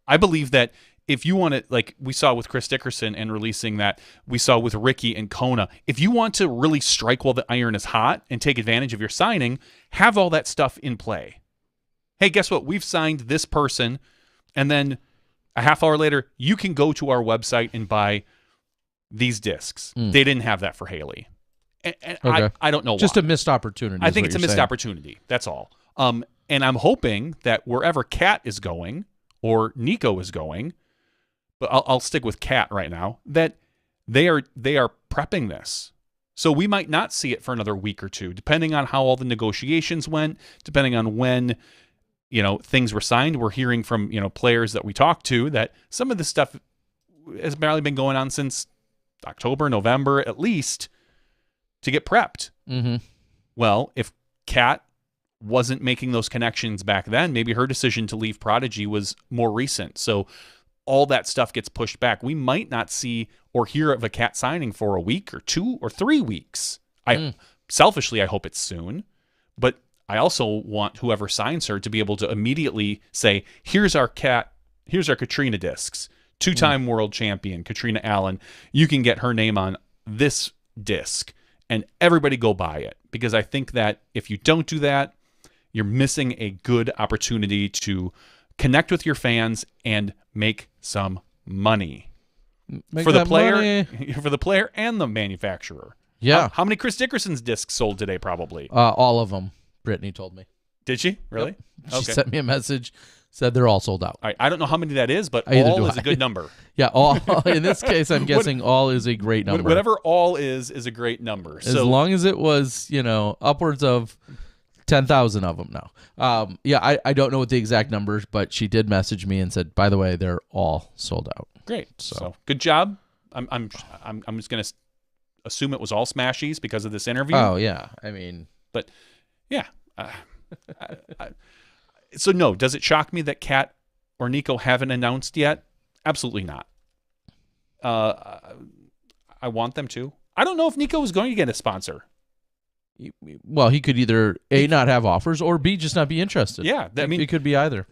I believe that if you want to, like we saw with Chris Dickerson and releasing that, we saw with Ricky and Kona, if you want to really strike while the iron is hot and take advantage of your signing, have all that stuff in play. Hey, guess what? We've signed this person, and then a half hour later, you can go to our website and buy these discs. They didn't have that for Haley. And Okay. I don't know why. Just a missed opportunity. I think it's a missed opportunity. That's all. And I'm hoping that wherever Kat is going, or Nico is going, but I'll stick with Kat right now, that they are prepping this. So we might not see it for another week or two, depending on how all the negotiations went, depending on when, things were signed. We're hearing from, players that we talked to that some of this stuff has barely been going on since October, November, at least, to get prepped. Mm-hmm. Well, if Kat wasn't making those connections back then, maybe her decision to leave Prodigy was more recent. So all that stuff gets pushed back. We might not see or hear of a Kat signing for a week or 2 or 3 weeks. Selfishly, I hope it's soon, but I also want whoever signs her to be able to immediately say, here's our Katrina discs, 2-time world champion, Katrina Allen. You can get her name on this disc and everybody go buy it. Because I think that if you don't do that, you're missing a good opportunity to connect with your fans and make some money for the player and the manufacturer. Yeah. How many Chris Dickerson's discs sold today? Probably all of them. Brittany told me. Did she really? Yep. She sent me a message. Said they're all sold out. All right. I don't know how many that is, but all is a good number. Yeah, all. In this case, I'm guessing all is a great number. Whatever all is a great number. As long as it was, upwards of 10,000 of them now. I don't know what the exact numbers, but she did message me and said, by the way, they're all sold out. Great. So good job. I'm just gonna assume it was all Smashies because of this interview. Oh yeah, but yeah. So no, does it shock me that Kat or Nico haven't announced yet? Absolutely not. I want them to. I don't know if Nico is going to get a sponsor. Well, he could either A, not have offers, or B, just not be interested. Yeah, it could be either.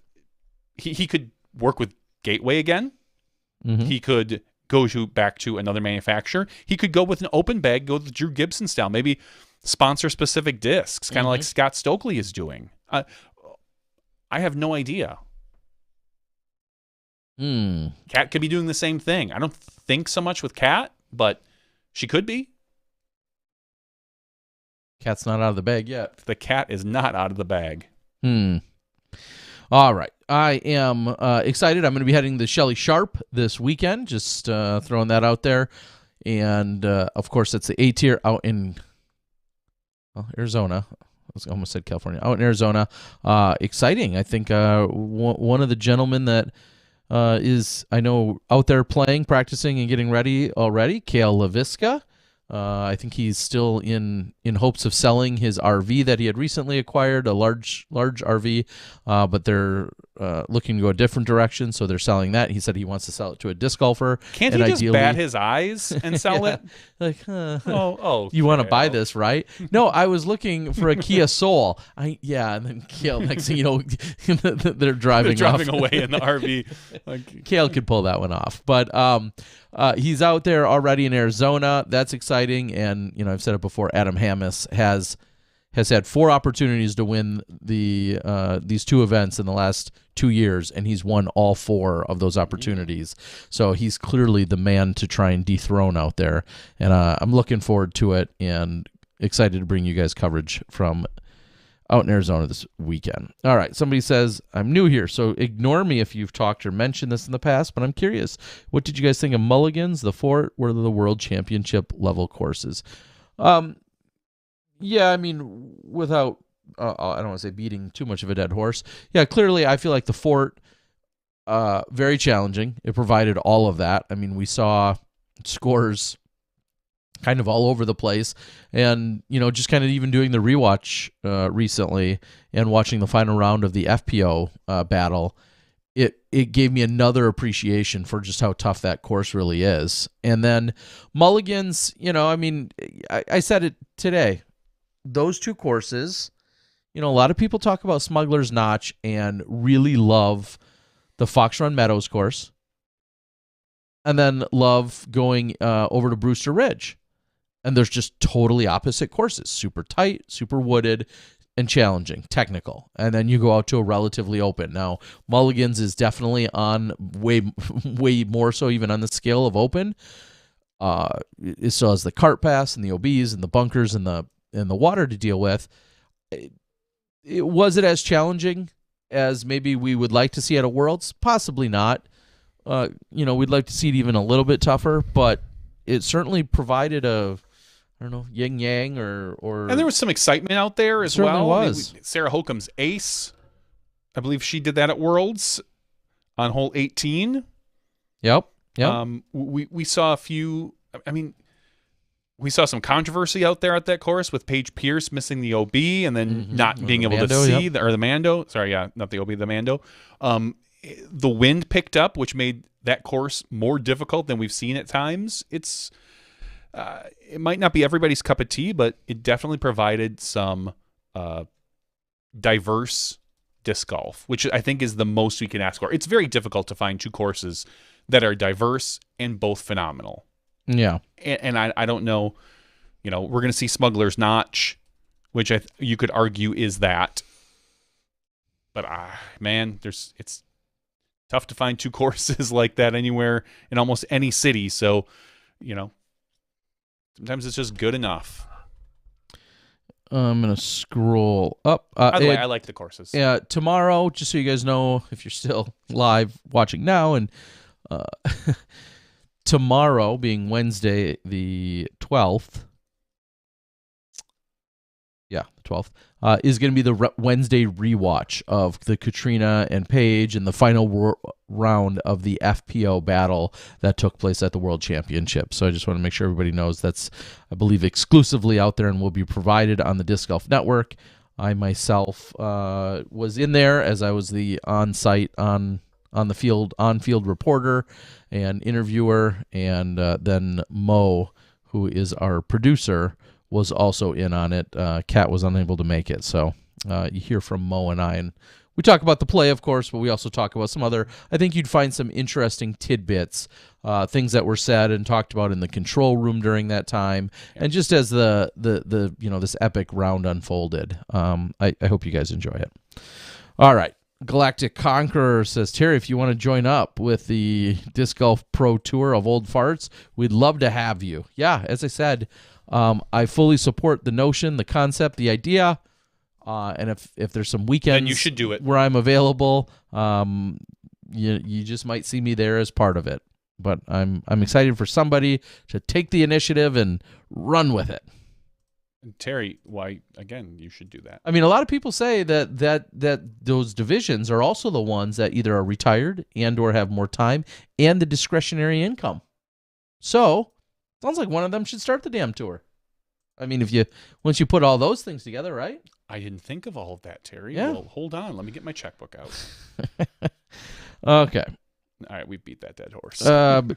He could work with Gateway again. Mm-hmm. He could go back to another manufacturer. He could go with an open bag, go with Drew Gibson style, maybe sponsor specific discs, kind of like Scott Stokely is doing. I have no idea. Kat could be doing the same thing. I don't think so much with Kat, but she could be. Cat's not out of the bag yet. The cat is not out of the bag. All right. I am excited. I'm going to be heading to Shelly Sharp this weekend. Just throwing that out there. And, of course, it's the A-tier out in Arizona. I almost said California. Out in Arizona. Exciting. I think one of the gentlemen that is, I know, out there playing, practicing, and getting ready already, Kale LaVisca. I think he's still in hopes of selling his RV that he had recently acquired, a large RV, but they're looking to go a different direction, so they're selling that. He said he wants to sell it to a disc golfer. Can't he just bat his eyes and sell it? Like, you want to buy this, right? No, I was looking for a Kia Soul. And then Kale, next thing you know, they're driving away in the RV. Kale could pull that one off, but he's out there already in Arizona. That's exciting, and I've said it before. Adam Hammis has had 4 opportunities to win these 2 events in the last 2 years, and he's won all 4 of those opportunities. So he's clearly the man to try and dethrone out there, and I'm looking forward to it and excited to bring you guys coverage from out in Arizona this weekend. All right, somebody says, I'm new here, so ignore me if you've talked or mentioned this in the past, but I'm curious. What did you guys think of Mulligan's? The 4 were the World Championship level courses. Yeah, without, I don't want to say beating too much of a dead horse. Yeah, clearly I feel like the Fort, very challenging. It provided all of that. We saw scores kind of all over the place, and just kind of even doing the rewatch recently and watching the final round of the FPO battle, it gave me another appreciation for just how tough that course really is. And then Mulligan's, I said it today, those 2 courses, a lot of people talk about Smuggler's Notch and really love the Fox Run Meadows course, and then love going over to Brewster Ridge. And there's just totally opposite courses, super tight, super wooded, and challenging, technical. And then you go out to a relatively open. Now, Mulligan's is definitely on way more so even on the scale of open. It still has the cart pass and the OBs and the bunkers and the water to deal with. Was it as challenging as maybe we would like to see at a Worlds. Possibly not. We'd like to see it even a little bit tougher, but it certainly provided a, I don't know, yin yang or. And there was some excitement out there as certainly well. Was. Sarah Holcomb's ace, I believe she did that at Worlds on hole 18. Yep. We saw a few. I mean, we saw some controversy out there at that course with Paige Pierce missing the OB and then not being able to see the Mando. Sorry, yeah, not the OB, the Mando. The wind picked up, which made that course more difficult than we've seen at times. It might not be everybody's cup of tea, but it definitely provided some diverse disc golf, which I think is the most we can ask for. It's very difficult to find two courses that are diverse and both phenomenal. Yeah. And I don't know, we're going to see Smuggler's Notch, which you could argue is that. But, man, it's tough to find two courses like that anywhere in almost any city. So, sometimes it's just good enough. I'm going to scroll up. By the way, I like the courses. Yeah, tomorrow, just so you guys know, if you're still live watching now, and tomorrow being Wednesday the 12th, the 12th, is going to be the Wednesday rewatch of the Katrina and Paige and the final round of the FPO battle that took place at the World Championship. So I just want to make sure everybody knows that's, I believe, exclusively out there and will be provided on the Disc Golf Network. I myself was in there as I was the on-site, on-field reporter and interviewer, and then Mo, who is our producer, was also in on it. Kat was unable to make it, so you hear from Mo and I, and we talk about the play, of course, but we also talk about some other, I think you'd find some interesting tidbits, things that were said and talked about in the control room during that time, and just as the this epic round unfolded. I hope you guys enjoy it. All right. Galactic Conqueror says, Terry, if you want to join up with the Disc Golf Pro Tour of Old Farts, we'd love to have you. Yeah, as I said, I fully support the notion, the concept, the idea, and if there's some weekends then you should do it where I'm available, you just might see me there as part of it. But I'm excited for somebody to take the initiative and run with it. Terry, why again? You should do that. I mean, a lot of people say that those divisions are also the ones that either are retired and or have more time and the discretionary income. So, sounds like one of them should start the damn tour. I mean, once you put all those things together, right? I didn't think of all of that, Terry. Yeah. Well, hold on. Let me get my checkbook out. Okay. All right, we beat that dead horse.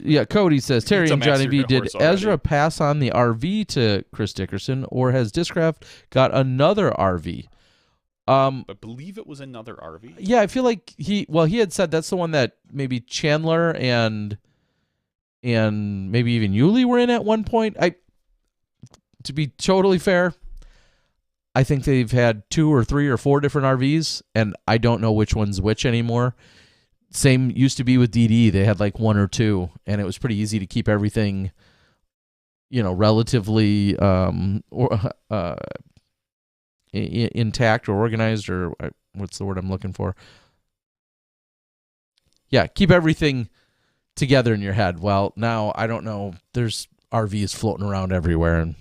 Yeah, Cody says, Terry and Johnny V, did Ezra already. pass on the RV to Chris Dickerson, or has Discraft got another RV? I believe it was another RV. Yeah, I feel like he had said that's the one that maybe Chandler and maybe even Yuli were in at one point. To be totally fair, I think they've had 2 or 3 or 4 different RVs, and I don't know which one's which anymore. Same used to be with DD. They had like 1 or 2, and it was pretty easy to keep everything, relatively intact or organized, or what's the word I'm looking for? Yeah, keep everything together in your head. Well, now I don't know. There's RVs floating around everywhere, and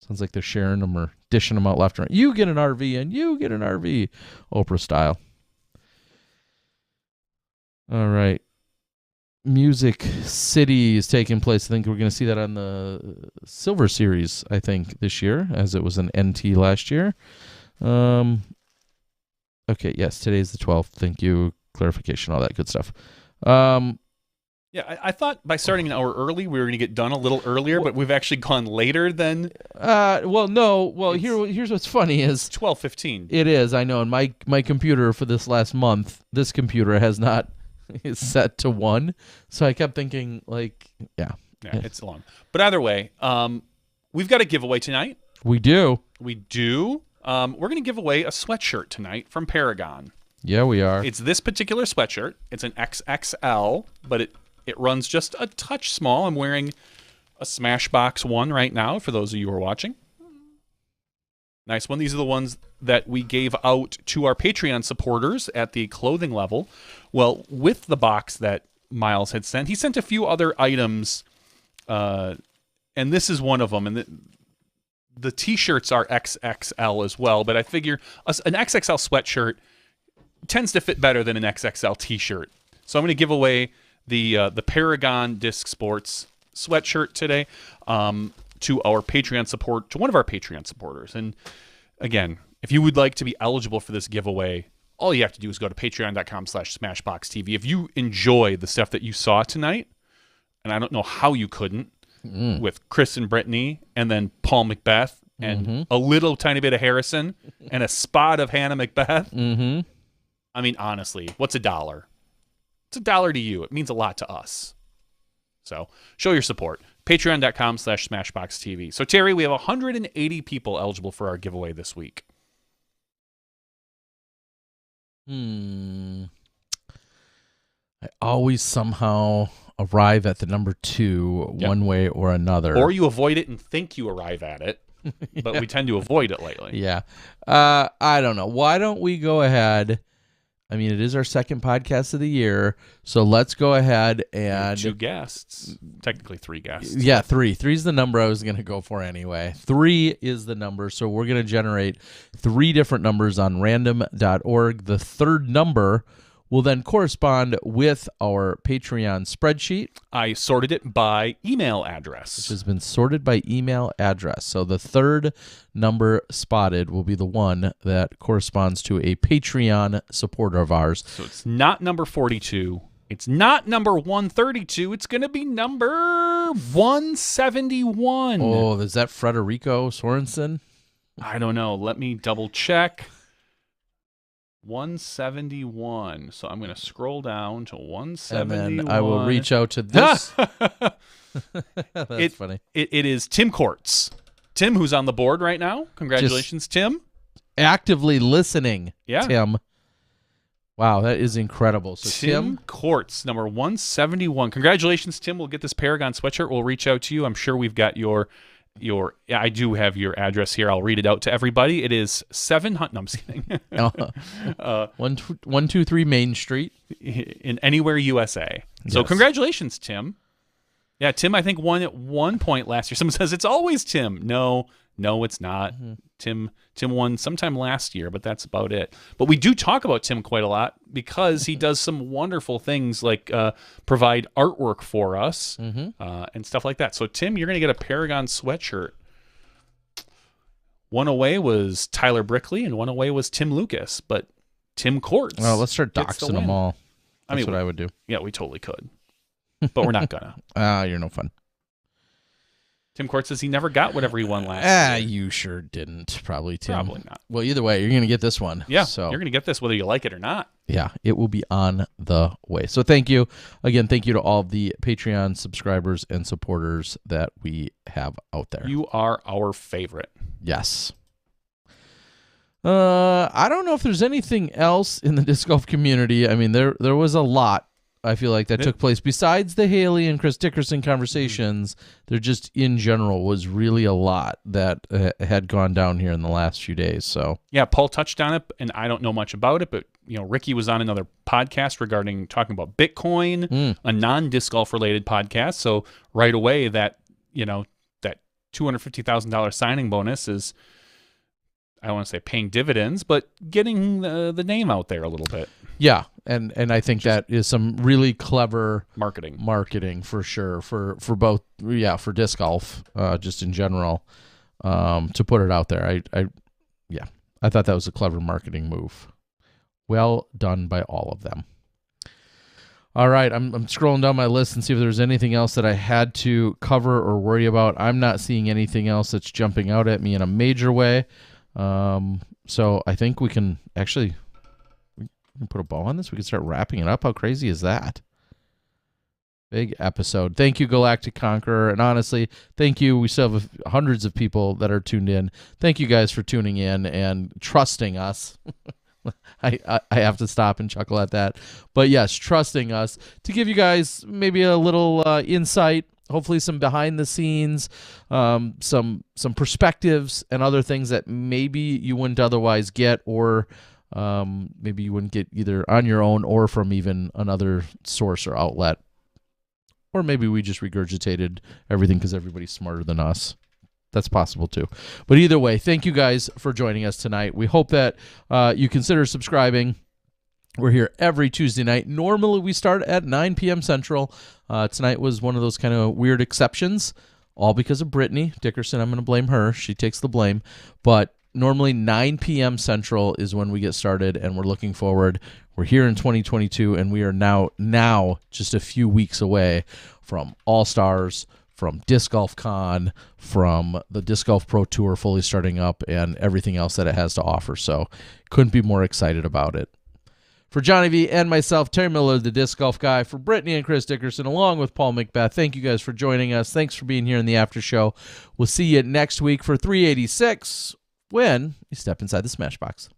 sounds like they're sharing them or dishing them out left and right. You get an RV, and you get an RV, Oprah style. All right. Music City is taking place. I think we're going to see that on the Silver Series, I think, this year, as it was an NT last year. Okay, yes, today's the 12th. Thank you. Clarification, all that good stuff. Yeah, I thought by starting an hour early, we were going to get done a little earlier, but we've actually gone later than... here's what's funny is... It's 12:15. It is, I know, and my computer for this last month, this computer has not... is set to 1, so I kept thinking, yeah, it's long. But either way, we've got a giveaway tonight. We do. We're going to give away a sweatshirt tonight from Paragon. Yeah, we are. It's this particular sweatshirt. It's an XXL, but it runs just a touch small. I'm wearing a Smashbox one right now, for those of you who are watching. Nice one. These are the ones that we gave out to our Patreon supporters at the clothing level. Well, with the box that Miles had sent, he sent a few other items, and this is one of them. And the T-shirts are XXL as well, but I figure an XXL sweatshirt tends to fit better than an XXL T-shirt. So I'm going to give away the Paragon Disc Sports sweatshirt today to one of our Patreon supporters. And again, if you would like to be eligible for this giveaway, all you have to do is go to patreon.com/SmashBoxxTV. If you enjoy the stuff that you saw tonight, and I don't know how you couldn't, with Chris and Brittany, and then Paul McBeth, and a little tiny bit of Harrison, and a spot of Hannah McBeth. I mean, honestly, what's $1? It's $1 to you. It means a lot to us. So show your support. Patreon.com/SmashBoxxTV. So, Terry, we have 180 people eligible for our giveaway this week. I always somehow arrive at the number 2 one way or another. Or you avoid it and think you arrive at it, but we tend to avoid it lately. Yeah. I don't know. Why don't we go ahead? I mean, it is our second podcast of the year, so let's go ahead and... 2 guests. Technically 3 guests. Yeah, 3. 3 is the number I was going to go for anyway. 3 is the number, so we're going to generate 3 different numbers on random.org. The third number will then correspond with our Patreon spreadsheet. I sorted it by email address. Which has been sorted by email address. So the third number spotted will be the one that corresponds to a Patreon supporter of ours. So it's not number 42. It's not number 132. It's going to be number 171. Oh, is that Frederico Sorensen? I don't know. Let me double check. 171. So I'm going to scroll down to 171. And then I will reach out to this. That's funny. It is Tim Courts. Tim, who's on the board right now. Congratulations, Tim. Actively listening, yeah. Tim. Wow, that is incredible. So Tim Courts, number 171. Congratulations, Tim. We'll get this Paragon sweatshirt. We'll reach out to you. I'm sure we've got your I do have your address here. I'll read it out to everybody. It is 700. No, I'm just kidding. 123 Main Street in Anywhere, USA. So congratulations, Tim. Yeah, Tim, I think won at one point last year. Someone says it's always Tim. No, it's not. Tim won sometime last year, but that's about it. But we do talk about Tim quite a lot because he does some wonderful things like provide artwork for us and stuff like that. So, Tim, you're going to get a Paragon sweatshirt. One away was Tyler Brickley, and one away was Tim Lucas. But Tim Courts. Oh, let's start doxing them all. That's what I would do. Yeah, we totally could. But we're not going to. You're no fun. Tim Courts says he never got whatever he won last year. You sure didn't, probably, Tim. Probably not. Well, either way, you're going to get this one. Yeah, so you're going to get this whether you like it or not. Yeah, it will be on the way. So thank you. Again, thank you to all the Patreon subscribers and supporters that we have out there. You are our favorite. Yes. I don't know if there's anything else in the disc golf community. I mean, there was a lot, I feel like, that took place. Besides the Haley and Chris Dickerson conversations, there just, in general, was really a lot that had gone down here in the last few days. So yeah, Paul touched on it, and I don't know much about it, but Ricky was on another podcast regarding talking about Bitcoin, a non-disc golf related podcast. So right away, that that $250,000 signing bonus is, I don't want to say paying dividends, but getting the name out there a little bit. Yeah, and I think that is some really clever marketing for sure for both, for disc golf, just in general, to put it out there. I thought that was a clever marketing move. Well done by all of them. All right, I'm scrolling down my list and see if there's anything else that I had to cover or worry about. I'm not seeing anything else that's jumping out at me in a major way. So I think we can actually put a bow on this. We can start wrapping it up. How crazy is that? Big episode. Thank you, Galactic Conqueror. And honestly, thank you. We still have hundreds of people that are tuned in. Thank you guys for tuning in and trusting us. I have to stop and chuckle at that. But yes, trusting us to give you guys maybe a little insight hopefully some behind the scenes, some perspectives and other things that maybe you wouldn't otherwise get, or maybe you wouldn't get either on your own or from even another source or outlet. Or maybe we just regurgitated everything because everybody's smarter than us. That's possible too. But either way, thank you guys for joining us tonight. We hope that you consider subscribing. We're here every Tuesday night. Normally we start at 9 p.m. Central. Tonight was one of those kind of weird exceptions, all because of Brittany Dickerson. I'm going to blame her. She takes the blame. But normally 9 p.m. Central is when we get started, and we're looking forward. We're here in 2022, and we are now just a few weeks away from All-Stars, from Disc Golf Con, from the Disc Golf Pro Tour fully starting up, and everything else that it has to offer. So couldn't be more excited about it. For Johnny V and myself, Terry Miller, the Disc Golf Guy, for Brittany and Chris Dickerson, along with Paul McBeth, thank you guys for joining us. Thanks for being here in the after show. We'll see you next week for 386 when you step inside the Smashbox.